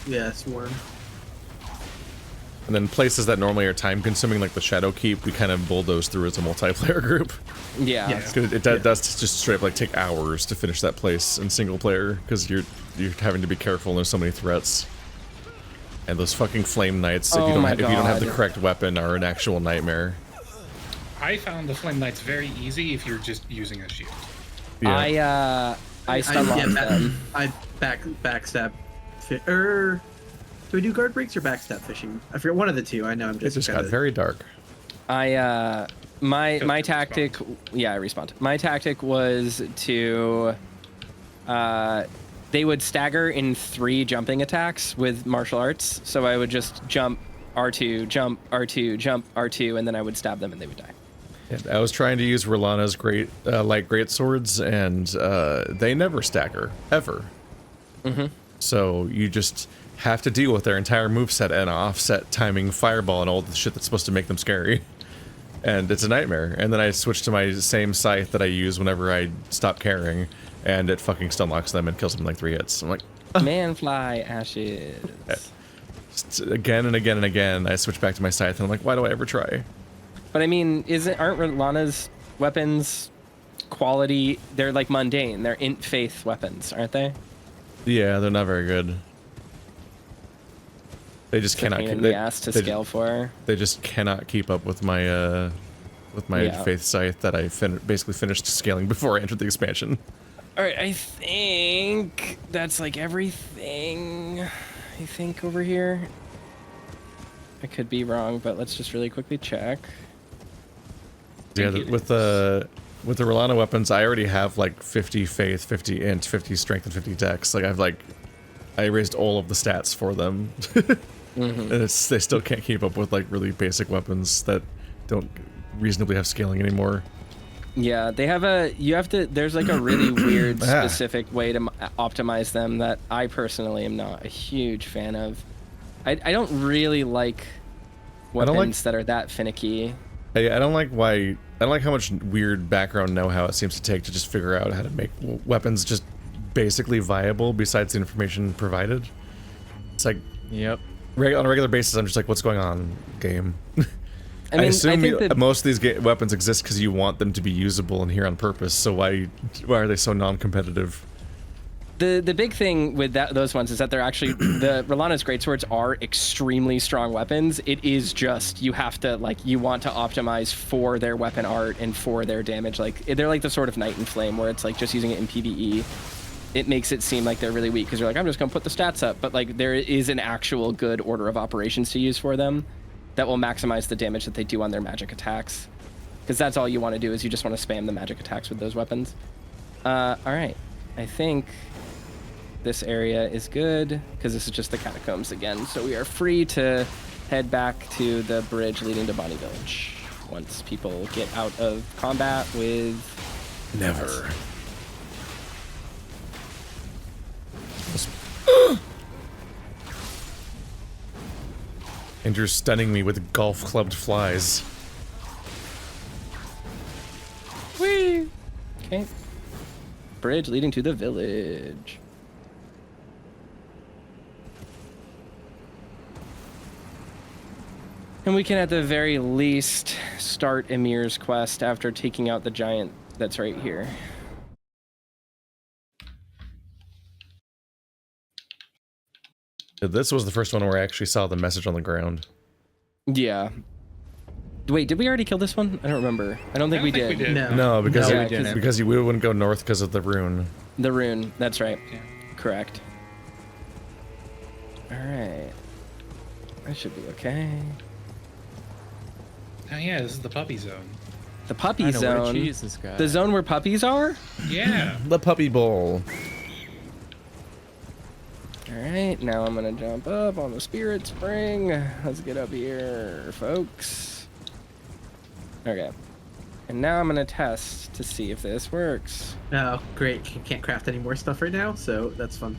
E: Yeah, swarm.
A: And then places that normally are time consuming, like the Shadowkeep, we kind of bulldoze through as a multiplayer group.
D: Yeah.
E: Yeah.
A: It's good. It does just straight up like take hours to finish that place in single player because you're having to be careful and there's so many threats. And those fucking flame knights, if you don't have the correct weapon, are an actual nightmare.
B: I found the Flame Knights very easy if you're just using a shield.
A: Yeah.
D: I stun locked them.
E: I backstab. Do we do guard breaks or backstab fishing? I forget one of the two. I know I'm
A: It
E: just.
A: just got
E: kinda-
A: very dark.
D: My tactic, yeah, I respawned. My tactic was to, they would stagger in 3 jumping attacks with martial arts. So I would just jump R2, jump R2, jump R2, and then I would stab them and they would die.
A: And I was trying to use R'Lana's light great swords, and they never stagger ever.
D: Mm-hmm.
A: So you just have to deal with their entire moveset and offset timing, fireball, and all the shit that's supposed to make them scary. And it's a nightmare. And then I switched to my same scythe that I use whenever I stop caring, and it fucking stun locks them and kills them in like 3 hits. I'm like,
D: Manfly ashes.
A: just again and again and again, I switch back to my scythe, and I'm like, why do I ever try?
D: But I mean, aren't R'Lana's weapons quality? They're like mundane. They're int faith weapons, aren't they?
A: Yeah, they're not very good. They just cannot.
D: Pain in the ass to scale for.
A: They just cannot keep up with my
D: Yeah.
A: faith scythe that I basically finished scaling before I entered the expansion.
D: All right, I think that's like everything. I think over here. I could be wrong, but let's just really quickly check.
A: Yeah, with the R'Lana weapons, I already have like 50 faith, 50 int, 50 strength, and 50 dex. Like I raised all of the stats for them, and they still can't keep up with like really basic weapons that don't reasonably have scaling anymore.
D: Yeah, they have there's like a really weird specific way to optimize them that I personally am not a huge fan of. I don't really like weapons that are that finicky.
A: I don't like how much weird background know-how it seems to take to just figure out how to make weapons just basically viable besides the information provided. It's like,
C: Yep.
A: on a regular basis, I'm just like, what's going on, game?
D: I mean,
A: assume
D: I think that
A: most of these weapons exist because you want them to be usable and here on purpose, so why are they so non-competitive?
D: The big thing with those ones is that they're actually the Rolana's greatswords are extremely strong weapons. It is just you have to you want to optimize for their weapon art and for their damage. Like they're like the Sword of Night and Flame, where it's like just using it in PvE, it makes it seem like they're really weak because you're like, I'm just gonna put the stats up, but like there is an actual good order of operations to use for them that will maximize the damage that they do on their magic attacks, because that's all you want to do is you just want to spam the magic attacks with those weapons. All right, I think this area is good because this is just the catacombs again, so we are free to head back to the bridge leading to Bonnie Village once people get out of combat with
A: Never. And you're stunning me with golf clubbed flies.
D: Whee! Okay. Bridge leading to the village. And we can at the very least start Emir's quest after taking out the giant that's right here.
A: This was the first one where I actually saw the message on the ground.
D: Yeah. Wait, did we already kill this one? I don't remember. I don't think we did.
A: No, because
D: No,
A: you,
D: we didn't.
A: because you wouldn't go north because of the rune.
D: The rune, that's right.
B: Yeah.
D: Correct. Alright. That should be okay.
B: Oh yeah, this is the puppy zone.
D: The puppy
C: I know where to
D: zone.
C: choose this guy.
D: The zone where puppies are?
B: Yeah.
A: The puppy bowl.
D: Alright, now I'm gonna jump up on the spirit spring. Let's get up here, folks. Okay. And now I'm gonna test to see if this works.
E: Oh, great. Can't craft any more stuff right now, so that's fun.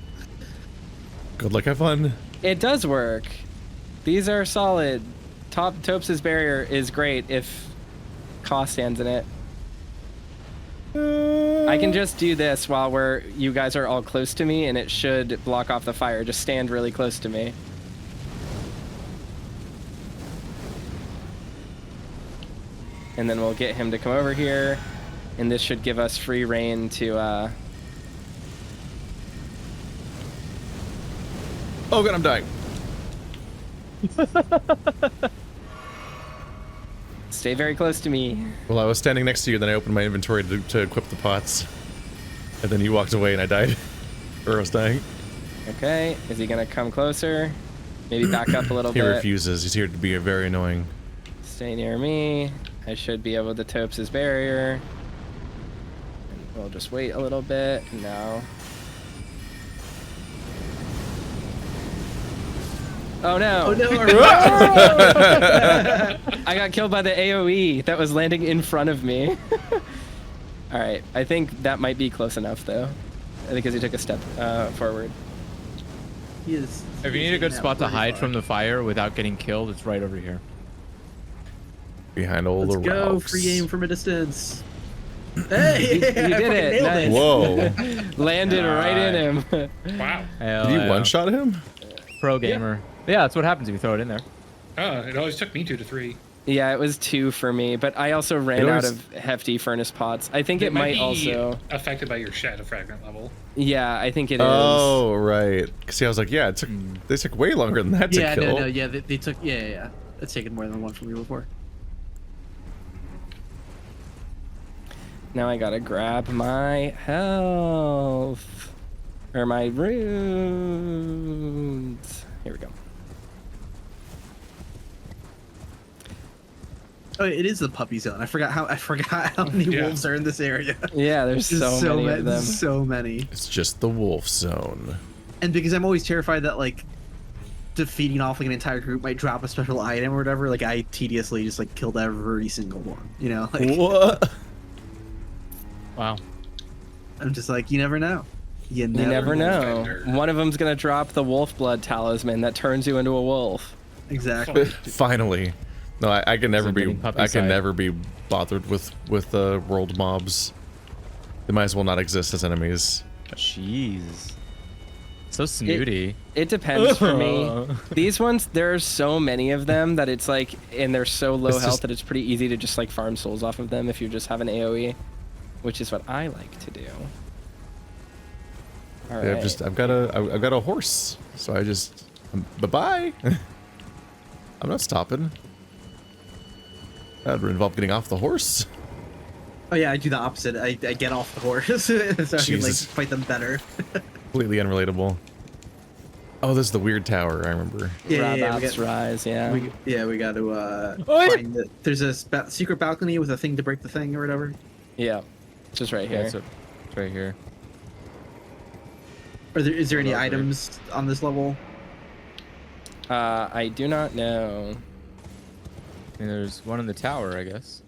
A: Good luck, have fun.
D: It does work. These are solid. Topes' barrier is great if Ka stands in it. I can just do this while you guys are all close to me, and it should block off the fire. Just stand really close to me. And then we'll get him to come over here, and this should give us free reign to
A: Oh god, I'm dying.
D: stay very close to me.
A: Well, I was standing next to you, then I opened my inventory to equip the pots. And then you walked away and I died. Or I was dying.
D: Okay, is he gonna come closer? Maybe back up a little
A: He
D: bit.
A: refuses. He's here to be very annoying.
D: Stay near me. I should be able to Topes' barrier. And we'll just wait a little bit. No. Oh no!
E: Oh no!
D: I got killed by the AoE that was landing in front of me. Alright, I think that might be close enough though. Because he took a step forward.
E: He is.
C: If you need a good spot to hide from the fire without getting killed, it's right over here.
A: Behind all
E: Let's
A: the
E: go!
A: rocks.
E: Free aim from a distance. Hey!
D: You did it! Nice.
A: Whoa.
D: Landed right in him.
B: Wow.
C: Hell
A: Did you
C: yeah.
A: one-shot him?
C: Pro gamer. Yeah, that's what happens if you throw it in there.
B: Oh, it always took me 2 to 3.
D: Yeah, it was 2 for me, but I also ran
A: It
D: out
A: was-
D: of hefty furnace pots. I think it
B: might
D: might
B: be
D: also.
B: affected by your shadow fragment level.
D: Yeah, I think it is.
A: Oh, right. See, I was like, yeah, they took way longer than that to
E: Yeah,
A: kill.
E: no, yeah, they took, yeah. It's taken more than one from me before.
D: Now I gotta grab my health. Or my runes. Here we go.
E: Oh, it is the puppy zone. I forgot how many
B: Yeah.
E: wolves are in this area.
D: Yeah, there's
E: There's
D: so many of them.
E: So many.
A: It's just the wolf zone.
E: And because I'm always terrified that like defeating off like an entire group might drop a special item or whatever, like I tediously just like killed every single one. You know, like
A: What?
C: Wow.
E: I'm just like, you never know. You
D: You never know.
B: Defender.
D: One of them's gonna drop the wolf blood talisman that turns you into a wolf.
E: Exactly.
A: Finally. No, I can never be.
C: getting puppy
A: I can
C: side.
A: never be bothered with world mobs. They might as well not exist as enemies.
C: Jeez. So snooty.
D: It depends for me. These ones, there are so many of them that it's like, and they're so low
A: It's
D: health
A: just-
D: that it's pretty easy to just like farm souls off of them if you just have an AoE, which is what I like to do. All
A: Yeah,
D: right.
A: I've got a horse, so I just bye-bye. I'm not stopping. That would involve getting off the horse.
E: Oh yeah, I do the opposite. I get off the horse so I can like
A: Jesus.
E: fight them better.
A: Completely unrelatable. Oh, this is the weird tower. I remember.
E: Yeah, we
D: Rabot's
E: got,
D: Rise, yeah.
E: we got to
C: Oh,
E: find the, there's a secret balcony with a thing to break the thing or whatever.
D: Yeah. Just right
C: Yeah,
D: here.
C: it's right here.
E: Is there any
C: Lovely.
E: items on this level?
D: I do not know.
C: I mean, there's one in the tower, I guess.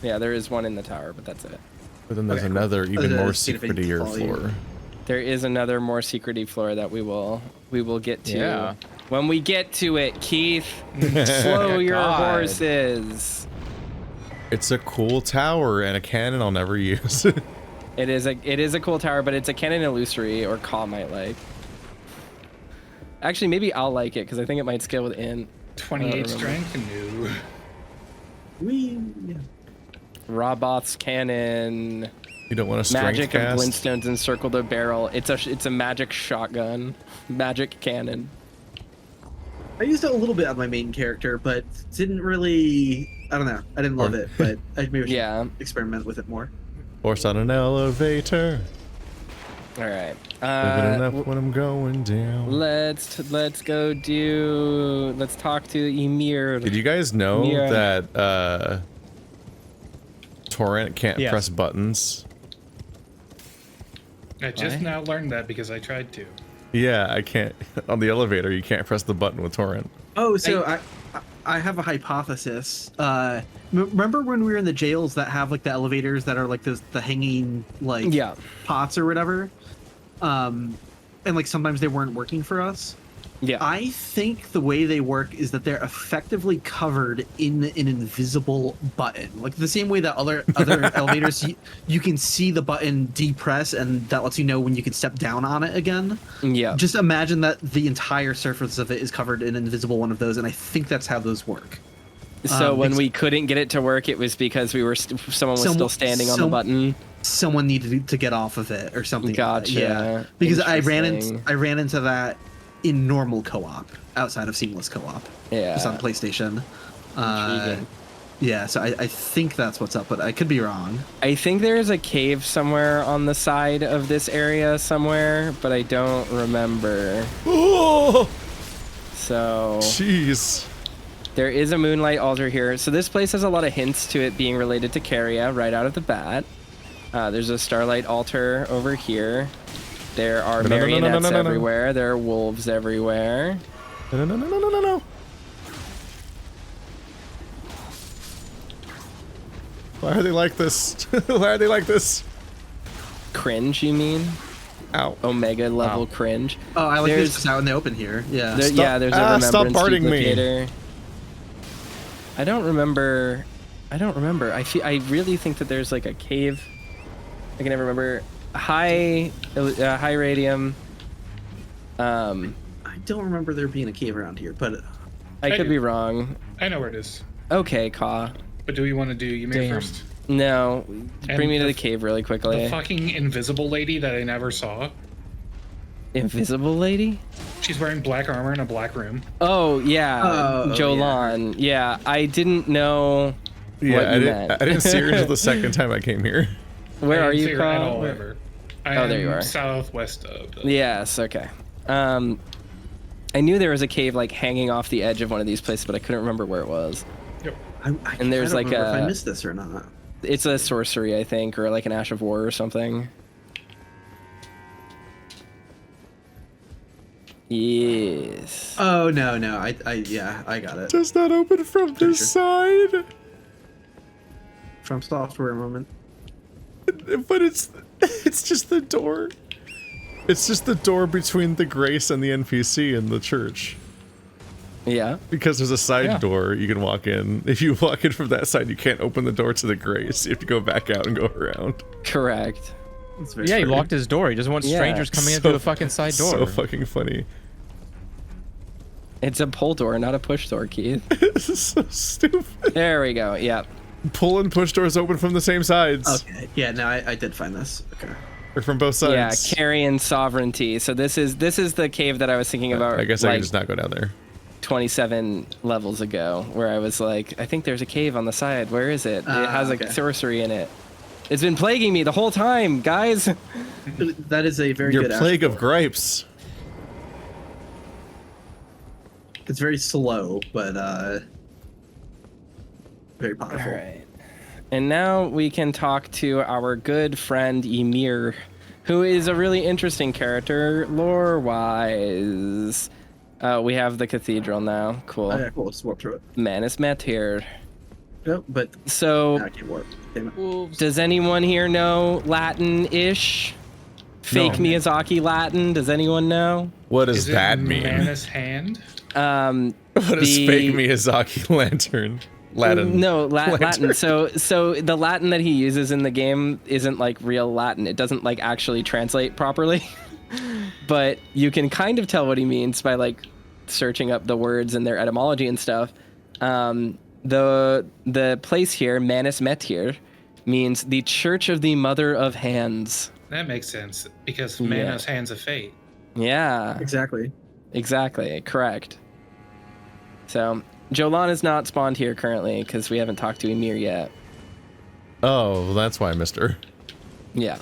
D: Yeah, there is one in the tower, but that's it.
A: But then there's
E: Okay, cool.
A: another even
E: The
A: more
E: secret
A: secretier
E: volume.
A: floor.
D: There is another more secrety floor that we will get to.
C: Yeah.
D: When we get to it, Keith, slow your
C: God.
D: horses.
A: It's a cool tower and a cannon I'll never use.
D: It is a cool tower, but it's a cannon illusory, or Ka might like. Actually, maybe I'll like it because I think it might scale with Int.
B: 28 strength, no.
E: We
D: Roboth's cannon.
A: You don't want to strength
D: Magic of
A: cast?
D: glintstones encircle the barrel. It's a magic shotgun, magic cannon.
E: I used it a little bit on my main character, but didn't really. I don't know. I didn't love it, but I maybe should
D: Yeah.
E: experiment with it more.
A: Horse on an elevator.
D: All right.
A: Living it up when I'm going down.
D: Let's talk to Ymir.
A: Did you guys know
D: Yeah.
A: that Torrent can't
C: Yes.
A: press buttons?
B: I just
D: Why?
B: now learned that because I tried to.
A: Yeah, I can't. On the elevator, you can't press the button with Torrent.
E: Oh, so I have a hypothesis. Remember when we were in the jails that have like the elevators that are like the hanging like
D: Yeah.
E: pots or whatever, and like sometimes they weren't working for us.
D: Yeah.
E: I think the way they work is that they're effectively covered in an invisible button, like the same way that other elevators you can see the button depress and that lets you know when you can step down on it again.
D: Yeah.
E: Just imagine that the entire surface of it is covered in an invisible one of those, and I think that's how those work.
D: So when
E: because
D: we couldn't get it to work, it was because we were someone was still
E: Someone-
D: standing on the
E: some-
D: button.
E: someone needed to get off of it or something.
D: Gotcha.
E: Yeah, because I ran
D: Interesting.
E: into that in normal co-op outside of seamless co-op.
D: Yeah.
E: Just on PlayStation.
D: Intriguing.
E: Yeah, so I think that's what's up, but I could be wrong.
D: I think there's a cave somewhere on the side of this area somewhere, but I don't remember.
A: Oh,
D: So
A: jeez.
D: there is a moonlight altar here. So this place has a lot of hints to it being related to Caria right out of the bat. There's a starlight altar over here. There are
A: No.
D: marionettes everywhere. There are wolves everywhere.
A: No. Why are they like this? Why are they like this?
D: Cringe, you mean?
A: Ow.
D: Omega level cringe.
E: Oh, I like
D: There's-
E: this just out in the open here. Yeah.
D: There, yeah, there's a
A: stop
D: remembrance
A: farting me.
D: duplicator. I don't remember. I really think that there's like a cave. I can never remember. High radium.
E: I don't remember there being a cave around here, but
D: I
B: I
D: could
B: do.
D: be wrong.
B: I know where it is.
D: Okay, Ka.
B: But do we want to do Ymir
D: Damn.
B: first?
D: No, bring me to
B: the
D: the cave really quickly.
B: The fucking invisible lady that I never saw.
D: Invisible lady?
B: She's wearing black armor in a black room.
D: Oh yeah,
E: Oh,
D: Jolan. Yeah, I didn't know
A: Yeah,
D: what
A: I
D: you
A: didn't,
D: meant.
A: I didn't see her until the second time I came here.
D: Where
B: I
D: are
B: didn't
D: you,
B: see her at
D: Ka?
B: all
D: Where-
B: ever. I
D: Oh, there
B: am
D: you are.
B: southwest of the...
D: Yes, okay. I knew there was a cave like hanging off the edge of one of these places, but I couldn't remember where it was.
B: Yep.
D: And there's
E: I
D: like
E: don't remember if
D: a-
E: I missed this or not.
D: It's a sorcery, I think, or like an Ash of War or something. Yes.
E: Oh no, yeah, I got it.
A: Does not open from
E: Pretty
A: this side.
E: From software moment.
A: But it's just the door. It's just the door between the Grace and the NPC in the church.
D: Yeah.
A: Because there's a side
C: Yeah.
A: door you can walk in. If you walk in from that side, you can't open the door to the Grace. You have to go back out and go around.
D: Correct.
E: It's very
C: Yeah, he
E: true.
C: locked his door. He doesn't want
D: Yeah.
C: strangers coming in
A: So-
C: through the fucking side door.
A: So fucking funny.
D: It's a pull door, not a push door, Keith.
A: This is so stupid.
D: There we go. Yep.
A: Pull and push doors open from the same sides.
E: Okay. Yeah, no, I did find this. Okay.
A: Or from both sides.
D: Yeah, carrion sovereignty. So this is the cave that I was thinking about.
A: I guess I can just not go down there.
D: 27 levels ago, where I was like, I think there's a cave on the side. Where is it? It has a sorcery in it. It's been plaguing me the whole time, guys.
E: That is a very
A: Your
E: good
A: plague
E: astral.
A: of gripes.
E: It's very slow, but very powerful.
D: All right. And now we can talk to our good friend Ymir, who is a really interesting character lore-wise. We have the cathedral now. Cool.
E: Oh, yeah, cool. Let's warp through it.
D: Manus met here.
E: Yep, but
D: So,
E: I can't warp. Damn it.
D: does anyone here know Latin-ish? Fake
A: No.
D: Miyazaki Latin? Does anyone know?
A: What does
B: Is it
A: that mean?
B: Manus hand?
A: What is fake Miyazaki lantern? Latin.
D: No,
A: Lantern.
D: Latin. So the Latin that he uses in the game isn't like real Latin. It doesn't like actually translate properly. But you can kind of tell what he means by like searching up the words and their etymology and stuff. The place here, Manus Metir, means the Church of the Mother of Hands.
B: That makes sense because Manus hands of fate.
D: Yeah,
E: Exactly.
D: correct. So Jolan is not spawned here currently because we haven't talked to Ymir yet.
A: Oh, well, that's why I missed her.
D: Yeah.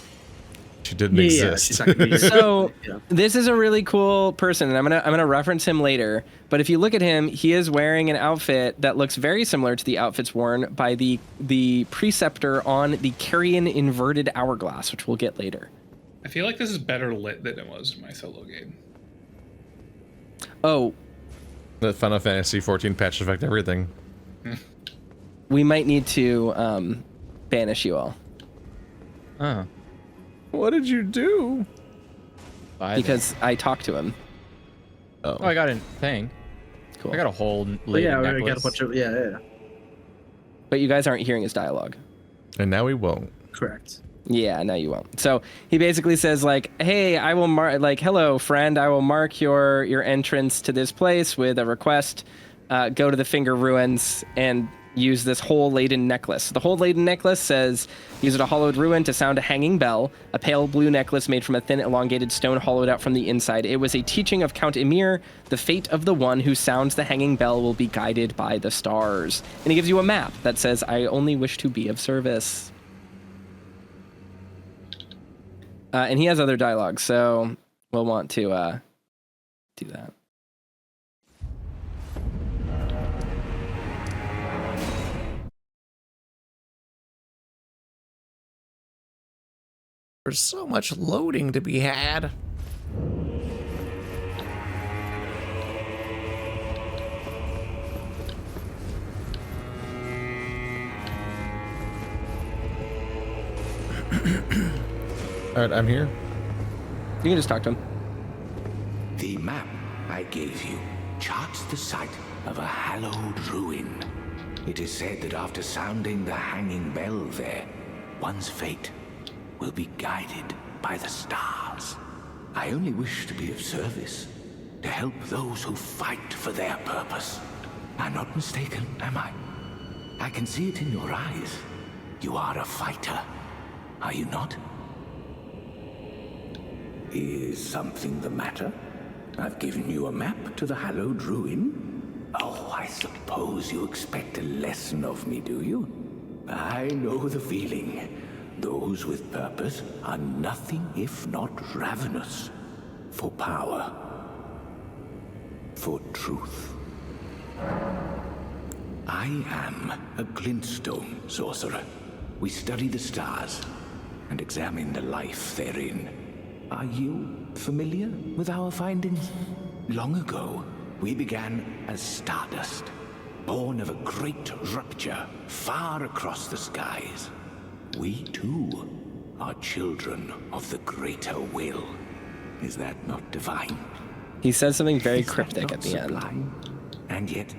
A: She didn't
E: Yeah,
A: exist.
E: she's not gonna be here.
D: So
E: Yeah.
D: this is a really cool person, and I'm gonna reference him later. But if you look at him, he is wearing an outfit that looks very similar to the outfits worn by the preceptor on the Carrion inverted hourglass, which we'll get later.
B: I feel like this is better lit than it was in my solo game.
D: Oh,
A: The Final Fantasy 14 patch affect everything.
D: we might need to banish you all
C: Oh.
A: What did you do?
D: because I talked to him.
C: Oh, I got a thing.
D: Cool.
C: I got a whole
E: But
C: Leda
E: yeah, we
C: necklace.
E: got a bunch of yeah.
D: But you guys aren't hearing his dialogue.
A: And now we won't.
E: Correct.
D: Yeah, no, you won't. So he basically says like, "Hey, I will mark like, hello, friend. I will mark your entrance to this place with a request. Go to the Finger Ruins and use this whole laden necklace. The whole laden necklace says, use it a hollowed ruin to sound a hanging bell, a pale blue necklace made from a thin elongated stone hollowed out from the inside. It was a teaching of Count Ymir. The fate of the one who sounds the hanging bell will be guided by the stars." And he gives you a map that says, "I only wish to be of service." And he has other dialogue, so we'll want to do that.
J: There's so much loading to be had.
A: Alright, I'm here.
D: You can just talk to him.
K: The map I gave you charts the site of a hallowed ruin. It is said that after sounding the hanging bell there, one's fate will be guided by the stars. I only wish to be of service, to help those who fight for their purpose. I'm not mistaken, am I? I can see it in your eyes. You are a fighter, are you not? Is something the matter? I've given you a map to the hallowed ruin. Oh, I suppose you expect a lesson of me, do you? I know the feeling. Those with purpose are nothing if not ravenous. For power. For truth. I am a glintstone sorcerer. We study the stars and examine the life therein. Are you familiar with our findings? Long ago, we began as stardust, born of a great rupture far across the skies. We, too, are children of the greater will. Is that not divine?
D: He says something very
K: Is that
D: cryptic
K: not
D: at the end.
K: sublime? And yet,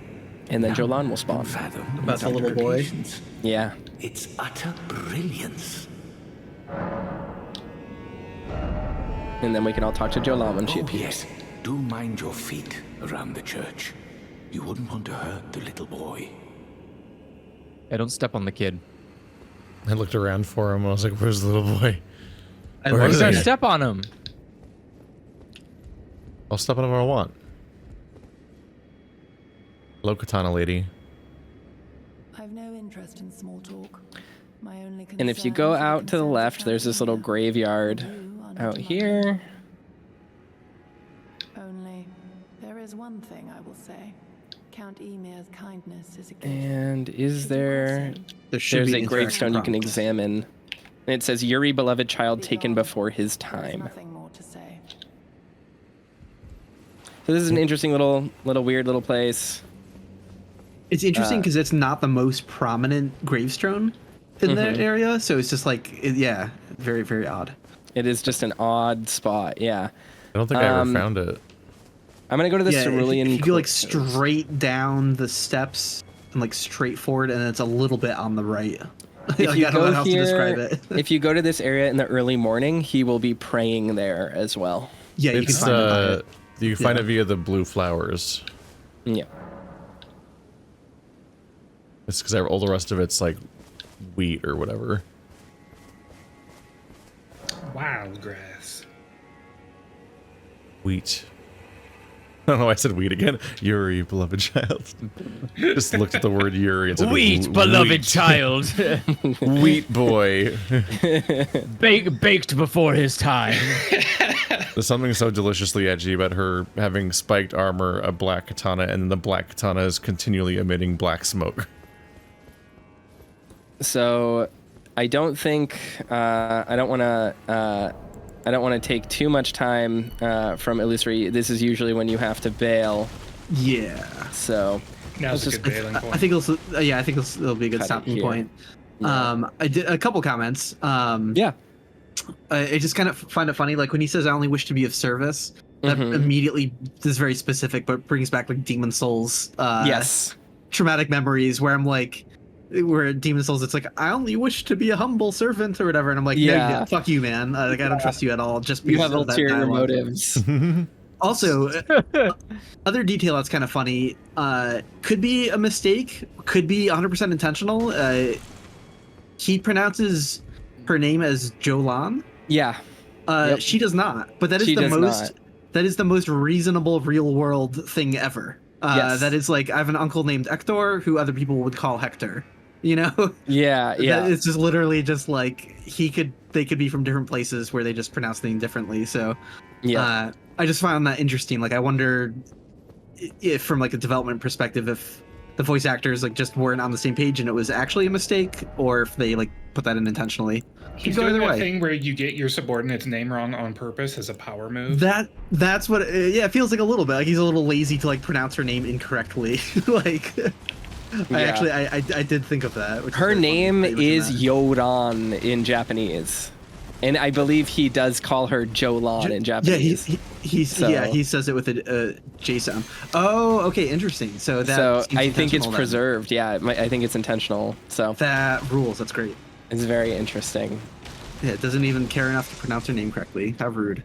D: And then
K: none
D: Jolan will
K: can
D: spawn.
K: fathom
E: About
K: its
E: the little boy?
K: implications.
D: Yeah.
K: Its utter brilliance.
D: And then we can all talk to Jolan when she
K: Oh,
D: appears.
K: yes. Do mind your feet around the church. You wouldn't want to hurt the little boy.
C: Hey, don't step on the kid.
A: I looked around for him. I was like, where's the little boy?
E: I
A: Where
E: love
A: is
C: Start
A: he?
E: it.
C: step on him.
A: I'll step on whatever I want. Hello, Katana lady.
F: I've no interest in small talk. My only
D: And if you go
F: concern is
D: out to the
F: concerns
D: left,
F: of
D: there's this little
F: California.
D: graveyard
F: You are not
D: out
F: among
D: here.
F: them. Only, there is one thing I will say. Count Emir's kindness is a gift.
D: And is
F: Should you
D: there...
F: cross him,
E: There should
D: There's
E: be
D: a
E: an
D: gravestone you can
E: interaction prompt.
D: examine. And it says, Yuri, beloved child,
F: be
D: taken
F: gone.
D: before his
F: There is
D: time.
F: nothing more to say.
D: So this is an interesting little weird little place.
E: It's interesting because it's not the most prominent gravestone in that area, so it's just like, yeah, very, very odd.
D: It is just an odd spot, yeah.
A: I don't think I ever found it.
D: I'm gonna go to the
E: Yeah,
D: cerulean.
E: if you go like
D: Close.
E: straight down the steps and like straight forward, and it's a little bit on the right.
D: If
E: Like,
D: you
E: I don't know
D: go
E: how to
D: here,
E: describe it.
D: if you go to this area in the early morning, he will be praying there as well.
E: Yeah, you can
A: It's
E: find it by it.
A: you can find
E: Yeah.
A: it via the blue flowers.
D: Yeah.
A: It's because all the rest of it's like wheat or whatever.
B: Wild grass.
A: Wheat. Oh no, I said wheat again. Yuri, beloved child. Just looked at the word Yuri and said
C: Wheat, beloved
A: wheat.
C: child.
A: Wheat boy.
C: Baked before his time.
A: There's something so deliciously edgy about her having spiked armor, a black katana, and the black katana is continually emitting black smoke.
D: So, I don't think I don't want to take too much time from illusory. This is usually when you have to bail.
E: Yeah.
D: So
B: Now's a
D: Let's
B: good bailing
E: I
B: point.
E: think it'll be a good
D: Cut it
E: stopping
D: here.
E: point.
D: Yeah.
E: I did a couple comments.
D: Yeah.
E: I just kind of find it funny, like when he says, "I only wish to be of service." That immediately is very specific, but brings back like Demon Souls.
D: Yes.
E: Traumatic memories where I'm like, where Demon Souls, it's like, I only wish to be a humble servant or whatever, and I'm like, no,
D: Yeah.
E: fuck you, man. Like, I don't trust you at all. Just
D: You
E: because
D: have
E: of that
D: ulterior
E: dialogue.
D: motives.
E: Also, other detail that's kind of funny, could be a mistake, could be 100% intentional. He pronounces her name as Jolan.
D: Yeah. Yep.
E: She does not, but that is
D: She
E: the
D: does
E: most.
D: not.
E: That is the most reasonable real world thing ever.
D: Yes.
E: That is like, I have an uncle named Hector, who other people would call Hector. You know?
D: Yeah. Yeah.
E: It's just literally just like they could be from different places where they just pronounce things differently. So
D: Yeah.
E: I just found that interesting. Like, I wonder if from like a development perspective, if the voice actors like just weren't on the same page and it was actually a mistake, or if they like put that in intentionally.
B: He's
E: Could go
B: doing
E: either
B: that
E: way.
B: thing where you get your subordinate's name wrong on purpose as a power move.
E: That's what yeah, it feels like a little bit like he's a little lazy to like pronounce her name incorrectly. Like I did think of that. Which is
D: Her
E: very funny
D: name
E: that you mentioned
D: is
E: that.
D: Yoran in Japanese, and I believe he does call her Jolan in
E: Yeah,
D: Japanese.
E: he says it with a J sound. Oh, okay, interesting. So that
D: So
E: seems
D: I think it's
E: intentional then.
D: preserved. Yeah, I think it's intentional. So
E: That rules. That's great.
D: it's very interesting.
E: Yeah, it doesn't even care enough to pronounce her name correctly. How rude.